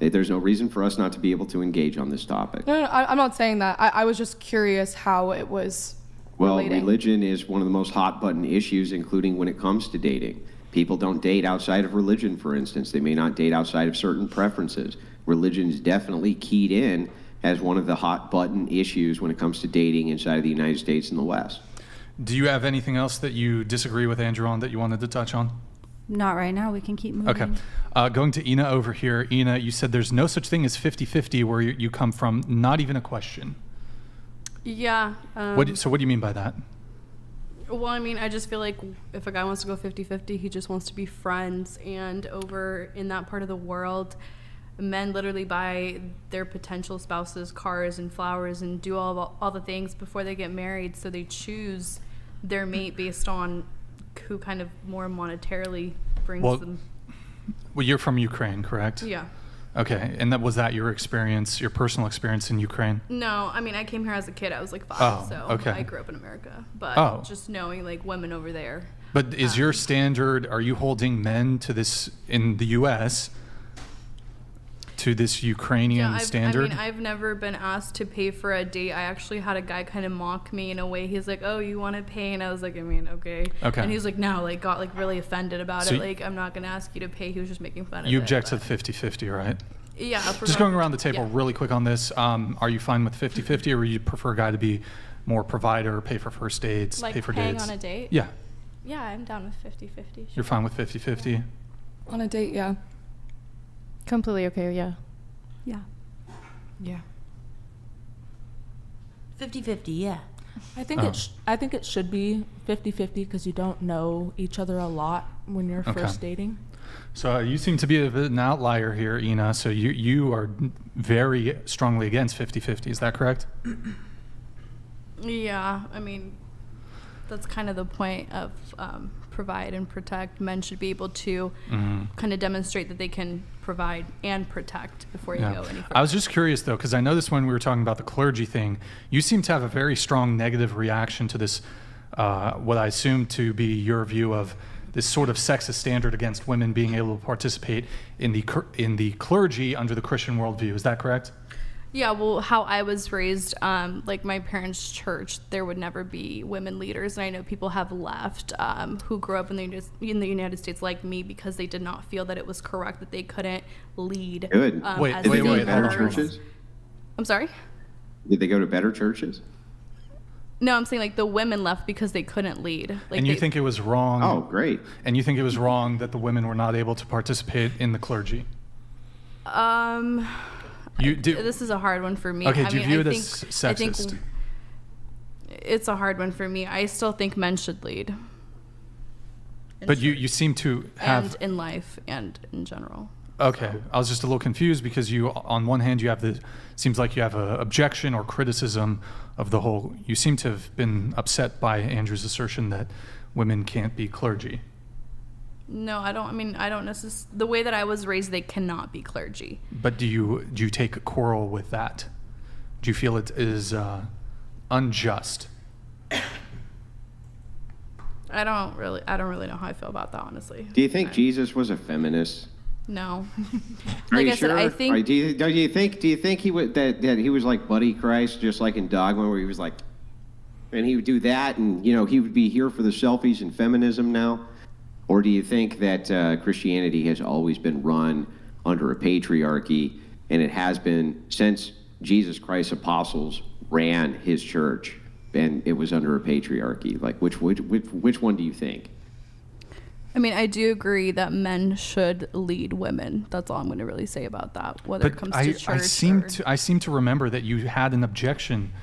There's no reason for us not to be able to engage on this topic. No, I'm not saying that. I was just curious how it was relating. Religion is one of the most hot button issues, including when it comes to dating. People don't date outside of religion, for instance. They may not date outside of certain preferences. Religion is definitely keyed in as one of the hot button issues when it comes to dating inside of the United States and the West. Do you have anything else that you disagree with Andrew on that you wanted to touch on? Not right now. We can keep moving. Okay. Going to Ina over here. Ina, you said there's no such thing as 50-50 where you come from, not even a question. Yeah. So what do you mean by that? Well, I mean, I just feel like if a guy wants to go 50-50, he just wants to be friends. And over in that part of the world, men literally buy their potential spouses cars and flowers and do all the things before they get married. So they choose their mate based on who kind of more monetarily brings Well, them. well, you're from Ukraine, correct? Yeah. Okay, and was that your experience, your personal experience in Ukraine? No, I mean, I came here as a kid. I was like 5, Oh, so okay. I grew up in America. But Oh. just knowing like women over there. But is your standard, are you holding men to this, in the U.S., to this Ukrainian standard? I mean, I've never been asked to pay for a date. I actually had a guy kind of mock me in a way. He's like, "Oh, you want to pay?" And I was like, "I mean, okay." Okay. And he was like, "No," like got like really offended about So it. Like, I'm not gonna ask you to pay. He was just making fun of it. You object to but- the 50-50, right? Yeah. Just going around the table yeah. really quick on this. Are you fine with 50-50, or you prefer a guy to be more provider, pay for first dates, Like pay for paying dates? on a date? Yeah. Yeah, I'm down with 50-50. You're fine with 50-50? On a date, yeah. Completely okay, yeah. Yeah. Yeah. 50-50, yeah. I think I think it should be 50-50 because you don't know each other a lot when you're Okay. first dating. So you seem to be a bit an outlier here, Ina. So you are very strongly against 50-50. Is that correct? Yeah, I mean, that's kind of the point of provide and protect. Men should be able to kind of demonstrate that they can provide and protect before you go any further. I was just curious, though, because I noticed when we were talking about the clergy thing, you seem to have a very strong negative reaction to this, what I assume to be your view of this sort of sexist standard against women being able to participate in the clergy under the Christian worldview. Is that correct? Yeah, well, how I was raised, like my parents' church, there would never be women leaders, and I know people have left who grew up in the United States like me because they did not feel that it was correct that they couldn't lead. Good. Wait, as Did they go to leaders. better churches? I'm sorry? Did they go to better churches? No, I'm saying like the women left because they couldn't lead. Like And you think it was wrong? Oh, great. And you think it was wrong that the women were not able to participate in the clergy? You do. This is a hard one for me. Okay, I do you mean, view I it think, as I think sexist? it's a hard one for me. I still think men should lead. But you seem to have... And in life and in general. Okay, I was just a little confused because you, on one hand, you have the, seems like you have a objection or criticism of the whole, you seem to have been upset by Andrew's assertion that women can't be clergy. No, I don't. I mean, I don't necessarily. The way that I was raised, they cannot be clergy. But do you take a quarrel with that? Do you feel it is unjust? I don't really know how I feel about that, honestly. Do you think Jesus was a feminist? No. Are Like you I said, sure? I think. Do you think he would that he was like Buddy Christ, just like in Dogma, where he was like, and he would do that, and he would be here for the selfies and feminism now? Or do you think that Christianity has always been run under a patriarchy, and it has been since Jesus Christ's apostles ran his church, and it was under a patriarchy? Like, which one do you think? I mean, I do agree that men should lead women. That's all I'm going to really say about that. Whether it comes to church. I seem to remember that you had an objection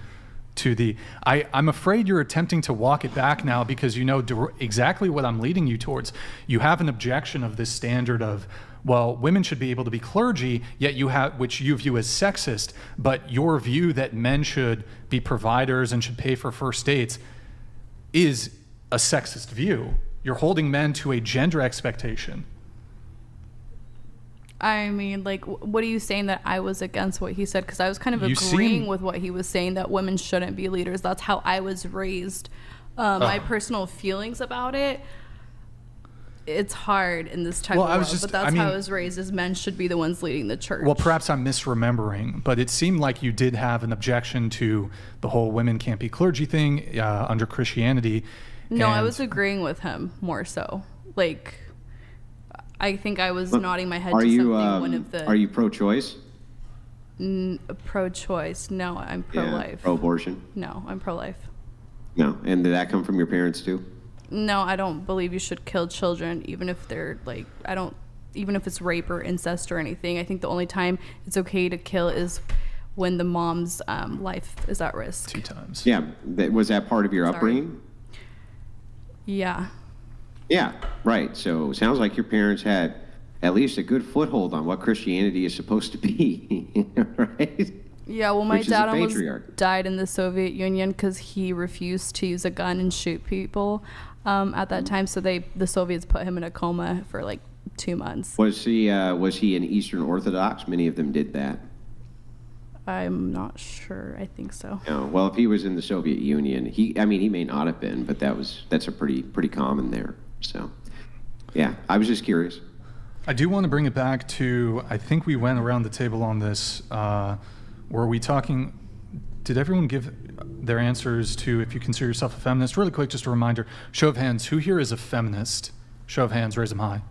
to the. I'm afraid you're attempting to walk it back now because you know exactly what I'm leading you towards. You have an objection of this standard of, well, women should be able to be clergy, yet you have, which you view as sexist, but your view that men should be providers and should pay for first dates is a sexist view. You're holding men to a gender expectation. I mean, like, what are you saying that I was against what he said? Because I was kind of agreeing with what he was saying, that women shouldn't be leaders. That's how I was raised. My personal feelings about it, it's hard in this type of world, but that's how I was raised, is men should be the ones leading the church. Well, perhaps I'm misremembering, but it seemed like you did have an objection to the whole women can't be clergy thing under Christianity. No, I was agreeing with him more so. Like, I think I was nodding my head to something. One of the. Are you pro-choice? Pro-choice? No, I'm pro-life. Yeah, pro-abortion? No, I'm pro-life. No, and did that come from your parents too? No, I don't believe you should kill children, even if they're like, even if it's rape or incest or anything. I think the only time it's okay to kill is when the mom's life is at risk. 2 times. Yeah, was that part of your upbringing? Yeah. Yeah, right. So it sounds like your parents had at least a good foothold on what Christianity is supposed to be, right? Yeah, well, my Which is dad a almost patriarch. died in the Soviet Union because he refused to use a gun and shoot people. at that time. So the Soviets put him in a coma for like 2 months. Was he an Eastern Orthodox? Many of them did that. I'm not sure. I think so. No. Well, if he was in the Soviet Union, he may not have been, but that's a pretty common there. So, yeah, I was just curious. I do want to bring it back to, I think we went around the table on this. Were we talking, did everyone give their answers to if you consider yourself a feminist? Really quick, just a reminder, show of hands, who here is a feminist? Show of hands, raise them high.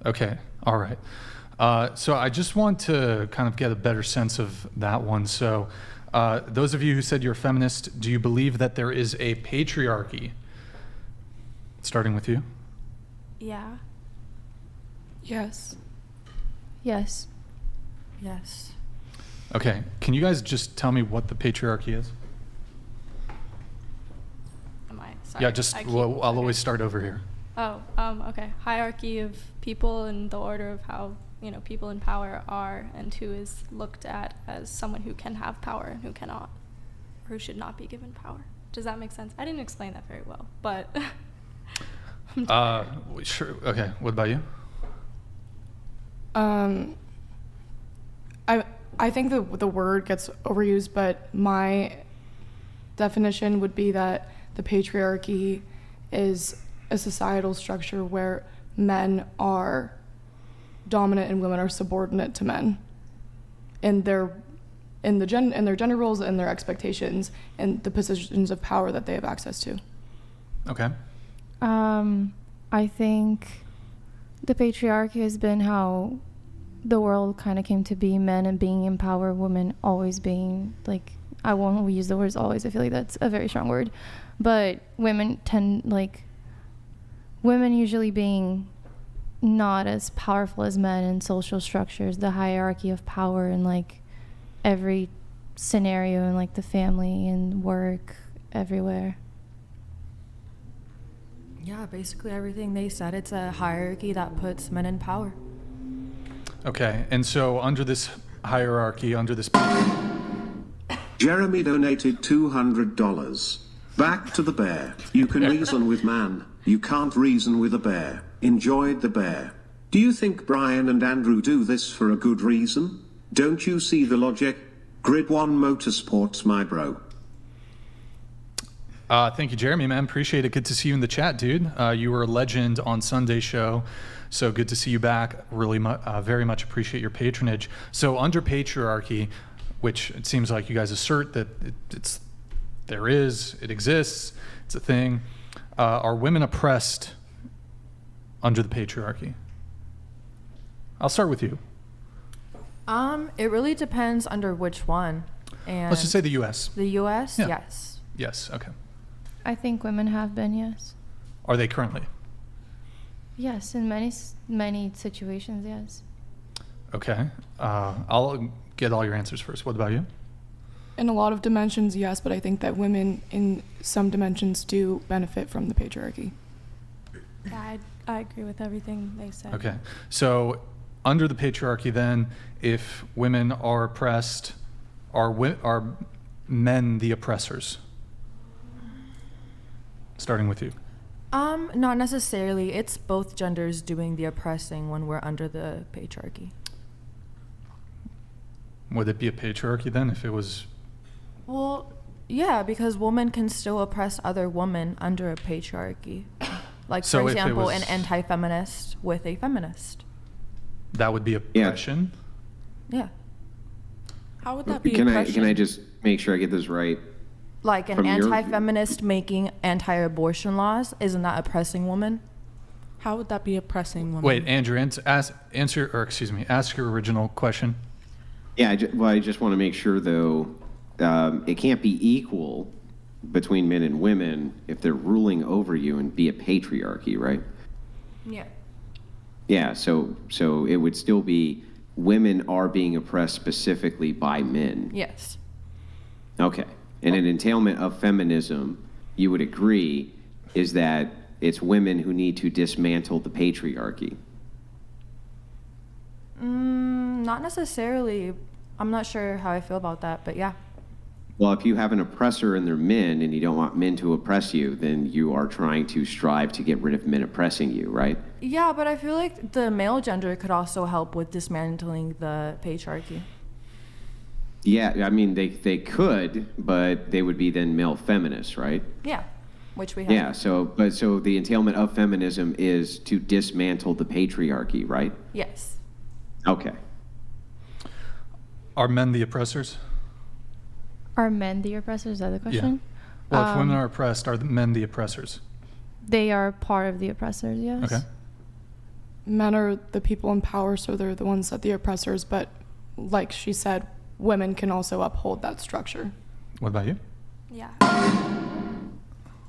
Okay, all right. So I just want to kind of get a better sense of that one. So those of you who said you're a feminist, do you believe that there is a patriarchy? Starting with you. Yeah. Yes. Yes. Yes. Okay, can you guys just tell me what the patriarchy is? Am I? Sorry. Yeah, just, I'll always start over here. Oh, okay. Hierarchy of people and the order of how, people in power are and who is looked at as someone who can have power and who cannot, or who should not be given power. Does that make sense? I didn't explain that very well, but... Sure. Okay, what about you? I think the word gets overused, but my definition would be that the patriarchy is a societal structure where men are dominant and women are subordinate to men in their gender roles and their expectations and the positions of power that they have access to. Okay. I think the patriarchy has been how the world kind of came to be, men and being in power, women always being, like, I won't use the words always, I feel like that's a very strong word, but women usually being not as powerful as men in social structures, the hierarchy of power in like every scenario in like the family and work, everywhere. Yeah, basically everything they said. It's a hierarchy that puts men in power. Okay, and so under this hierarchy, under this... Jeremy donated $200. Back to the bear. You can reason with man. You can't reason with a bear. Enjoyed the bear. Do you think Brian and Andrew do this for a good reason? Don't you see the logic? Grid 1 Motorsports, my bro. Thank you, Jeremy, man. Appreciate it. Good to see you in the chat, dude. You were a legend on Sunday's show, so good to see you back. Really, very much appreciate your patronage. So under patriarchy, which it seems like you guys assert that it exists, it's a thing. Are women oppressed under the patriarchy? I'll start with you. It really depends under which one. And let's just say the U.S. The U.S. Yeah. Yes. Yes. Okay. I think women have been, yes. Are they currently? Yes, in many situations, yes. Okay. I'll get all your answers first. What about you? In a lot of dimensions, yes, but I think that women in some dimensions do benefit from the patriarchy. Yeah, I agree with everything they said. Okay. So under the patriarchy then, if women are oppressed, are men the oppressors? Starting with you. Not necessarily. It's both genders doing the oppressing when we're under the patriarchy. Would it be a patriarchy then if it was... Well, yeah, because women can still oppress other women under a patriarchy. Like, So for if it example, was- an anti-feminist with a feminist. That would be oppression? Yeah. How would that be Can oppression? I just make sure I get this right? Like an From your- anti-feminist making anti-abortion laws, isn't that oppressing women? How would that be oppressing women? Wait, Andrew, ask your original question. Yeah, I just want to make sure, though, it can't be equal between men and women if they're ruling over you and be a patriarchy, right? Yeah. Yeah, so it would still be women are being oppressed specifically by men. Yes. Okay. And an entailment of feminism, you would agree, is that it's women who need to dismantle the patriarchy. Not necessarily. I'm not sure how I feel about that, but yeah. Well, if you have an oppressor and they're men and you don't want men to oppress you, then you are trying to strive to get rid of men oppressing you, right? Yeah, but I feel like the male gender could also help with dismantling the patriarchy. Yeah, I mean, they could, but they would be then male feminists, right? Yeah, which we have. Yeah, so the entailment of feminism is to dismantle the patriarchy, right? Yes. Okay. Are men the oppressors? Are men the oppressors? Is that the question? Yeah. Well, if women are oppressed, are the men the oppressors? They are part of the oppressors, yes. Okay. Men are the people in power, so they're the ones that the oppressors, but like she said, women can also uphold that structure. What about you? Yeah.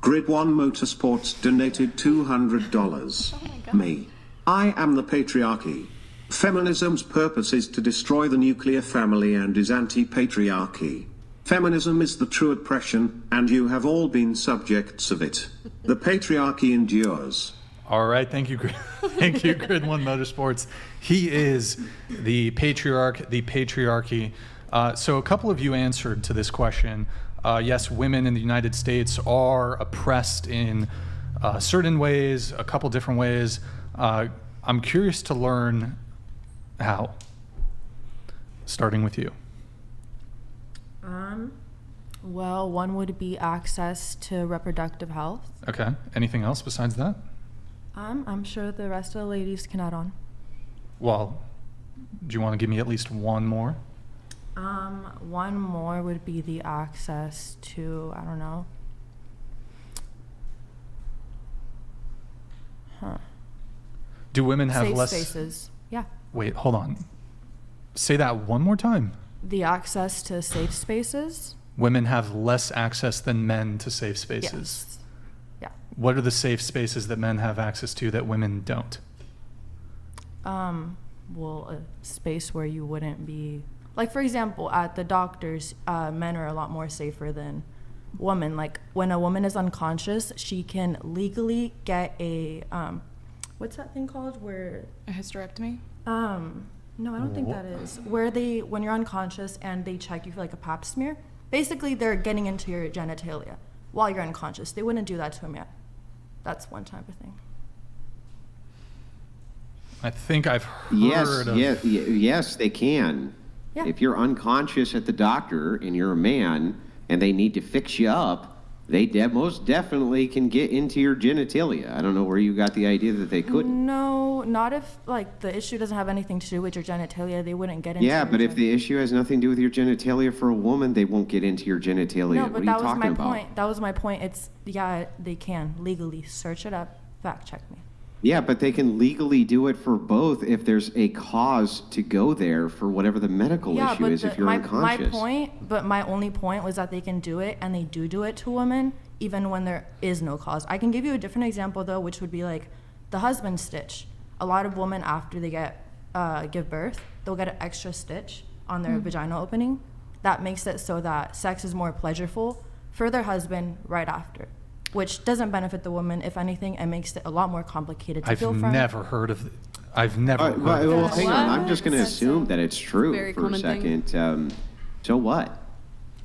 Grid 1 Motorsports donated $200. Me. I am the patriarchy. Feminism's purpose is to destroy the nuclear family and is anti-patriarchy. Feminism is the true oppression, and you have all been subjects of it. The patriarchy endures. All right, thank you, thank you, Grid 1 Motorsports. He is the patriarch, the patriarchy. So a couple of you answered to this question. Yes, women in the United States are oppressed in certain ways, a couple different ways. I'm curious to learn how. Starting with you. Well, one would be access to reproductive health. Okay. Anything else besides that? I'm sure the rest of the ladies can add on. Well, do you want to give me at least one more? One more would be the access to, I don't know. Do women have safe less spaces? Yeah. Wait, hold on. Say that one more time. The access to safe spaces? Women have less access than men to safe spaces. Yes. Yeah. What are the safe spaces that men have access to that women don't? Well, a space where you wouldn't be, like, for example, at the doctors, men are a lot more safer than women. Like, when a woman is unconscious, she can legally get a, what's that thing called where? A hysterectomy? No, I don't think that is. Where when you're unconscious and they check you for like a pap smear, basically they're getting into your genitalia while you're unconscious. They wouldn't do that to a man. That's one type of thing. I think I've heard of... Yes, they can. Yeah. If you're unconscious at the doctor and you're a man and they need to fix you up, they most definitely can get into your genitalia. I don't know where you got the idea that they couldn't. No, not if like the issue doesn't have anything to do with your genitalia. They wouldn't get into. Yeah, but if the issue has nothing to do with your genitalia for a woman, they won't get into your genitalia. No, but what are that you was talking my about? point. That was my point. It's they can legally search it up, fact check me. Yeah, but they can legally do it for both if there's a cause to go there for whatever the medical issue is if you're unconscious. My only point was that they can do it, and they do it to women even when there is no cause. I can give you a different example though, which would be like the husband stitch. A lot of women after they give birth, they'll get an extra stitch on their vaginal opening. That makes it so that sex is more pleasurable for their husband right after, which doesn't benefit the woman. If anything, it makes it a lot more complicated to feel from. I've never heard of that. Well, hang on. I'm just going to assume that it's true Very for a common thing. second. So what?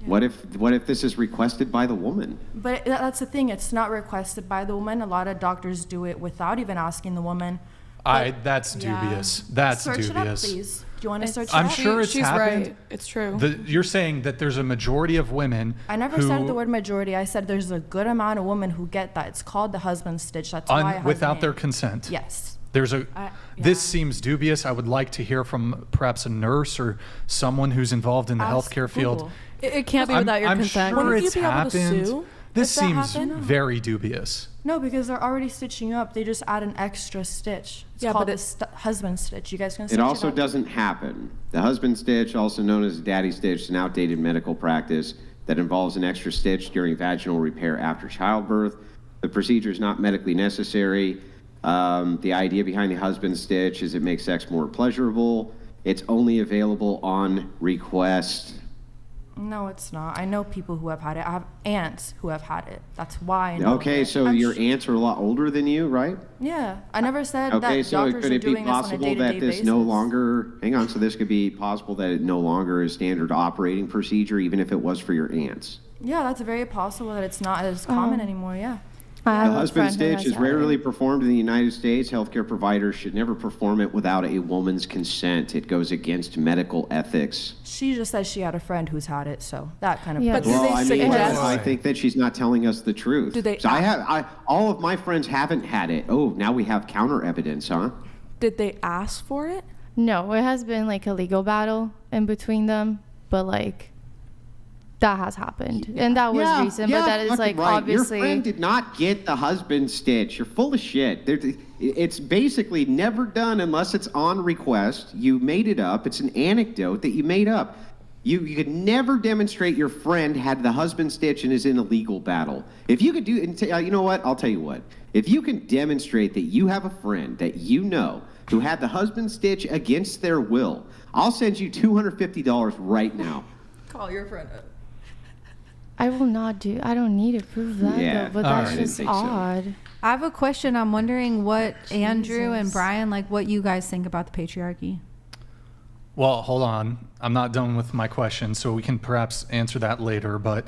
Yeah. What if this is requested by the woman? But that's the thing. It's not requested by the woman. A lot of doctors do it without even asking the woman. That's dubious. That's search dubious. Search it up, please. Do you want to search it I'm up? sure it's She's happened. right. It's true. You're saying that there's a majority of women. I never said the word majority. I said there's a good amount of women who get that. It's called the husband stitch. That's why without their consent. Yes. This seems dubious. I would like to hear from perhaps a nurse or someone who's involved in the healthcare field. It can't be without your consent. I'm sure Wouldn't it's you be able to happened. sue This if that seems happened? very dubious. No, because they're already stitching you up. They just add an extra stitch. It's called the husband stitch. You guys gonna search It also up? doesn't happen. The husband stitch, also known as daddy stitch, is an outdated medical practice that involves an extra stitch during vaginal repair after childbirth. The procedure is not medically necessary. The idea behind the husband stitch is it makes sex more pleasurable. It's only available on request. No, it's not. I know people who have had it. I have aunts who have had it. That's why I know Okay, it. so your aunts are a lot older than you, right? Yeah, I never said Okay, that so doctors could are it be doing this on a possible day-to-day that this basis. no longer, hang on, so this could be possible that it no longer is standard operating procedure, even if it was for your aunts? Yeah, that's very possible that it's not as common anymore, yeah. The husband stitch is rarely performed in the United States. Healthcare providers should never perform it without a woman's consent. It goes against medical ethics. She just said she had a friend who's had it, so that kind of. But do Well, they I mean, suggest? I think that she's not telling us the truth. Do they So all of my friends haven't had it. Oh, now we have counter evidence, huh? Did they ask for it? No, it has been like a legal battle in between them, but like that has happened, and that was recent. But that is fucking like right. obviously. Your friend did not get the husband stitch. You're full of shit. It's basically never done unless it's on request. You made it up. It's an anecdote that you made up. You could never demonstrate your friend had the husband stitch and is in a legal battle. If you could do, you know what? I'll tell you what. If you can demonstrate that you have a friend that you know who had the husband stitch against their will, I'll send you $250 right now. Call your friend up. I will not do. I don't need to prove that, though, but that's just odd. I have a question. I'm wondering what Andrew and Brian, like, what you guys think about the patriarchy. Well, hold on. I'm not done with my question, so we can perhaps answer that later. But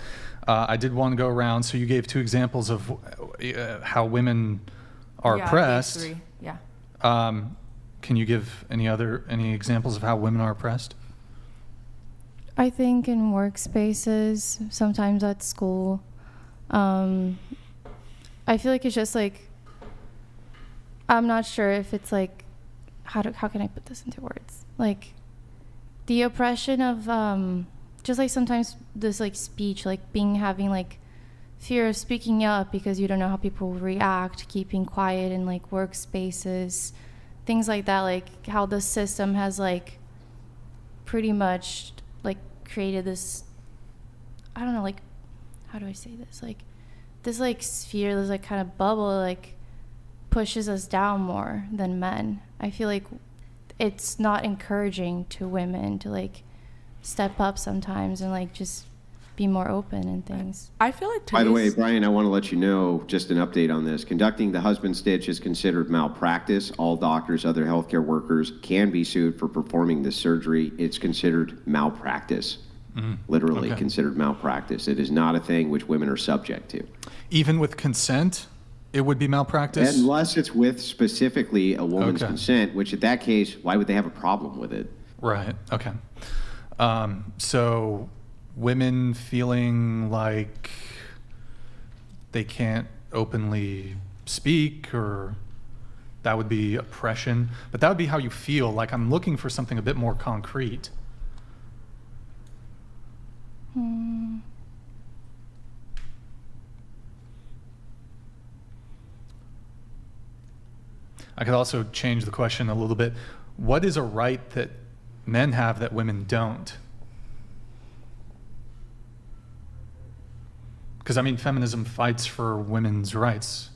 I did want to go around. So you gave 2 examples of how women are oppressed. I gave 3. Yeah. Can you give any examples of how women are oppressed? I think in workspaces, sometimes at school. I feel like it's just like, I'm not sure if it's like, how can I put this into words? Like the oppression of just like sometimes this like speech, like having like fear of speaking up because you don't know how people will react, keeping quiet in like workspaces, things like that, like how the system has like pretty much like created this, I don't know, like, how do I say this? Like this like sphere, this like kind of bubble like pushes us down more than men. I feel like it's not encouraging to women to like step up sometimes and like just be more open and things. I feel like By the way, Brian, I want to let you know, just an update on this. Conducting the husband stitch is considered malpractice. All doctors, other healthcare workers can be sued for performing this surgery. It's considered malpractice. Literally considered malpractice. It is not a thing which women are subject to. Even with consent, it would be malpractice? Unless it's with specifically a woman's consent, which in that case, why would they have a problem with it? Right, okay. So women feeling like they can't openly speak, or that would be oppression, but that would be how you feel. Like, I'm looking for something a bit more concrete. I could also change the question a little bit. What is a right that men have that women don't? Because, I mean, feminism fights for women's rights.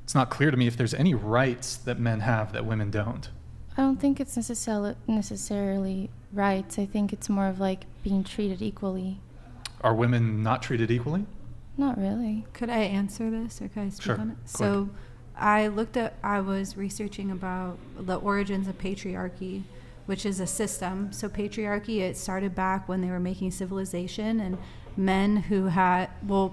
It's not clear to me if there's any rights that men have that women don't. I don't think it's necessarily rights. I think it's more of like being treated equally. Are women not treated equally? Not really. Could I answer this, or could I speak Sure. on it? So I was researching about the origins of patriarchy, which is a system. So patriarchy, it started back when they were making civilization, and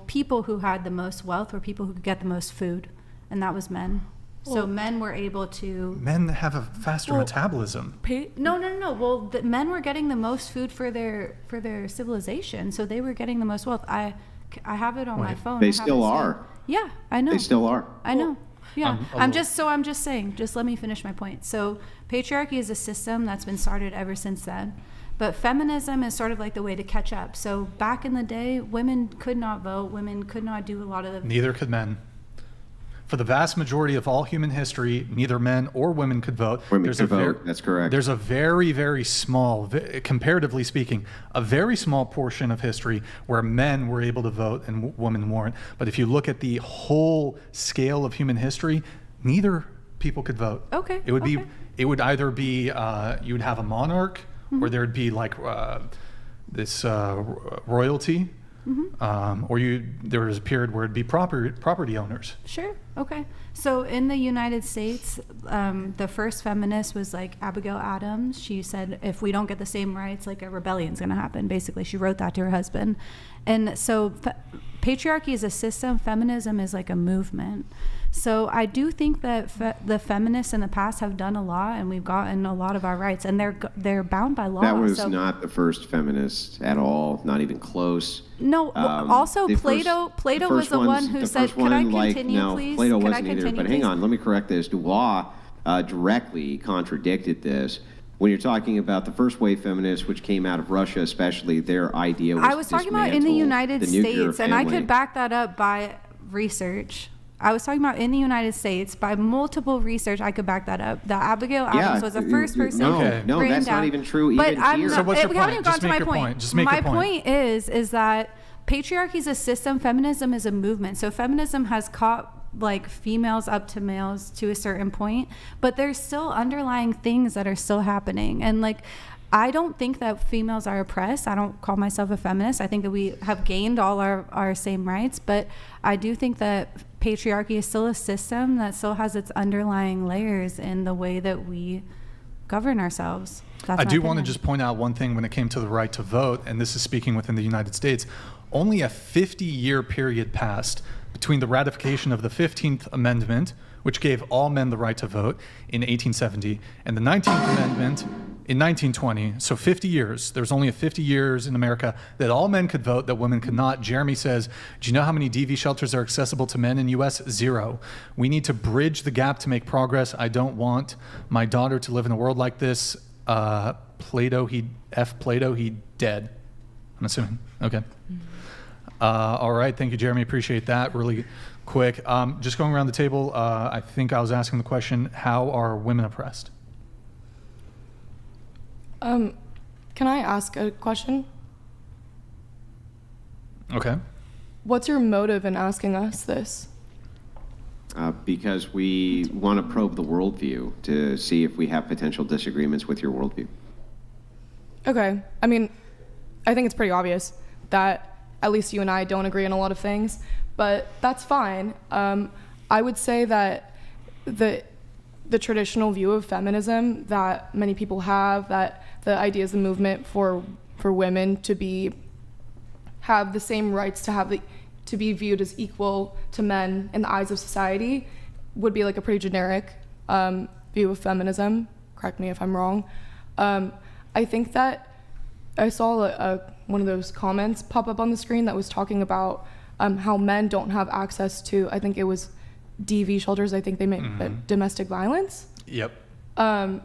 people who had the most wealth were people who could get the most food, and that was men. So men were able to... Men have a faster metabolism. No. Well, men were getting the most food for their civilization, so they were getting the most wealth. I have it on my phone. They still are. Yeah, I know. They still are. I know. Yeah, I'm just saying, just let me finish my point. So patriarchy is a system that's been started ever since then. But feminism is sort of like the way to catch up. So back in the day, women could not vote. Women could not do a lot of the... Neither could men. For the vast majority of all human history, neither men or women could vote. Women could vote, that's correct. There's a very, very small, comparatively speaking, a very small portion of history where men were able to vote and women weren't. But if you look at the whole scale of human history, neither people could vote. Okay. It would either be, you would have a monarch, or there would be like this royalty, or there was a period where it'd be property owners. Sure. Okay. So in the United States, the first feminist was like Abigail Adams. She said, if we don't get the same rights, like a rebellion's going to happen. Basically, she wrote that to her husband. And so patriarchy is a system. Feminism is like a movement. So I do think that the feminists in the past have done a lot, and we've gotten a lot of our rights, and they're bound by law. That was not the first feminist at all, not even close. No, also Plato was the one who said, could I continue, please? Plato wasn't either, but hang on, let me correct this. Dubois directly contradicted this. When you're talking about the first wave feminists, which came out of Russia especially, their idea was I was talking about in the United States, and I could back that up by research. I was talking about in the United States by multiple research. I could back that up. That Abigail Adams was the first person. No, that's not even true. But even here. So what's your we haven't even point? gotten Just to make my your point. point. Just make your point. My point is that patriarchy is a system. Feminism is a movement. So feminism has caught like females up to males to a certain point, but there's still underlying things that are still happening. And like, I don't think that females are oppressed. I don't call myself a feminist. I think that we have gained all our same rights, but I do think that patriarchy is still a system that still has its underlying layers in the way that we govern ourselves. I do want to just point out one thing when it came to the right to vote, and this is speaking within the United States. Only a 50-year period passed between the ratification of the 15th Amendment, which gave all men the right to vote in 1870, and the 19th Amendment in 1920. So 50 years. There's only 50 years in America that all men could vote, that women could not. Jeremy says, do you know how many DV shelters are accessible to men in the U.S.? 0. We need to bridge the gap to make progress. I don't want my daughter to live in a world like this. Plato, he dead. I'm assuming. Okay. All right. Thank you, Jeremy. Appreciate that. Really quick. Just going around the table, I think I was asking the question, how are women oppressed? Can I ask a question? Okay. What's your motive in asking us this? Because we want to probe the worldview to see if we have potential disagreements with your worldview. Okay. I mean, I think it's pretty obvious that at least you and I don't agree on a lot of things, but that's fine. I would say that the traditional view of feminism that many people have, that the idea is the movement for women to have the same rights, to be viewed as equal to men in the eyes of society, would be like a pretty generic view of feminism. Correct me if I'm wrong. I think that I saw one of those comments pop up on the screen that was talking about how men don't have access to, I think it was DV shelters. I think they meant domestic violence. Yep. And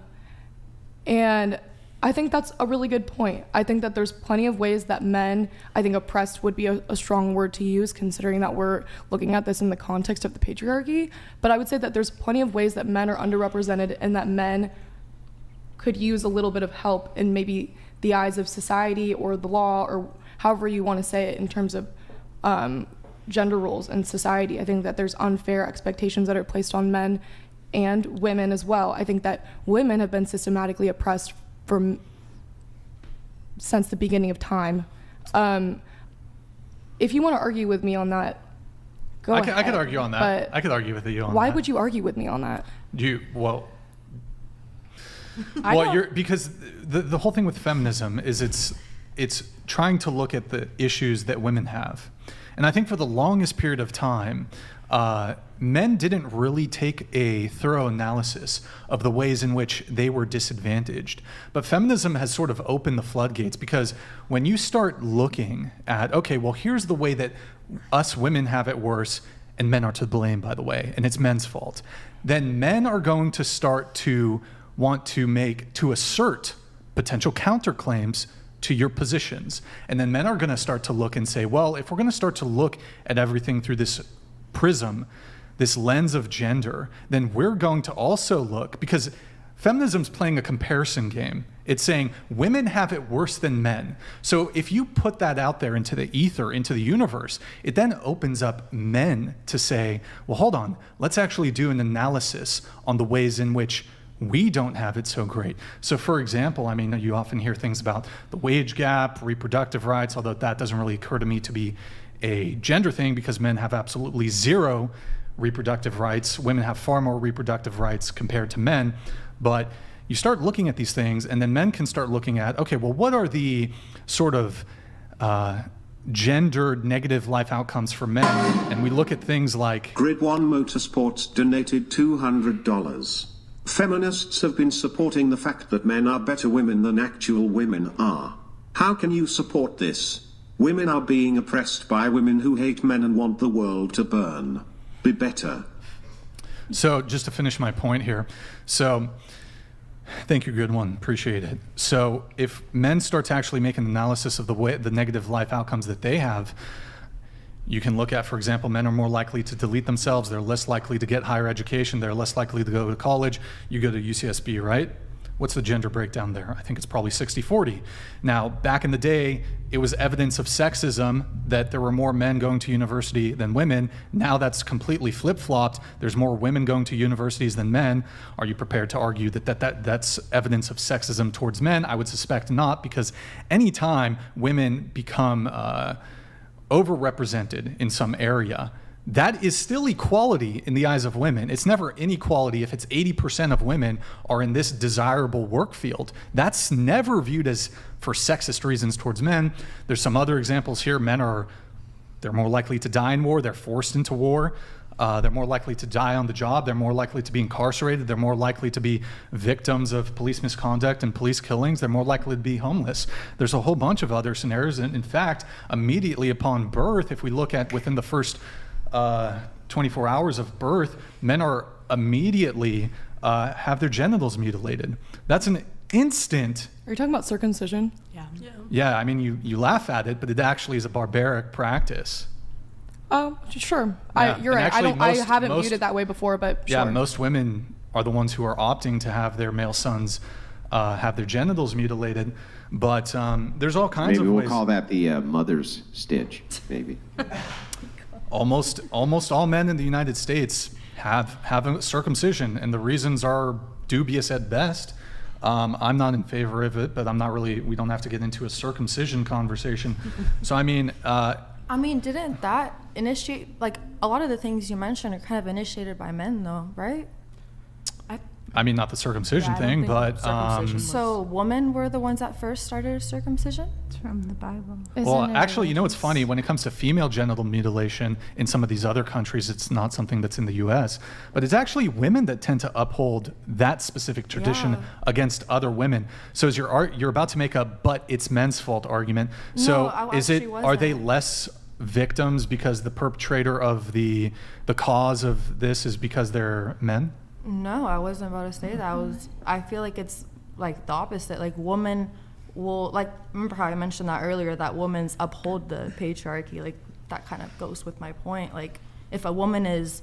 I think that's a really good point. I think that there's plenty of ways that men, I think oppressed would be a strong word to use, considering that we're looking at this in the context of the patriarchy. But I would say that there's plenty of ways that men are underrepresented and that men could use a little bit of help in maybe the eyes of society or the law, or however you want to say it in terms of gender roles in society. I think that there's unfair expectations that are placed on men and women as well. I think that women have been systematically oppressed since the beginning of time. If you want to argue with me on that, go ahead. I could argue on that. I could argue with you on that. Why would you argue with me on that? Because the whole thing with feminism is it's trying to look at the issues that women have. And I think for the longest period of time, men didn't really take a thorough analysis of the ways in which they were disadvantaged. But feminism has sort of opened the floodgates, because when you start looking at, okay, well, here's the way that us women have it worse, and men are to blame, by the way, and it's men's fault, then men are going to start to want to assert potential counterclaims to your positions. And then men are going to start to look and say, well, if we're going to start to look at everything through this prism, this lens of gender, then we're going to also look, because feminism's playing a comparison game. It's saying women have it worse than men. So if you put that out there into the ether, into the universe, it then opens up men to say, well, hold on, let's actually do an analysis on the ways in which we don't have it so great. So for example, I mean, you often hear things about the wage gap, reproductive rights, although that doesn't really occur to me to be a gender thing because men have absolutely zero reproductive rights. Women have far more reproductive rights compared to men. But you start looking at these things, and then men can start looking at, okay, well, what are the sort of gendered negative life outcomes for men? And we look at things like... Grid 1 Motorsports donated $200. Feminists have been supporting the fact that men are better women than actual women are. How can you support this? Women are being oppressed by women who hate men and want the world to burn. Be better. So just to finish my point here. So thank you, good one. Appreciate it. So if men start to actually make an analysis of the negative life outcomes that they have, you can look at, for example, men are more likely to delete themselves. They're less likely to get higher education. They're less likely to go to college. You go to UCSB, right? What's the gender breakdown there? I think it's probably 60-40. Now, back in the day, it was evidence of sexism that there were more men going to university than women. Now that's completely flip-flopped. There's more women going to universities than men. Are you prepared to argue that that's evidence of sexism towards men? I would suspect not, because anytime women become overrepresented in some area, that is still equality in the eyes of women. It's never inequality if it's 80% of women are in this desirable work field. That's never viewed as for sexist reasons towards men. There's some other examples here. They're more likely to die in war. They're forced into war. They're more likely to die on the job. They're more likely to be incarcerated. They're more likely to be victims of police misconduct and police killings. They're more likely to be homeless. There's a whole bunch of other scenarios. And in fact, immediately upon birth, if we look at within the first 24 hours of birth, men are immediately have their genitals mutilated. That's an instant. Are you talking about circumcision? Yeah. Yeah, I mean, you laugh at it, but it actually is a barbaric practice. Oh, sure. Yeah. You're right. Actually, I haven't viewed it that way before, but sure. Yeah, most women are the ones who are opting to have their male sons have their genitals mutilated. But there's all kinds of ways. Maybe we'll call that the mother's stitch, maybe. Almost all men in the United States have a circumcision, and the reasons are dubious at best. I'm not in favor of it, but we don't have to get into a circumcision conversation. So I mean, didn't that initiate, like, a lot of the things you mentioned are kind of initiated by men though, right? I mean, not the circumcision thing, but so women were the ones that first started circumcision? It's from the Bible. Well, actually, you know what's funny? When it comes to female genital mutilation in some of these other countries, it's not something that's in the U.S., but it's actually women that tend to uphold that specific tradition against other women. So as you're about to make a "but it's men's fault" argument. So are they less victims because the perpetrator of the cause of this is because they're men? No, I wasn't about to say that. I feel like it's like the opposite. Like women will, like, remember how I mentioned that earlier, that women uphold the patriarchy. Like that kind of goes with my point. Like if a woman is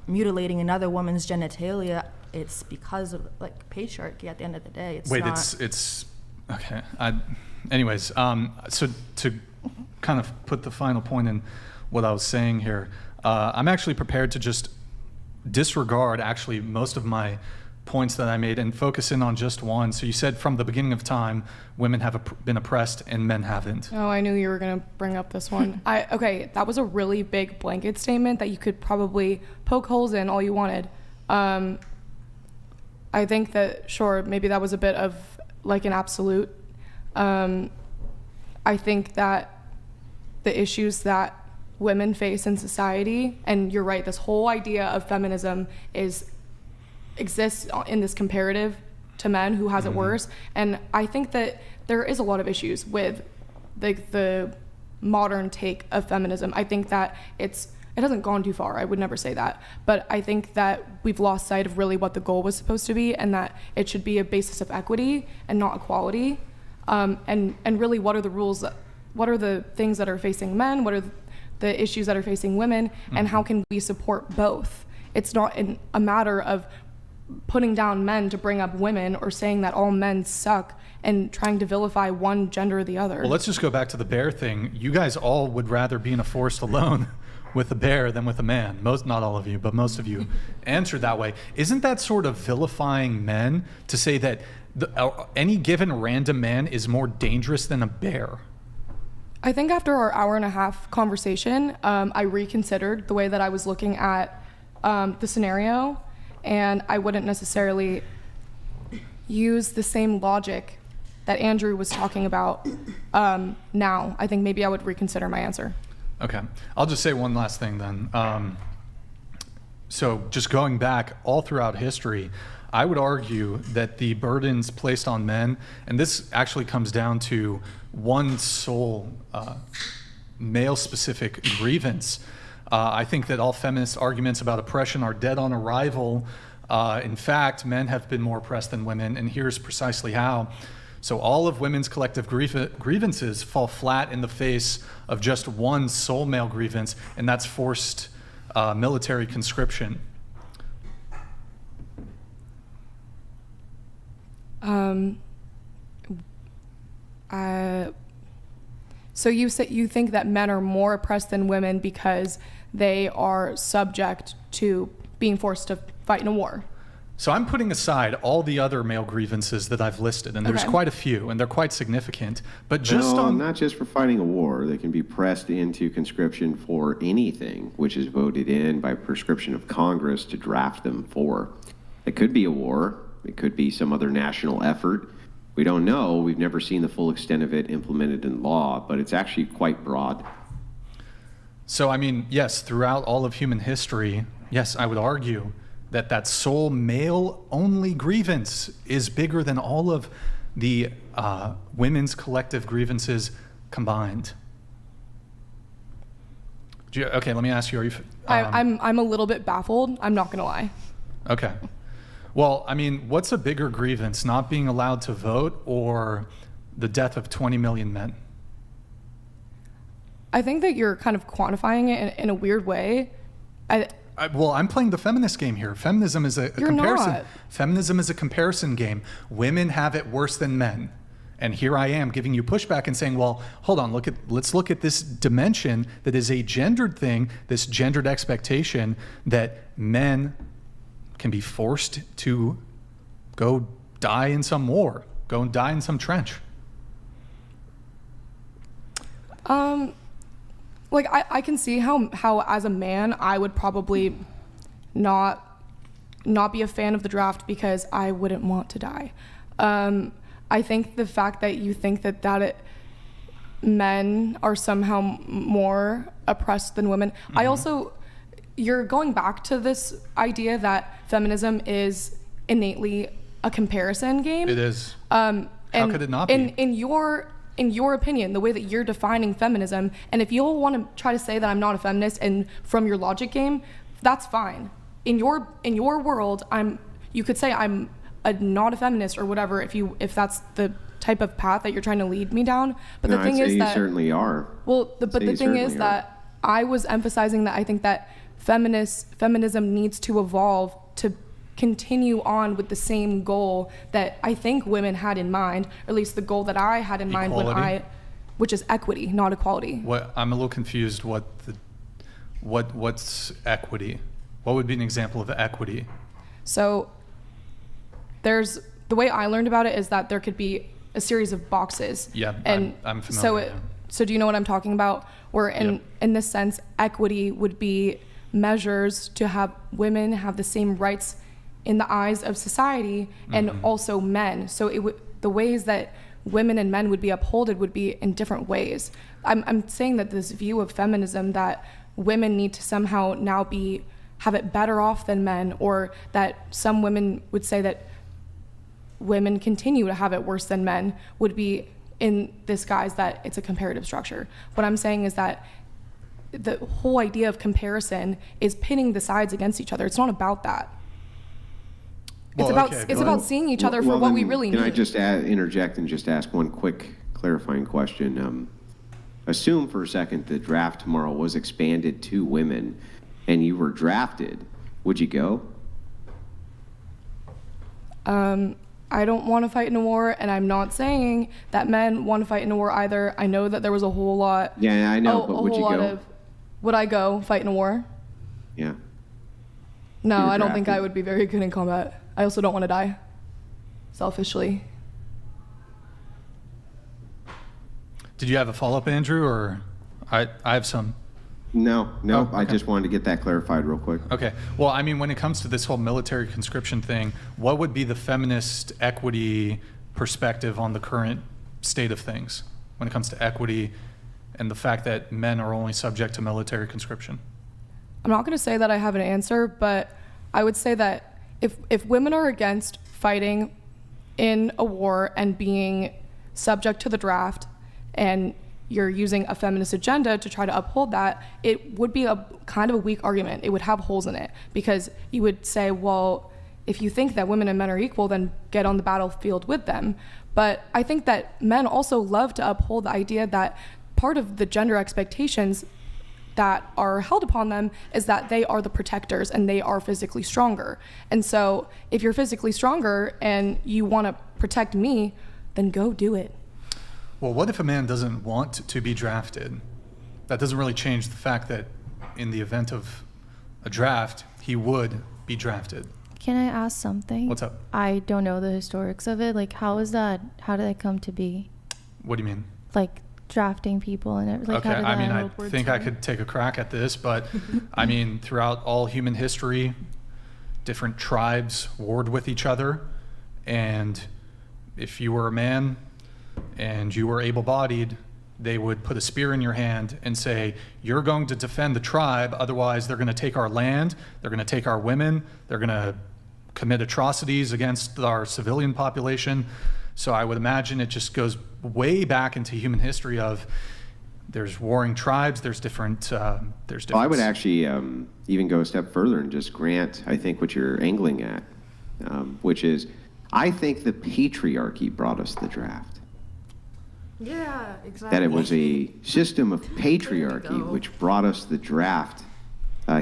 mutilating another woman's genitalia, it's because of like patriarchy at the end of the day. It's okay. Anyways, so to kind of put the final point in what I was saying here, I'm actually prepared to just disregard actually most of my points that I made and focus in on just one. So you said from the beginning of time, women have been oppressed and men haven't. Oh, I knew you were going to bring up this one. Okay, that was a really big blanket statement that you could probably poke holes in all you wanted. I think that, sure, maybe that was a bit of like an absolute. I think that the issues that women face in society, and you're right, this whole idea of feminism exists in this comparative to men who has it worse, and I think that there is a lot of issues with the modern take of feminism. I think that it hasn't gone too far, I would never say that, but I think that we've lost sight of really what the goal was supposed to be, and that it should be a basis of equity and not equality, and really what are the rules, what are the things that are facing men, what are the issues that are facing women, and how can we support both? It's not a matter of putting down men to bring up women or saying that all men suck and trying to vilify one gender or the other. Well, let's just go back to the bear thing. You guys all would rather be in a forest alone with a bear than with a man. Most, not all of you, but most of you answered that way. Isn't that sort of vilifying men to say that any given random man is more dangerous than a bear? I think after our hour-and-a-half conversation, I reconsidered the way that I was looking at the scenario, and I wouldn't necessarily use the same logic that Andrew was talking about now. I think maybe I would reconsider my answer. Okay. I'll just say one last thing then. So just going back all throughout history, I would argue that the burdens placed on men, and this actually comes down to one sole male-specific grievance. I think that all feminist arguments about oppression are dead on arrival. In fact, men have been more oppressed than women, and here's precisely how. So all of women's collective grievances fall flat in the face of just one sole male grievance, and that's forced military conscription. So you think that men are more oppressed than women because they are subject to being forced to fight in a war? So I'm putting aside all the other male grievances that I've listed, and there's quite a few, and they're quite significant. But just not just for fighting a war. They can be pressed into conscription for anything which is voted in by prescription of Congress to draft them for. It could be a war. It could be some other national effort. We don't know. We've never seen the full extent of it implemented in law, but it's actually quite broad. So, I mean, yes, throughout all of human history, yes, I would argue that sole male-only grievance is bigger than all of the women's collective grievances combined. Okay, let me ask you, are you... I'm a little bit baffled. I'm not gonna lie. Okay. Well, I mean, what's a bigger grievance, not being allowed to vote or the death of 20 million men? I think that you're kind of quantifying it in a weird way. Well, I'm playing the feminist game here. Feminism is a comparison. Not. Feminism is a comparison game. Women have it worse than men. And here I am giving you pushback and saying, well, hold on, let's look at this dimension that is a gendered thing, this gendered expectation that men can be forced to go die in some war, go and die in some trench. Like I can see how as a man I would probably not be a fan of the draft because I wouldn't want to die. I think the fact that you think that men are somehow more oppressed than women. Mm-hmm. You're going back to this idea that feminism is innately a comparison game. It is. How could it not be? In your opinion, the way that you're defining feminism, and if you'll want to try to say that I'm not a feminist and from your logic game, that's fine. In your world, you could say I'm not a feminist or whatever if that's the type of path that you're trying to lead me down. But the thing is that you certainly are. Well, but the thing is that I was emphasizing that I think that feminism needs to evolve to continue on with the same goal that I think women had in mind, or at least the goal that I had in mind which is equity, not equality. I'm a little confused. What's equity? What would be an example of equity? So the way I learned about it is that there could be a series of boxes. Yeah, and I'm familiar. So do you know what I'm talking about? Where in this sense, equity would be measures to have women have the same rights in the eyes of society and also men. So the ways that women and men would be upholded would be in different ways. I'm saying that this view of feminism that women need to somehow now have it better off than men, or that some women would say that women continue to have it worse than men, would be in this guise that it's a comparative structure. What I'm saying is that the whole idea of comparison is pitting the sides against each other. It's not about that. It's about seeing each other for what we really need. Can I just interject and just ask one quick clarifying question? Assume for a second the draft tomorrow was expanded to women and you were drafted. Would you go? I don't want to fight in a war, and I'm not saying that men want to fight in a war either. I know that there was a whole lot. Yeah, I know, but would you go? Would I go fight in a war? Yeah. No, You were I don't think I drafted. would be very good in combat. I also don't want to die. Selfishly. Did you have a follow-up, Andrew, or I have some? No, Oh, I okay. just wanted to get that clarified real quick. Okay. Well, I mean, when it comes to this whole military conscription thing, what would be the feminist equity perspective on the current state of things when it comes to equity and the fact that men are only subject to military conscription? I'm not going to say that I have an answer, but I would say that if women are against fighting in a war and being subject to the draft, and you're using a feminist agenda to try to uphold that, it would be a kind of a weak argument. It would have holes in it, because you would say, well, if you think that women and men are equal, then get on the battlefield with them. But I think that men also love to uphold the idea that part of the gender expectations that are held upon them is that they are the protectors and they are physically stronger. And so if you're physically stronger and you want to protect me, then go do it. Well, what if a man doesn't want to be drafted? That doesn't really change the fact that in the event of a draft, he would be drafted. Can I ask something? What's up? I don't know the historics of it. Like, how did that come to be? What do you mean? Like, drafting people and everything. Like, Okay, how did I mean, that I think I could take a crack at this, but I mean, throughout all human history, different tribes warred with each other, and if you were a man and you were able-bodied, they would put a spear in your hand and say, you're going to defend the tribe, otherwise they're going to take our land, they're going to take our women, they're going to commit atrocities against our civilian population. So I would imagine it just goes way back into human history of there's warring tribes, there's different. Well, I would actually even go a step further and just grant, I think, what you're angling at, which is, I think the patriarchy brought us the draft. Yeah, exactly. That it was a system of patriarchy which brought us the draft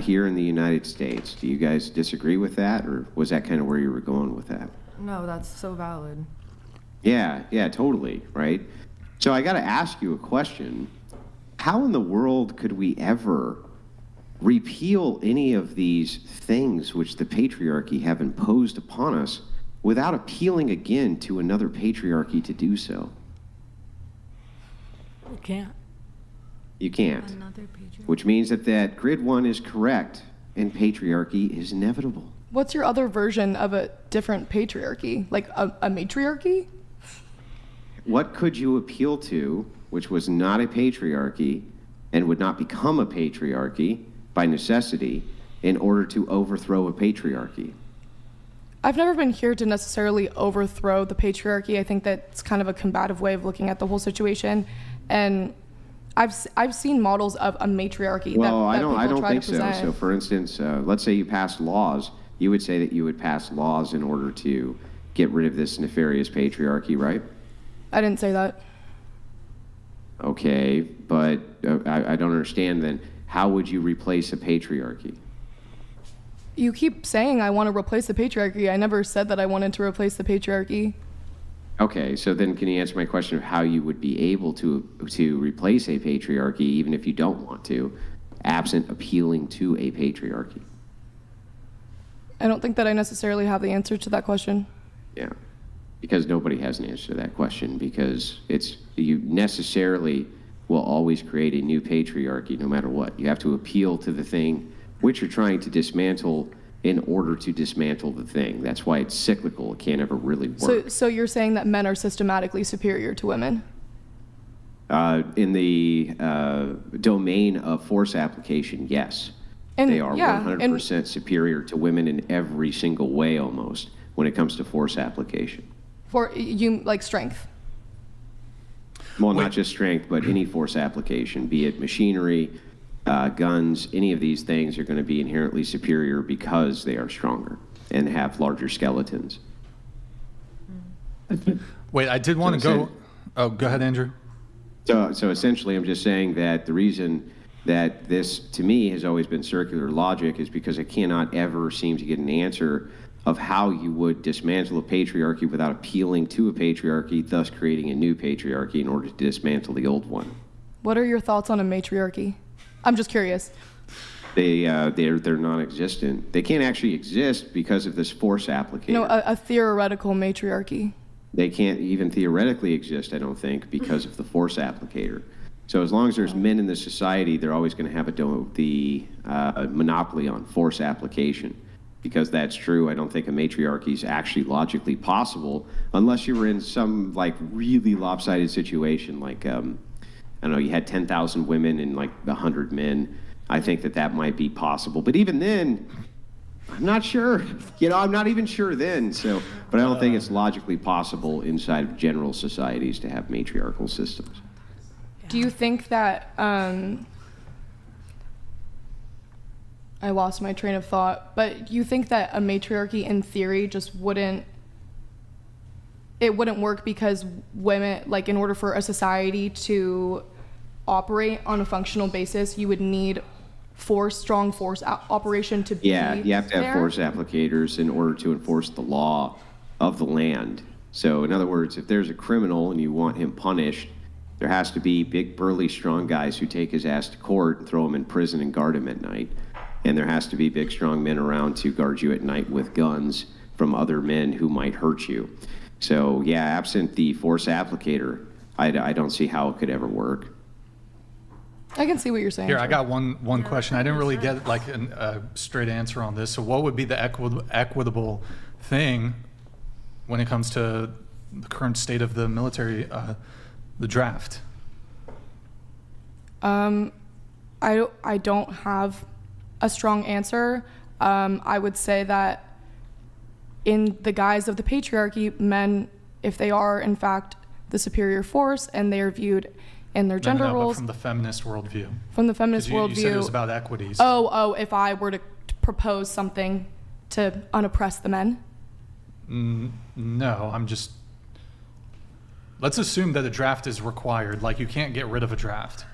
here in the United States. Do you guys disagree with that, or was that kind of where you were going with that? No, that's so valid. Yeah, totally, right? So I got to ask you a question. How in the world could we ever repeal any of these things which the patriarchy have imposed upon us without appealing again to another patriarchy to do so? You can't. You can't. Another patriarchy. Which means that grid one is correct and patriarchy is inevitable. What's your other version of a different patriarchy? Like a matriarchy? What could you appeal to which was not a patriarchy and would not become a patriarchy by necessity in order to overthrow a patriarchy? I've never been here to necessarily overthrow the patriarchy. I think that's kind of a combative way of looking at the whole situation. And I've seen models of a matriarchy Well, that I people don't try think to so. present. So, for instance, let's say you passed laws. You would say that you would pass laws in order to get rid of this nefarious patriarchy, right? I didn't say that. Okay, but I don't understand then. How would you replace a patriarchy? You keep saying I want to replace the patriarchy. I never said that I wanted to replace the patriarchy. Okay, so then can you answer my question of how you would be able to replace a patriarchy, even if you don't want to, absent appealing to a patriarchy? I don't think that I necessarily have the answer to that question. Yeah, because nobody has an answer to that question, because you necessarily will always create a new patriarchy no matter what. You have to appeal to the thing which you're trying to dismantle in order to dismantle the thing. That's why it's cyclical. It can't ever really work. So you're saying that men are systematically superior to women? In the domain of force application, yes. And they are yeah, 100% superior to women in every single way almost when it comes to force application. For you, like strength? Well, not just strength, but any force application, be it machinery, guns, any of these things are going to be inherently superior because they are stronger and have larger skeletons. Wait, I did want to go. Oh, go ahead, Andrew. So essentially, I'm just saying that the reason that this, to me, has always been circular logic is because I cannot ever seem to get an answer of how you would dismantle a patriarchy without appealing to a patriarchy, thus creating a new patriarchy in order to dismantle the old one. What are your thoughts on a matriarchy? I'm just curious. They're non-existent. They can't actually exist because of this force applicator. No, a theoretical matriarchy. They can't even theoretically exist, I don't think, because of the force applicator. So as long as there's men in the society, they're always going to have the monopoly on force application. Because that's true, I don't think a matriarchy is actually logically possible unless you were in some like really lopsided situation, like I don't know, you had 10,000 women and like 100 men. I think that might be possible, but even then, I'm not sure. I'm not even sure then. So, but I don't think it's logically possible inside of general societies to have matriarchal systems. Do you think that I lost my train of thought, but you think that a matriarchy in theory just wouldn't work because women, like in order for a society to operate on a functional basis, you would need strong force operation to be Yeah, you have to have there? force applicators in order to enforce the law of the land. So in other words, if there's a criminal and you want him punished, there has to be big, burly, strong guys who take his ass to court and throw him in prison and guard him at night. And there has to be big, strong men around to guard you at night with guns from other men who might hurt you. So yeah, absent the force applicator, I don't see how it could ever work. I can see what you're saying. Here, I got one question. I didn't really get like a straight answer on this. So what would be the equitable thing when it comes to the current state of the military, the draft? I don't have a strong answer. I would say that in the guise of the patriarchy, men, if they are in fact the superior force and they are viewed in their gender roles. But from the feminist worldview. From the feminist worldview. You said it was about equities. If I were to propose something to unoppress the men? No, let's assume that a draft is required. Like, you can't get rid of a draft.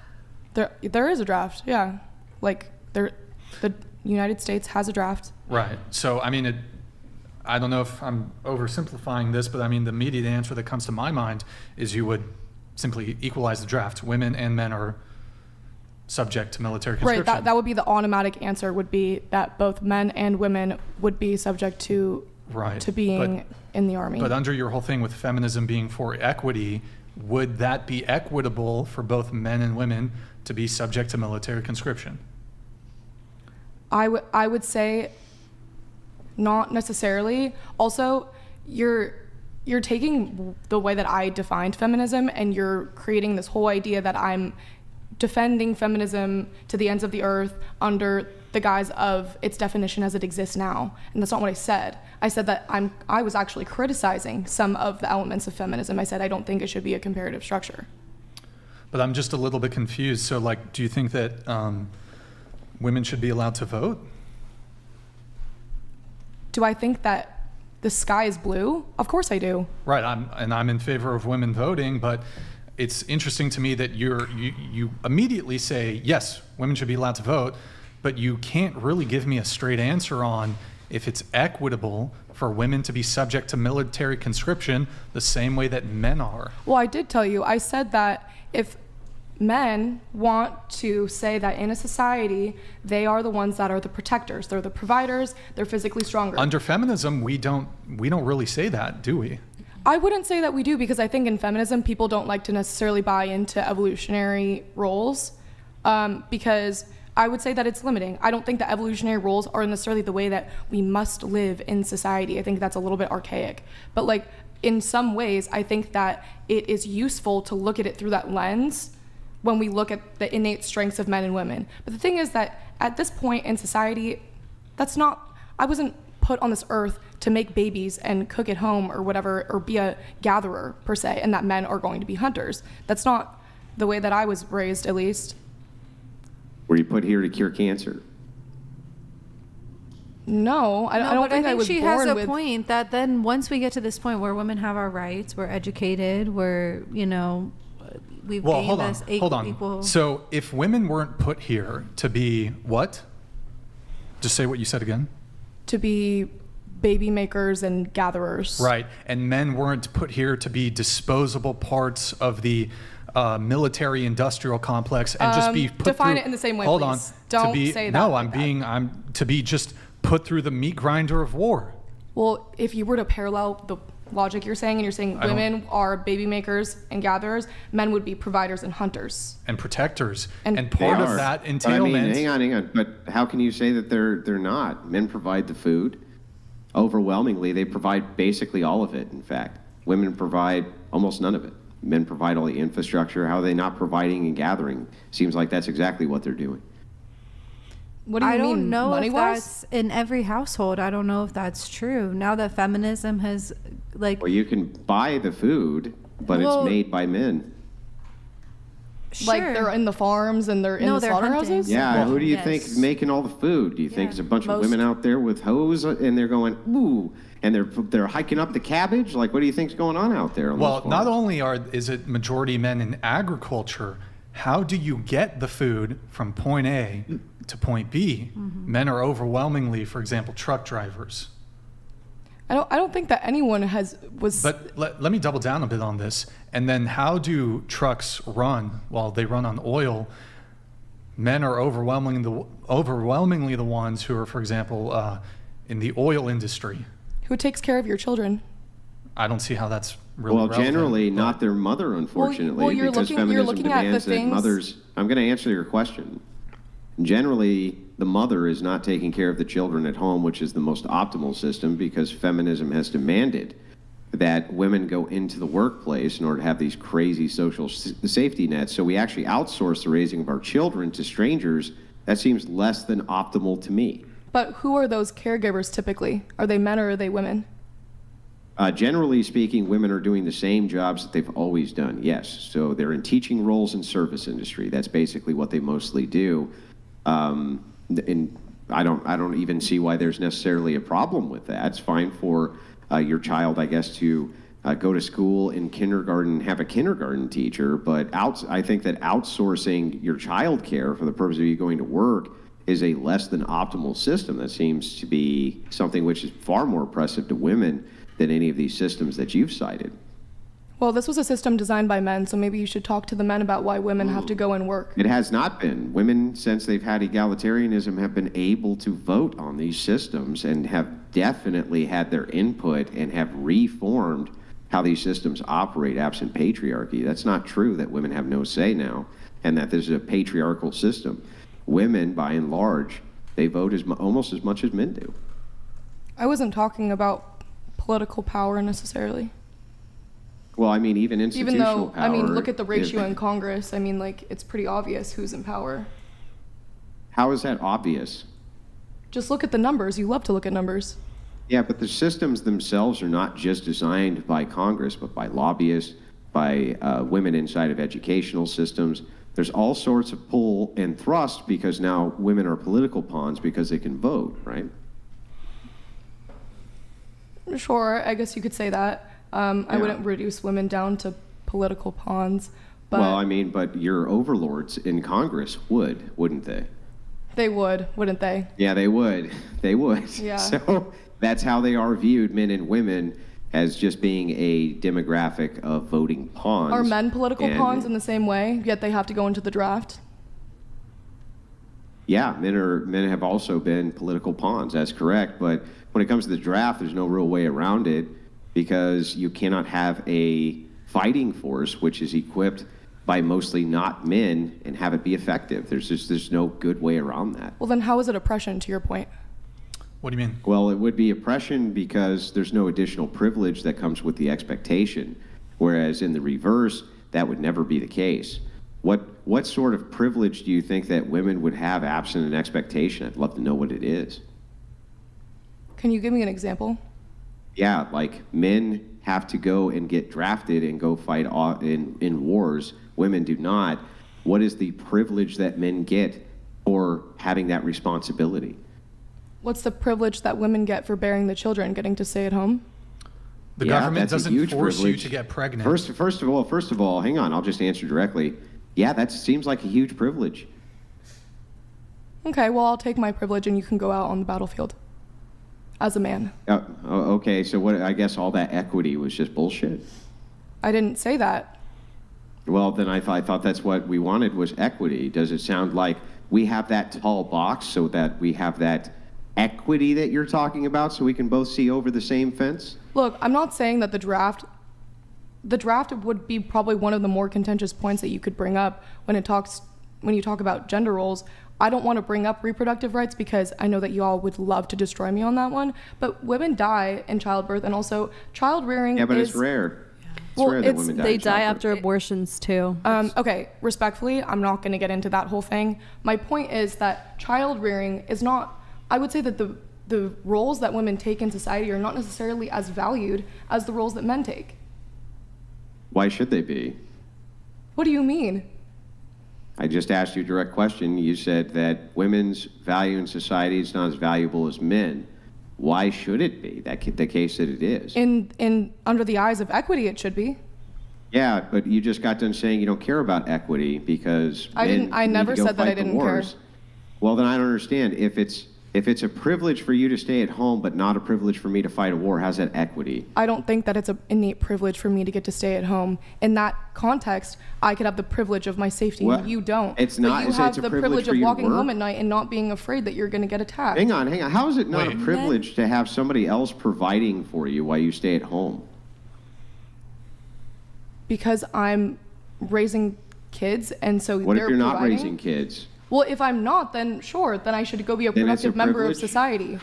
There is a draft, yeah. Like, the United States has a draft. Right. So, I mean, I don't know if I'm oversimplifying this, but I mean, the immediate answer that comes to my mind is you would simply equalize the draft. Women and men are subject to military conscription. Right, that would be the automatic answer, would be that both men and women would be subject to being in the army. But under your whole thing with feminism being for equity, would that be equitable for both men and women to be subject to military conscription? I would say not necessarily. Also, you're taking the way that I defined feminism and you're creating this whole idea that I'm defending feminism to the ends of the earth under the guise of its definition as it exists now. And that's not what I said. I said that I was actually criticizing some of the elements of feminism. I said I don't think it should be a comparative structure. But I'm just a little bit confused. So, like, do you think that women should be allowed to vote? Do I think that the sky is blue? Of course I do. Right, I'm in favor of women voting, but it's interesting to me that you immediately say, yes, women should be allowed to vote, but you can't really give me a straight answer on if it's equitable for women to be subject to military conscription the same way that men are. Well, I did tell you. I said that if men want to say that in a society, they are the ones that are the protectors, they're the providers, they're physically stronger. Under feminism, we don't really say that, do we? I wouldn't say that we do, because I think in feminism, people don't like to necessarily buy into evolutionary roles, because I would say that it's limiting. I don't think that evolutionary roles are necessarily the way that we must live in society. I think that's a little bit archaic. But like, in some ways, I think that it is useful to look at it through that lens when we look at the innate strengths of men and women. But the thing is that at this point in society, I wasn't put on this earth to make babies and cook at home or whatever, or be a gatherer per se, and that men are going to be hunters. That's not the way that I was raised, at least. Were you put here to cure cancer? No, I don't think I was she born has a with... point that then once we get to this point where women have our rights, we're educated, we're, we've gained this equal... So if women weren't put here to be what? Just say what you said again. To be baby makers and gatherers. Right, and men weren't put here to be disposable parts of the military industrial complex and just be put define through, it in the same way, hold please. on. Don't to be, say that No, like I'm to be just put through the meat grinder of war. Well, if you were to parallel the logic you're saying, and you're saying women are baby makers and gatherers, men would be providers and hunters. And protectors. And part They of are. that But I entailment. mean, hang on. But how can you say that they're not? Men provide the food. Overwhelmingly, they provide basically all of it, in fact. Women provide almost none of it. Men provide all the infrastructure. How are they not providing and gathering? Seems like that's exactly what they're doing. What do you I mean, don't know if money-wise? that's in every household. I don't know if that's true. Now that feminism has, like, Well, you can buy the food, but Well, it's made by men. Like sure. they're in the farms and they're in No, the they're slaughterhouses? Yeah, Well, who do you yes. think is making all the food? Do you think Yeah, it's a bunch of most. women out there with hoes and they're going, ooh, and they're hiking up the cabbage? Like, what do you think's going on out there? On Well, those not farms? only is it majority men in agriculture, how do you get the food from point A to point B? Men are overwhelmingly, for example, truck drivers. I don't think that anyone was. But let me double down a bit on this. And then how do trucks run? Well, they run on oil. Men are overwhelmingly the ones who are, for example, in the oil industry. Who takes care of your children? I don't see how that's really Well, relevant, generally but- not their mother, unfortunately, you're because looking feminism at the demands that things- mothers. I'm going to answer your question. Generally, the mother is not taking care of the children at home, which is the most optimal system, because feminism has demanded that women go into the workplace in order to have these crazy social safety nets. So we actually outsource the raising of our children to strangers. That seems less than optimal to me. But who are those caregivers typically? Are they men or are they women? Generally speaking, women are doing the same jobs that they've always done, yes. So they're in teaching roles in service industry. That's basically what they mostly do. And I don't even see why there's necessarily a problem with that. It's fine for your child, I guess, to go to school in kindergarten, have a kindergarten teacher, but I think that outsourcing your child care for the purpose of you going to work is a less than optimal system. That seems to be something which is far more oppressive to women than any of these systems that you've cited. Well, this was a system designed by men, so maybe you should talk to the men about why women have to go and work. It has not been. Women, since they've had egalitarianism, have been able to vote on these systems and have definitely had their input and have reformed how these systems operate absent patriarchy. That's not true that women have no say now and that this is a patriarchal system. Women, by and large, they vote almost as much as men do. I wasn't talking about political power necessarily. Well, I mean, even institutional Even though, power. I mean, look at the ratio is- in Congress. I mean, like, it's pretty obvious who's in power. How is that obvious? Just look at the numbers. You love to look at numbers. Yeah, but the systems themselves are not just designed by Congress, but by lobbyists, by women inside of educational systems. There's all sorts of pull and thrust because now women are political pawns because they can vote, right? Sure, I guess you could say that. I wouldn't reduce women down to political pawns, but Well, I mean, but your overlords in Congress would, wouldn't they? they would, wouldn't they? Yeah, they would. They would. Yeah. So that's how they are viewed, men and women, as just being a demographic of voting pawns. Are men political And- pawns in the same way, yet they have to go into the draft? Yeah, men have also been political pawns. That's correct. But when it comes to the draft, there's no real way around it because you cannot have a fighting force which is equipped by mostly not men and have it be effective. There's no good way around that. Well, then how is it oppression, to your point? What do you mean? Well, it would be oppression because there's no additional privilege that comes with the expectation, whereas in the reverse, that would never be the case. What sort of privilege do you think that women would have absent an expectation? I'd love to know what it is. Can you give me an example? Yeah, like men have to go and get drafted and go fight in wars. Women do not. What is the privilege that men get for having that responsibility? What's the privilege that women get for bearing the children, getting to stay at home? The Yeah, government that's a doesn't huge force you privilege. to get pregnant. First of all, hang on. I'll just answer directly. Yeah, that seems like a huge privilege. Okay, well, I'll take my privilege and you can go out on the battlefield as a man. Okay, so what? I guess all that equity was just bullshit. I didn't say that. Well, then I thought that's what we wanted was equity. Does it sound like we have that tall box so that we have that equity that you're talking about so we can both see over the same fence? Look, I'm not saying that the draft would be probably one of the more contentious points that you could bring up when you talk about gender roles. I don't want to bring up reproductive rights because I know that you all would love to destroy me on that one, but women die in childbirth, and also child rearing Yeah, but it's rare. Well, rare that women die They in die childbirth. after abortions too. Okay, respectfully, I'm not going to get into that whole thing. My point is that child rearing is not, I would say that the roles that women take in society are not necessarily as valued as the roles that men take. Why should they be? What do you mean? I just asked you a direct question. You said that women's value in society is not as valuable as men. Why should it be the case that it is? In under the eyes of equity, it should be. Yeah, but you just got done saying you don't care about equity because I never said that I didn't care. Well, then I don't understand. If it's a privilege for you to stay at home but not a privilege for me to fight a war, how's that equity? I don't think that it's an innate privilege for me to get to stay at home. In that context, I could have the privilege of my safety, and you don't. It's not. But you have the privilege of walking home at night and not being afraid that you're going to get attacked. Hang on. How is it not a privilege to have somebody else providing for you while you stay at home? Because I'm raising kids, and so what they're if you're not providing? raising kids? Well, if I'm not, then sure, then I should go be a Then it's a productive member of privilege? society.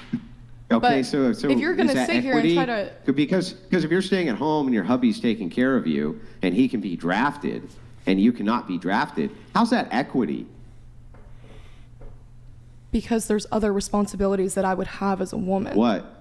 Okay, But so if you're going is to that sit here and equity? try to, because if you're staying at home and your hubby's taking care of you and he can be drafted and you cannot be drafted, how's that equity? because there's other responsibilities that I would have as a woman. What?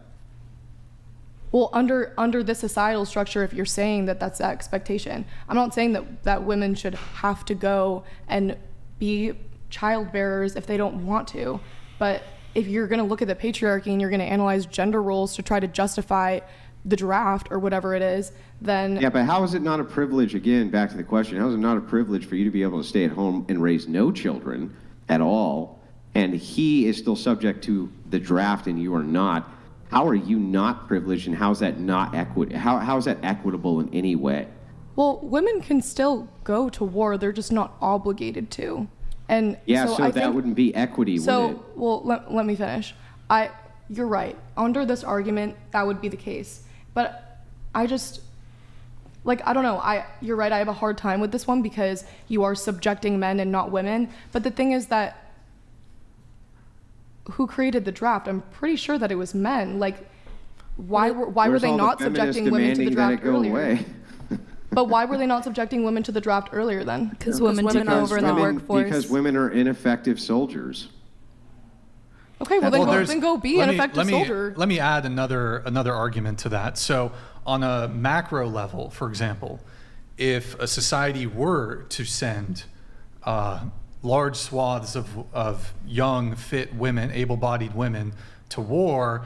Well, under this societal structure, if you're saying that that's the expectation, I'm not saying that women should have to go and be child bearers if they don't want to, but if you're going to look at the patriarchy and you're going to analyze gender roles to try to justify the draft or whatever it is, then... Yeah, but how is it not a privilege, again, back to the question, how is it not a privilege for you to be able to stay at home and raise no children at all, and he is still subject to the draft and you are not? How are you not privileged, and how is that not equity? How is that equitable in any way? Well, women can still go to war, they're just not obligated to. And Yeah, so I that think, wouldn't be equity, would it? Well, let me finish. You're right. Under this argument, that would be the case. But I just, I don't know. You're right, I have a hard time with this one because you are subjecting men and not women. But the thing is that who created the draft? I'm pretty sure that it was men. Why were they not subjecting women to the draft earlier? But why were they not subjecting women to the draft earlier then? Because women took over in the workforce. Because women are ineffective soldiers. Okay, well, then go be an effective soldier. Let me add another argument to that. So on a macro level, for example, if a society were to send large swaths of young, fit women, able-bodied women to war,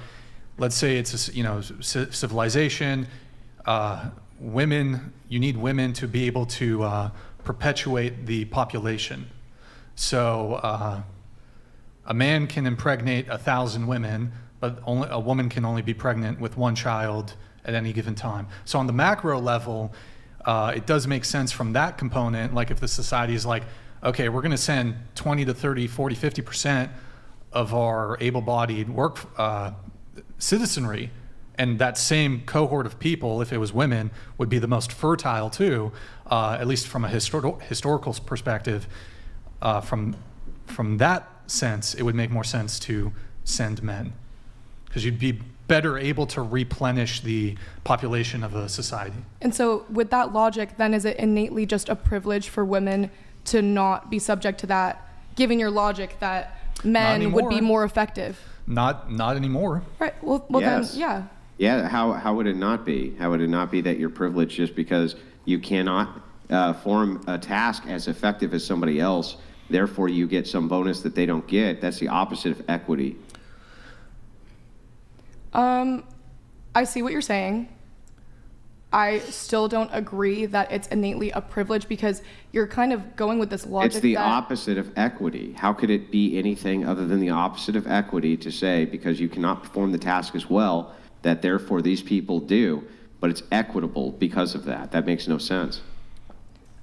let's say it's a civilization, you need women to be able to perpetuate the population. So a man can impregnate 1,000 women, but a woman can only be pregnant with one child at any given time. So on the macro level, it does make sense from that component. Like if the society is like, okay, we're going to send 20 to 30, 40, 50% of our able-bodied citizenry, and that same cohort of people, if it was women, would be the most fertile too, at least from a historical perspective. From that sense, it would make more sense to send men, because you'd be better able to replenish the population of a society. And so with that logic, then is it innately just a privilege for women to not be subject to that, given your logic that men would be more effective? Not anymore. Right, well Yes. then, yeah. Yeah, how would it not be? How would it not be that you're privileged just because you cannot form a task as effective as somebody else, therefore you get some bonus that they don't get? That's the opposite of equity. I see what you're saying. I still don't agree that it's innately a privilege, because you're kind of going with this logic. It's the opposite of equity. How could it be anything other than the opposite of equity to say, because you cannot perform the task as well, that therefore these people do, but it's equitable because of that? That makes no sense.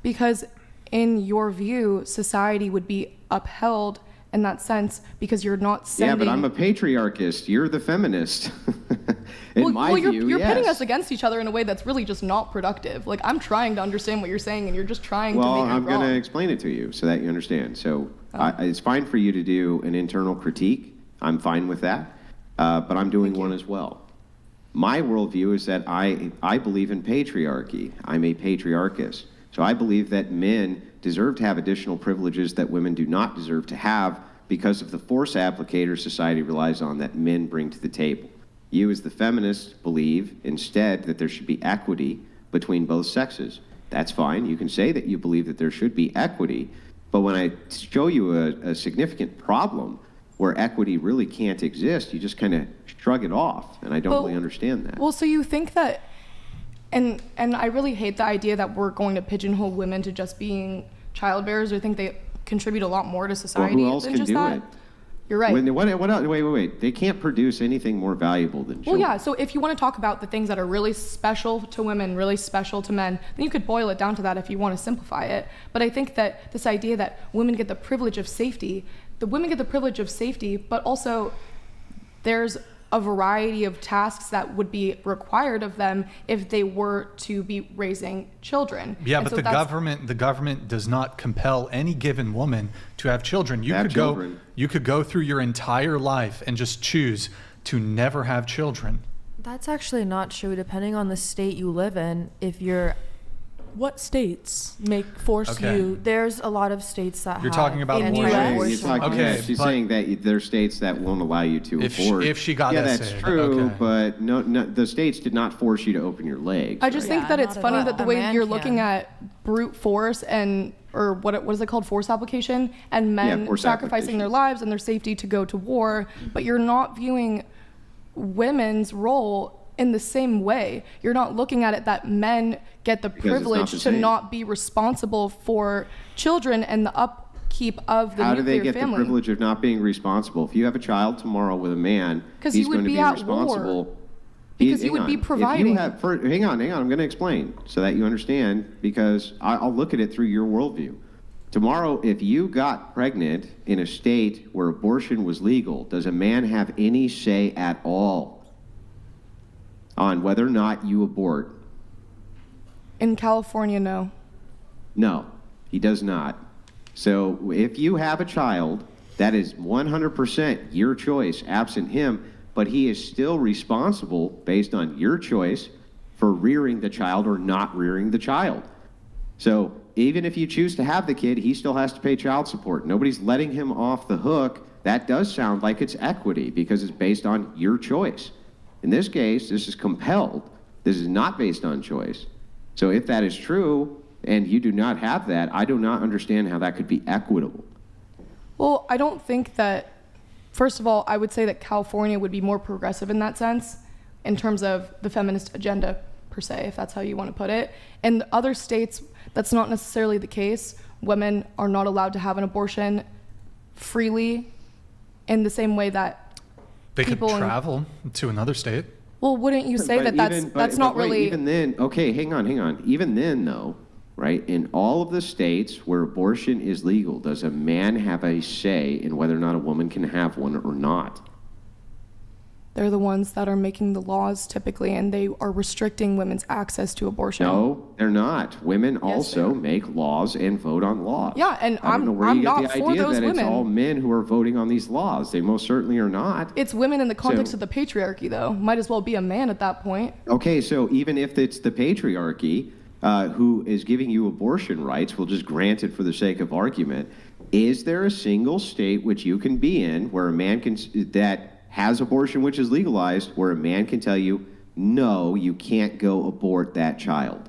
because in your view, society would be upheld in that sense because you're not sending... Yeah, but I'm a patriarchist. You're the feminist. In my view, you're yes. pitting us against each other in a way that's really just not productive. Like, I'm trying to understand what you're saying, and you're just trying to make it wrong. Well, I'm going to explain it to you so that you understand. So it's fine for you to do an internal critique. I'm fine with that. But I'm doing one as well. My worldview is that I believe in patriarchy. I'm a patriarchist. So I believe that men deserve to have additional privileges that women do not deserve to have because of the force applicator society relies on that men bring to the table. You, as the feminist, believe instead that there should be equity between both sexes. That's fine. You can say that you believe that there should be equity, but when I show you a significant problem where equity really can't exist, you just kind of shrug it off, and I don't really understand that. Well, so you think that, and I really hate the idea that we're going to pigeonhole women to just being childbearers, or think they contribute a lot more to society Well, who else than can just do that. it? You're right. What else? Wait. They can't produce anything more valuable than children. Well, yeah, so if you want to talk about the things that are really special to women, really special to men, then you could boil it down to that if you want to simplify it. But I think that this idea that women get the privilege of safety, but also there's a variety of tasks that would be required of them if they were to be raising children. Yeah, and but so the government does not compel any given woman to have children. You could go through your entire life and just choose to never have children. That's actually not true, depending on the state you live in. If you're... What states force you? There's a lot of states that You're have talking about abortion. She's saying that there are states that won't allow you to abort. If she got that's true, but no, the states did not force you to open your legs. I just think that it's funny that the way you're looking at brute force or what is it called, force application, and men sacrificing their lives and their safety to go to war, but you're not viewing women's role in the same way. You're not looking at it that men get the privilege to not be responsible for children and the upkeep of the nuclear family. How do they get the privilege of not being responsible? If you have a child tomorrow with a man, he's going to be responsible. Because you would be providing. Hang on, I'm going to explain so that you understand, because I'll look at it through your worldview. Tomorrow, if you got pregnant in a state where abortion was legal, does a man have any say at all on whether or not you abort? In California, no. No, he does not. So if you have a child, that is 100% your choice, absent him, but he is still responsible based on your choice for rearing the child or not rearing the child. So even if you choose to have the kid, he still has to pay child support. Nobody's letting him off the hook. That does sound like it's equity because it's based on your choice. In this case, this is compelled. This is not based on choice. So if that is true and you do not have that, I do not understand how that could be equitable. Well, I don't think that, first of all, I would say that California would be more progressive in that sense in terms of the feminist agenda per se, if that's how you want to put it. In other states, that's not necessarily the case. Women are not allowed to have an abortion freely in the same way that they could travel to another state. Well, wouldn't you say that's not really... Even then, okay, hang on. Even then, though, right, in all of the states where abortion is legal, does a man have a say in whether or not a woman can have one or not? They're the ones that are making the laws typically, and they are restricting women's access to abortion. No, they're not. Women also make laws and vote on laws. Yeah, and I'm not for those women. I don't know where you get the idea that it's all men who are voting on these laws. They most certainly are not. It's women in the context of the patriarchy, though. Might as well be a man at that point. Okay, so even if it's the patriarchy who is giving you abortion rights, we'll just grant it for the sake of argument, is there a single state which you can be in where a man that has abortion which is legalized, where a man can tell you, no, you can't go abort that child?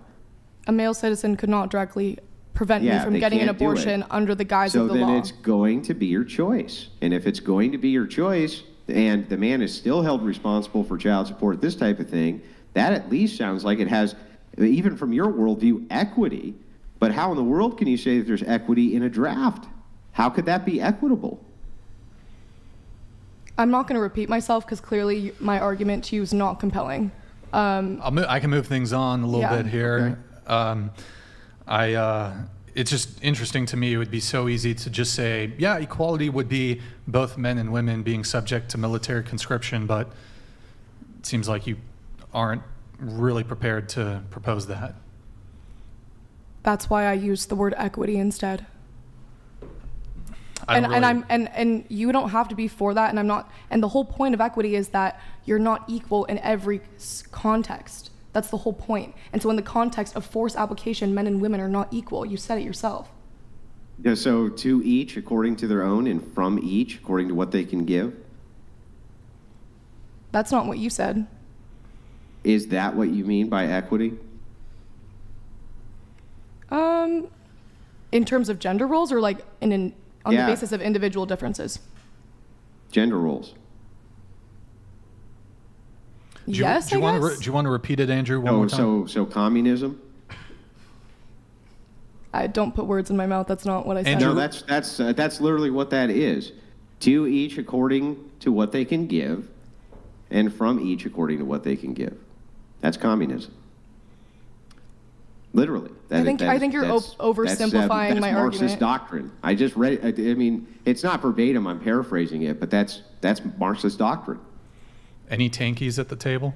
A male citizen could not directly prevent me from getting an abortion under the guise of the law. So then it's going to be your choice. And if it's going to be your choice, and the man is still held responsible for child support, this type of thing, that at least sounds like it has, even from your worldview, equity. But how in the world can you say that there's equity in a draft? How could that be equitable? I'm not going to repeat myself because clearly my argument to you is not compelling. I can move things on a little bit here. Okay. It's just interesting to me. It would be so easy to just say, yeah, equality would be both men and women being subject to military conscription, but it seems like you aren't really prepared to propose that. That's why I used the word equity instead. And you don't have to be for that, and I'm not. And the whole point of equity is that you're not equal in every context. That's the whole point. And so in the context of force application, men and women are not equal. You said it yourself. Yeah, so to each according to their own, and from each according to what they can give. That's not what you said. Is that what you mean by equity? In terms of gender roles, or like on the basis of individual differences? Gender roles. Do you want to repeat it, Andrew, one more time? So communism? I don't put words in my mouth. That's not what I said. No, that's literally what that is. To each according to what they can give, and from each according to what they can give. That's communism. Literally. I think you're oversimplifying my argument. That's Marxist doctrine. I just read it. I mean, it's not verbatim. I'm paraphrasing it, but that's Marxist doctrine. Any tankies at the table?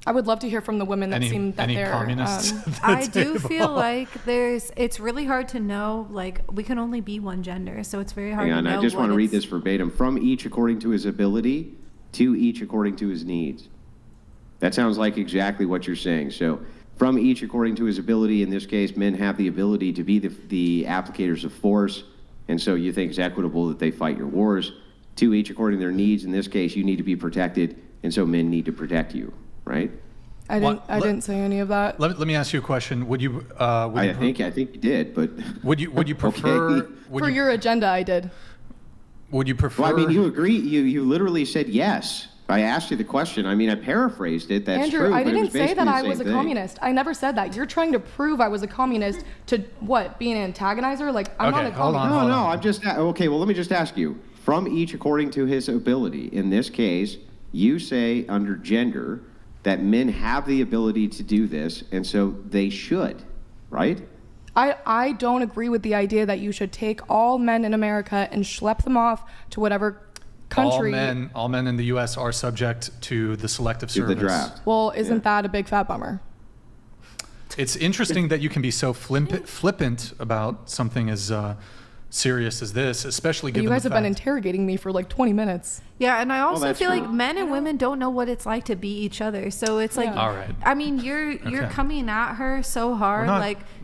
I would love to hear from the women that seem that they're communists. I do feel like it's really hard to know, like, we can only be one gender, so it's very hard to know. I just want to read this verbatim. From each according to his ability, to each according to his needs. That sounds like exactly what you're saying. So from each according to his ability, in this case, men have the ability to be the applicators of force, and so you think it's equitable that they fight your wars. To each according to their needs, in this case, you need to be protected, and so men need to protect you, right? I didn't say any of that. Let me ask you a question. Would you? I think you did, but would you prefer? Okay. For your agenda, I did. Would you prefer? Well, I mean, you agree. You literally said yes. I asked you the question. I mean, I paraphrased it. That's Andrew, true. I but didn't say that I was a thing. communist. I never said that. You're trying to prove I was a communist to what? Be an antagonizer? Like, I'm not a communist. No. I'm just okay. Well, let me just ask you. From each according to his ability. In this case, you say under gender that men have the ability to do this, and so they should, right? I don't agree with the idea that you should take all men in America and schlep them off to whatever country. All men in the U.S. are subject to the selective service. To the draft. Well, isn't that a big fat bummer? It's interesting that you can be so flippant about something as serious as this, especially given you guys the have been interrogating me for like 20 minutes. Yeah, and I also feel like men and women don't know what it's like to be each other. So it's like, all right. I mean, you're coming at her so hard.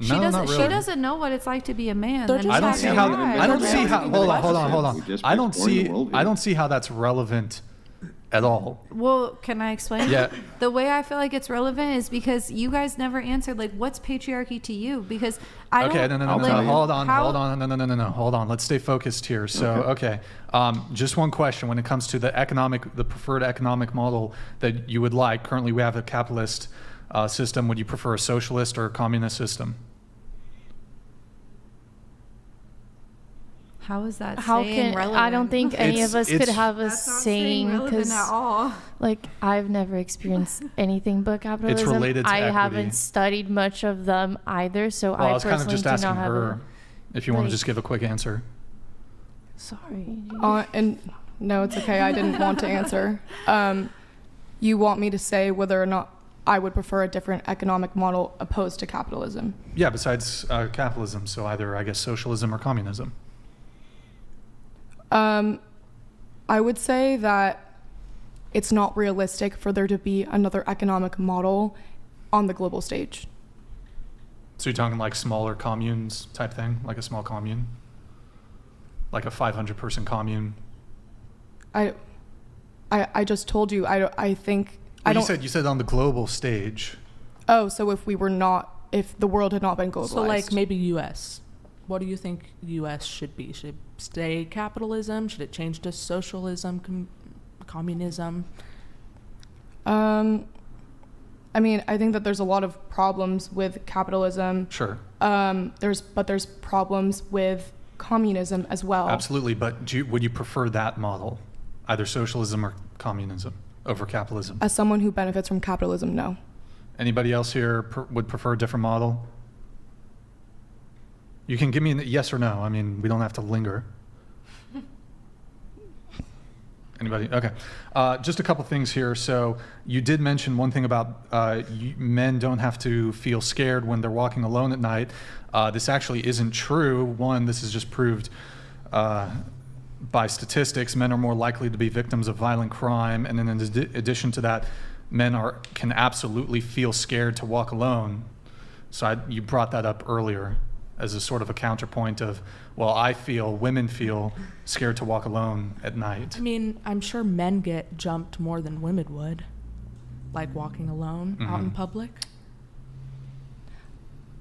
She doesn't know what it's like to be a man. I don't see how. Hold on. I don't see how that's relevant at all. Well, can I explain? Yeah. The way I feel like it's relevant is because you guys never answered, like, what's patriarchy to you? Because I don't. Okay, no. Hold on. Let's stay focused here. So, just one question. When it comes to the preferred economic model that you would like, currently we have a capitalist system. Would you prefer a socialist or a communist system? How is that saying relevant? I don't think any of us could have a saying, because like, I've never experienced anything but capitalism. It's related to I equity. haven't studied much of them either, so I was kind of just asking her if you want to like, just give a quick answer. Sorry. And no, it's okay. I didn't want to answer. You want me to say whether or not I would prefer a different economic model opposed to capitalism? Yeah, besides capitalism. So either, I guess, socialism or communism. I would say that it's not realistic for there to be another economic model on the global stage. So you're talking like smaller communes type thing, like a small commune? Like a 500-person commune? I just told you, I think... Well, you said on the global stage. Oh, so if the world had not been globalized. So like maybe U.S. What do you think U.S. should be? Should it stay capitalism? Should it change to socialism, communism? I mean, I think that there's a lot of problems with capitalism. Sure. There's problems with communism as well. Absolutely, but would you prefer that model, either socialism or communism, over capitalism? As someone who benefits from capitalism, no. Anybody else here would prefer a different model? You can give me a yes or no. I mean, we don't have to linger. Anybody? Okay. Just a couple things here. So you did mention one thing about men don't have to feel scared when they're walking alone at night. This actually isn't true. One, this is just proved by statistics. Men are more likely to be victims of violent crime. And then in addition to that, men can absolutely feel scared to walk alone. So you brought that up earlier as a sort of a counterpoint of, well, women feel scared to walk alone at night. I mean, I'm sure men get jumped more than women would, like walking alone out in public.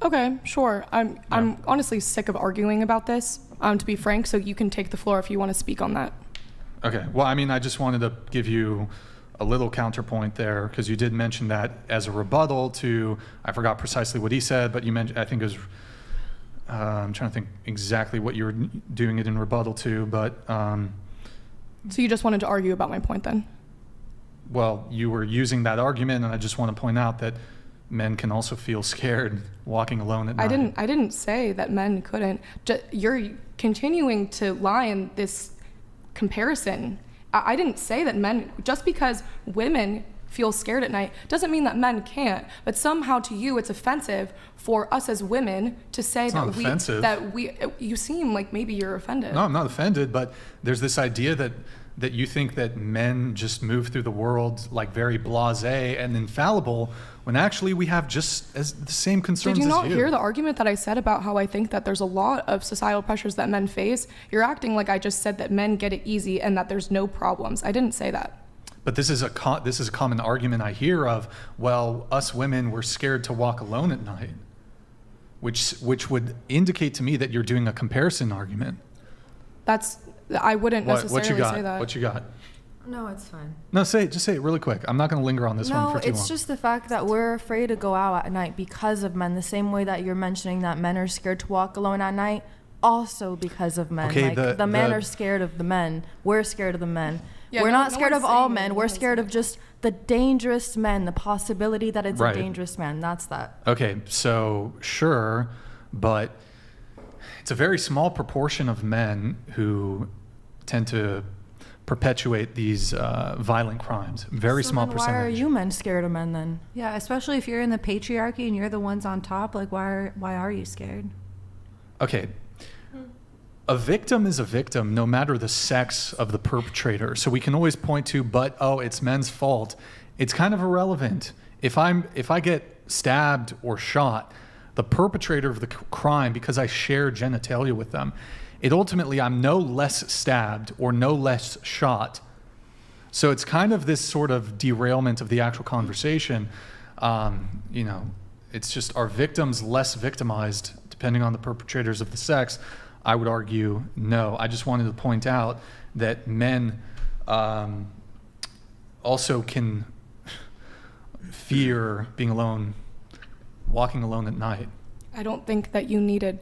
Okay, sure. I'm honestly sick of arguing about this, to be frank, so you can take the floor if you want to speak on that. Okay. Well, I mean, I just wanted to give you a little counterpoint there, because you did mention that as a rebuttal to, I forgot precisely what he said, but you mentioned, I think it was, I'm trying to think exactly what you were doing it in rebuttal to, but... So you just wanted to argue about my point then? Well, you were using that argument, and I just want to point out that men can also feel scared walking alone at night. I didn't say that men couldn't. You're continuing to lie in this comparison. I didn't say that men, just because women feel scared at night doesn't mean that men can't. But somehow to you it's offensive for us as women to say you seem like maybe you're offended. No, I'm not offended, but there's this idea that you think that men just move through the world like very blasé and infallible, when actually we have just as the same concerns as you. Did you not hear the argument that I said about how I think that there's a lot of societal pressures that men face? You're acting like I just said that men get it easy and that there's no problems. I didn't say that. But this is a common argument I hear of, well, us women, we're scared to walk alone at night, which would indicate to me that you're doing a comparison argument. I wouldn't necessarily say that. What you got? No, it's fine. No, just say it really quick. I'm not going to linger on this one for too long. No, it's just the fact that we're afraid to go out at night because of men, the same way that you're mentioning that men are scared to walk alone at night, also because of men. Okay, the men are scared of the men. We're scared of the men. Yeah, we're not scared of all men. We're scared of just the dangerous men, the possibility that it's a dangerous man. That's that. Okay, so sure, but it's a very small proportion of men who tend to perpetuate these violent crimes. Very small percentage. Why are you men scared of men then? Yeah, especially if you're in the patriarchy and you're the ones on top. Like, why are you scared? Okay. A victim is a victim no matter the sex of the perpetrator. So we can always point to, it's men's fault. It's kind of irrelevant. If I get stabbed or shot, the perpetrator of the crime, because I share genitalia with them, I'm no less stabbed or no less shot. So it's kind of this sort of derailment of the actual conversation. It's just, are victims less victimized depending on the perpetrators of the sex? I would argue no. I just wanted to point out that men also can fear being alone, walking alone at night. I don't think that you needed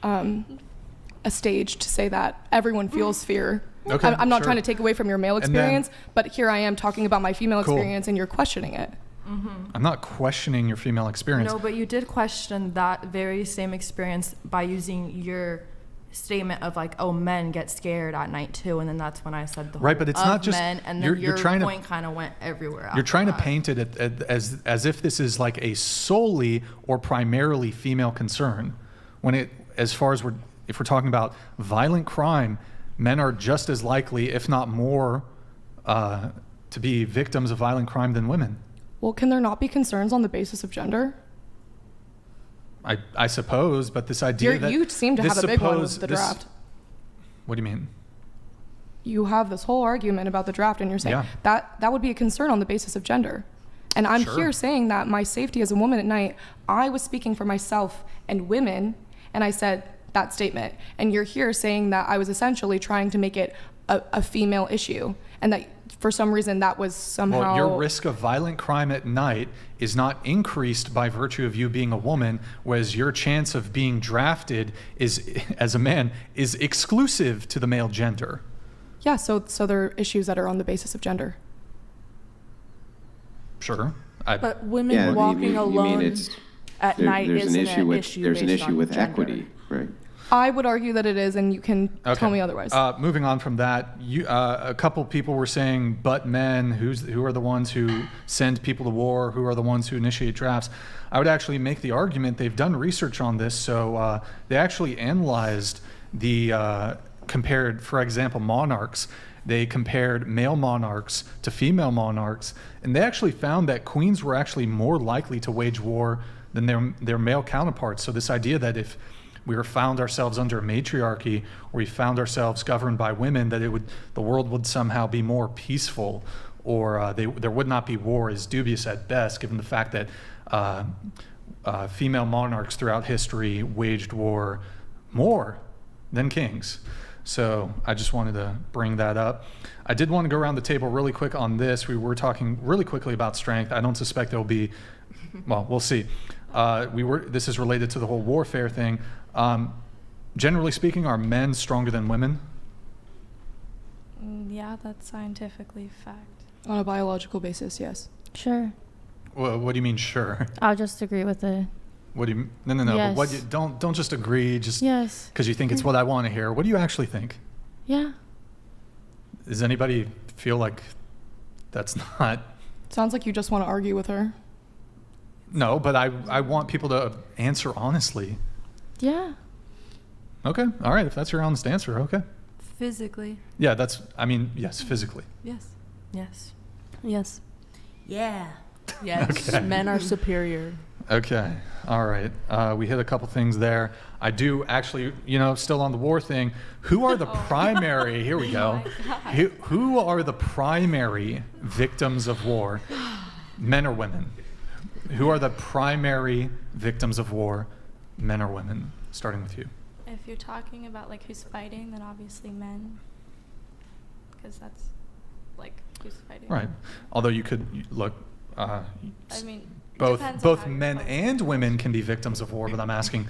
a stage to say that. Everyone feels fear. Okay, I'm not trying to take away from your male experience, but here I am talking about my female experience and you're questioning it. Mm-hmm. I'm not questioning your female experience. No, but you did question that very same experience by using your statement of like, men get scared at night too, and then that's when I said the whole but it's not just men, and then your point kind of went everywhere. You're trying to paint it as if this is like a solely or primarily female concern, when if we're talking about violent crime, men are just as likely, if not more, to be victims of violent crime than women. Well, can there not be concerns on the basis of gender? I suppose, but this idea that... You seem to have a big one with the draft. What do you mean? You have this whole argument about the draft, and you're saying that would be a concern on the basis of gender. And I'm here saying that my safety as a woman at night, I was speaking for myself and women, and I said that statement. And you're here saying that I was essentially trying to make it a female issue, and that for some reason that was somehow... Well, your risk of violent crime at night is not increased by virtue of you being a woman, whereas your chance of being drafted as a man is exclusive to the male gender. Yeah, so there are issues that are on the basis of gender. Sure. But women Yeah, walking you mean alone it's, at night there's isn't an issue with there's an based issue on with gender. equity, right? I would argue that it is, and you can tell me otherwise. Moving on from that, a couple people were saying, but men, who are the ones who send people to war? Who are the ones who initiate drafts? I would actually make the argument they've done research on this. So they actually analyzed compared, for example, monarchs. They compared male monarchs to female monarchs, and they actually found that queens were actually more likely to wage war than their male counterparts. So this idea that if we found ourselves under a matriarchy, or we found ourselves governed by women, that the world would somehow be more peaceful, or there would not be war, is dubious at best, given the fact that female monarchs throughout history waged war more than kings. So I just wanted to bring that up. I did want to go around the table really quick on this. We were talking really quickly about strength. I don't suspect there'll be, well, we'll see. This is related to the whole warfare thing. Generally speaking, are men stronger than women? Yeah, that's scientifically fact. On a biological basis, yes. Sure. Well, what do you mean, sure? I'll just agree with it. What do you? No. Yes. But don't just agree just Yes. because you think it's what I want to hear. What do you actually think? Yeah. Does anybody feel like that's not? Sounds like you just want to argue with her. No, but I want people to answer honestly. Yeah. Okay. All right. If that's your honest answer, okay. Physically. Yeah, yes, physically. Yes. Yes. Yes. Yeah. Yes, Okay. men are superior. Okay. All right. We hit a couple things there. I do actually, still on the war thing, who are the primary, here we go. Who are the primary victims of war, men or women? Who are the primary victims of war, men or women? Starting with you. If you're talking about like who's fighting, then obviously men, because that's like who's fighting. Right. Although you could look. I mean, it both depends on how you're men focusing. and women can be victims of war, but I'm asking,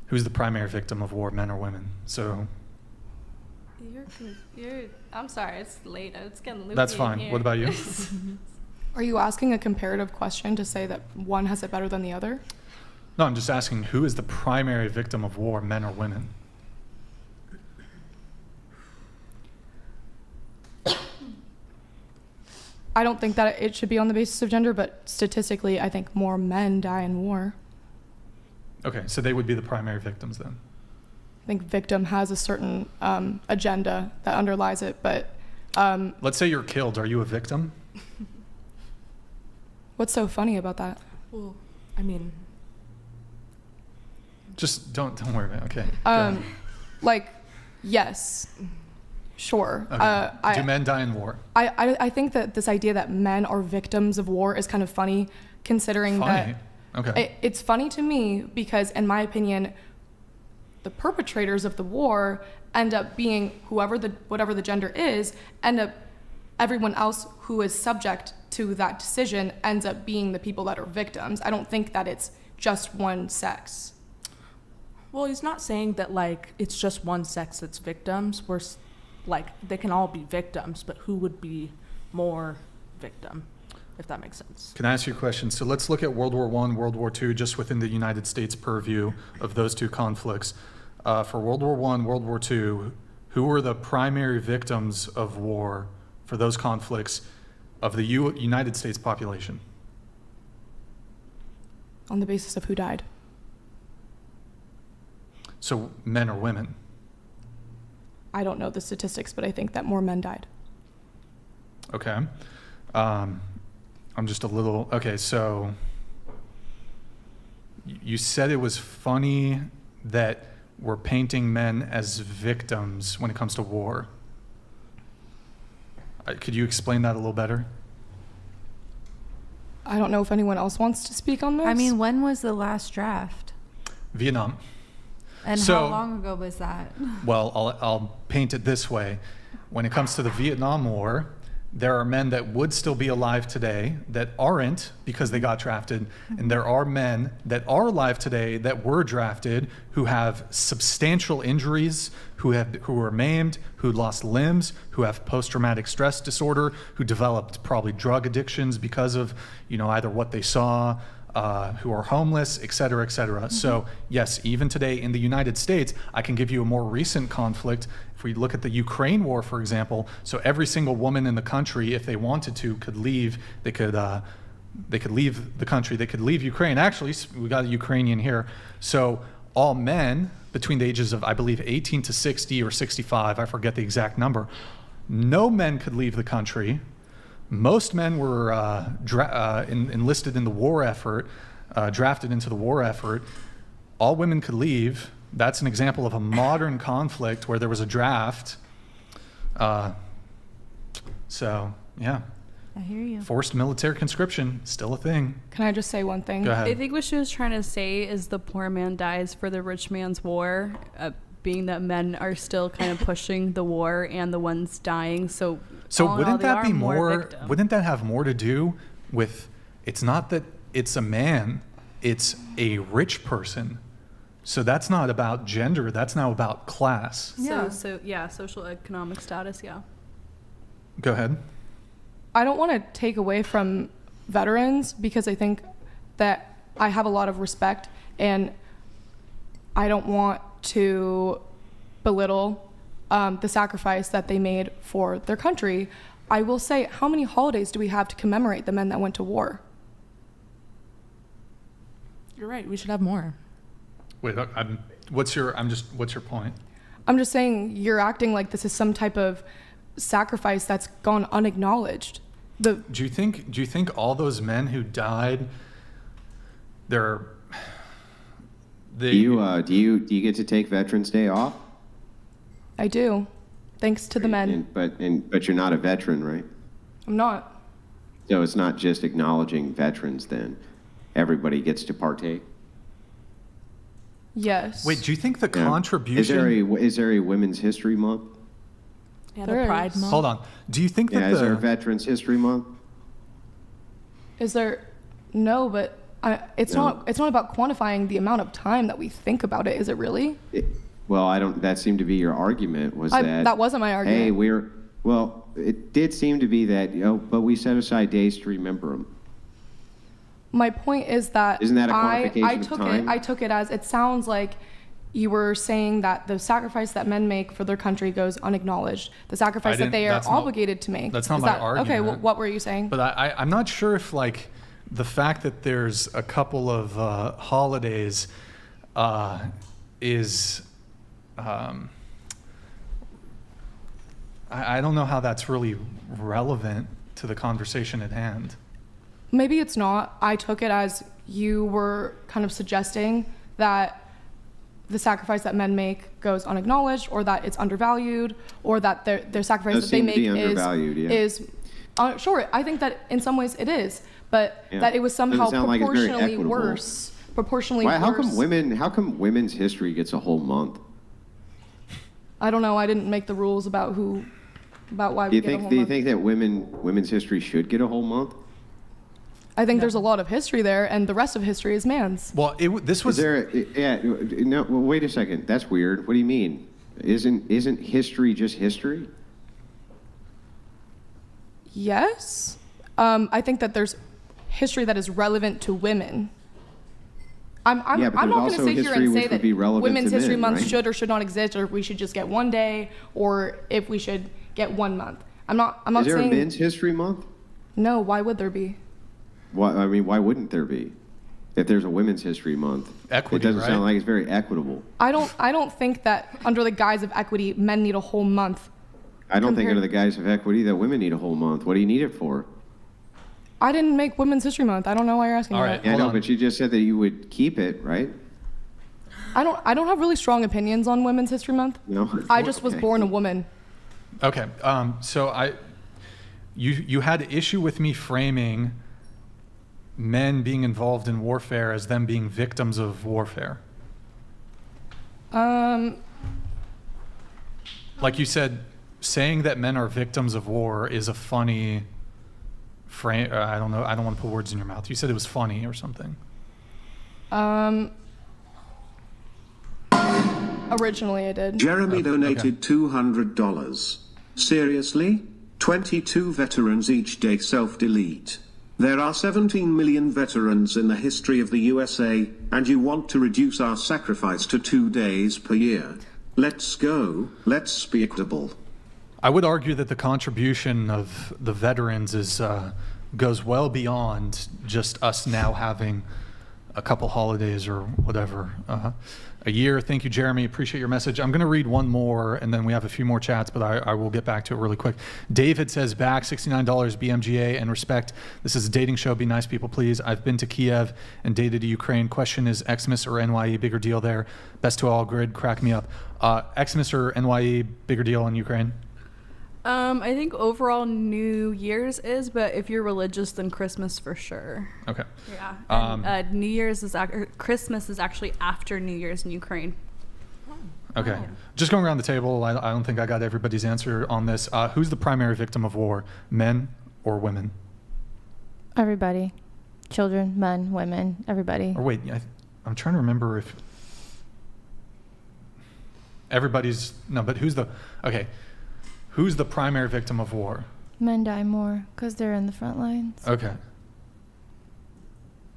who's the primary victim of war, men or women? So. I'm sorry, it's late. It's getting loopy. That's in fine. here. What about you? Are you asking a comparative question to say that one has it better than the other? No, I'm just asking, who is the primary victim of war, men or women? I don't think that it should be on the basis of gender, but statistically, I think more men die in war. Okay, so they would be the primary victims then. I think victim has a certain agenda that underlies it, but... Let's say you're killed. Are you a victim? What's so funny about that? Well, I mean... Just don't worry about it. Okay. Yes. Sure. Okay. Do men die in war? I think that this idea that men are victims of war is kind of funny, considering Funny? that Okay. it's funny to me because, in my opinion, the perpetrators of the war end up being whatever the gender is, everyone else who is subject to that decision ends up being the people that are victims. I don't think that it's just one sex. Well, he's not saying that it's just one sex that's victims. They can all be victims, but who would be more victim, if that makes sense? Can I ask you a question? So let's look at World War I, World War II, just within the United States purview of those two conflicts. For World War I, World War II, who were the primary victims of war for those conflicts of the United States population? On the basis of who died. So men or women? I don't know the statistics, but I think that more men died. Okay. I'm just a little... Okay, so you said it was funny that we're painting men as victims when it comes to war. Could you explain that a little better? I don't know if anyone else wants to speak on this. I mean, when was the last draft? Vietnam. And how long ago was that? Well, I'll paint it this way. When it comes to the Vietnam War, there are men that would still be alive today that aren't because they got drafted, and there are men that are alive today that were drafted who have substantial injuries, who are maimed, who lost limbs, who have post-traumatic stress disorder, who developed probably drug addictions because of, either what they saw, who are homeless, et cetera, et cetera. So yes, even today in the United States, I can give you a more recent conflict. If we look at the Ukraine war, for example, so every single woman in the country, if they wanted to, could leave. They could leave the country. They could leave Ukraine. Actually, we got a Ukrainian here. So all men between the ages of, I believe, 18 to 60 or 65, I forget the exact number, no men could leave the country. Most men were enlisted in the war effort, drafted into the war effort. All women could leave. That's an example of a modern conflict where there was a draft. So, yeah. I hear you. Forced military conscription, still a thing. Can I just say one thing? Go ahead. I think what she was trying to say is the poor man dies for the rich man's war, being that men are still kind of pushing the war and the ones dying. So wouldn't that be more? Wouldn't that have more to do with? It's not that it's a man; it's a rich person. So that's not about gender. That's now about class. Yeah. So social economic status. Yeah. Go ahead. I don't want to take away from veterans because I think that I have a lot of respect, and I don't want to belittle the sacrifice that they made for their country. I will say, how many holidays do we have to commemorate the men that went to war? You're right. We should have more. Wait, what's your point? I'm just saying you're acting like this is some type of sacrifice that's gone unacknowledged. Do you think all those men who died, do you get to take Veterans Day off? I do, thanks to the men. But you're not a veteran, right? I'm not. So it's not just acknowledging veterans then. Everybody gets to partake. Yes. Wait, do you think the contribution? Is there a Women's History Month? Yeah, the Pride Month. Hold on. Do you think that is there a Veterans History Month? Is there? No, but it's not about quantifying the amount of time that we think about it. Is it really? That seemed to be your argument. That wasn't my argument. Hey, it did seem to be that, but we set aside days to remember them. My point is that isn't that a quantification of time? I took it as, it sounds like you were saying that the sacrifice that men make for their country goes unacknowledged. The sacrifice that they are obligated to make. That's not my argument. Okay, well, what were you saying? But I'm not sure if the fact that there's a couple of holidays is I don't know how that's really relevant to the conversation at hand. Maybe it's not. I took it as you were kind of suggesting that the sacrifice that men make goes unacknowledged, or that it's undervalued, or that their sacrifice that they make is sure. I think that in some ways it is, but that it was somehow proportionally worse. How come women's history gets a whole month? I don't know. I didn't make the rules about why we get a whole month. Do you think that women's history should get a whole month? I think there's a lot of history there, and the rest of history is man's. Well, this was. No, wait a second. That's weird. What do you mean? Isn't history just history? Yes. I think that there's history that is relevant to women. I'm not going to sit here and say that Women's History Month should or should not exist, or if we should just get one day, or if we should get 1 month. I'm not saying. Is there a Men's History Month? No. Why would there be? Why wouldn't there be? If there's a Women's History Month, equity, it doesn't sound like it's very equitable. I don't think that under the guise of equity, men need a whole month. I don't think under the guise of equity that women need a whole month. What do you need it for? I didn't make Women's History Month. I don't know why you're asking that. Yeah, but you just said that you would keep it, right? I don't have really strong opinions on Women's History Month. No. I just was born a woman. Okay. So you had issue with me framing men being involved in warfare as them being victims of warfare. Like you said, saying that men are victims of war is a funny frame. I don't know. I don't want to put words in your mouth. You said it was funny or something. Originally I did. Jeremy donated $200. Seriously? 22 veterans each day self-delete. There are 17 million veterans in the history of the USA, and you want to reduce our sacrifice to 2 days per year. Let's go. Let's be equitable. I would argue that the contribution of the veterans is goes well beyond just us now having a couple holidays or whatever a year. Thank you, Jeremy. Appreciate your message. I'm going to read one more, and then we have a few more chats, but I will get back to it really quick. David says, back $69 BMGA and respect. This is a dating show. Be nice, people, please. I've been to Kiev and dated Ukraine. Question is, Xmas or NYE, bigger deal there? Best to all, grid, crack me up. Xmas or NYE, bigger deal in Ukraine? I think overall New Year's is, but if you're religious, then Christmas for sure. Okay. Yeah. And, New Year's is Christmas is actually after New Year's in Ukraine. Okay. Just going around the table, I don't think I got everybody's answer on this. Who's the primary victim of war, men or women? Everybody. Children, men, women, everybody. Or wait, I'm trying to remember if everybody's, no, but who's the primary victim of war? Men die more because they're in the front lines. Okay.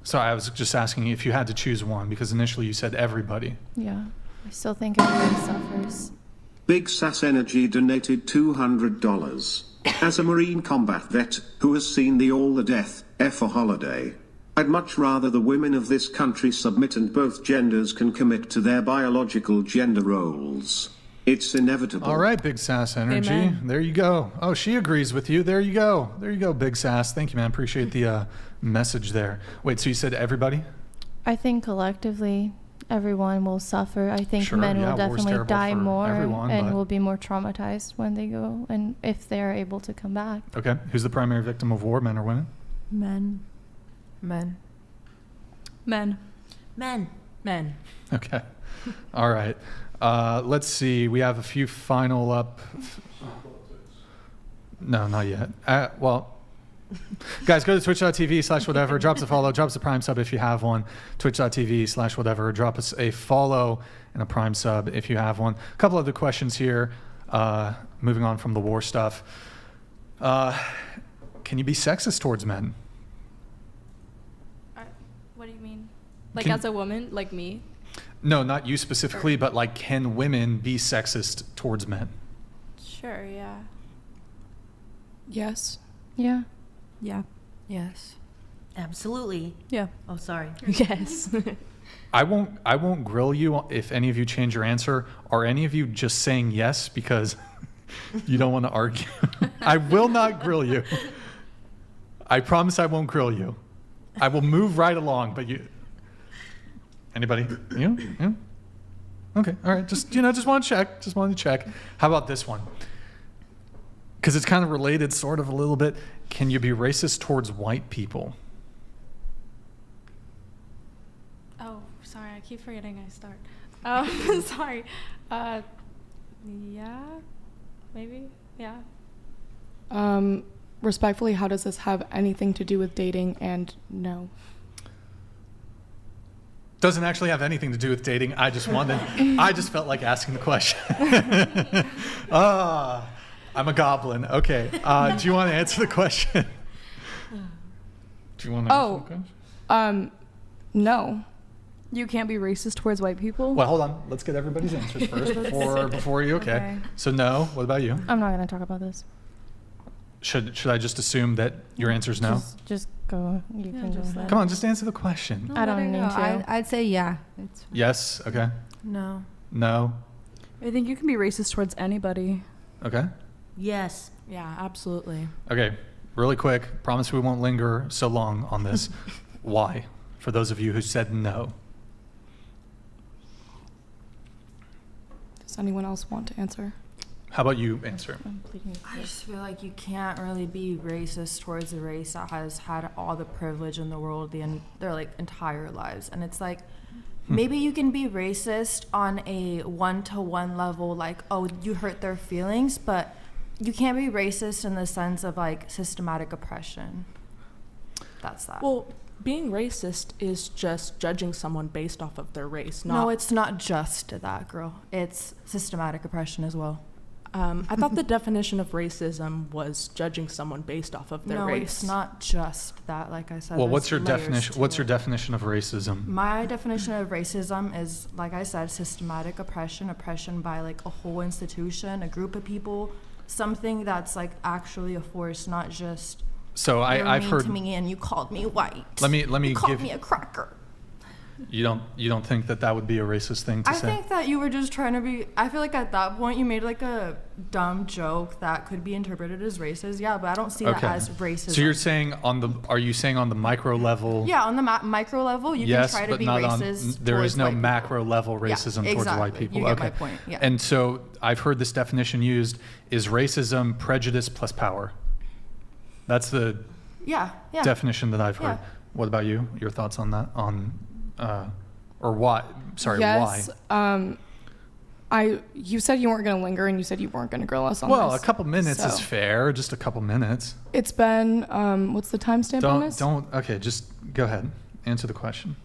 So I was just asking if you had to choose one, because initially you said everybody. Yeah. I still think everybody suffers. Big Sass Energy donated $200. As a Marine combat vet who has seen the all the death, for holiday, I'd much rather the women of this country submit and both genders can commit to their biological gender roles. It's inevitable. All right, Big Sass Energy. Amen. There you go. Oh, she agrees with you. There you go. There you go, Big Sass. Thank you, man. Appreciate the message there. Wait, so you said everybody? I think collectively everyone will suffer. I think Sure, men yeah, will war's definitely terrible die for more everyone, and but- will be more traumatized when they go and if they are able to come back. Okay. Who's the primary victim of war, men or women? Men. Men. Men. Men. Men. Okay. All right. Let's see. We have a few final up. No, not yet. Well, guys, go to twitch.tv/whatever. Drop us a follow. Drop us a Prime sub if you have one. Twitch.tv/whatever. Drop us a follow and a Prime sub if you have one. A couple other questions here. Moving on from the war stuff. Can you be sexist towards men? What do you mean? Like Can- as a woman, like me? No, not you specifically, but like, can women be sexist towards men? Sure, yeah. Yes. Yeah. Yeah. Yes. Absolutely. Yeah. Oh, sorry. Yes. I won't grill you if any of you change your answer. Are any of you just saying yes because you don't want to argue? I will not grill you. I promise I won't grill you. I will move right along, but you... Anybody? You? Yeah? Okay, all right. Just want to check. Just wanted to check. How about this one? Because it's kind of related, sort of a little bit. Can you be racist towards white people? Oh, sorry, I keep forgetting I start. Oh, sorry. Yeah, maybe, yeah. Respectfully, how does this have anything to do with dating? And no. Doesn't actually have anything to do with dating. I just felt like asking the question. I'm a goblin. Okay. Do you want to answer the question? Do you want to answer the question? No. You can't be racist towards white people? Well, hold on. Let's get everybody's answers first before you. Okay. So no. What about you? I'm not going to talk about this. Should I just assume that your answer is no? Just go. You can just Come on, just answer the question. I don't need to. I'd say yeah. It's Yes. Okay. No. No. I think you can be racist towards anybody. Okay. Yes. Yeah, absolutely. Okay. Really quick. Promise we won't linger so long on this. Why? For those of you who said no. Does anyone else want to answer? How about you answer? I just feel like you can't really be racist towards a race that has had all the privilege in the world their like entire lives, and it's like maybe you can be racist on a one-to-one level, like, oh, you hurt their feelings, but You can't be racist in the sense of like systematic oppression. That's that. Well, being racist is just judging someone based off of their race. No, it's not just that, girl. It's systematic oppression as well. I thought the definition of racism was judging someone based off of their race. No, it's not just that. Like I said. Well, there's what's your layers definition? to What's your it. definition of racism? My definition of racism is, like I said, systematic oppression by like a whole institution, a group of people, something that's like actually a force, not just. So I've mean heard. to me and you called me white. Let me you called give me a cracker. You don't think that would be a racist thing to I say? think that you were just trying to be. I feel like at that point you made like a dumb joke that could be interpreted as racist. Yeah, but I don't see that as racism. So you're saying are you saying on the micro level? Yeah, on the micro level, you yes, can try to but be not racist. there is towards no white macro people. level racism Yeah, towards white exactly. people. You get Okay. my point. Yeah. And so I've heard this definition used: is racism prejudice plus power? That's the Yeah. definition that I've heard. Yeah. What about you? Your thoughts on that? Or why? Sorry, yes, why? You said you weren't going to linger, and you said you weren't going to grill us on Well, this. a couple minutes is So, fair. Just a couple minutes. It's been, what's the timestamp on this? Okay, just go ahead. Answer the question.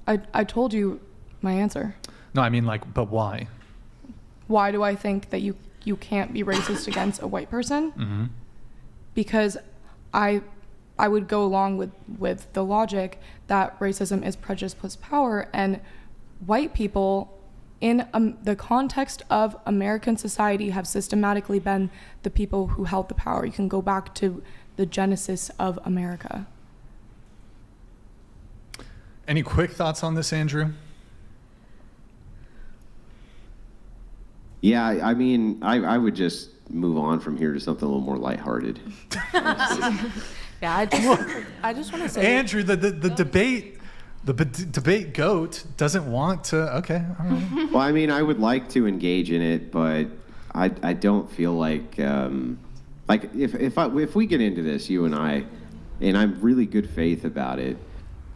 I told you my answer. No, I mean but why? Why do I think that you can't be racist against a white person? Mm-hmm. Because I would go along with the logic that racism is prejudice plus power, and white people in the context of American society have systematically been the people who held the power. You can go back to the genesis of America. Any quick thoughts on this, Andrew? Yeah, I mean, I would just move on from here to something a little more lighthearted. Yeah, I just want to say, Andrew, the debate goat doesn't want to. Okay, all right. Well, I mean, I would like to engage in it, but I don't feel like if we get into this, you and I'm really good faith about it.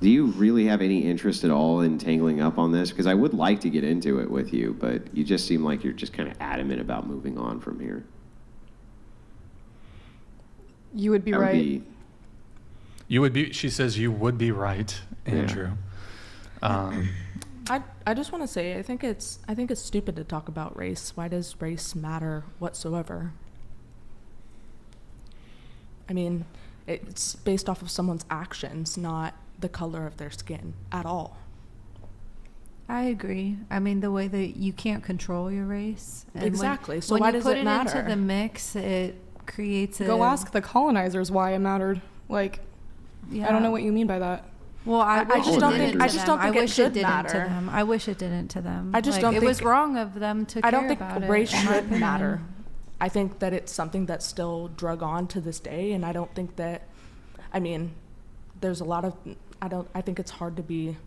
Do you really have any interest at all in tangling up on this? Because I would like to get into it with you, but you just seem like you're just kind of adamant about moving on from here. You would be right. You would be. She says you would be right, Andrew. I just want to say I think it's stupid to talk about race. Why does race matter whatsoever? I mean, it's based off of someone's actions, not the color of their skin at all. I agree. I mean, the way that you can't control your race. And exactly. So when why you does put it matter? into the mix, it creates a... Go ask the colonizers why it mattered. Like, Yeah. I don't know what you mean by that. Well, I just don't think it wish should it didn't matter. to them. I wish it didn't to them. I just Like, don't it think was wrong of them to care I don't think about race it, in my should opinion. matter. I think that it's something that's still drug on to this day, and I don't think that. I mean, there's a lot of. I think it's hard to be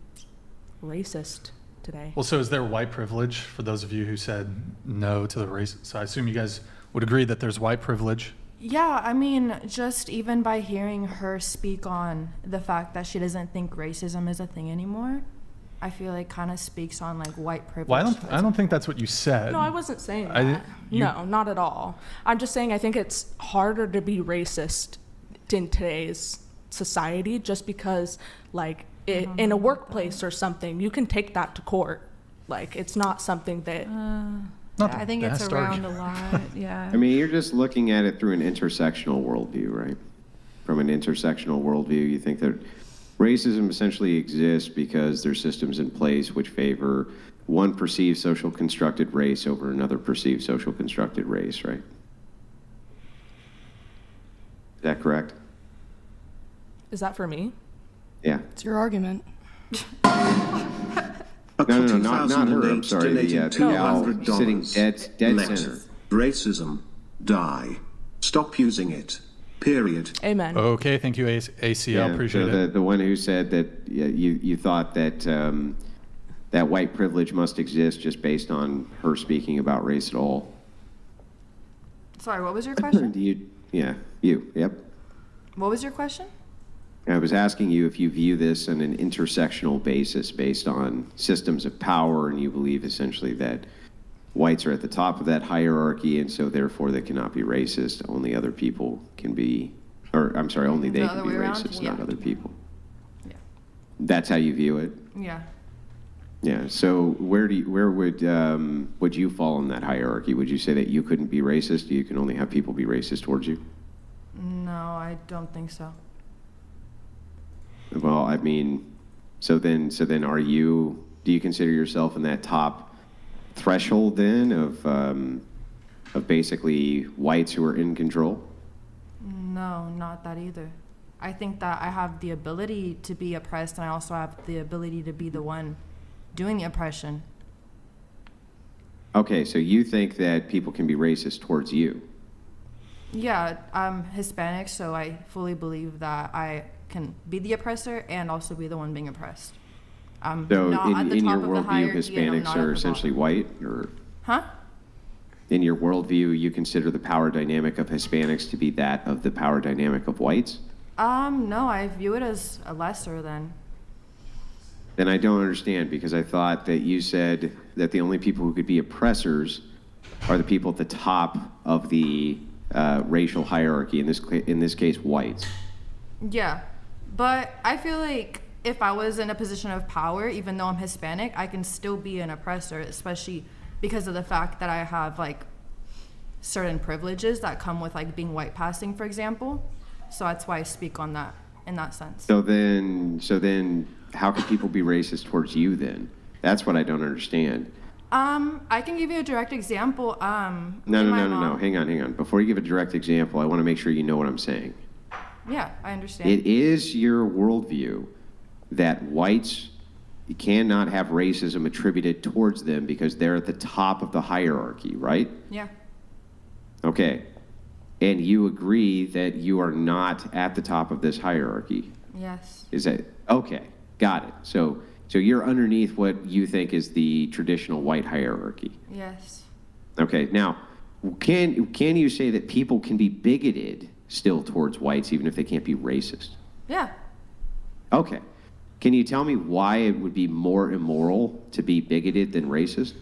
racist today. Well, so is there white privilege for those of you who said no to the race? So I assume you guys would agree that there's white privilege. Yeah, I mean, just even by hearing her speak on the fact that she doesn't think racism is a thing anymore, I feel like kind of speaks on like white privilege. Well, I don't think that's what you said. No, I wasn't saying that. No, not at all. I'm just saying I think it's harder to be racist in today's society just because, like, in a workplace or something, you can take that to court. Like, it's not something that... I think it's around a lot, yeah. I mean, you're just looking at it through an intersectional worldview, right? From an intersectional worldview, you think that racism essentially exists because there's systems in place which favor one perceived social constructed race over another perceived social constructed race, right? Is that correct? Is that for me? Yeah. It's your argument. No, not her. I'm sorry. The gal sitting dead center. Racism. Die. Stop using it. Period. Amen. Okay, thank you, ACL. Appreciate it. The one who said that you thought that that white privilege must exist just based on her speaking about race at all. Sorry, what was your question? Yep. What was your question? I was asking you if you view this on an intersectional basis based on systems of power, and you believe essentially that whites are at the top of that hierarchy, and so therefore they cannot be racist. Only other people can be, or I'm sorry, only they can be racist, not other people. Yeah. That's how you view it? Yeah. Yeah. So where would you fall in that hierarchy? Would you say that you couldn't be racist? You can only have people be racist towards you? No, I don't think so. Well, I mean, so then do you consider yourself in that top threshold then of basically whites who are in control? No, not that either. I think that I have the ability to be oppressed, and I also have the ability to be the one doing the oppression. Okay, so you think that people can be racist towards you? Yeah, I'm Hispanic, so I fully believe that I can be the oppressor and also be the one being oppressed. I'm So not at the in top your of the worldview, hierarchy, and I'm Hispanics not are at the essentially bottom. white, or Huh? in your worldview, you consider the power dynamic of Hispanics to be that of the power dynamic of whites? No, I view it as a lesser than. Then I don't understand, because I thought that you said that the only people who could be oppressors are the people at the top of the racial hierarchy, in this case, whites. Yeah, but I feel like if I was in a position of power, even though I'm Hispanic, I can still be an oppressor, especially because of the fact that I have like certain privileges that come with like being white passing, for example. So that's why I speak on that in that sense. So then, how can people be racist towards you then? That's what I don't understand. I can give you a direct example. No. Hang on. Before you give a direct example, I want to make sure you know what I'm saying. Yeah, I understand. It is your worldview that whites cannot have racism attributed towards them because they're at the top of the hierarchy, right? Yeah. Okay. And you agree that you are not at the top of this hierarchy? Yes. Is that okay? Got it. So you're underneath what you think is the traditional white hierarchy. Yes. Okay. Now, can you say that people can be bigoted still towards whites even if they can't be racist? Yeah. Okay. Can you tell me why it would be more immoral to be bigoted than racist?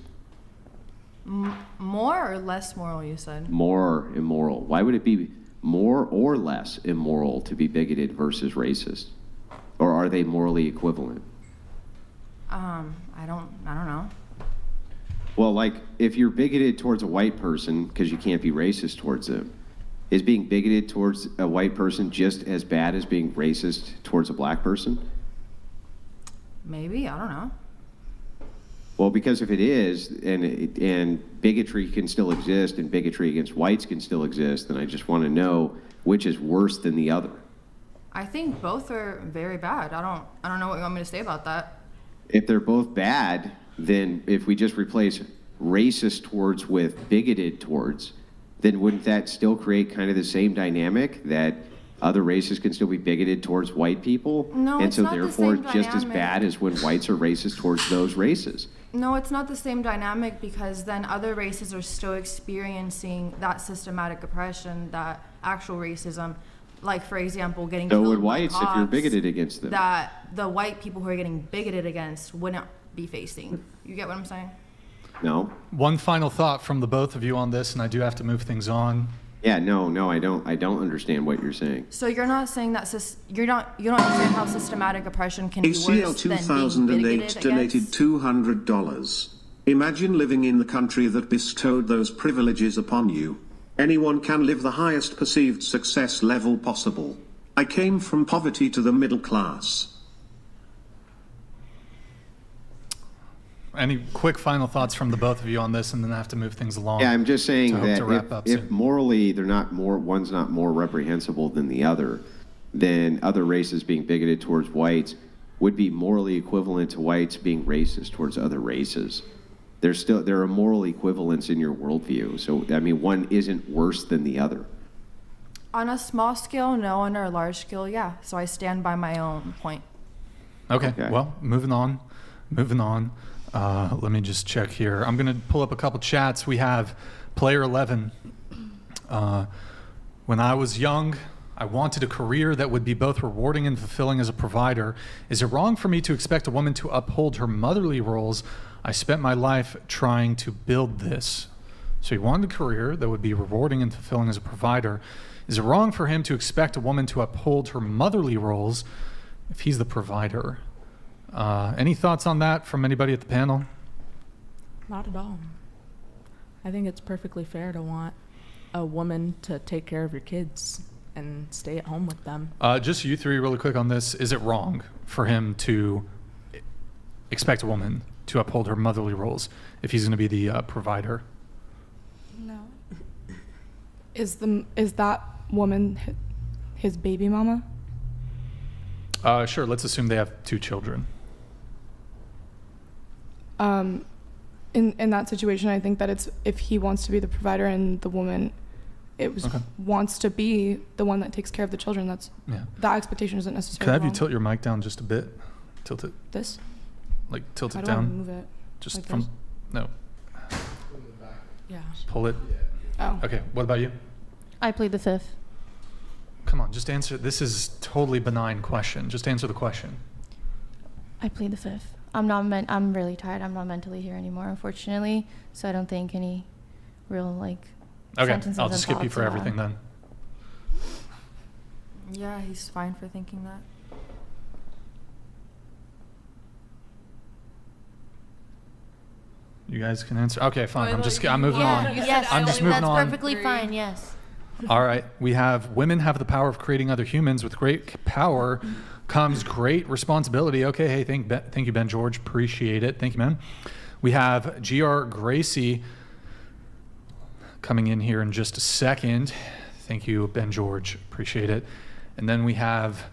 More or less moral, you said? More immoral. Why would it be more or less immoral to be bigoted versus racist? Or are they morally equivalent? I don't know. Well, like, if you're bigoted towards a white person because you can't be racist towards them, is being bigoted towards a white person just as bad as being racist towards a black person? Maybe, I don't know. Well, because if it is, and bigotry can still exist, and bigotry against whites can still exist, then I just want to know which is worse than the other. I think both are very bad. I don't know what you want me to say about that. If they're both bad, then if we just replace racist towards with bigoted towards, then wouldn't that still create kind of the same dynamic that other races can still be bigoted towards white people? No, and it's so not the therefore same just as dynamic. bad as when whites are racist towards those races. No, it's not the same dynamic because then other races are still experiencing that systematic oppression, that actual racism. Like, for example, getting So killed would by whites if you're cops bigoted against them. that the white people who are getting bigoted against wouldn't be facing. You get what I'm saying? No? One final thought from the both of you on this, and I do have to move things on. Yeah, no, I don't understand what you're saying. So you're not saying that you don't understand how systematic oppression can be worse ACL than being 2008 bigoted donated against? $200. Imagine living in the country that bestowed those privileges upon you. Anyone can live the highest perceived success level possible. I came from poverty to the middle class. Any quick final thoughts from the both of you on this, and then I have to move things along. Yeah, I'm just saying to hope that to wrap up if soon. morally one's not more reprehensible than the other, then other races being bigoted towards whites would be morally equivalent to whites being racist towards other races. There are moral equivalents in your worldview. So, I mean, one isn't worse than the other. On a small scale, no. On a large scale, yeah. So I stand by my own point. Okay. Well, moving on. Let me just check here. I'm going to pull up a couple chats. We have Player 11. When I was young, I wanted a career that would be both rewarding and fulfilling as a provider. Is it wrong for me to expect a woman to uphold her motherly roles? I spent my life trying to build this. So he wanted a career that would be rewarding and fulfilling as a provider. Is it wrong for him to expect a woman to uphold her motherly roles if he's the provider? Any thoughts on that from anybody at the panel? Not at all. I think it's perfectly fair to want a woman to take care of your kids and stay at home with them. Just you three really quick on this. Is it wrong for him to expect a woman to uphold her motherly roles if he's going to be the provider? No. Is that woman his baby mama? Sure, let's assume they have 2 children. In that situation, I think that it's if he wants to be the provider and the woman wants to be the one that takes care of the children, that expectation isn't necessarily Could I have wrong. you tilt your mic down just a bit? Tilt it. This? Like tilt How it do I down. move it? Just Like from this? no. Yeah. Pull it. Oh. Okay. What about you? I plead the fifth. Come on, just answer. This is totally benign question. Just answer the question. I plead the fifth. I'm really tired. I'm not mentally here anymore, unfortunately. So I don't think any real Okay, sentences I'll and just skip you thoughts for at everything all. then. Yeah, he's fine for thinking that. You guys can answer. Okay, fine. I'm moving Yeah, on. yes, I'm just moving that's on. perfectly fine, yes. All right. We have women have the power of creating other humans. With great power comes great responsibility. Okay. Hey, thank you, Ben George. Appreciate it. Thank you, man. We have GR Gracie coming in here in just a second. Thank you, Ben George. Appreciate it. And then we have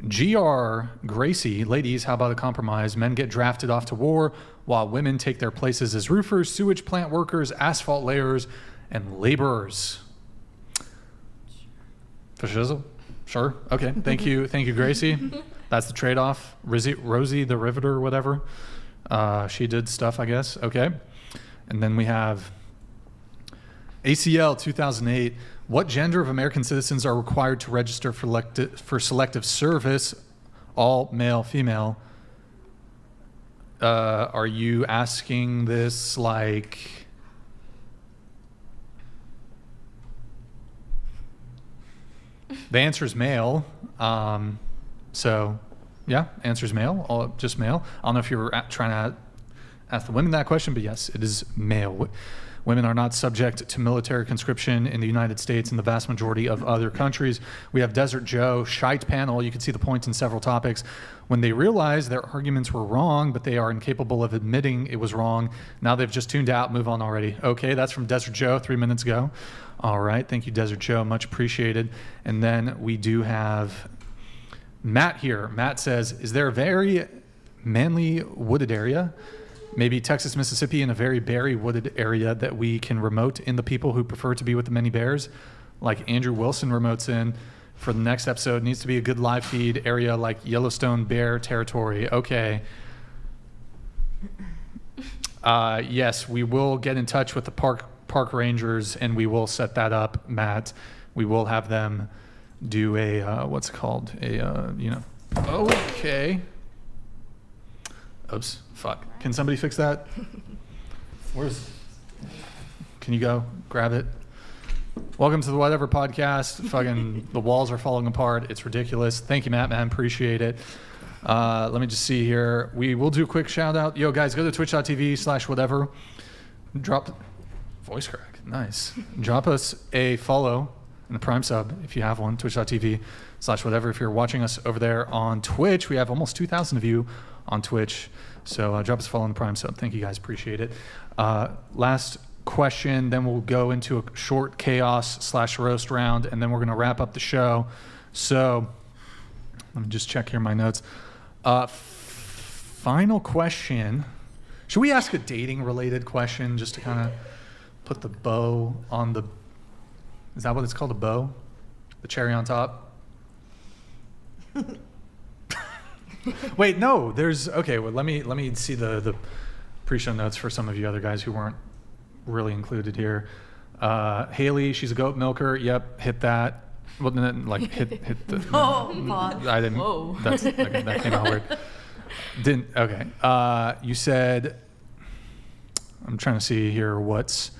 GR Gracie. Ladies, how about a compromise? Men get drafted off to war while women take their places as roofers, sewage plant workers, asphalt layers, and laborers. For shizzle? Sure. Okay. Thank you. Thank you, Gracie. That's the trade-off. Rosie the Riveter or whatever. She did stuff, I guess. Okay. And then we have ACL 2008. What gender of American citizens are required to register for selective service? All male, female. Are you asking this like... The answer is male. So, yeah, answer is male. Just male. I don't know if you were trying to ask the women that question, but yes, it is male. Women are not subject to military conscription in the United States and the vast majority of other countries. We have Desert Joe, Shite Panel. You can see the points in several topics. When they realize their arguments were wrong, but they are incapable of admitting it was wrong, now they've just tuned out. Move on already. Okay, that's from Desert Joe 3 minutes ago. All right, thank you, Desert Joe. Much appreciated. And then we do have Matt here. Matt says, is there a very manly wooded area? Maybe Texas, Mississippi, in a very berry wooded area that we can remote in the people who prefer to be with the many bears, like Andrew Wilson remotes in for the next episode. Needs to be a good live feed area like Yellowstone bear territory. Okay. Yes, we will get in touch with the park rangers and we will set that up, Matt. We will have them do a, what's it called? Okay. Oops, fuck. Can somebody fix that? Can you go grab it? Welcome to the Whatever Podcast. Fucking the walls are falling apart. It's ridiculous. Thank you, Matt, man. Appreciate it. Let me just see here. We will do a quick shout out. Yo, guys, go to twitch.tv/whatever. Drop voice crack. Nice. Drop us a follow and a Prime sub if you have one. Twitch.tv/whatever. If you're watching us over there on Twitch, we have almost 2,000 of you on Twitch. So drop us a follow on the Prime sub. Thank you guys. Appreciate it. Last question, then we'll go into a short chaos/roast round, and then we're going to wrap up the show. So let me just check here my notes. Final question. Should we ask a dating related question just to kind of put the bow on the... Is that what it's called, a bow? The cherry on top? Wait, no, there's... Okay, well, let me see the pre-show notes for some of you other guys who weren't really included here. Haley, she's a goat milker. Yep, hit that. Well, then like hit the. Oh, I didn't. Whoa. That's okay. That came out weird. Didn't. Okay. You said. I'm trying to see here what's.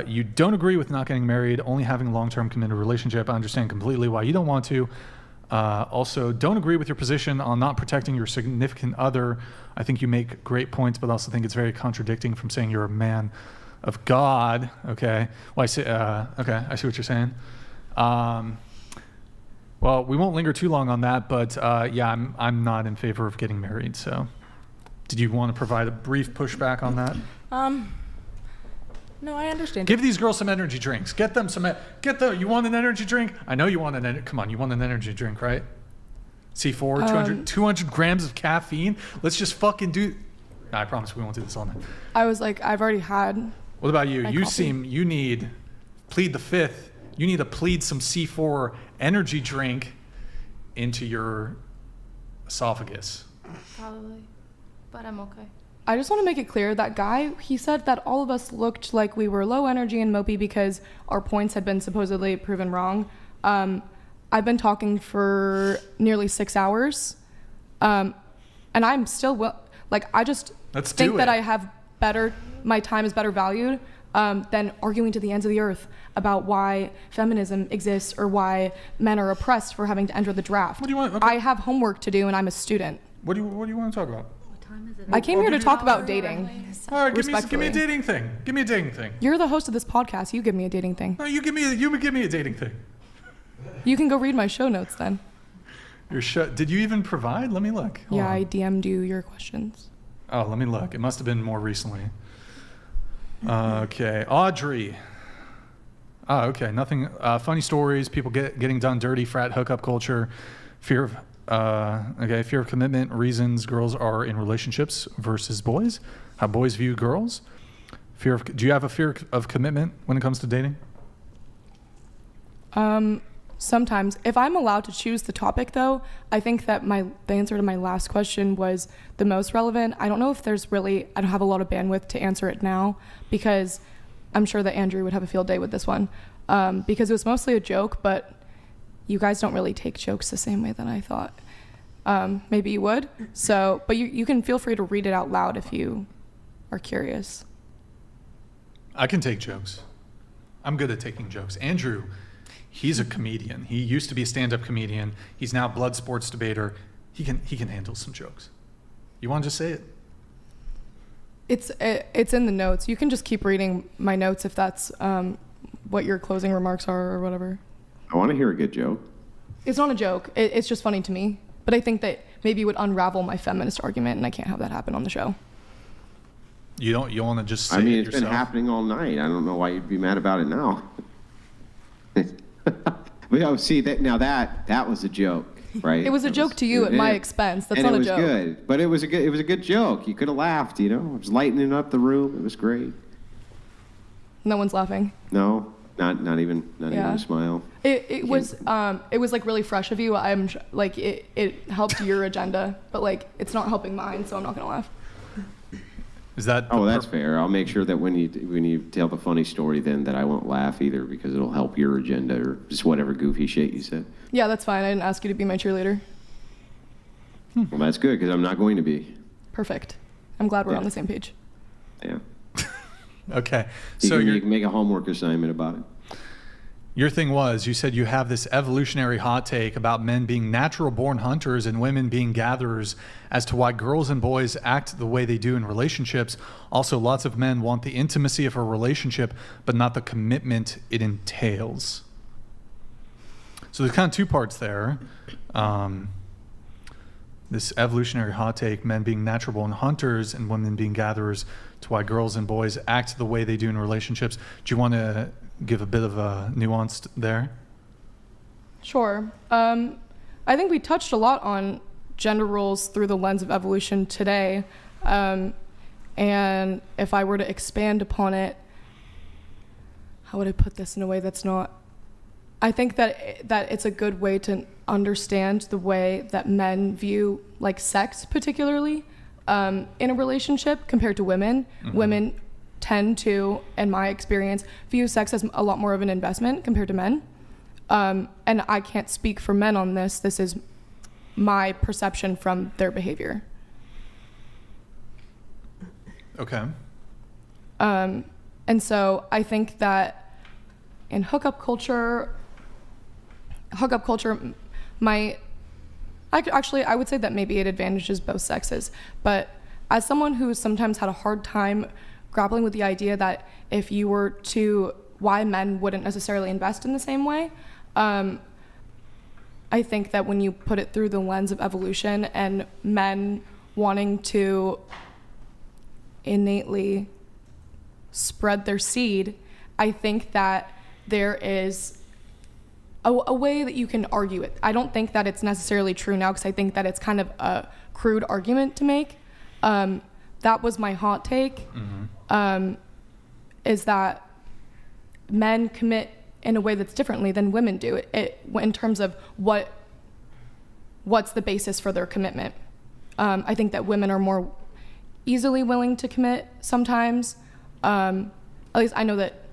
You don't agree with not getting married, only having a long-term committed relationship. I understand completely why you don't want to. Also, don't agree with your position on not protecting your significant other. I think you make great points, but also think it's very contradicting from saying you're a man of God. Okay. Well, I see. Okay, I see what you're saying. Well, we won't linger too long on that, but yeah, I'm not in favor of getting married. So, did you want to provide a brief pushback on that? No, I understand. Give these girls some energy drinks. Get them some. You want an energy drink? I know you want come on, you want an energy drink, right? C4, 200 grams of caffeine. Let's just fucking do. I promise we won't do this all night. I was like, I've already had. What about you? You coffee. you need plead the fifth. You need to plead some C4 energy drink into your esophagus. Probably, but I'm okay. I just want to make it clear that guy, he said that all of us looked like we were low energy and mopey because our points had been supposedly proven wrong. I've been talking for nearly 6 hours. And I'm still, I just think that I have my time is better valued than arguing to the ends of the earth about why feminism exists or why men are oppressed for having to enter the draft. What do you want? Okay. I have homework to do and I'm a student. What do you want to talk about? I came here to talk about dating. All right, give me a dating thing. Give me a dating thing. You're the host of this podcast. You give me a dating thing. No, you give me a dating thing. You can go read my show notes then. Your show? Did you even provide? Let me look. Hold on. I DM'd you your questions. Oh, let me look. It must have been more recently. Okay, Audrey. Oh, okay. Nothing. Funny stories. People getting done dirty. Frat hookup culture. Fear of commitment, reasons girls are in relationships versus boys, how boys view girls. Do you have a fear of commitment when it comes to dating? Sometimes. If I'm allowed to choose the topic though, I think that the answer to my last question was the most relevant. I don't know if I don't have a lot of bandwidth to answer it now because I'm sure that Andrew would have a field day with this one because it was mostly a joke, but you guys don't really take jokes the same way that I thought. Maybe you would. So, but you can feel free to read it out loud if you are curious. I can take jokes. I'm good at taking jokes. Andrew, he's a comedian. He used to be a stand-up comedian. He's now a blood sports debater. He can handle some jokes. You want to just say it? It's in the notes. You can just keep reading my notes if that's what your closing remarks are or whatever. I want to hear a good joke. It's not a joke. It's just funny to me. But I think that maybe it would unravel my feminist argument, and I can't have that happen on the show. You want to just say it's it yourself? been happening all night. I don't know why you'd be mad about it now. But see that was a joke, right? It was a joke to you at my expense. That's not a joke. And it was good, but it was a good joke. You could have laughed. It was lightening up the room. It was great. No one's laughing. No. Not even a smile. It was like really fresh of you. I'm like it helped your agenda, but like it's not helping mine, so I'm not gonna laugh. Is that? Oh, that's fair. I'll make sure that when you tell the funny story, then that I won't laugh either because it'll help your agenda or just whatever goofy shit you said. Yeah, that's fine. I didn't ask you to be my cheerleader. Well, that's good because I'm not going to be. Perfect. I'm glad we're on the same page. Yeah. Okay. So you can make a homework assignment about it. Your thing was, you said you have this evolutionary hot take about men being natural-born hunters and women being gatherers as to why girls and boys act the way they do in relationships. Also, lots of men want the intimacy of a relationship, but not the commitment it entails. So there's kind of two parts there. This evolutionary hot take, men being natural-born hunters and women being gatherers, to why girls and boys act the way they do in relationships. Do you want to give a bit of a nuance there? Sure. I think we touched a lot on gender roles through the lens of evolution today. And if I were to expand upon it, how would I put this in a way that's not... I think that it's a good way to understand the way that men view like sex particularly in a relationship compared to women. Mm-hmm. Women tend to, in my experience, view sex as a lot more of an investment compared to men. And I can't speak for men on this. This is my perception from their behavior. Okay. And so I think that in hookup culture might, I would say that maybe it advantages both sexes. But as someone who sometimes had a hard time grappling with the idea that if you were to, why men wouldn't necessarily invest in the same way, I think that when you put it through the lens of evolution and men wanting to innately spread their seed, I think that there is a way that you can argue it. I don't think that it's necessarily true now, because I think that it's kind of a crude argument to make. That was my hot take, is that men commit in a way that's differently than women do, in terms of what's the basis for their commitment. I think that women are more easily willing to commit sometimes. At least I know that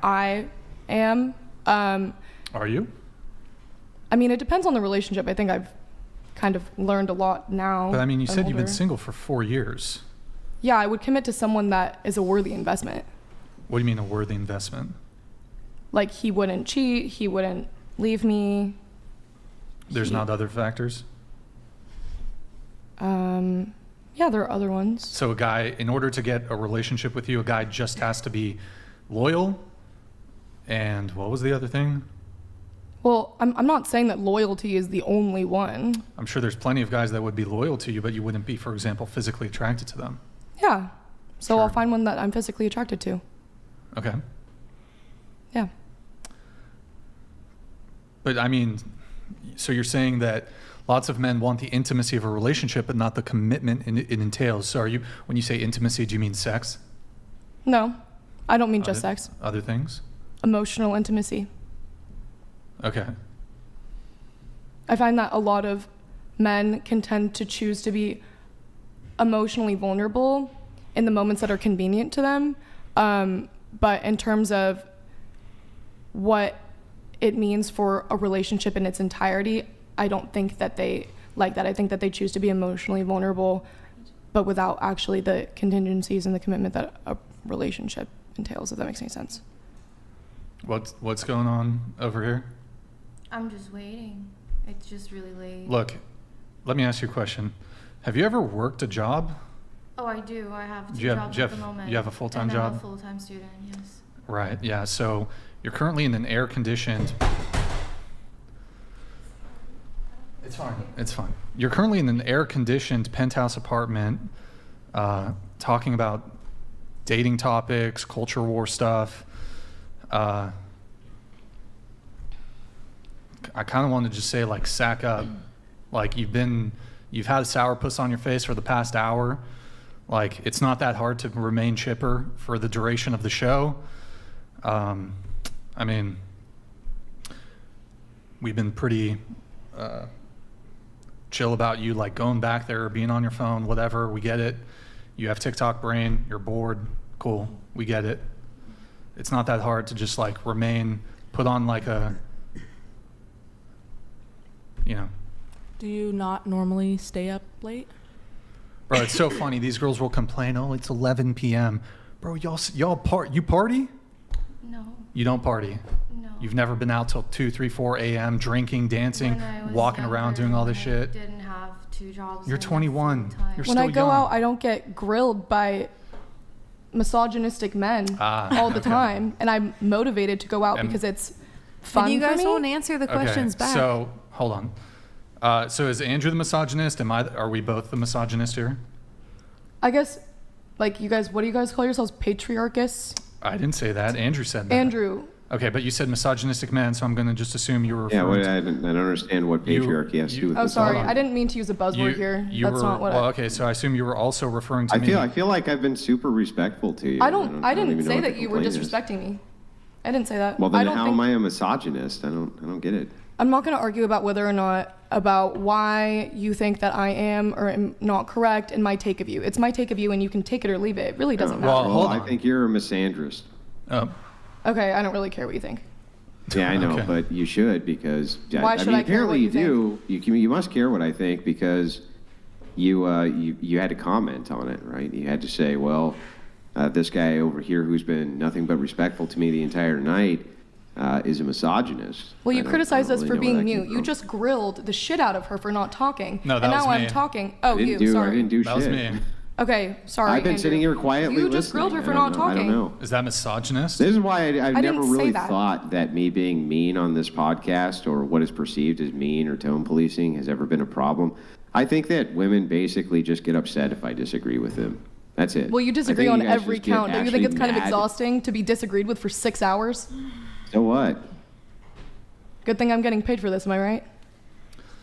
I am. Are you? I mean, it depends on the relationship. I think I've kind of learned a lot now. But I mean, you said you've been older. single for 4 years. Yeah, I would commit to someone that is a worthy investment. What do you mean a worthy investment? Like, he wouldn't cheat, he wouldn't leave me. There's not other factors? Yeah, there are other ones. So a guy, in order to get a relationship with you, a guy just has to be loyal. And what was the other thing? Well, I'm not saying that loyalty is the only one. I'm sure there's plenty of guys that would be loyal to you, but you wouldn't be, for example, physically attracted to them. Yeah. So Sure. I'll find one that I'm physically attracted to. Okay. Yeah. But I mean, so you're saying that lots of men want the intimacy of a relationship, but not the commitment it entails. So are you, when you say intimacy, do you mean sex? No, I don't mean just sex. Other things? Emotional intimacy. Okay. I find that a lot of men can tend to choose to be emotionally vulnerable in the moments that are convenient to them. But in terms of what it means for a relationship in its entirety, I don't think that they like that. I think that they choose to be emotionally vulnerable, but without actually the contingencies and the commitment that a relationship entails, if that makes any sense. What's going on over here? I'm just waiting. It's just really late. Look, let me ask you a question. Have you ever worked a job? Oh, I do. I have Do two you have- jobs do you at the have- moment. you have a full-time and job? I'm a full-time student, yes. Right, yeah. So you're currently in an air-conditioned... It's fine. It's fine. You're currently in an air-conditioned penthouse apartment, talking about dating topics, culture war stuff. I kind of want to just say, like, sack up. Like, you've had sourpuss on your face for the past hour. Like, it's not that hard to remain chipper for the duration of the show. I mean, we've been pretty chill about you, like, going back there, being on your phone, whatever. We get it. You have TikTok brain. You're bored. Cool. We get it. It's not that hard to just, like, put on, like, a, you know. Do you not normally stay up late? Bro, it's so funny. These girls will complain, oh, it's 11 p.m. Bro, you party? No. You don't party? No. You've never been out till 2, 3, 4 a.m. drinking, dancing, When I was walking around, younger, doing all this I shit? didn't have two jobs. You're and 21. full-time. You're When still I go young. out, I don't get grilled by misogynistic men all the okay. time, and I'm motivated to go out because it's fun. And you guys for me. won't answer the questions back. So hold on. So is Andrew the misogynist? Are we both the misogynist here? I guess, like, you guys, what do you guys call yourselves? Patriarchists? I didn't say that. Andrew said that. Andrew. Okay, but you said misogynistic man, so I'm going to just assume you were Yeah, referring I don't understand what patriarchy has to do with Oh, this. sorry. I didn't mean to use a buzzword here. That's not what okay, so I assume you were also referring to me. I feel like I've been super respectful to you. I didn't even know say what that the you were complaint is. disrespecting me. I didn't say that. Well, I then don't how think, am I a misogynist? I don't get it. I'm not going to argue about whether or not about why you think that I am or am not correct in my take of you. It's my take of you, and you can take it or leave it. It really doesn't matter. Well, I think you're a misandrist. Oh. Okay, I don't really care what you think. Yeah, I know, Okay. but you should because Why should I care apparently what you you do. You must care what I think because you had to comment on it, right? You had to say, well, this guy over here who's been nothing but respectful to me the entire night is a misogynist. Well, you I don't criticized us really for know where being that came mute. You from. just grilled the shit out of her for not talking. No, that and was now me. I'm talking. Oh, I you. Sorry. didn't do That was shit. me. Okay, sorry. I've been Andrew. sitting here quietly You listening. just grilled her for I not don't know. I talking. don't know. Is that misogynist? This is why I've I never didn't say really that. thought that me being mean on this podcast or what is perceived as mean or tone policing has ever been a problem. I think that women basically just get upset if I disagree with them. That's it. Well, you I disagree think on you guys every just get count. Don't you think it's actually kind of mad. exhausting to be disagreed with for 6 hours? So what? Good thing I'm getting paid for this, am I right?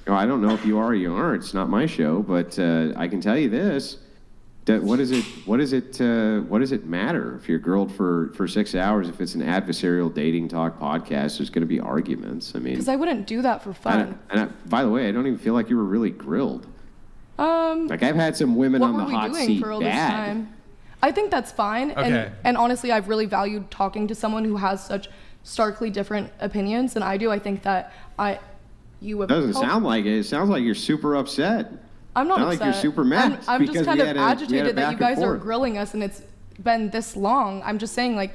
Oh, I don't know if you are or you aren't. It's not my show, but I can tell you this: that what does it matter if you're grilled for 6 hours? If it's an adversarial dating talk podcast, there's going to be arguments. I mean, Because I wouldn't do that for fun. by the way, I don't even feel like you were really grilled. Um, Like I've had some women what on were the we hot doing seat for all this bad. time? I think that's fine. Okay. And honestly, I've really valued talking to someone who has such starkly different opinions than I do. I think that you have Doesn't helped- sound like it. It sounds like you're super upset. I'm not Sound upset. like you're super mad I'm just because kind we of had a- we had a agitated that back you and guys are forth. grilling us and it's been this long. I'm just saying, like,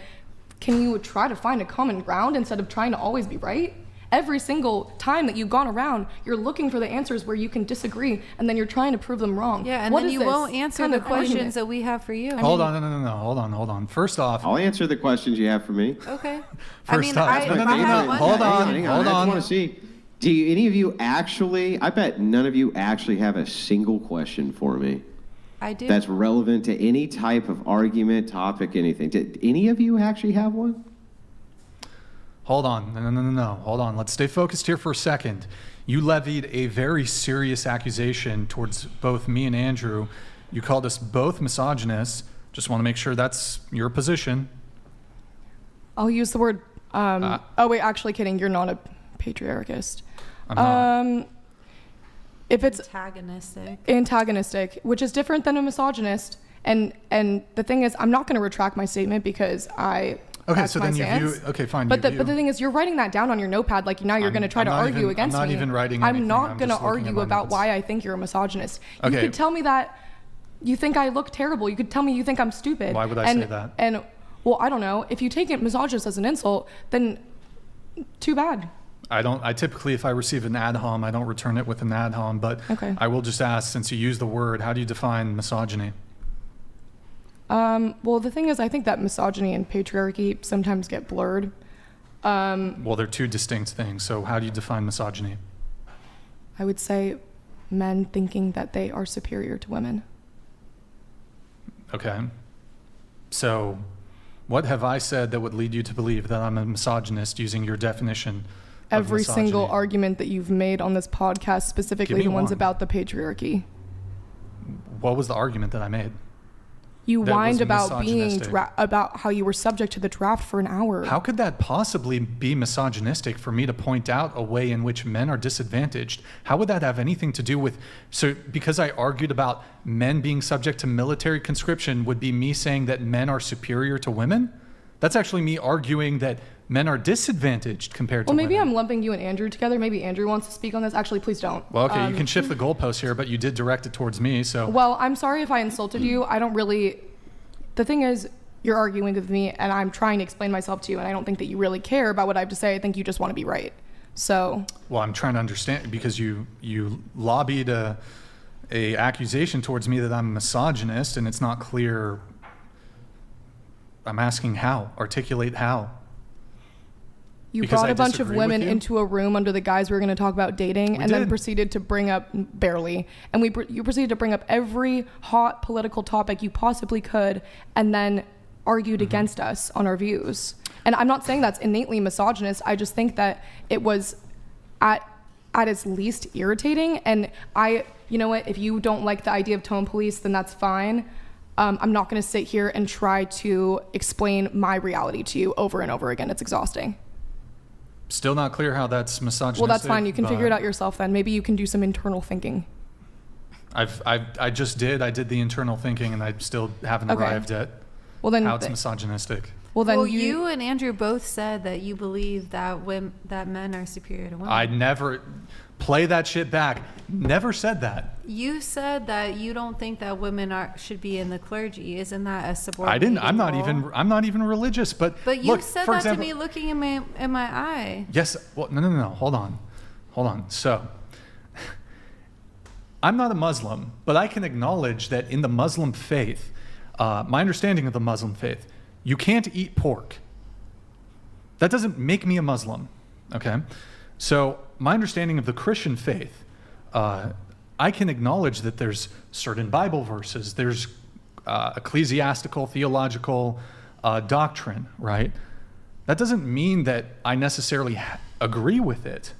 can you try to find a common ground instead of trying to always be right? Every single time that you've gone around, you're looking for the answers where you can disagree, and then you're trying to prove them wrong. Yeah, and What then is you this won't answer kind the of argument? questions that we have for you. Hold on, no. Hold on. First off, I'll answer the questions you have for me. Okay. First off, I no, have no. one Hold question. on. Hang on. I just want to see. Do any of you actually? I bet none of you actually have a single question for me I do. that's relevant to any type of argument, topic, anything. Did any of you actually have one? hold on. No. Hold on. Let's stay focused here for a second. You levied a very serious accusation towards both me and Andrew. You called us both misogynists. Just want to make sure that's your position. I'll use the word. Oh wait, actually, kidding. You're not a patriarchist. I'm not. If it's antagonistic, which is different than a misogynist, and the thing is, I'm not going to retract my statement because Okay, so my then you stance. view. Okay, fine. But the thing is, you're writing that down on your notepad. Like now, you're going to try to argue against me. I'm not even writing anything. I'm not going to just looking at argue my about notes. why I think you're a misogynist. You Okay. could tell me that you think I look terrible. You could tell me you think I'm stupid. Why would I say that? And well, I don't know. If you take it misogynist as an insult, then too bad. I typically, if I receive an ad hom, I don't return it with an ad hom, but Okay. I will just ask, since you use the word, how do you define misogyny? Well, the thing is, I think that misogyny and patriarchy sometimes get blurred. Well, they're two distinct things. So how do you define misogyny? I would say men thinking that they are superior to women. Okay. So what have I said that would lead you to believe that I'm a misogynist using your definition of Every single misogyny? argument that you've made on this podcast, specifically me the ones one. about the patriarchy. What was the argument that I made? You That whined was about being misogynistic. about how you were subject to the draft for an hour. How could that possibly be misogynistic for me to point out a way in which men are disadvantaged? How would that have anything to do with, so because I argued about men being subject to military conscription would be me saying that men are superior to women? That's actually me arguing that men are disadvantaged compared to Well, maybe women. I'm lumping you and Andrew together. Maybe Andrew wants to speak on this. Actually, please don't. Well, okay, you can shift the goalpost here, but you did direct it towards me, so. Well, I'm sorry if I insulted you. I don't really. The thing is, you're arguing with me, and I'm trying to explain myself to you, and I don't think that you really care about what I have to say. I think you just want to be right. So. Well, I'm trying to understand because you lobbied a accusation towards me that I'm a misogynist, and it's not clear. I'm asking how. Articulate how. You Because brought I a bunch of disagree with women you? into a room under the guise we were going to talk about dating, and then did. proceeded to bring up barely, and you proceeded to bring up every hot political topic you possibly could, and then argued against us on our views. And I'm not saying that's innately misogynist. I just think that it was at its least irritating. And you know what? If you don't like the idea of tone police, then that's fine. I'm not going to sit here and try to explain my reality to you over and over again. It's exhausting. Still not clear how that's misogynistic. Well, that's fine. You can figure it but out yourself then. Maybe you can do some internal thinking. I just did. I did the internal thinking, and I still haven't Okay. arrived at Well, then how it's misogynistic. Well, then you and Andrew both said that you believe that that men are superior to women. I never play that shit back. Never said that. You said that you don't think that women should be in the clergy. Isn't that a subordinate? I didn't. I'm not role? even religious. But you look, said for that example, to me looking in my eye. Yes. Well, no. Hold on. So, I'm not a Muslim, but I can acknowledge that in the Muslim faith, my understanding of the Muslim faith, you can't eat pork. That doesn't make me a Muslim, okay? So my understanding of the Christian faith, I can acknowledge that there's certain Bible verses, there's ecclesiastical, theological doctrine, right? That doesn't mean that I necessarily agree with it.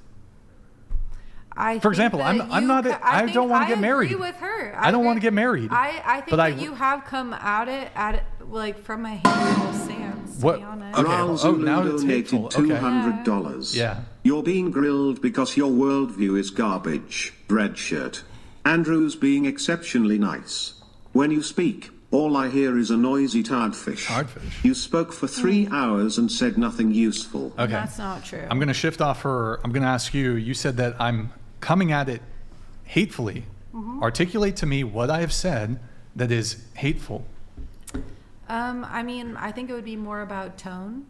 For example, I don't want to get married. I agree with her. I don't want to get married. I think that you have come at it like from a hateful stance. To be honest. Now donated $200. Yeah. You're being grilled because your worldview is garbage. Red shirt. Andrew's being exceptionally nice. When you speak, all I hear is a noisy tiredfish. You spoke for 3 hours and said nothing useful. Okay. That's not true. I'm going to shift off her. I'm going to ask you. You said that I'm coming at it hatefully. Mm-hmm. Articulate to me what I have said that is hateful. I mean, I think it would be more about tone,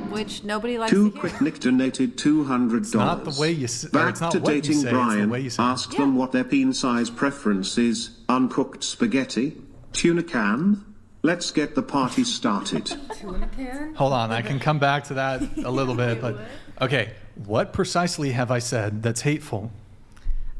which nobody likes to hear. Quitnick donated $200. It's not the way you say. Back It's not to what you dating say. Brian. It's the way you say. Ask them what their peen size preference is. Uncooked spaghetti, tuna can. Let's get the party started. Tuna can? Hold on, I can come back to that a little bit, but okay. What precisely have I said that's hateful?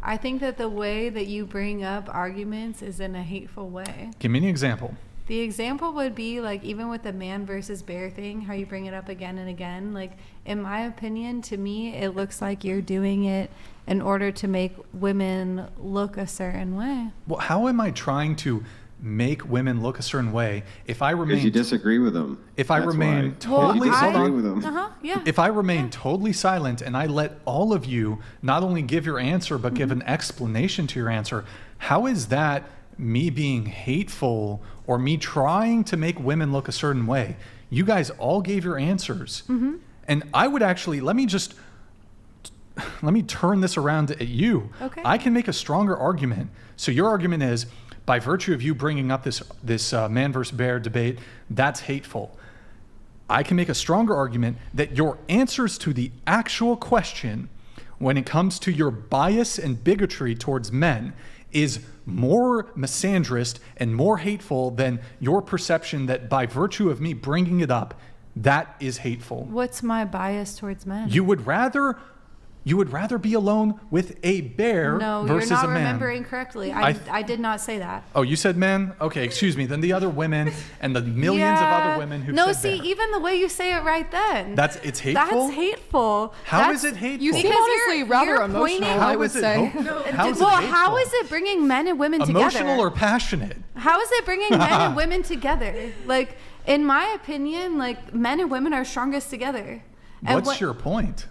I think that the way that you bring up arguments is in a hateful way. Give me an example. The example would be like even with the man versus bear thing, how you bring it up again and again. Like in my opinion, to me, it looks like you're doing it in order to make women look a certain way. Well, how am I trying to make women look a certain way if I remain? Because you disagree with them. If I remain totally If I remain totally silent and I let all of you not only give your answer but give an explanation to your answer, how is that me being hateful or me trying to make women look a certain way? You guys all gave your answers. And I would actually, let me turn this around at you. Okay. I can make a stronger argument. So your argument is, by virtue of you bringing up this man versus bear debate, that's hateful. I can make a stronger argument that your answers to the actual question when it comes to your bias and bigotry towards men is more misandrist and more hateful than your perception that by virtue of me bringing it up, that is hateful. What's my bias towards men? You would rather be alone with a bear versus a man. No, you're not remembering correctly. I did not say that. Oh, you said men? Okay, excuse me. Then the other women and the millions of other women who said bear. Even the way you say it right then. It's hateful? That's hateful. How is it hateful? You seem honestly rather emotional, I would say. How is it bringing men and women together? Emotional or passionate? How is it bringing men and women together? Like, in my opinion, like, men and women are strongest together. And What's your point?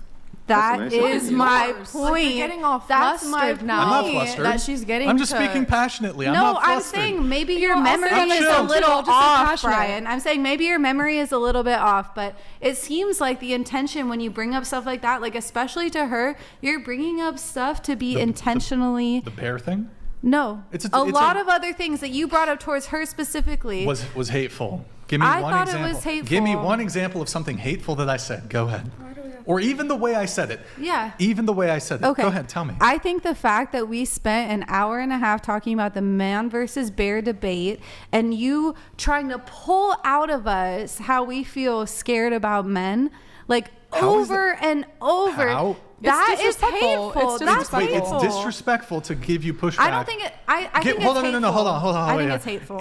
That is my point. Like you're getting all That's my flustered now. I'm not flustered. That she's getting I'm just speaking passionately. I'm No, not flustered. I'm saying maybe your memory is a little off, Brian. I'm saying maybe your memory is a little bit off, but it seems like the intention when you bring up stuff like that, like especially to her, you're bringing up stuff to be intentionally. The bear thing? No. It's a lot of other things that you brought up towards her specifically. Was hateful. Give me I one thought example. it was hateful. Give me one example of something hateful that I said. Go ahead. Or even the way I said it. Yeah. Even the way I said it. Okay. Go ahead, tell me. I think the fact that we spent an hour and a half talking about the man versus bear debate and you trying to pull out of us how we feel scared about men, like over and over. How? That is hateful. That's hateful. It's disrespectful to give you pushback. I don't think it. I think it's hateful. No. Hold on. I think it's hateful.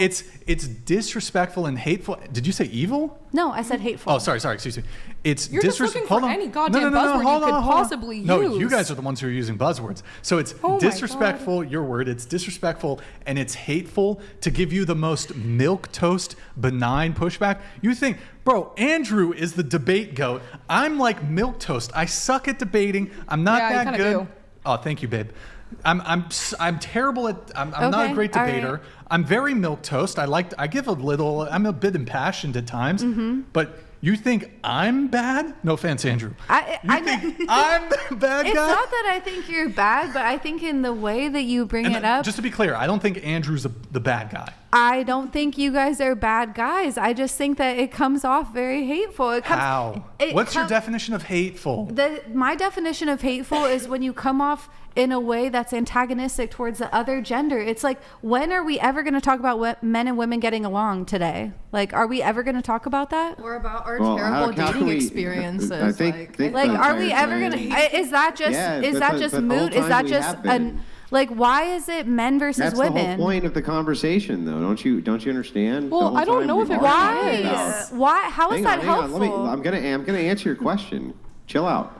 It's disrespectful and hateful. Did you say evil? No, I said hateful. Oh, sorry. Excuse me. It's You're just looking for any goddamn buzzword you could possibly use. No, you guys are the ones who are using buzzwords. So it's disrespectful. Your word. It's disrespectful and it's hateful to give you the most milquetoast, benign pushback. You think, bro, Andrew is the debate goat. I'm like milquetoast. I suck at debating. I'm not that good. Do. Oh, thank you, babe. I'm terrible at. I'm not a Okay, great all right. debater. I'm very milquetoast. I give a little. I'm a bit impassioned at times. Mm-hmm. But you think I'm bad? No offense, Andrew. I think I'm the bad It's guy? not that I think you're bad, but I think in the way that you bring And it up. just to be clear, I don't think Andrew's the bad guy. I don't think you guys are bad guys. I just think that it comes off very hateful. How? What's your definition of hateful? My definition of hateful is when you come off in a way that's antagonistic towards the other gender. It's like, when are we ever going to talk about what men and women getting along today? Like, are we ever going to talk about that? Or about our Well, terrible how dating can we- experiences. I think Like, the are we entire ever going time- to, is that just, Yeah, is but that the- just but the whole moot? Is time that we just, have been. like, why is it men versus That's women? the whole point of the conversation, though. Don't you understand? Well, The whole I don't time know we if it are was. talking about- Why? How is that Hang on, helpful? I'm gonna answer your question. Chill out,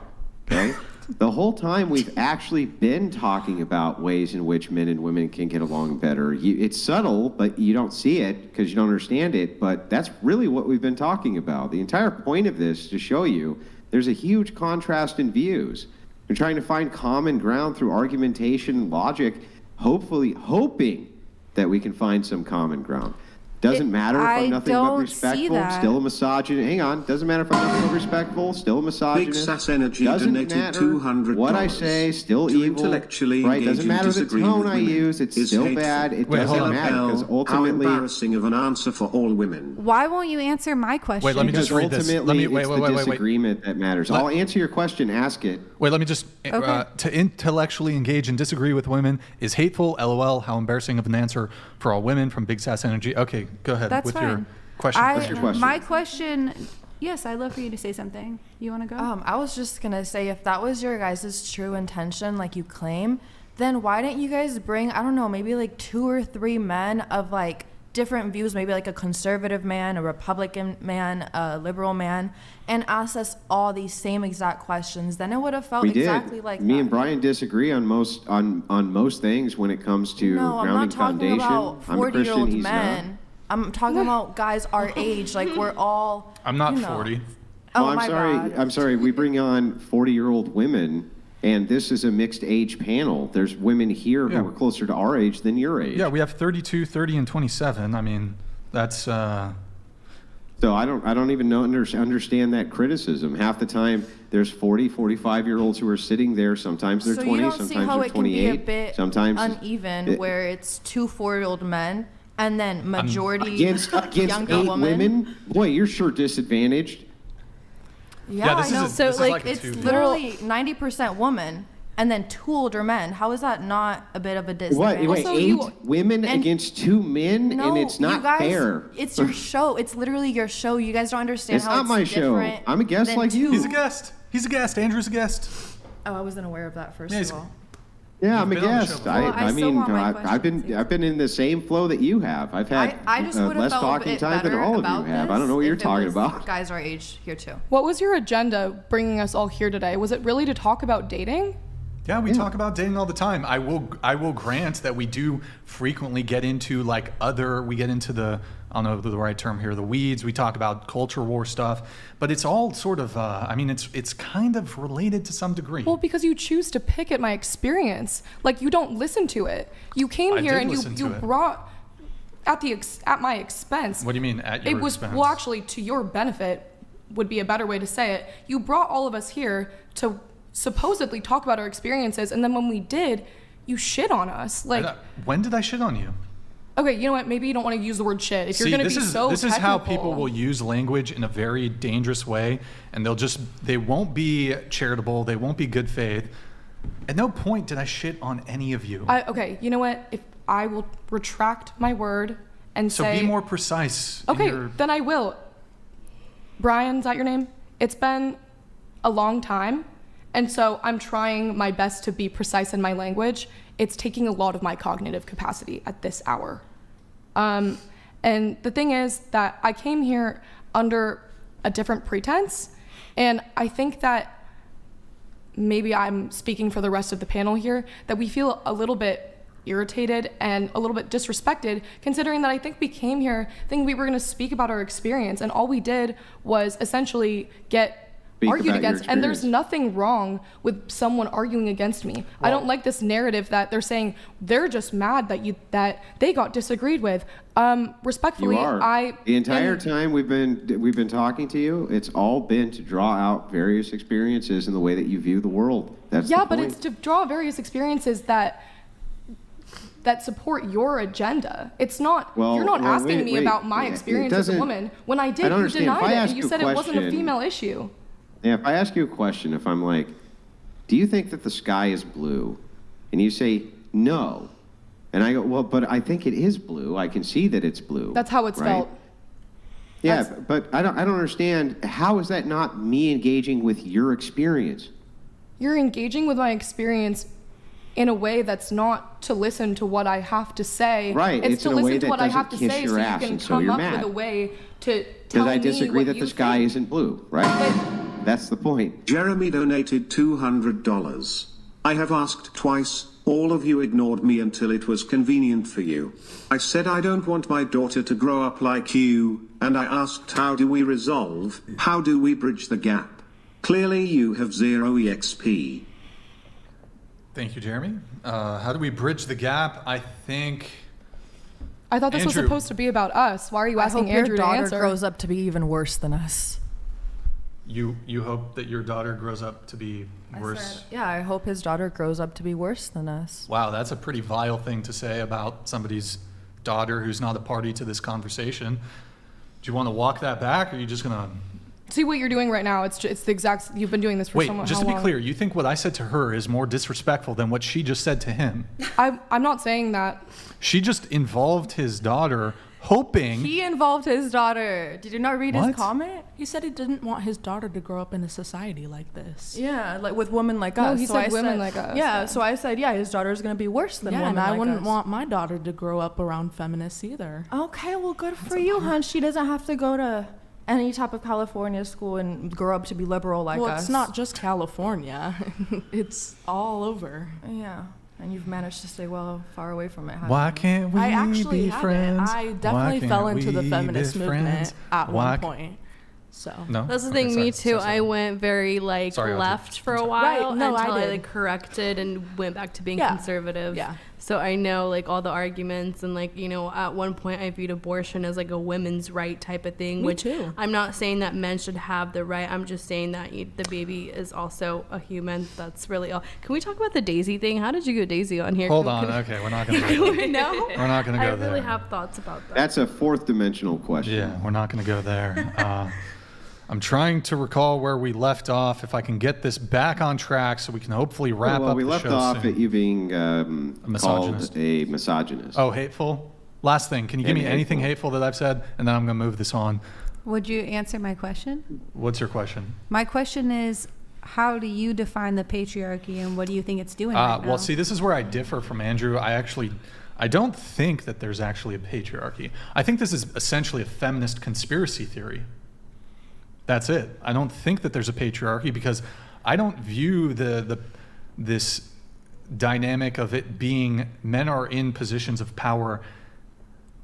okay? The whole time we've actually been talking about ways in which men and women can get along better. It's subtle, but you don't see it because you don't understand it. But that's really what we've been talking about. The entire point of this is to show you there's a huge contrast in views. You're trying to find common ground through argumentation, logic, hoping that we can find some common ground. Doesn't matter if I I'm nothing but don't see respectful, that. still a misogynist. Hang on, doesn't matter if I'm nothing but respectful, still a misogynist. Big Sass Energy Doesn't donated matter $200 what I say, still to evil. intellectually Right? engage Doesn't in matter the disagreeing tone with I women use, it's is still hateful. bad. It Wait, hold doesn't on. matter because How ultimately. embarrassing of an answer for all women. Why won't you answer my question? Wait, let me Because just read this. ultimately, Let me it's the disagreement that matters. I'll answer your question. Ask it. Wait, let me just Okay. to intellectually engage and disagree with women is hateful. LOL. How embarrassing of an answer for all women from Big Sass Energy. Okay, go ahead That's with fine. your question. What's your question? My question, yes, I'd love for you to say something. You want to go? I was just gonna say, if that was your guys' true intention, like you claim, then why didn't you guys bring, I don't know, maybe like 2 or 3 men of like different views, maybe like a conservative man, a Republican man, a liberal man, and ask us all these same exact questions? Then it would have felt We exactly did. like Me that. and Brian disagree on most things when it comes to No, I'm grounding not talking foundation. about I'm a Christian. 40-year-old He's men. not. I'm talking about guys our age. Like, we're all. I'm not you know. 40. Oh, Well, I'm my sorry. God. I'm sorry. We bring on 40-year-old women, and this is a mixed age panel. There's women here Yeah. who are closer to our age than your age. Yeah, we have 32, 30, and 27. I mean, that's. So I don't even understand that criticism. Half the time, there's 40, 45-year-olds who are sitting there. Sometimes they're So 20, you don't sometimes see how they're it can be 28. a bit sometimes uneven, where it's 2 4-year-old men and then majority against younger 8 women. women. Boy, you're sure disadvantaged. Yeah, this I know. is this is like a it's 2. literally 90% woman and then 2 older men. How is that not a bit of a disadvantage? Wait, 8 women against 2 men, No, and it's not you guys, fair. It's your show. It's literally your show. You guys don't understand It's how not it's my show. different I'm a guest than like you. 2. He's a guest. He's a guest. Andrew's a guest. Oh, I wasn't aware of that. First Yeah, of all. Yeah, I'm a been on the show guest. before. Well, I still want my I've been in the same flow that you have. I've had I just would have less felt a talking bit time than better all of you about have. this I don't know what if you're it talking was about. Guys our age here too. What was your agenda bringing us all here today? Was it really to talk about dating? Yeah, we talk about dating all the time. I will grant that we do frequently get into we get into the, I don't know the right term here, the weeds. We talk about culture war stuff, but it's all sort of, it's kind of related to some degree. Well, because you choose to pick at my experience. Like, you don't listen to it. You came I here did and you listen to it. brought at my expense. What do you mean at your It was expense? well, actually, to your benefit would be a better way to say it. You brought all of us here to supposedly talk about our experiences, and then when we did, you shit on us. Like, when did I shit on you? okay, you know what? Maybe you don't want to use the word shit. If you're going to be so this is how technical- people will use language in a very dangerous way, and they won't be charitable, they won't be good faith. At no point did I shit on any of you. Okay, you know what? If I will retract my word and So say, be more precise. in okay, your- then I will. Brian, is that your name? It's been a long time, and so I'm trying my best to be precise in my language. It's taking a lot of my cognitive capacity at this hour. And the thing is that I came here under a different pretense, and I think that maybe I'm speaking for the rest of the panel here, that we feel a little bit irritated and a little bit disrespected, considering that I think we came here thinking we were going to speak about our experience, and all we did was essentially get argued about your against, and there's experience. nothing wrong with someone arguing against me. I don't like this narrative that they're saying they're just mad that they got disagreed with. Respectfully, You are. The entire time we've been talking to you, it's all been to draw out various experiences in the way that you view the world. That's the but point. it's to draw various experiences that support your agenda. It's not. Well, you're not well, asking wait, me wait. about my Yeah, experience it as a doesn't- woman. When I did, I don't you understand. If I denied it, ask and you you a said it wasn't a question- female issue. Yeah, if I ask you a question, if I'm like, do you think that the sky is blue? And you say, no. And I go, well, but I think it is blue. I can see that it's blue. That's how it's right? felt. Yeah, but I don't understand. How is that not me engaging with your experience? You're engaging with my experience in a way that's not to listen to what I have to say. Right, It's it's to in a way listen to that what I have to doesn't kiss say your so you ass, can and so come you're up mad. with a way to tell Because I me disagree what that you the sky think. isn't blue, right? That's the point. Jeremy donated $200. I have asked twice, all of you ignored me until it was convenient for you. I said I don't want my daughter to grow up like you, and I asked how do we resolve, how do we bridge the gap? Clearly you have zero EXP. Thank you, Jeremy. How do we bridge the gap? I think. I thought this was Andrew. supposed to be about us. Why are you I asking hope Andrew your to daughter answer? grows up to be even worse than us. You hope that your daughter grows up to be worse. Yeah, I hope his daughter grows up to be worse than us. Wow, that's a pretty vile thing to say about somebody's daughter who's not a party to this conversation. Do you want to walk that back, or are you just gonna? See what you're doing right now. It's the exact. You've been doing this for Wait, someone. just how to be long? clear, you think what I said to her is more disrespectful than what she just said to him? I'm not saying that. She just involved his daughter, hoping. He involved his daughter. Did you not read What? his comment? He said he didn't want his daughter to grow up in a society like this. Yeah, like with women like No, us. he So said I women like us, Yeah, yeah. so I said, yeah, his daughter's gonna be worse than Yeah, women and I like wouldn't us. want my daughter to grow up around feminists either. Okay, well, good for you, hon. She doesn't have to go to any type of California school and grow up to be liberal like Well, us. it's not just California. It's all over. Yeah, and you've managed to stay well far away from it. haven't Why you? can't we I actually be haven't. friends? I Why definitely can't fell into the we feminist be movement friends? at Why one ca- point. So No. That's the Okay, thing. sorry. Me too. Sorry. I went very like Sorry, Audrey. left for a Sorry. while Right, no, until I I did. like corrected and went back to being Yeah. conservative. Yeah. So I know like all the arguments and like at one point I viewed abortion as like a women's right type of thing. Me which too. I'm not saying that men should have the right. I'm just saying that the baby is also a human. That's really all. Can we talk about the Daisy thing? How did you get Daisy on here? Hold Can- on. can- Okay, we're not gonna go there. No. We're not gonna go I there. really have thoughts about that. That's a fourth dimensional question. Yeah, we're not going to go there. I'm trying to recall where we left off. If I can get this back on track, so we can hopefully wrap well, up we the left show off soon. at you being misogynist. called a misogynist. Oh, hateful. Last thing. Can you give me anything hateful that I've said, and then I'm going to move this on. Would you answer my question? What's your question? My question is, how do you define the patriarchy and what do you think it's doing right now? Well, see, this is where I differ from Andrew. I don't think that there's actually a patriarchy. I think this is essentially a feminist conspiracy theory. That's it. I don't think that there's a patriarchy because I don't view this dynamic of it being men are in positions of power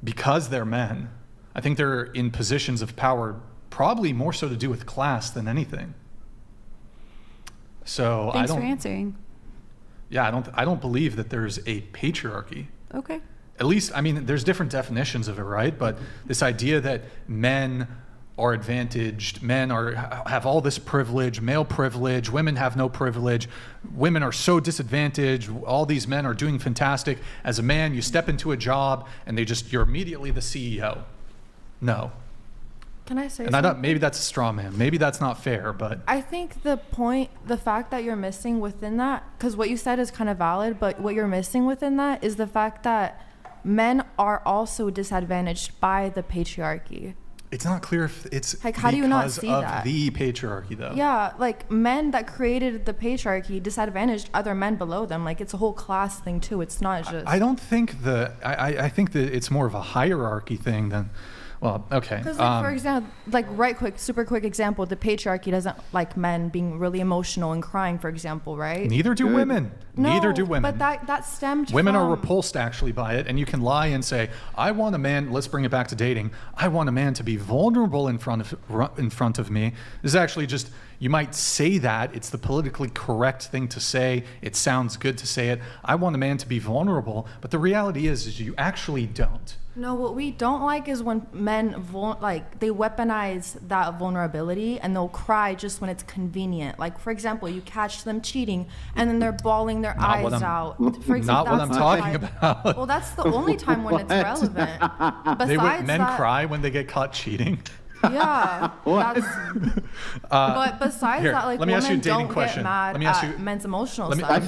because they're men. I think they're in positions of power probably more so to do with class than anything. So Thanks I for don't. answering. Yeah, I don't believe that there's a patriarchy. Okay. At least, I mean, there's different definitions of it, right? But this idea that men are advantaged, have all this privilege, male privilege, women have no privilege, women are so disadvantaged, all these men are doing fantastic. As a man, you step into a job and you're immediately the CEO. No. Can I say And something? maybe that's a straw man. Maybe that's not fair, but I think the fact that you're missing within that, because what you said is kind of valid, but what you're missing within that is the fact that men are also disadvantaged by the patriarchy. it's not clear if it's Like, how do you not because see of that? the patriarchy, though. Yeah, like men that created the patriarchy disadvantaged other men below them. Like it's a whole class thing too. It's not just. I don't think I think that it's more of a hierarchy thing than, well, okay. Because, for example, super quick example, the patriarchy doesn't like men being really emotional and crying, for example, right? Neither do women. Neither do women. But that stemmed Women from... are repulsed actually by it, and you can lie and say, I want a man, let's bring it back to dating, I want a man to be vulnerable in front of me. This is actually just You might say that. It's the politically correct thing to say. It sounds good to say it. I want a man to be vulnerable, but the reality is you actually don't. No, what we don't like is when men they weaponize that vulnerability and they'll cry just when it's convenient. Like, for example, you catch them cheating and then they're bawling their eyes out. For example, Not what I'm talking about. Well, that's the only time when it's relevant. Men cry when they get caught cheating. Yeah. But besides that, like, women don't get mad at men's emotional side. I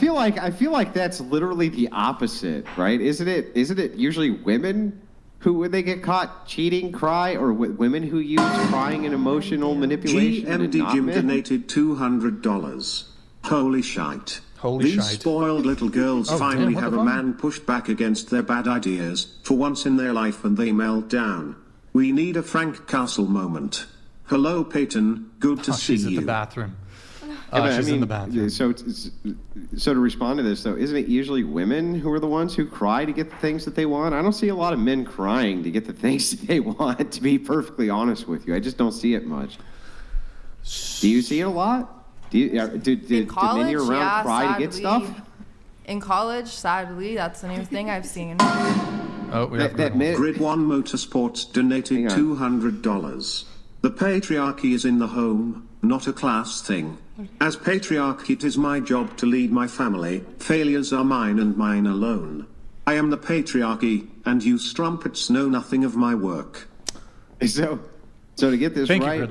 feel like that's literally the opposite, right? Isn't it usually women who, when they get caught cheating, cry, or women who use crying and emotional manipulation? GMD Jim donated $200. Holy shite. These spoiled little girls finally have a man pushed back against their bad ideas for once in their life and they melt down. We need a Frank Castle moment. Hello, Peyton. Good to see you. She's at the bathroom. She's in the bathroom. So to respond to this, though, isn't it usually women who are the ones who cry to get the things that they want? I don't see a lot of men crying to get the things that they want, to be perfectly honest with you. I just don't see it much. Do you see it a lot? Do men you're around cry to get stuff? In college, sadly, that's the new thing I've seen. Grid 1 Motorsports donated $200. The patriarchy is in the home, not a class thing. As patriarch, it is my job to lead my family. Failures are mine and mine alone. I am the patriarchy, and you strumpets know nothing of my work. So to get this right,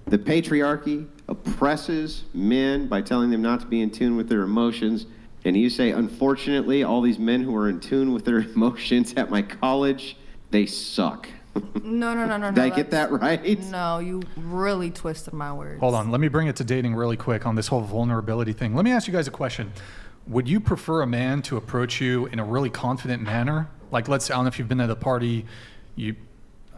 the patriarchy oppresses men by telling them not to be in tune with their emotions. And you say, unfortunately, all these men who are in tune with their emotions at my college, they suck. No. Did I get that right? No, you really twisted my words. Hold on. Let me bring it to dating really quick on this whole vulnerability thing. Let me ask you guys a question. Would you prefer a man to approach you in a really confident manner? Like, I don't know if you've been at a party,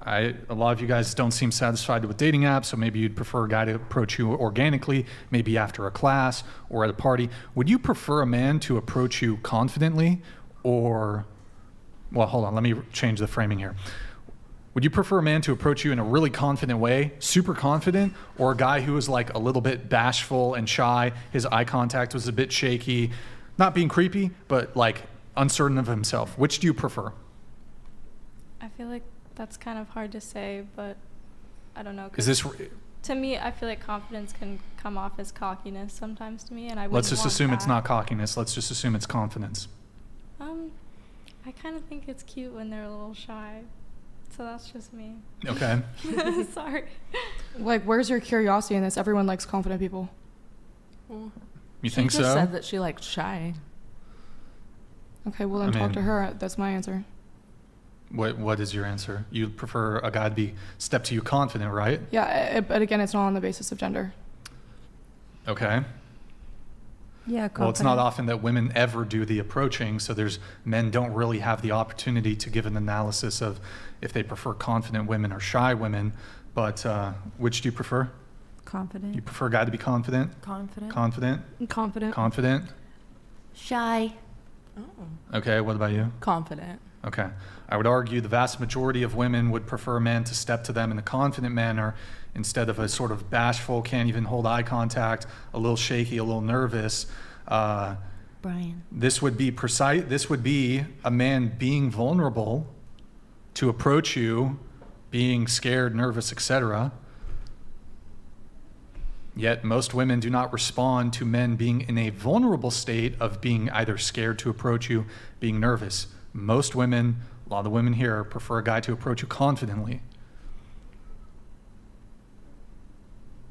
a lot of you guys don't seem satisfied with dating apps, so maybe you'd prefer a guy to approach you organically, maybe after a class or at a party. Would you prefer a man to approach you confidently hold on, let me change the framing here. Would you prefer a man to approach you in a really confident way, super confident, or a guy who was like a little bit bashful and shy, his eye contact was a bit shaky, not being creepy, but like uncertain of himself? Which do you prefer? I feel like that's kind of hard to say, but I don't know. Is this... To me, I feel like confidence can come off as cockiness sometimes to me, and I Let's just assume it's not cockiness. Let's just assume it's confidence. I kind of think it's cute when they're a little shy. So that's just me. Okay. Sorry. Like, where's your curiosity in this? Everyone likes confident people. Well, you think so? She just said that she likes shy. Okay, well then talk to her. That's my answer. What is your answer? You prefer a guy to step to you confident, right? Yeah, but again, it's not on the basis of gender. Okay. Yeah, well, it's not often that women ever do the approaching, so men don't really have the opportunity to give an analysis of if they prefer confident women or shy women. But which do you prefer? Confident. You prefer a guy to be confident? Confident. Confident? Confident. Confident? Shy. Oh. Okay, what about you? Confident. Okay. I would argue the vast majority of women would prefer a man to step to them in a confident manner instead of a sort of bashful, can't even hold eye contact, a little shaky, a little nervous. Brian. This would be a man being vulnerable to approach you, being scared, nervous, etc. Yet most women do not respond to men being in a vulnerable state of being either scared to approach you, being nervous. Most women, a lot of the women here, prefer a guy to approach you confidently.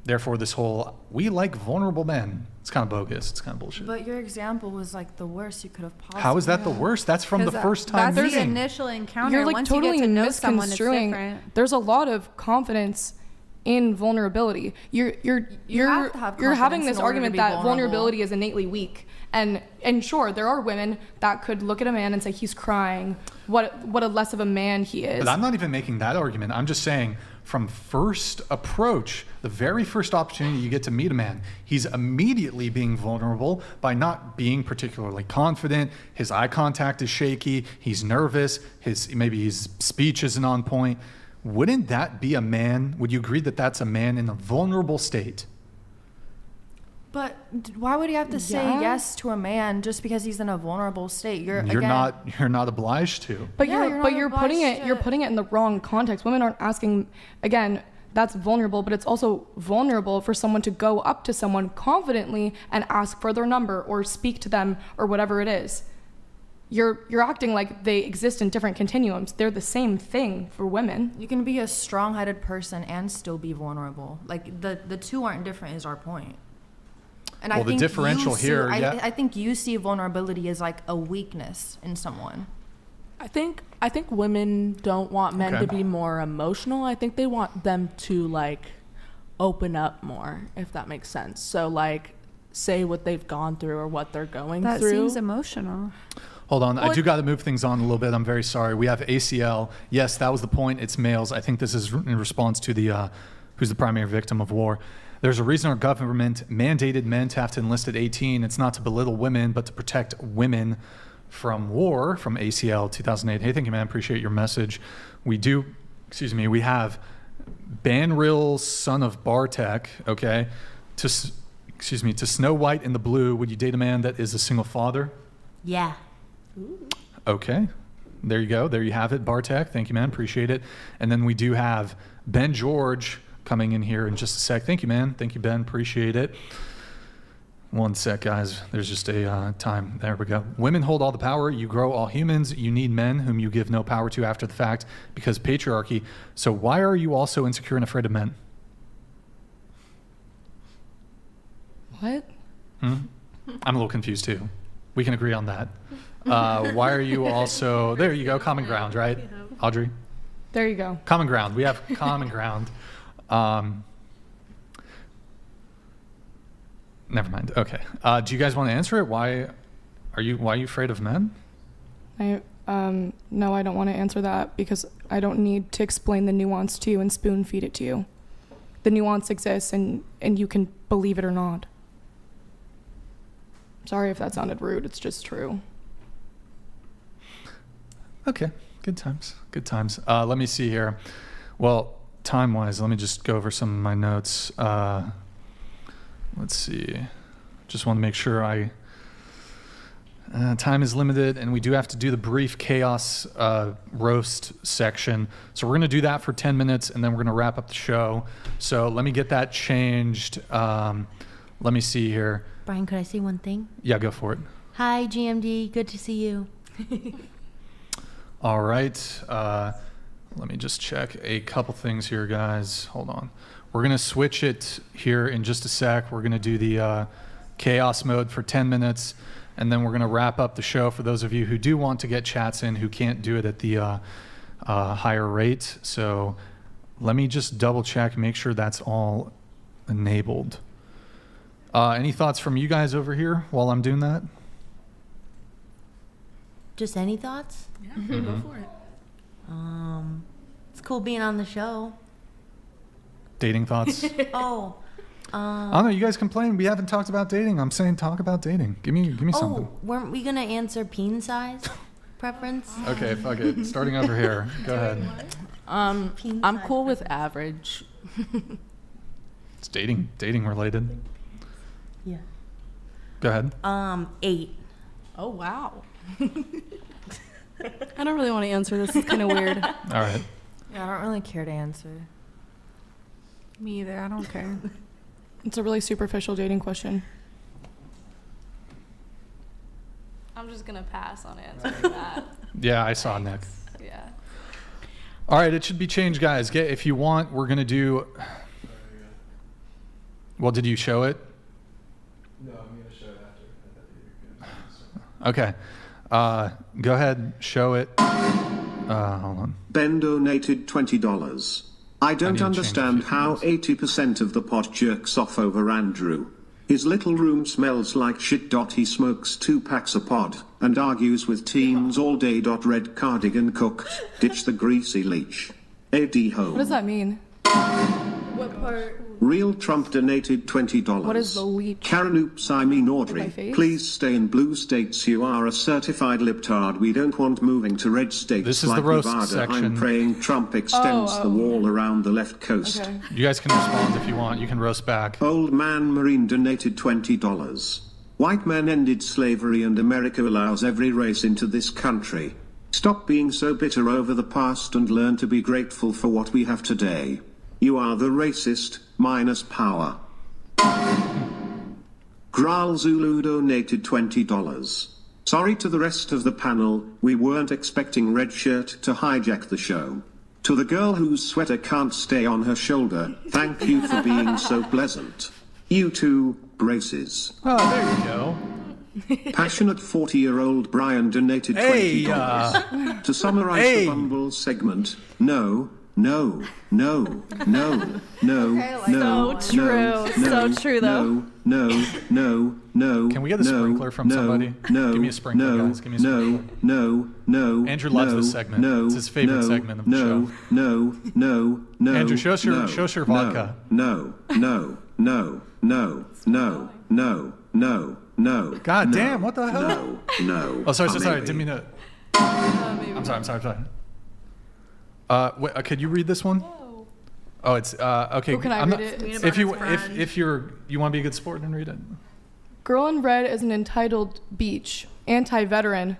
Therefore, this whole, we like vulnerable men, it's kind of bogus. It's kind of bullshit. But your example was like the worst you could have possibly. How is that the worst? That's from the first time That's meeting. the initial encounter. You're like Once totally you get to know someone, it's misconstruing. different. There's a lot of confidence in vulnerability. You're having this argument that vulnerability is innately weak. And sure, there are women that could look at a man and say he's crying. What a less of a man he is. But I'm not even making that argument. I'm just saying from first approach, the very first opportunity you get to meet a man, he's immediately being vulnerable by not being particularly confident. His eye contact is shaky. He's nervous. Maybe his speech isn't on point. Wouldn't that be a man? Would you agree that that's a man in a vulnerable state? But why would you have to say yes to a man just because he's in a vulnerable state? You're not obliged to. But Yeah, you're putting it in the wrong context. Women aren't asking, again, that's vulnerable, but it's also vulnerable for someone to go up to someone confidently and ask for their number or speak to them or whatever it is. You're acting like they exist in different continuums. They're the same thing for women. You can be a strong-headed person and still be vulnerable. Like the two aren't different is our point. And well, the differential here, I think you see vulnerability as like a weakness in someone. I think women don't want men to be more emotional. I think they want them to like open up more, if that makes sense. So like say what they've gone through or what they're going through. That seems emotional. Hold on, I do got to move things on a little bit. I'm very sorry. We have ACL. Yes, that was the point. It's males. I think this is in response to the who's the primary victim of war. There's a reason our government mandated men to have to enlist at 18. It's not to belittle women, but to protect women from war, from ACL 2008. Hey, thank you, man. Appreciate your message. We have Banril, son of Bartek, okay? To Snow White in the Blue, would you date a man that is a single father? Yeah. Okay. There you go. There you have it, Bartek. Thank you, man. Appreciate it. And then we do have Ben George coming in here in just a sec. Thank you, man. Thank you, Ben. Appreciate it. One sec, guys. There's just a time. There we go. Women hold all the power. You grow all humans. You need men whom you give no power to after the fact because patriarchy. So why are you also insecure and afraid of men? What? I'm a little confused too. We can agree on that. Why are you also... There you go. Common ground, right? Audrey? There you go. Common ground. We have common ground. Never mind. Okay. Do you guys want to answer it? Why are you afraid of men? No, I don't want to answer that because I don't need to explain the nuance to you and spoon feed it to you. The nuance exists and you can believe it or not. Sorry if that sounded rude. It's just true. Okay. Good times. Good times. Let me see here. Well, time-wise, let me just go over some of my notes. Let's see. Just want to make sure time is limited, and we do have to do the brief chaos roast section. So we're going to do that for 10 minutes, and then we're going to wrap up the show. So let me get that changed. Let me see here. Brian, could I say one thing? Yeah, go for it. Hi, GMD. Good to see you. All right. Let me just check a couple things here, guys. Hold on. We're going to switch it here in just a sec. We're going to do the chaos mode for 10 minutes, and then we're going to wrap up the show for those of you who do want to get chats in who can't do it at the higher rate. So let me just double check, make sure that's all enabled. Any thoughts from you guys over here while I'm doing that? Just any thoughts? Yeah, go for it. It's cool being on the show. Dating thoughts? Oh. I don't know. You guys complain we haven't talked about dating. I'm saying talk about dating. Give me something. Weren't we gonna answer peen size preference? Okay, fuck it. Starting over here. Go ahead. I'm cool with average. It's dating related. Yeah. Go ahead. 8. Oh wow. I don't really want to answer this. It's kind of weird. All right. Yeah, I don't really care to answer. Me either. I don't care. It's a really superficial dating question. I'm just going to pass on answering that. Yeah, I saw Nick. Yeah. All right, it should be changed, guys. If you want, we're going to do... Well, did you show it? No, I'm going to show it after. Okay. Go ahead, show it. Hold on. Ben donated $20. I don't understand how 80% of the pot jerks off over Andrew. His little room smells like shit. He smokes 2 packs a pod and argues with teens all day. Red cardigan cook. Ditch the greasy leech. AD home. What does that mean? What Real Trump donated $20. What is the leech? Karen Oops, I mean Audrey. face? Please stay in blue states. You are a certified libtard. We don't want moving to red states This is like the roast Nevada. section. I'm praying Trump extends the wall around the left coast. Okay. You guys can respond if you want. You can roast back. Old Man Marine donated $20. White men ended slavery and America allows every race into this country. Stop being so bitter over the past and learn to be grateful for what we have today. You are the racist, minus power. Graal Zulu donated $20. Sorry to the rest of the panel, we weren't expecting Red Shirt to hijack the show. To the girl whose sweater can't stay on her shoulder, thank you for being so pleasant. You too, braces. Oh, there you go. Passionate 40-year-old Brian donated $20. To summarize the Bumble segment, no. So true, though. No. Can we get a sprinkler from somebody? Give me a sprinkler, guys. Give me a sprinkler. Andrew loves this segment. It's his favorite segment of the show. Andrew, show us your vodka. No. God damn, what the hell? No. Oh, sorry. Didn't mean to. I'm sorry. Wait, could you read this one? Oh, it's okay. Who can I read it? If you want to be a good sport and read it. Girl in red is an entitled beach, anti-veteran,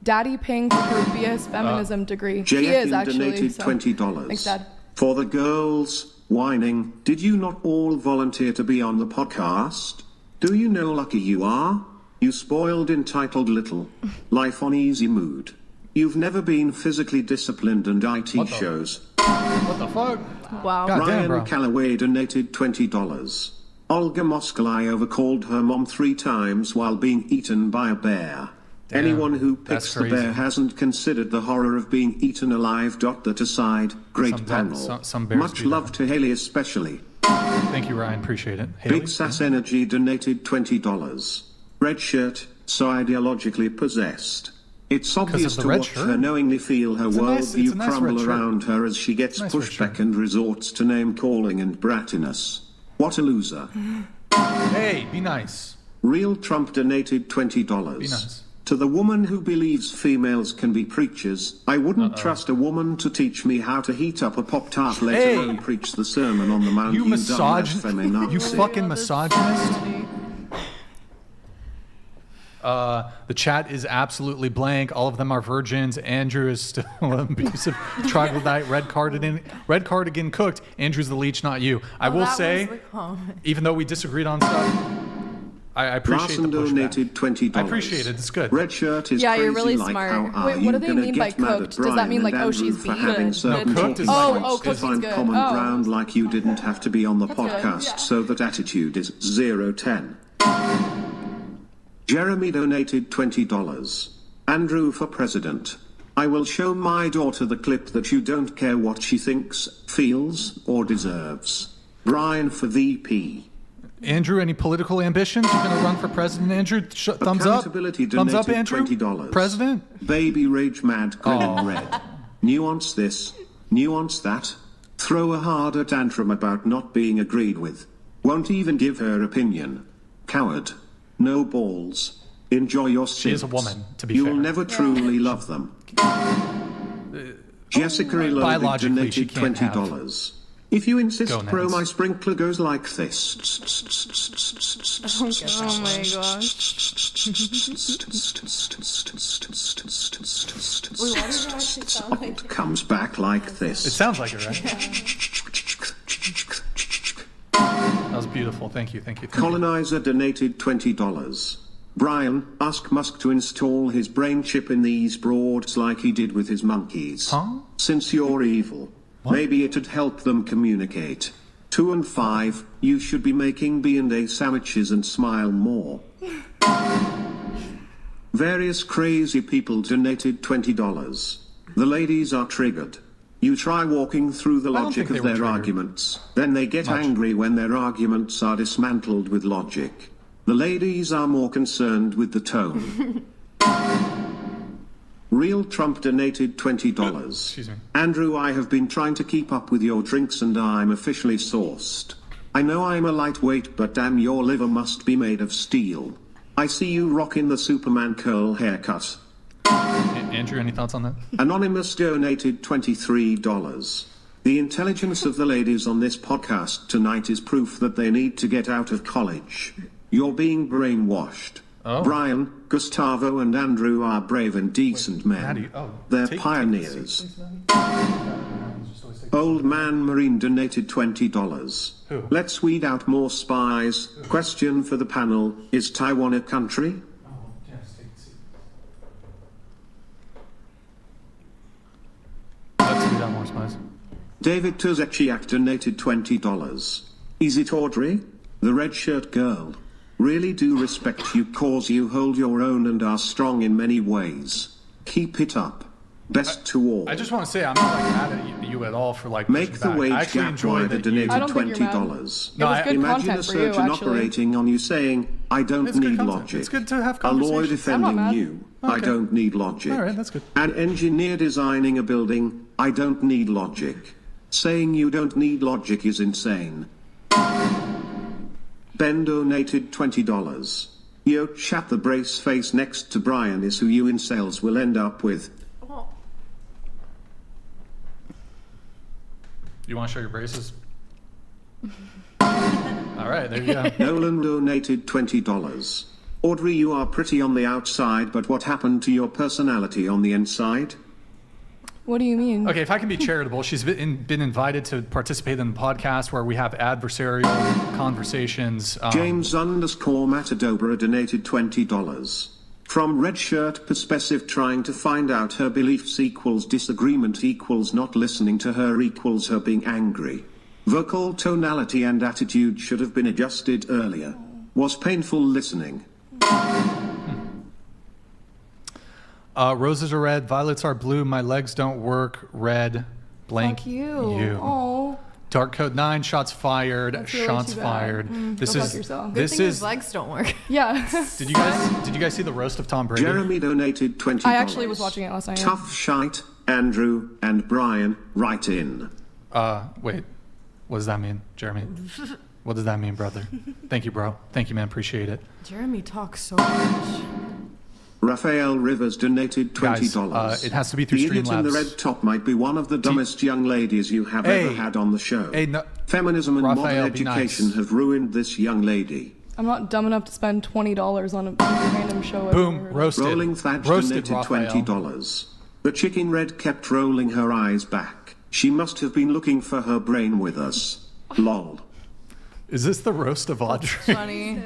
daddy paying for her BS feminism degree. He is actually. Donated $20. Thanks, Dad. For the girls whining, did you not all volunteer to be on the podcast? Do you know lucky you are? You spoiled entitled little. Life on easy mood. You've never been physically disciplined and IT shows. What the fuck? Wow. Ryan Calloway donated $20. Olga Moskalaeva called her mom 3 times while being eaten by a bear. Damn, Anyone who picks the bear hasn't considered the horror of being eaten alive. That aside, great panel. Some bears Much love to Haley especially. Thank you, Ryan. Appreciate it. Haley? Big Sass Energy donated $20. Red shirt, so ideologically possessed. It's obvious to watch her knowingly feel her worldview crumble around her as she gets pushed back and resorts to name-calling and brattiness. What a loser. Hey, be nice. Real Trump donated $20. Be nice. To the woman who believes females can be preachers, I wouldn't trust a woman to teach me how to heat up a Pop-Tart, let alone preach the Sermon on the Mount. You misogynist. You fucking misogynist. The chat is absolutely blank. All of them are virgins. Andrew is still abusive. Troglodyte. Red cardigan cooked. Andrew's the leech, not you. I will say, even though we disagreed on stuff, I appreciate the pushback. Donated $20. I appreciate it. It's good. Red shirt is you're crazy really like smart. how Wait, what do they mean by cooked? Does that mean like, oh, she's being good? Cooked is cooked to is find good. common ground like you didn't have to be on the podcast, so that attitude is 0-10. Jeremy donated $20. Andrew for president. I will show my daughter the clip that you don't care what she thinks, feels, or deserves. Brian for VP. Andrew, any political ambitions? You're going to run for president, Andrew? Thumbs up. Thumbs up, Andrew. $20. President. Baby rage mad grinning red. Nuance this, nuance that. Throw a harder tantrum about not being agreed with. Won't even give her opinion. Coward. No balls. Enjoy your sins. She is a woman, to be fair. You'll never truly love them. Jessica Elodie donated $20. If you insist, bro, my sprinkler goes like this. Oh my gosh. Wait, why does it actually sound like It comes back like this. It sounds like it, right? That was beautiful. Thank you. Colonizer donated $20. Brian, ask Musk to install his brain chip in these broads like he did with his monkeys. Huh? Since you're evil, maybe it'd help them communicate. 2 and 5, you should be making B&A sandwiches and smile more. Various crazy people donated $20. The ladies are triggered. You try walking through the logic of their arguments, then they get angry when their arguments are dismantled with logic. The ladies are more concerned with the tone. Real Trump donated $20. Excuse me. Andrew, I have been trying to keep up with your drinks and I'm officially sourced. I know I'm a lightweight, but damn, your liver must be made of steel. I see you rocking the Superman curl haircut. Andrew, any thoughts on that? Anonymous donated $23. The intelligence of the ladies on this podcast tonight is proof that they need to get out of college. You're being brainwashed. Oh. Brian, Gustavo, and Andrew are brave and decent men. Maddie, They're take pioneers. please. Old Man Marine donated $20. Who? Let's weed out more spies. Question for the panel, is Taiwan a country? Let's weed out more spies. David Tuzechiak donated $20. Is it Audrey? The red shirt girl. Really do respect you cause you hold your own and are strong in many ways. Keep it up. Best to all. I just want to say I'm not like mad at you at all for like Make pushing the back. I wage actually gap enjoy wider that donated I don't think you're mad. $20. No, It was I- good Imagine content a for you, surgeon actually. operating on you saying, I don't It's good need content. logic. It's good to have A lawyer conversations. I'm not defending mad. you, I Okay. don't need logic. All right, that's good. An engineer designing a building, I don't need logic. Saying you don't need logic is insane. Ben donated $20. Yo chat, the brace face next to Brian is who you incels will end up with. You want to show your braces? All right, there you go. Nolan donated $20. Audrey, you are pretty on the outside, but what happened to your personality on the inside? What do you mean? Okay, if I can be charitable, she's been invited to participate in the podcast where we have adversarial conversations. James _Matadobra donated $20. From red shirt perspective, trying to find out her beliefs equals disagreement equals not listening to her equals her being angry. Vocal tonality and attitude should have been adjusted earlier. Was painful listening. Roses are red, violets are blue, my legs don't work, red, blank Fuck you. Oh. Dark Code 9, shots fired, That's really shots too bad. fired. This Go fuck is yourself. Good this thing is his legs don't work. Yeah. Did you guys see the roast of Tom Brady? Jeremy donated $20. I actually was watching it last night. Tough shite, Andrew and Brian, write in. Wait. What does that mean, Jeremy? What does that mean, brother? Thank you, bro. Thank you, man. Appreciate it. Jeremy talks so much. Raphael Rivers donated $20. Guys, it has to be through The idiot in the Streamlabs. red top might be one of the dumbest young ladies you have ever had on the show. Hey, no, Feminism and Raphael, modern be education nice. have ruined this young lady. I'm not dumb enough to spend $20 on a random show. I've Boom, never heard of. roasted. Rolling Thatch Roasted donated Raphael. $20. The chicken red kept rolling her eyes back. She must have been looking for her brain with us. Lol. Is this the roast of Audrey? Funny.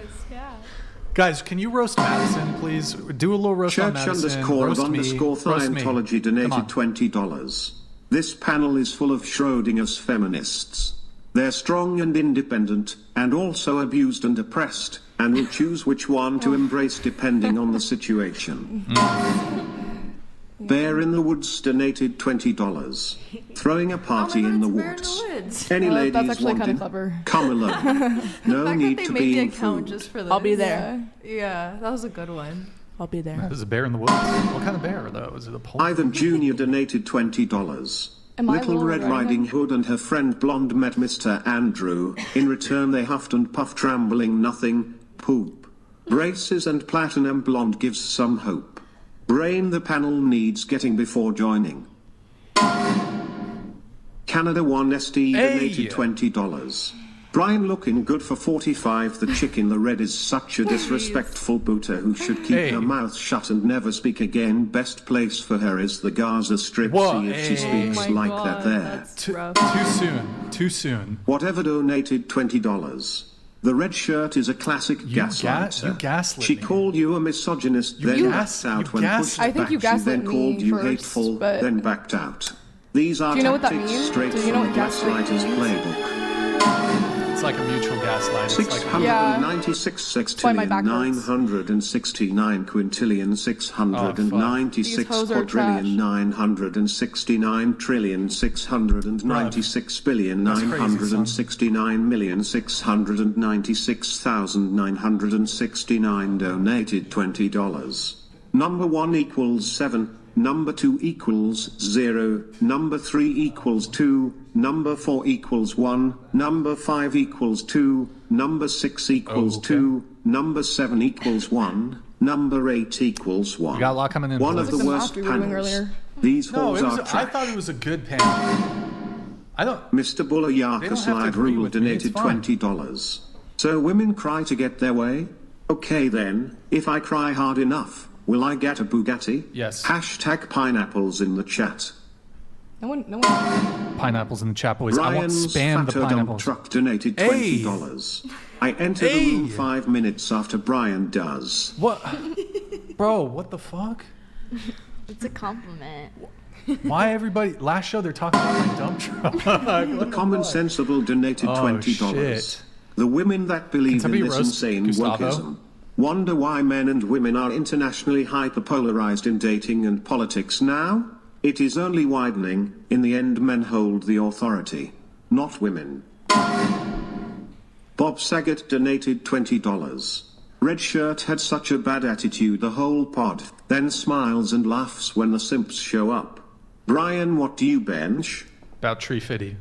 Guys, can you roast Madison, please? Do a little roast on Church Madison. _of roast me. _ Roast me. Scientology Come donated on. $20. This panel is full of Schrodinger's feminists. They're strong and independent, and also abused and oppressed, and will choose which one to embrace depending on the situation. Bear in the Woods donated $20. Throwing a party in the woods. Any That's ladies actually kind of wanted? clever. Come along. No The fact need that they to made be the in account food. just for this. I'll be there. Yeah, that was a good one. I'll be there. There's a bear in the woods. What kind of bear, though? Is it a pole? Ivan Jr. donated $20. Am I Little Little Red Red Riding Riding Hood and her friend Blonde met Mr. Andrew. In return, they huffed and puffed, rambling nothing. Poop. Braces and Platinum Blonde gives some hope. Brain, the panel needs getting before joining. Canada 1ST donated $20. Brian looking good for 45. The chick in the red is such a disrespectful booter who should keep her mouth shut and never speak again. Best place for her is the Gaza Strip. Whoa, See if she speaks like that there. Too soon. Too soon. Whatever donated $20. The red shirt is a classic gaslighter. you gaslit She me. called you a misogynist, then backed out when pushed I think back. you She gaslit then me called you first, hateful, but- then backed out. These are Do you know what that tactics means? straight Do you from know the what gaslight gaslighter's means? playbook. It's like a mutual gaslight. It's like 696 sextillion back hurts. 969 quintillion 696 These hoes are quadrillion 969 trillion 696 billion That's crazy, 969 million 696,969 donated $20. Number 1 equals 7. number 2 equals 0, number 3 equals 2, number 4 equals 1, number 5 equals 2, number 6 equals 2, number 7 equals 1, number 8 equals 1. We got a lot coming in. One of the worst panels. These halls are trash. I thought it was a good panel. Mr. Buller Yarkaslive Rule donated $20. So women cry to get their way? Okay then, if I cry hard enough, will I get a Bugatti? Yes. Hashtag pineapples in the chat. No one. Pineapples in the chat, boys. I want Ryan's spam the Fatter Dump pineapples. Truck donated $20. I enter the room 5 minutes after Brian does. What? Bro, what the fuck? It's a compliment. Why everybody? Last show they're talking about my dump truck. The Common Sensible donated $20. Shit. The women that believe in somebody this roast insane Gustavo? wokeism wonder why men and women are internationally hyperpolarized in dating and politics now? It is only widening. In the end, men hold the authority, not women. Bob Saget donated $20. Red Shirt had such a bad attitude the whole pod, then smiles and laughs when the simps show up. Brian, what do you bench? About Tree Fitty.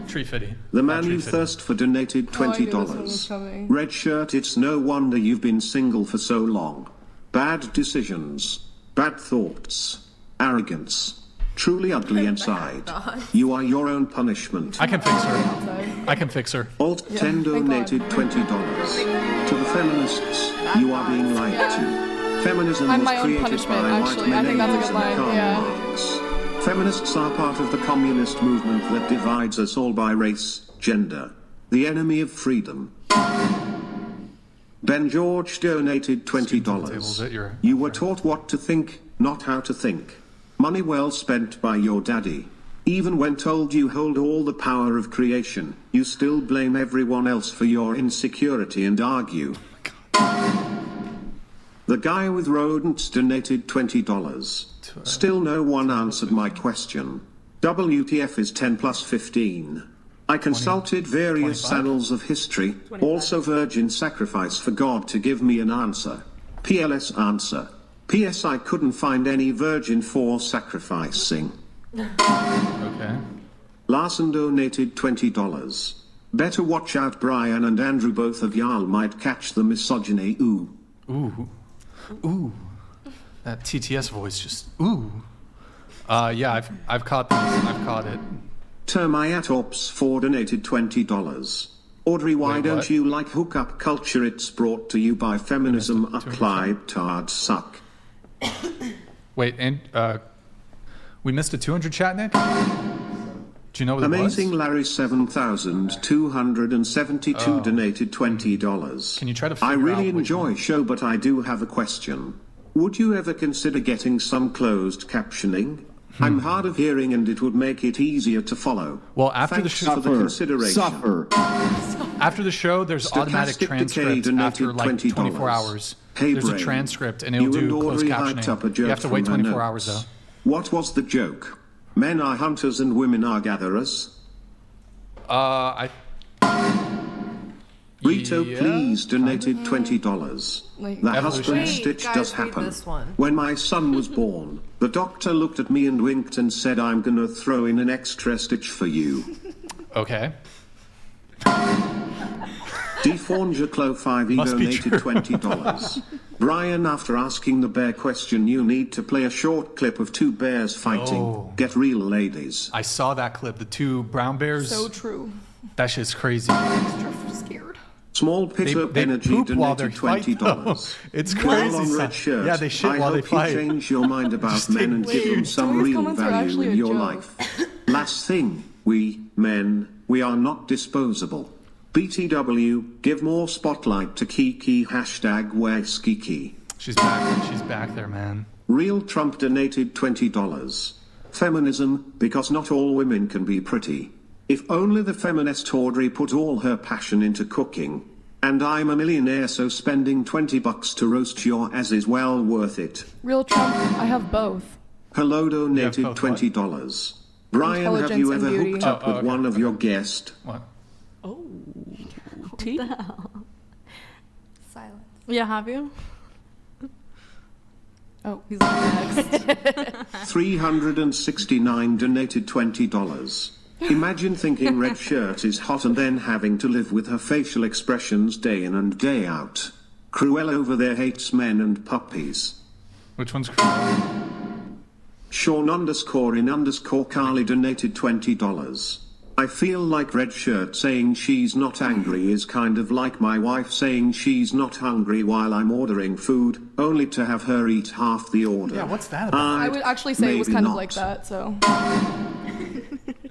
Tree Fitty. The man you thirst for donated $20. Red Shirt, it's no wonder you've been single for so long. Bad decisions, bad thoughts, arrogance, truly ugly inside. You are your own punishment. I can fix her. I can fix her. Alt 10 donated $20. To the feminists, you are being lied to. Feminism I'm was my own created punishment, by actually. white men I think that's a angels good and line, Karl yeah. Marx. Feminists are part of the communist movement that divides us all by race, gender. The enemy of freedom. Ben George donated $20. You were taught what to think, not how to think. Money well spent by your daddy. Even when told you hold all the power of creation, you still blame everyone else for your insecurity and argue. The guy with rodents donated $20. Still no one answered my question. WTF is 10 plus 15. I consulted various 25? annals of history, also virgin sacrifice for God to give me an answer. PLS answer. PS I couldn't find any virgin for sacrificing. Okay. Larson donated $20. Better watch out, Brian and Andrew, both of y'all might catch the misogyny. Ooh. Ooh. Ooh. That TTS voice just ooh. Yeah, I've caught this. I've caught it. Termiatops 4 donated $20. Audrey, why Wait, don't what? you like hookup culture? It's brought to you by feminism. A Clyde Tard suck. Wait, and we missed a 200 chat, Nick? Do you know what Amazing it was? Larry 7272 donated $20. Can you try to I figure really out which enjoy show, but I do have a question. Would you ever consider getting some closed captioning? I'm hard of hearing and it would make it easier to follow. Well, after Thanks the show, for the consideration. After the show, there's automatic Stochastic transcript Decay after like donated 24 $20. hours. Hey, There's a Brain. transcript and it'll You and do closed Audrey hyped up a captioning. joke You have to wait from her 24 hours though. notes. What was the joke? Men are hunters and women are gatherers? Rito, Yeah, please donated $20. Like- The Wait, husband stitch guys, does read happen. this one. When my son was born, the doctor looked at me and winked and said, I'm gonna throw in an extra stitch for you. Okay. Deforngeclo 5 E Must be donated true. $20. Brian, after asking the bear question, you need to play a short clip of 2 bears fighting. Oh. Get real, ladies. I saw that clip. The 2 brown bears. So true. That shit's crazy. Scared. Small pit of They energy poop while donated they're fighting. $20. It's Well crazy. on son. red shirt. Yeah, they shit I while they hope you fight. change your mind about Just men and give them weird. some Some of these real comments are value actually in a your joke. life. Last thing, we, men, we are not disposable. BTW, give more spotlight to Kiki. Hashtag where's Kiki. She's back. She's back there, man. Real Trump donated $20. Feminism, because not all women can be pretty. If only the feminist Audrey put all her passion into cooking. And I'm a millionaire, so spending $20 to roast your ass is well worth it. Real Trump, I have both. Hello donated both what? $20. Brian, have Intelligence you and ever beauty. hooked up with okay, one of your guests? What? Oh. Tea? Silence. Yeah, have you? Oh, he's next. 369 donated $20. Imagine thinking red shirt is hot and then having to live with her facial expressions day in and day out. Cruella over there hates men and puppies. Which one's Cruella? Sean_in_Carly donated $20. I feel like red shirt saying she's not angry is kind of like my wife saying she's not hungry while I'm ordering food, only to have her eat half the order. Yeah, what's that about? I would actually say it was maybe kind of not. like that, so.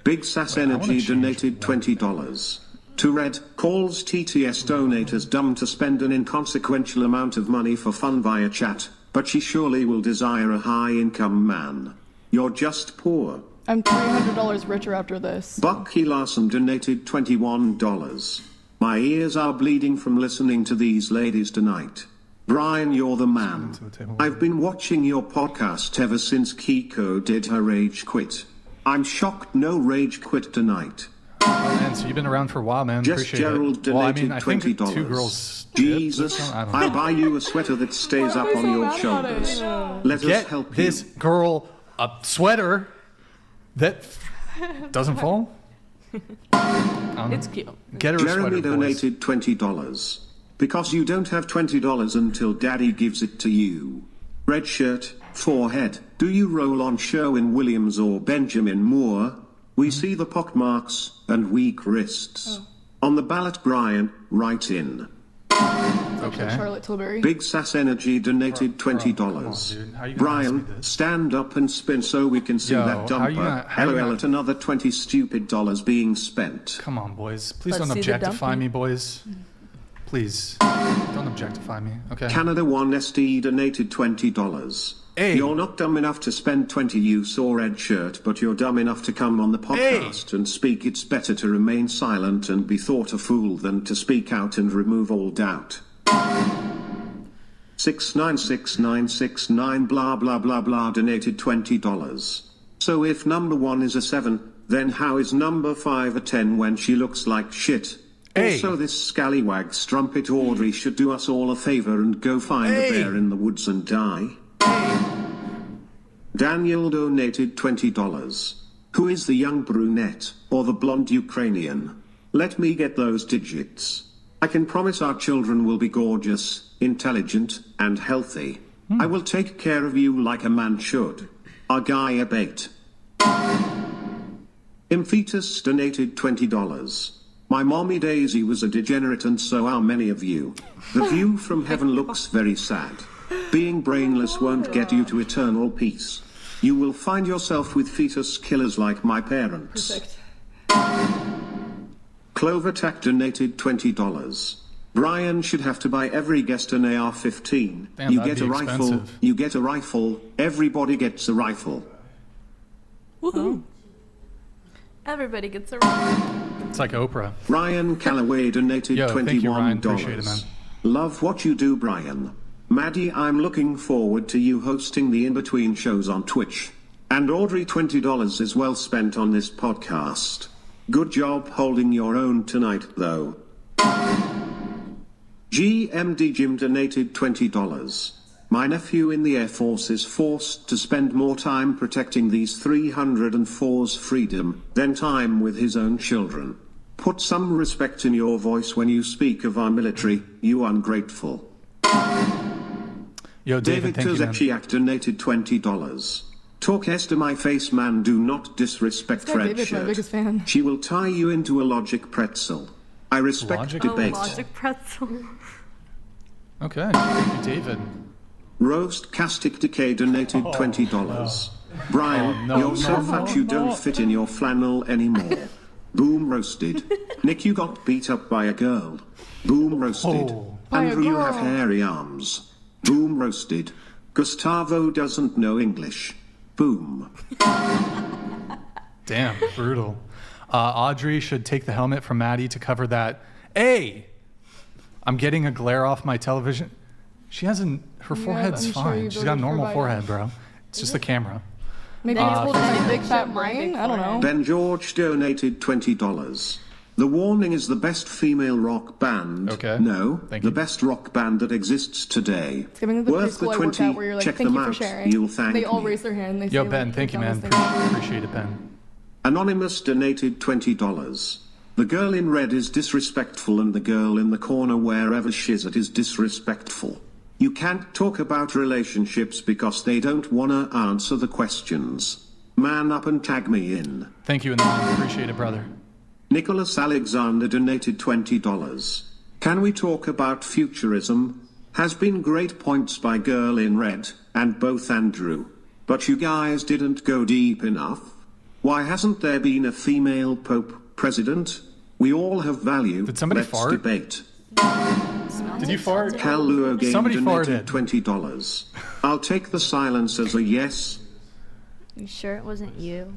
Big Sass Energy donated $20. To Red, calls TTS donators dumb to spend an inconsequential amount of money for fun via chat, but she surely will desire a high-income man. You're just poor. I'm $300 richer after this. Bucky Larson donated $21. My ears are bleeding from listening to these ladies tonight. Brian, you're the man. I've been watching your podcast ever since Kiko did her rage quit. I'm shocked no rage quit tonight. Oh, man, so you've been around for a while, man. Jess Appreciate Gerald it. donated I think $20. two girls. Jesus, I don't know. I'll buy you a sweater that stays up on your shoulders. Let us Get help this you. girl a sweater that doesn't fall. It's cute. Get her a Jeremy sweater, boys. donated $20. Because you don't have $20 until daddy gives it to you. Red shirt, forehead. Do you roll on Sherwin-Williams or Benjamin Moore? We see the pockmarks and weak wrists. On the ballot, Brian, write in. Okay. Charlotte Tilbury. Big Sass Energy donated $20. Brian, stand up and spin so we can see Yo, that how you dumper. not- how you LOL not- at another $20 stupid being spent. Come on, boys. Please Let's don't see the objectify dumpy. me, boys. Please. Don't objectify me, okay? Canada 1SD donated $20. Hey. You're not dumb enough to spend 20 you saw red shirt, but you're dumb enough to come on the podcast and speak. It's better to remain silent and be thought a fool than to speak out and remove all doubt. 696969 blah blah blah blah donated $20. So if number 1 is a 7, then how is number 5 a 10 when she looks like shit? Hey. Also, this scallywag strumpet Audrey should do us all a favor and go find a bear in the woods and die. Daniel donated $20. Who is the young brunette or the blonde Ukrainian? Let me get those digits. I can promise our children will be gorgeous, intelligent, and healthy. I will take care of you like a man should. Our guy a bait. Imphetus donated $20. My mommy Daisy was a degenerate and so are many of you. The view from heaven looks very sad. Being brainless won't get you to eternal peace. You will find yourself with fetus killers like my parents. Perfect. Clovertack donated $20. Brian should have to buy every guest an AR-15. Damn, You that'd get a be rifle, expensive. you get a rifle, everybody gets a rifle. Woohoo. Everybody gets a ride. It's like Oprah. Ryan Calloway donated Yo, $21. thank you, Ryan. Appreciate it, man. Love what you do, Brian. Maddie, I'm looking forward to you hosting the in-between shows on Twitch. And Audrey, $20 is well spent on this podcast. Good job holding your own tonight, though. GMD Jim donated $20. My nephew in the Air Force is forced to spend more time protecting these 304's freedom than time with his own children. Put some respect in your voice when you speak of our military, you ungrateful. Yo, David, thank you, man. Tozechiak donated $20. Talk S to my face, man, do not disrespect This guy Red David's my Shirt. biggest fan. She will tie you into a logic pretzel. I respect Logic debate. Logic pretzel. Okay, thank you, David. Roast Castic Decay donated $20. Brian, no, you're so no, fat no, you no. don't fit in your flannel anymore. Boom roasted. Nick, you got beat up by a girl. Boom roasted. Oh. By a Andrew, you have girl. hairy arms. Boom roasted. Gustavo doesn't know English. Boom. Damn, brutal. Audrey should take the helmet from Maddie to cover that. Hey, I'm getting a glare off my television. She hasn't. Her Yeah, forehead's I'm sure fine. you She's got a voted for normal Biden. forehead, bro. It's just the camera. Maybe it's holding a big fat brain. I don't know. Ben George donated $20. The Warning is the best female rock band. Okay. No, Thank the you. best rock band that exists today. It's giving the Worth the preschool I work 20. at where you're like, Check thank them you for out. sharing. You'll thank They all me. raise their hand. They Yo, say, Ben, like, thank you, "Thank man. Appreciate it, Ben. Anonymous donated $20. The girl in red is disrespectful and the girl in the corner wherever she's at is disrespectful. You can't talk about relationships because they don't wanna answer the questions. Man up and tag me in. Thank you, Anon. Appreciate it, brother. Nicholas Alexander donated $20. Can we talk about futurism? Has been great points by girl in red, and both Andrew. But you guys didn't go deep enough. Why hasn't there been a female Pope President? We all have value. Did somebody Let's fart? debate. Did you fart? Cal Luo Game Somebody donated farted. $20. I'll take the silence as a yes. You sure it wasn't you?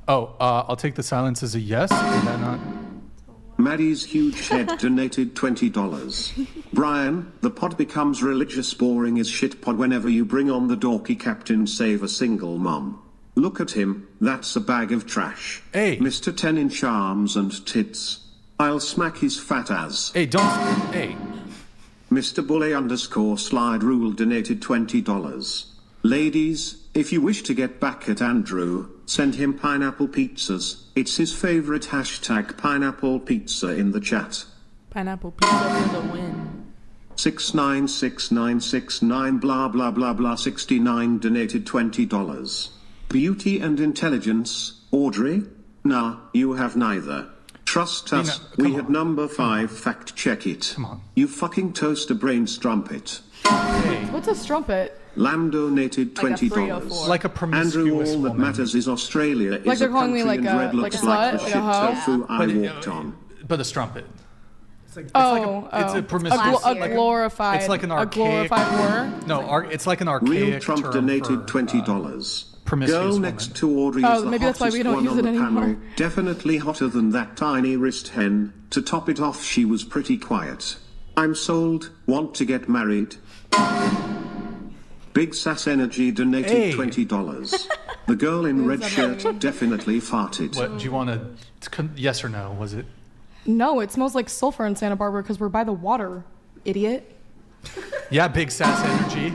Oh, I'll take the silence as a yes. Did that not? Maddie's huge head donated $20. Brian, the pod becomes religious boring as shit pod whenever you bring on the dorky captain save a single mom. Look at him, that's a bag of trash. Hey. Mr. 10-inch arms and tits. I'll smack his fat ass. Hey, don't. Hey. Mr. Bully _ slide rule donated $20. Ladies, if you wish to get back at Andrew, send him pineapple pizzas. It's his favorite hashtag pineapple pizza in the chat. Pineapple pizza for the win. 696969 blah blah blah blah 69 donated $20. Beauty and intelligence, Audrey? Nah, you have neither. Trust us, we had number 5 fact check it. Come on. You fucking toaster brain strumpet. Hey. What's a strumpet? Lamb donated Like a $20. 304. Like a Andrew, promiscuous all that woman. matters is Australia Like is they're a calling me country like and a- red like looks a like slut, the like a shit hoe? tofu I walked on. But a strumpet. It's like, Oh, it's a a promiscuous. glorified. It's like an a archaic. glorified whore. No, it's like an archaic. Real Trump term donated for, $20. promiscuous Girl woman. next to Audrey Oh, is the maybe that's why we hottest don't one use on it the anymore. panel. Definitely hotter than that tiny wrist hen. To top it off, she was pretty quiet. I'm sold. Want to get married? Big Sass Energy donated Hey. $20. The girl in red shirt definitely farted. What do you want to? Yes or no? Was it? No, it smells like sulfur in Santa Barbara because we're by the water, idiot. Yeah, big sass energy.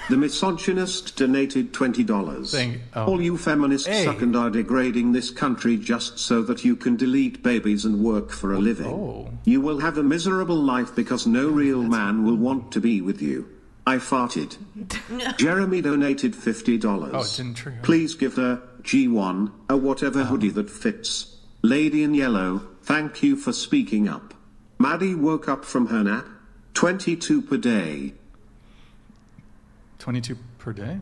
The misogynist donated $20. All you feminists Hey. suck and are degrading this country just so that you can delete babies and work for a living. Oh. You will have a miserable life because no real man will want to be with you. I farted. Jeremy donated $50. Oh, it didn't trigger. Please give her G1 a whatever hoodie that fits. Lady in yellow, thank you for speaking up. Maddie woke up from her nap. 22 per day. 22 per day?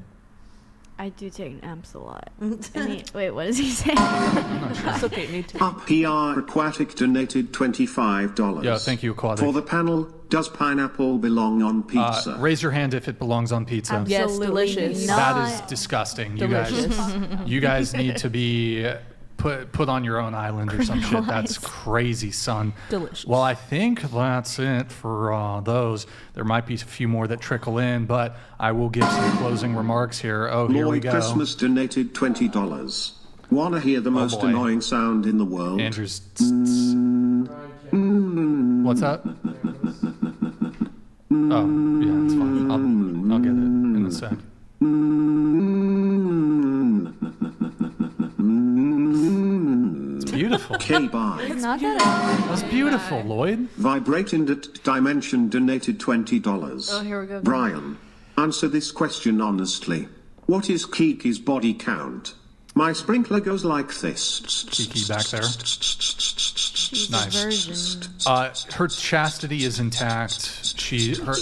I do take naps a lot. I mean, wait, what does he say? I'm not sure. That's okay, me too. Up PR Aquatic donated $25. Yeah, thank you, Aquatic. For the panel, does pineapple belong on pizza? Raise your hand if it belongs on pizza. Yes, delicious. That is disgusting. Delicious. You guys need to be put on your own island or some shit. That's crazy, son. Delicious. Well, I think that's it for those. There might be a few more that trickle in, but I will give some closing remarks here. Oh, here we Lloyd go. Christmas donated $20. Wanna hear the most boy. annoying sound in the world? Andrew's. What's that? Oh, yeah, it's fine. I'll get it in a sec. It's beautiful. K-bye. It's not that. That's beautiful, Lloyd. Vibrating Dimension donated $20. Oh, here we go. Brian, answer this question honestly. What is Kiki's body count? My sprinkler goes like this. Kiki back there. She's Nice. a virgin. Her chastity is intact. Her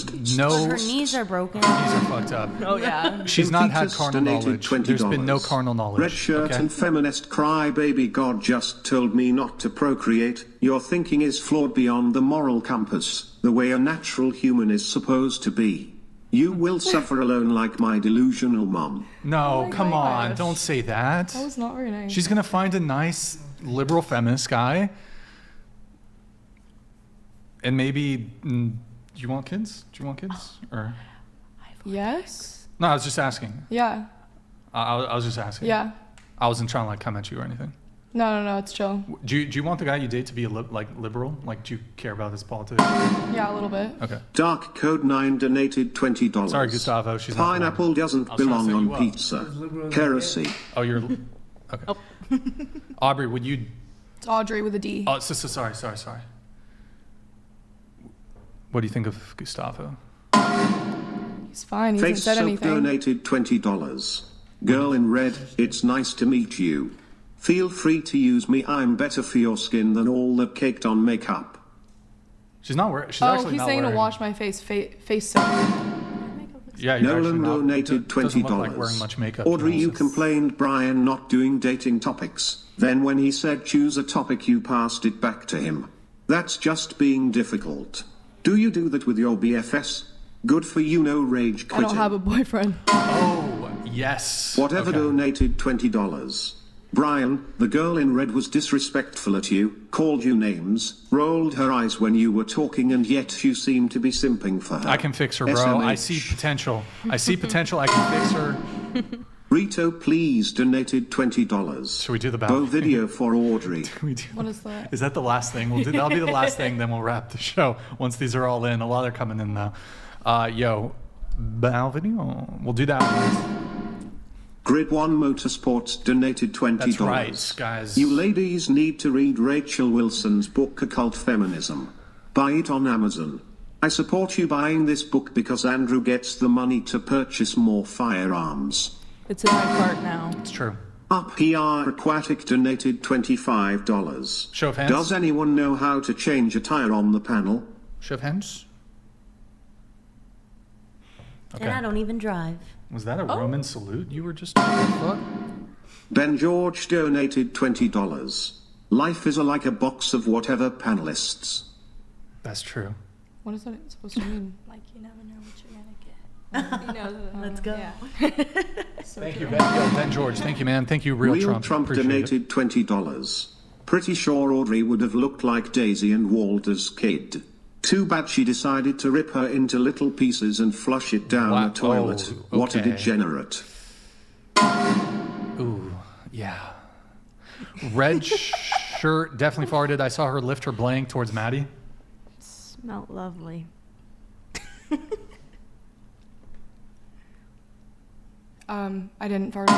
knees are broken. Knees are fucked up. Oh, yeah. She's not had Impetus carnal donated knowledge. $20. There's been no carnal knowledge. Red shirt okay? and feminist cry baby God just told me not to procreate. Your thinking is flawed beyond the moral compass, the way a natural human is supposed to be. You will suffer alone like my delusional mom. No, come on. gosh. Don't say that. That was not very nice. She's going to find a nice liberal feminist guy. And maybe, do you want kids? Do you want kids? Or Yes. no, I was just asking. Yeah. I was just asking. Yeah. I wasn't trying to like come at you or anything. No, it's chill. Do you want the guy you date to be a liberal? Like, do you care about his politics? Yeah, a little bit. Okay. Dark Code 9 donated $20. Sorry, Gustavo. She's not Pineapple doesn't belong on pizza. Heresy. Oh, you're okay. Oh. Aubrey, would you? It's Audrey with a D. Oh, sorry. What do you think of Gustavo? He's fine. He hasn't Face said Soap anything. donated $20. Girl in red, it's nice to meet you. Feel free to use me. I'm better for your skin than all the caked on makeup. She's not wearing. She's Oh, actually he's not saying wearing. to wash my face. Face soap. Yeah, you're actually Nolan not. donated Doesn't look $20. like wearing much makeup. Audrey, you complained Brian not doing dating topics. Then when he said choose a topic, you passed it back to him. That's just being difficult. Do you do that with your BFS? Good for you, no rage I quitting. don't have a boyfriend. Oh, yes. Whatever Okay. donated $20. Brian, the girl in red was disrespectful at you, called you names, rolled her eyes when you were talking, and yet you seem to be simping for her. I can fix her, bro. I see potential. I can fix her. Rito, please, donated $20. Should we do the Bo battle? video for Audrey. What is that? Is that the last thing? That'll be the last thing. Then we'll wrap the show. Once these are all in, a lot are coming in now. Bow video. We'll do that one. Grid 1 Motorsports donated $20. That's right, guys. You ladies need to read Rachel Wilson's book Occult Feminism. Buy it on Amazon. I support you buying this book because Andrew gets the money to purchase more firearms. It's in my cart now. It's true. Up PR Aquatic donated $25. Show of hands. Does anyone know how to change a tire on the panel? Show of hands. Okay. And I don't even drive. Was that a Roman salute? You were just. What? Ben George donated $20. Life is like a box of whatever panelists. That's true. What is that supposed to mean? Like, you never know what you're gonna get. Let's go. Thank you, Ben George. Thank you, man. Thank you, Real Trump. Appreciate donated $20. Pretty sure Audrey would have looked like Daisy and Walter's kid. Too bad she decided to rip her into little pieces and flush it down the toilet. Oh, What a okay. degenerate. Ooh, yeah. Red shirt definitely farted. I saw her lift her blank towards Maddie. Smelled lovely. I didn't fart.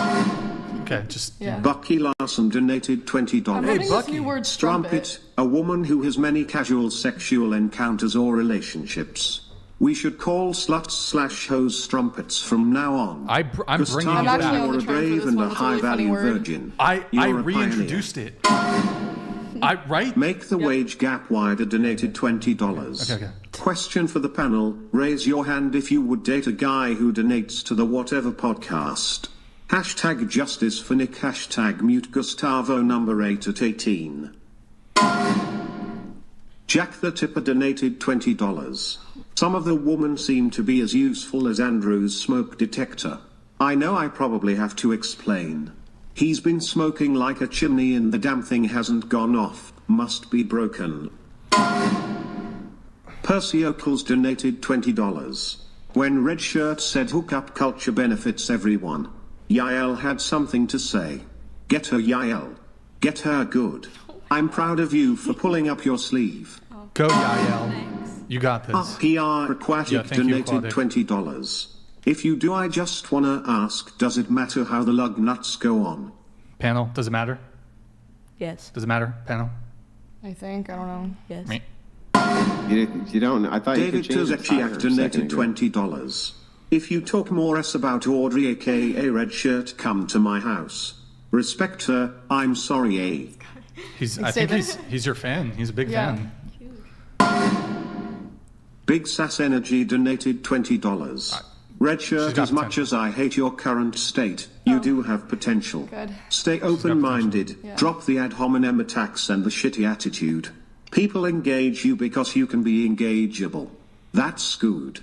Okay, just Yeah. Bucky Larson donated $20. I'm learning this new word, strumpet. A woman who has many casual sexual encounters or relationships. We should call sluts/hoes strumpets from now on. I'm bringing it Gustavo, back. you're a brave and a high-value virgin. I You're a reintroduced pioneer. it. Right? Make the wage gap wider donated $20. Okay. Question for the panel, raise your hand if you would date a guy who donates to the whatever podcast. Hashtag justice for Nick, hashtag mute Gustavo number 8 at 18. Jack the Tipper donated $20. Some of the women seem to be as useful as Andrew's smoke detector. I know I probably have to explain. He's been smoking like a chimney and the damn thing hasn't gone off. Must be broken. Percy Oakles donated $20. When Red Shirt said hookup culture benefits everyone, Yael had something to say. Get her, Yael. Get her good. I'm proud of you for pulling up your sleeve. Go, Yael. You got this. PR Aquatic Yeah, thank you, donated Aquatic. $20. If you do, I just wanna ask, does it matter how the lug nuts go on? Panel, does it matter? Yes. Does it matter, panel? I think. I don't know. Yes. Me. You don't. I thought David you could change the tire Tuzekiak a second donated ago. $20. If you talk more S about Audrey aka Red Shirt, come to my house. Respect her, I'm sorry, I think he's your fan. He's a big fan. Big Sass Energy donated $20. Red Shirt, got as much as I hate your current state, you do have potential. Good. Stay open-minded, drop the ad hominem attacks and the shitty attitude. People engage you because you can be engageable. That's good.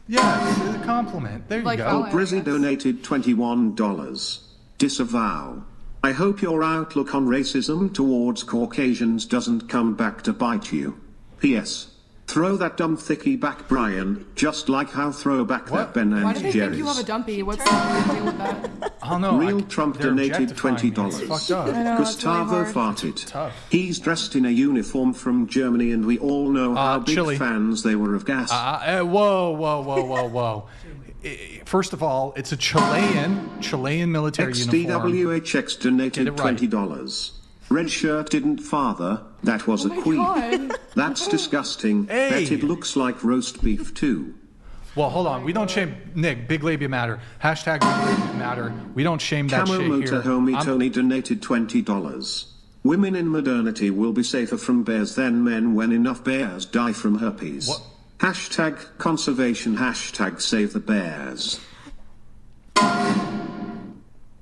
Yeah, it's a compliment. There you Like go. how Oh, Brizzy donated $21. Disavow. I hope your outlook on racism towards Caucasians doesn't come back to bite you. P.S. Throw that dumb thickie back, Brian, just like how throw back that Ben Why and do they think you have a Jerry's. dumpy? What's the deal with that? Oh no. Real Trump they're donated objectifying me. $20. It's fucked up. I know, it's really Gustavo hard. farted. Tough. He's dressed in a uniform from Germany, and we all know how big Chile. fans they were of gas. Whoa. First of all, it's a Chilean military uniform. XDWHX donated Get it right. $20. Red shirt didn't father. That was a queen. God. That's disgusting. Hey. Bet it looks like roast beef too. Well, hold on. We don't shame Nick. Big labia matter. Hashtag big labia matter. We don't shame that Camel shit Motor here. Homie Tony donated $20. Women in modernity will be safer from bears than men when enough bears die from herpes. What? Hashtag conservation. Hashtag save the bears.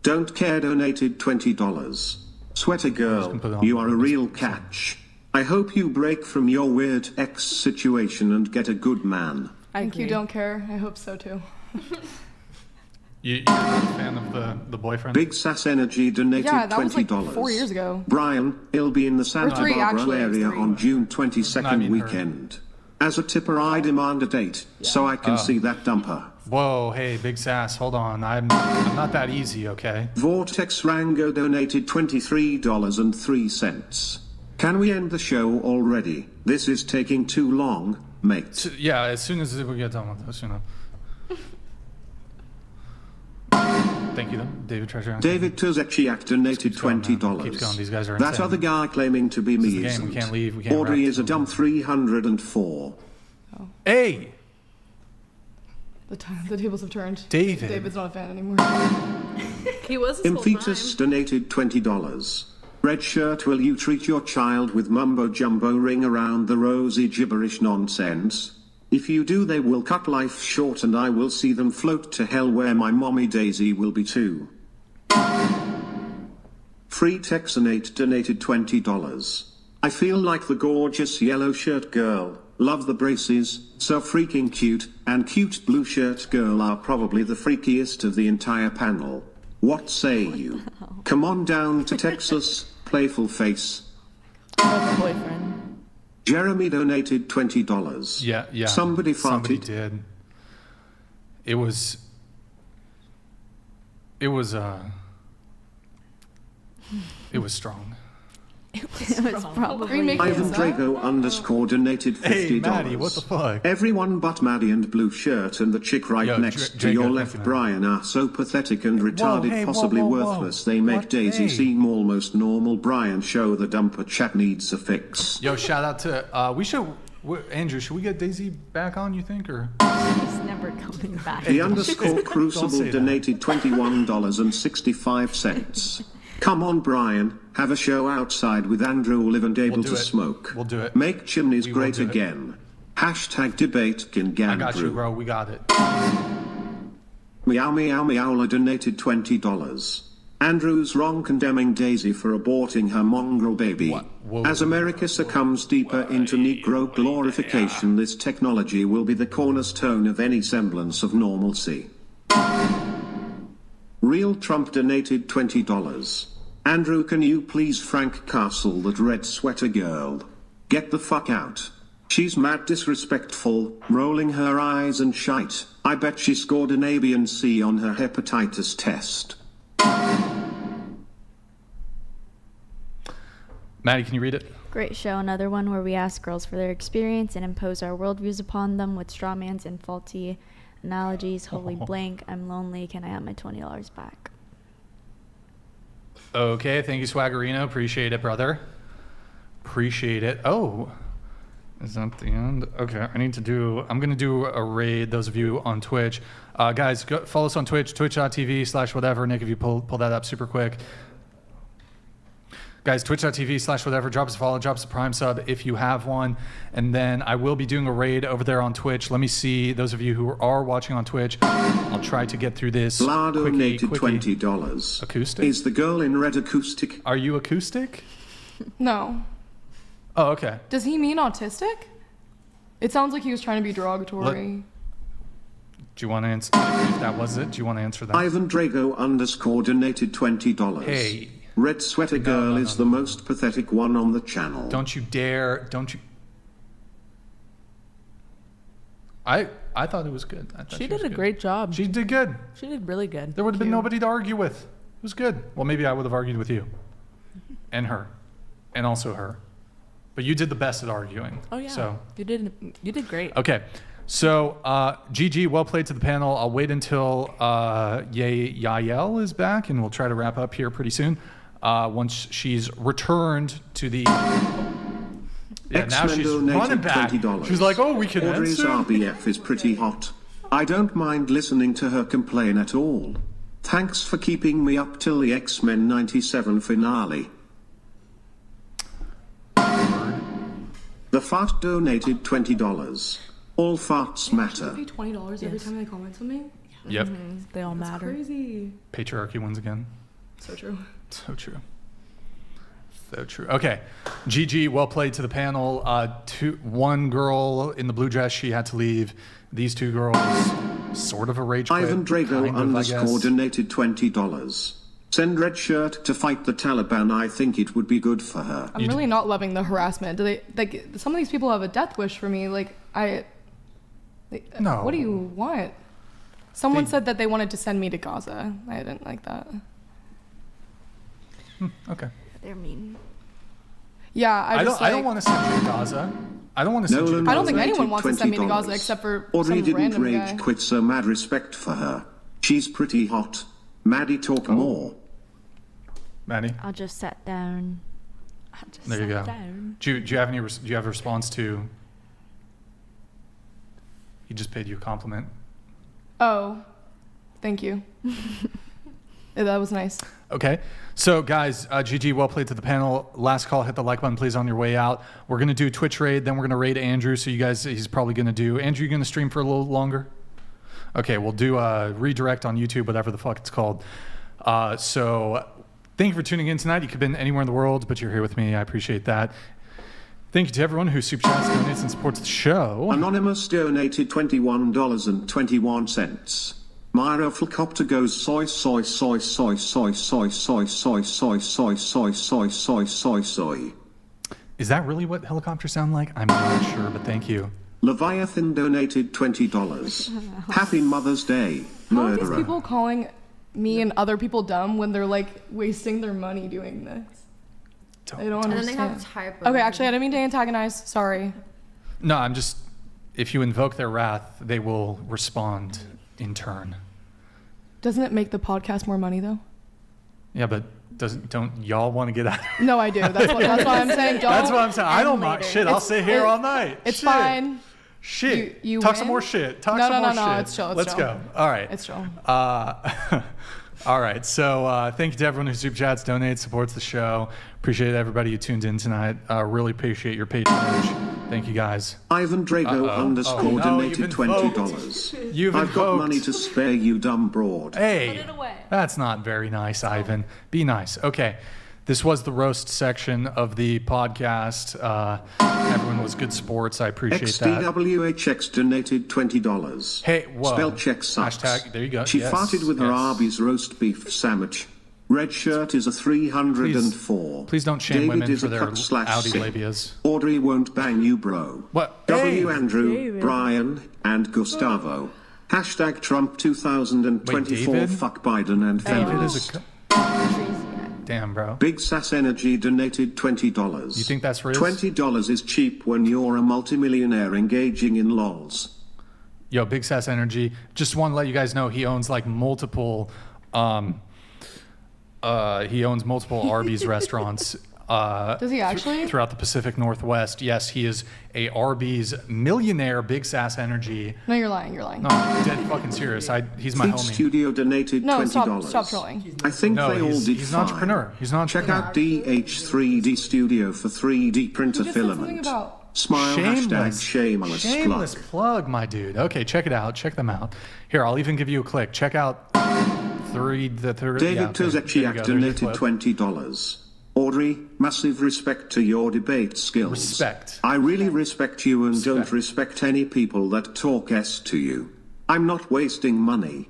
Don't care donated $20. Sweater girl, you are a real catch. I hope you break from your weird ex situation and get a good man. I think you don't care. I hope so too. You're not a fan of the boyfriend? Big Sass Energy donated Yeah, that was like $20. 4 years ago. Brian, he'll be in the Santa three, Barbara actually, it was area three. on June 22nd No, I mean her. weekend. As a tipper, I demand a date, so I can see that dumper. Whoa, hey, big sass. Hold on. I'm not that easy, okay? Vortex Rango donated $23.03. Can we end the show already? This is taking too long, mate. Yeah, as soon as we get done with this, you know. Thank you, though. David Treasure. David Tuzechiak donated $20. Keeps going. These guys are That insane. other guy claiming to be This is me the game. isn't. We can't leave. We can't Audrey wrap is a this dumb 304. Hey! The tables have turned. David. David's not a fan anymore. He was this whole time. Imphetus donated $20. Red shirt, will you treat your child with mumbo jumbo ring around the rosy gibberish nonsense? If you do, they will cut life short and I will see them float to hell where my mommy Daisy will be too. Free Texanate donated $20. I feel like the gorgeous yellow shirt girl. Love the braces, so freaking cute, and cute blue shirt girl are probably the freakiest of the entire panel. What say you? Come on down to Texas, playful face. boyfriend. Jeremy donated $20. Yeah. Somebody farted. Somebody did. It was strong. It was probably. Ivan Drago _ donated $50. Hey, Maddie, what the fuck? Everyone but Maddie and Blue Shirt and the chick right Yo, next to Drago, your thank left, you, man. Brian, are so pathetic and retarded, hey, possibly whoa. worthless. They make What? Daisy Hey. seem almost normal. Brian, show the dumper chat needs a fix. Yo, shout out to Andrew. Should we get Daisy back on? You think, or He's never coming back. The Don't say Crucible that. donated $21.65. Come on, Brian. Have a show outside with Andrew Live and able We'll do to it. smoke. We'll do it. Make chimneys We will great do it. again. Hashtag debate can I got you, bro. We got it. Meow Meow Meowla donated $20. Andrew's wrong condemning Daisy for aborting her mongrel baby. Whoa. As America succumbs deeper into Negro glorification, this technology will be the cornerstone of any semblance of normalcy. Real Trump donated $20. Andrew, can you please Frank Castle that red sweater girl? Get the fuck out. She's mad disrespectful, rolling her eyes and shite. I bet she scored an A, B, and C on her hepatitis test. Maddie, can you read it? Great show. Another one where we ask girls for their experience and impose our worldviews upon them with strawmans and faulty analogies. Holy blank. I'm lonely. Can I have my $20 back? Okay, thank you, Swaggerino. Appreciate it, brother. Appreciate it. Oh, is that the end? Okay, I'm going to do a raid, those of you on Twitch. Guys, go follow us on Twitch, twitch.tv/whatever. Nick, if you pull that up super quick. Guys, twitch.tv/whatever. Drop us a follow, drop us a Prime sub if you have one. And then I will be doing a raid over there on Twitch. Let me see, those of you who are watching on Twitch, I'll try to get through this. La donated quickie. $20. Acoustic? Is the girl in red acoustic? Are you acoustic? No. Oh, okay. Does he mean autistic? It sounds like he was trying to be derogatory. Do you want to answer? If that was it, do you want to answer that? Ivan Drago _ donated $20. Hey. Red sweater girl is the most pathetic one on the channel. Don't you dare, don't you... I thought it was good. I thought She was did a good. great job. She did good. She did really good. There would have been nobody to argue with. It was good. Well, maybe I would have argued with you and her and also her. But you did the best at arguing. Oh yeah. So You did great. okay. So GG, well played to the panel. I'll wait until Yael is back, and we'll try to wrap up here pretty soon. Once she's returned to the... Yeah, now she's running back. $20. She's like, oh, we can Audrey's answer. RBF is pretty hot. I don't mind listening to her complain at all. Thanks for keeping me up till the X-Men 97 finale. The fart donated $20. All farts matter. Pay $20 every time they comment something. Yep. They all That's matter. crazy. Patriarchy wins again. So true. So true. So true. Okay. GG, well played to the panel. One girl in the blue dress, she had to leave. These two girls, sort of a rage quit. Ivan Drago kind of, I guess. _ donated $20. Send red shirt to fight the Taliban. I think it would be good for her. I'm really not loving the harassment. Do they like some of these people have a death wish for me? No. What do you want? Someone said that they wanted to send me to Gaza. I didn't like that. Okay. They're mean. Yeah, I don't want to send you to Gaza. I don't want to send you to Gaza. I don't think anyone wants to send me to Gaza except for Audrey some didn't random rage guy. quit, so mad respect for her. She's pretty hot. Maddie, talk more. Maddie? I'll just sit down. There you go. Do you have any? Do you have a response to? He just paid you a compliment. Oh, thank you. That was nice. Okay. So, guys, GG, well played to the panel. Last call, hit the like button, please, on your way out. We're going to do Twitch raid, then we're going to raid Andrew. So, you guys, he's probably going to do... Andrew, you going to stream for a little longer? Okay, we'll do a redirect on YouTube, whatever the fuck it's called. So, thank you for tuning in tonight. You could have been anywhere in the world, but you're here with me. I appreciate that. Thank you to everyone who super chats, donates, and supports the show. Anonymous donated $21.21. My helicopter goes soy soy soy soy soy soy soy soy soy soy soy soy soy soy soy. Is that really what helicopters sound like? I'm not sure, but thank you. Leviathan donated $20. Happy Mother's Day, How are these murderer. people calling me and other people dumb when they're like wasting their money doing this? I don't And understand. then they have typos. Okay, actually, I didn't mean to antagonize. Sorry. No, I'm just... If you invoke their wrath, they will respond in turn. Doesn't it make the podcast more money though? Yeah, but don't y'all want to get out? No, I do. That's why I'm saying. Don't. That's what I'm saying. I don't mind. Shit, I'll sit here all night. It's Shit. fine. Shit. You Talk win? some more shit. Talk No, some more no, shit. it's chill. It's Let's chill. go. All right. It's chill. All right. So thank you to everyone who super chats, donates, supports the show. Appreciate everybody who tuned in tonight. Really appreciate your patronage. Thank you guys. Ivan Drago _ donated $20. I've got money to spare, you dumb broad. Hey, that's not very nice, Ivan. Be nice. Okay. This was the roast section of the podcast. Everyone was good sports. I appreciate that. XDWHX donated $20. Hey, whoa. Spell check sucks. Hashtag, there you go. She Yes, farted with her yes. Arby's roast beef sandwich. Red shirt is a 304. Please don't shame David women is for a their cut / Audi sin. labias. Audrey won't bang you, bro. What? W. Hey, Andrew, David. Brian, and Gustavo. Hashtag Trump 2024. Wait, David? Fuck Biden and David feminists. is a... Damn, bro. Big Sass Energy donated $20. You think that's Riz? $20 is cheap when you're a multimillionaire engaging in lols. Yo, Big Sass Energy. Just want to let you guys know he owns like multiple... he owns multiple Arby's restaurants. Does he actually? Throughout the Pacific Northwest. Yes, he is a Arby's millionaire, Big Sass Energy. No, you're lying. You're lying. No, I'm dead fucking serious. He's my Feet homie. Studio donated No, $20. stop trolling. I think No, they all he's- did he's an fine. entrepreneur. He's an Check entrepreneur. out DH3D Studio for 3D printer You just said something filament. about Smile hashtag shameless Shameless plug. plug, my dude. Okay, check it out. Check them out. Here, I'll even give you a click. Check out David Tozechiak donated $20. Audrey, massive respect to your debate skills. Respect. I really respect you and don't respect any people that talk S to you. I'm not wasting money.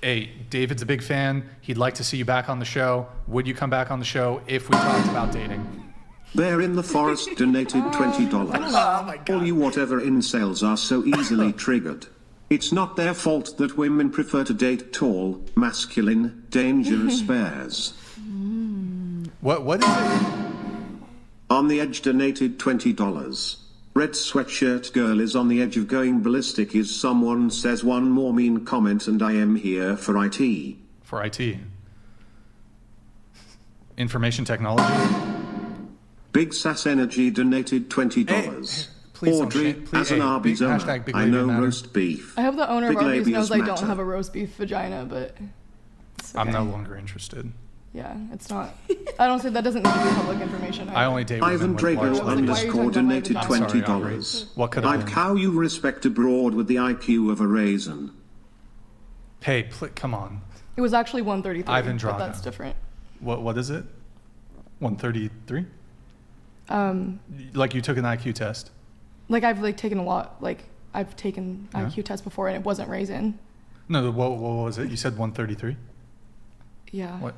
Hey, David's a big fan. He'd like to see you back on the show. Would you come back on the show if we talked about dating? Bear in the Forest donated $20. Oh my God. All you whatever incels are so easily triggered. It's not their fault that women prefer to date tall, masculine, dangerous bears. What is it? On the Edge donated $20. Red sweatshirt girl is on the edge of going ballistic is someone says one more mean comment and I am here for IT. For IT. Information technology. Big Sass Energy donated $20. Hey, please don't Audrey, please, as an Arby's owner, hashtag big I labia know matter. roast beef. I hope the owner of Big Arby's labias knows I don't matter. have a roast beef vagina, but it's I'm okay. no longer interested. Yeah, it's not. I don't say that doesn't need to be public information. I only date women Ivan with large Drago lips. underscore donated I'm sorry, Aubrey. $20. What could I Like how you respect abroad with the IQ of a raisin. Hey, come on. It was actually 133. Ivan but Drago. that's different. What is it? 133? Um, Like you took an IQ test. like I've like taken a lot. Like I've taken Yeah. IQ tests before, and it wasn't raisin. No, what was it? You said 133? Yeah. What?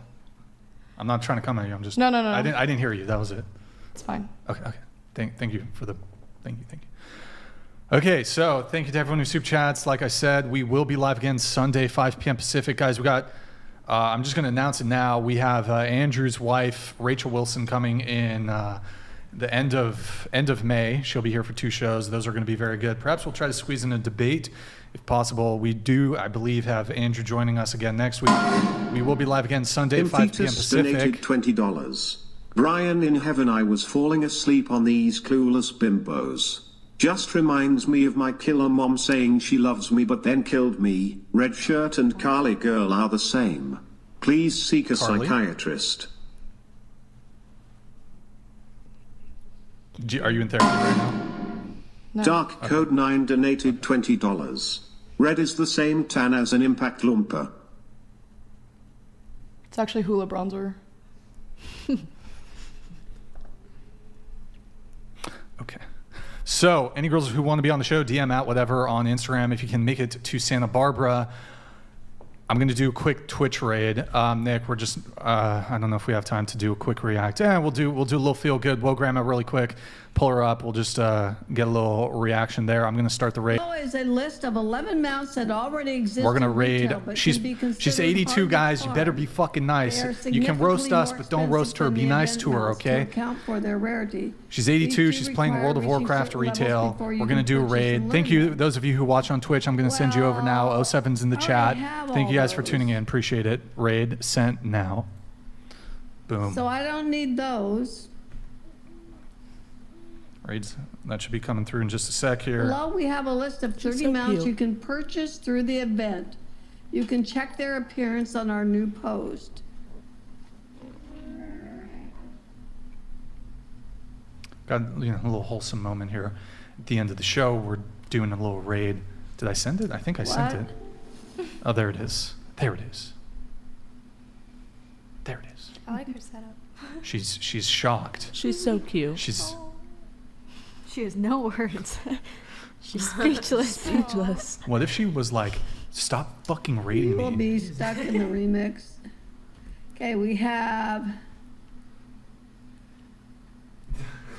I'm not trying to come at you. I'm just. No. I didn't hear you. That was it. It's fine. Okay. Thank you for the. Thank you. Okay, so thank you to everyone who super chats. Like I said, we will be live again Sunday, 5 p.m. Pacific, guys. We got. I'm just going to announce it now. We have Andrew's wife, Rachel Wilson, coming in the end of May. She'll be here for 2 shows. Those are going to be very good. Perhaps we'll try to squeeze in a debate if possible. We do, I believe, have Andrew joining us again next week. We will be live again Sunday, 5 p.m. Imphetus donated Pacific. $20. Brian in heaven, I was falling asleep on these clueless bimbos. Just reminds me of my killer mom saying she loves me but then killed me. Red shirt and Carly girl are the same. Please seek a Carly? psychiatrist. Are you in therapy right now? No. Dark Code 9 donated $20. Red is the same tan as an impact lumper. It's actually hula bronzer. Okay. So, any girls who want to be on the show, DM at whatever on Instagram. If you can make it to Santa Barbara, I'm going to do a quick Twitch raid. Nick, we're just, I don't know if we have time to do a quick react. We'll do a little feel good. Woe grandma really quick. Pull her up. We'll just get a little reaction there. I'm going to start the raid. Is a list of 11 mounts that already exist. We're going to in raid. retail, but She's should be considered 82, hard to guys. You better farm. be fucking nice. They are You can roast significantly us, more but don't expensive roast her. than Be the nice event to her, mounts okay? account for their rarity. She's 82. These She's do playing require World of reaching Warcraft certain levels retail. before you We're going to can do a purchase and raid. Thank learn you, them. those of you who watch on Twitch. I'm going to send you over now. 07's in the chat. have Thank you all guys for those. tuning in. Appreciate it. Raid sent now. Boom. So I don't need those. Raids. That should be coming through in just a sec here. Below we have a list of 30 so mounts cute. you can purchase through the event. You can check their appearance on our new post. Got a little wholesome moment here. At the end of the show, we're doing a little raid. Did I send it? I think I sent What? it. Oh, there it is. There it is. There it is. I like her setup. She's shocked. She's so cute. She's She has no words. She's speechless. Speechless. What if she was like, stop fucking raiding We'll me? be stuck in the remix. Okay, we have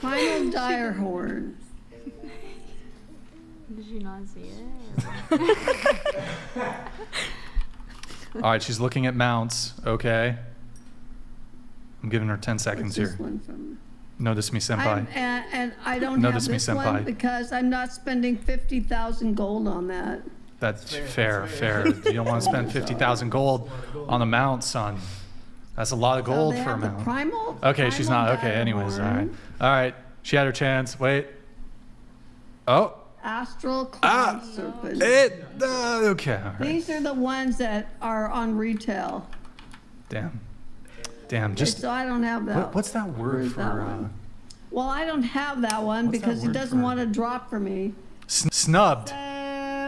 Final Dire Horn. Did you not see it? All right, she's looking at mounts. Okay. I'm giving her 10 seconds What's this here. one from? Notice me, senpai. And I don't Notice have me, this one senpai. because I'm not spending 50,000 gold on that. That's fair. You don't want to spend 50,000 gold on a mount, son. That's a lot of So gold they for a have the mount. primal- Okay, she's primal not. Okay, anyways, all right. Direhorn. All right, she had her chance. Wait. Oh. Astral Cloud Serpent. Okay, all right. These are the ones that are on retail. Damn, Okay, just. so I don't have that. What's that word Where's for? that one? Well, I don't have that one What's that because he word doesn't for? want to drop for me. Snubbed.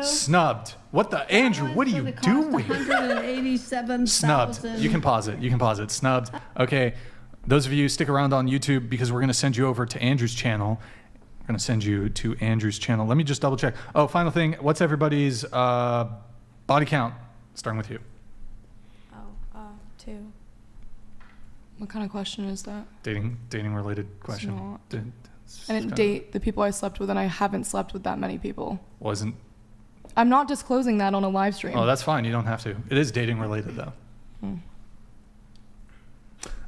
Snubbed. What the? Andrew, what are you doing? 187,000. Snubbed. You can pause it. Snubbed. Okay. Those of you stick around on YouTube because we're going to send you over to Andrew's channel. We're going to send you to Andrew's channel. Let me just double check. Oh, final thing. What's everybody's body count? Starting with you. 2. What kind of question is that? Dating related question. not. It's I didn't kinda- date the people I slept with, and I haven't slept with that many people. Wasn't. I'm not disclosing that on a live stream. Oh, that's fine. You don't have to. It is dating related though. Hmm.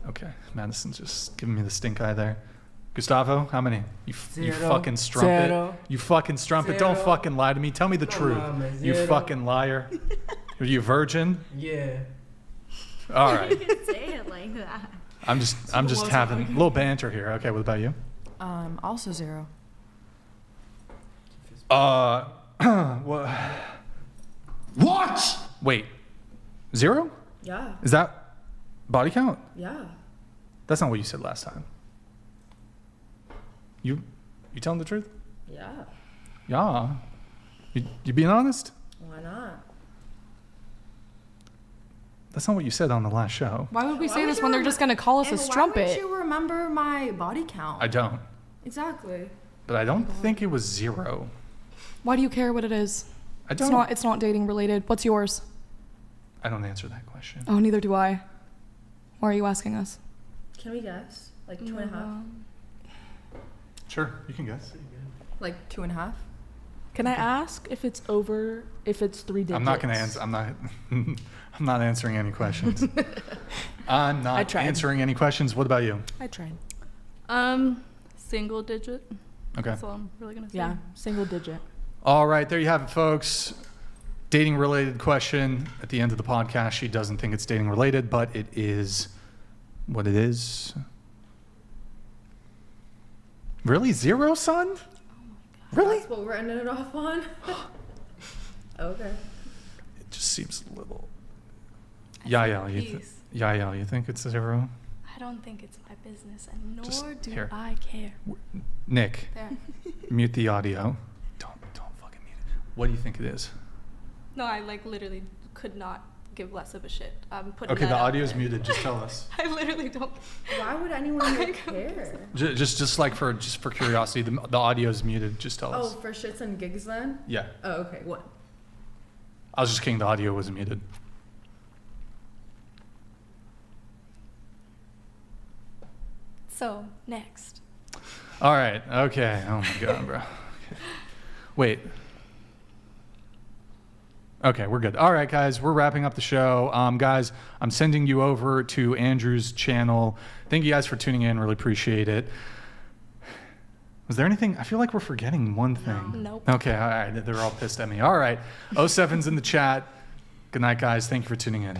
Okay, Madison's just giving me the stink eye there. Gustavo, how many? You Zero. fucking strumpet. Zero. You fucking strumpet. Don't Zero. fucking lie to me. Tell me the Come truth. on, man. You Zero. fucking liar. Are you a virgin? Yeah. All right. Say it like that. I'm just having a little banter here. Okay, what about you? Also 0. What? Wait. 0? Yeah. Is that body count? Yeah. That's not what you said last time. You telling the truth? Yeah. Yeah. You being honest? Why not? That's not what you said on the last show. Why would we say this when they're just gonna call us a And strumpet? Why would you remember my body count? I don't. Exactly. But I don't think it was 0. Why do you care what it is? I don't. It's not dating related. What's yours? I don't answer that question. Oh, neither do I. Why are you asking us? Can we guess? Like 2.5? Sure, you can guess. Like 2.5? Can I ask if it's 3 digits? I'm not gonna answer. I'm not answering any questions. I'm I not tried. answering any questions. What about you? I tried. Single digit. Okay. That's all I'm really gonna say. Yeah, single digit. All right, there you have it, folks. Dating related question at the end of the podcast. She doesn't think it's dating related, but it is what it is. Really? 0, son? Really? That's what we're ending it off on? Okay. It just seems a little. Yael, you think it's 0? I don't think it's my business, and nor Just do here. I care. Nick, There. mute the audio. Don't fucking mute it. What do you think it is? No, I literally could not give less of a shit. I'm putting Okay, that the out audio's there. muted. Just tell us. I literally don't. Why would anyone even care? Just like for curiosity, the audio's muted. Just tell Oh, us. for shits and gigs then? Yeah. Oh, okay. What? I was just kidding. The audio was muted. So, next. All right. Okay. Oh my god, bro. Okay. Wait. Okay, we're good. All right, guys, we're wrapping up the show. Guys, I'm sending you over to Andrew's channel. Thank you guys for tuning in. Really appreciate it. Was there anything? I feel like we're forgetting one thing. Nope. Okay, all right. They're all pissed at me. All right. 07's in the chat. Good night, guys. Thank you for tuning in.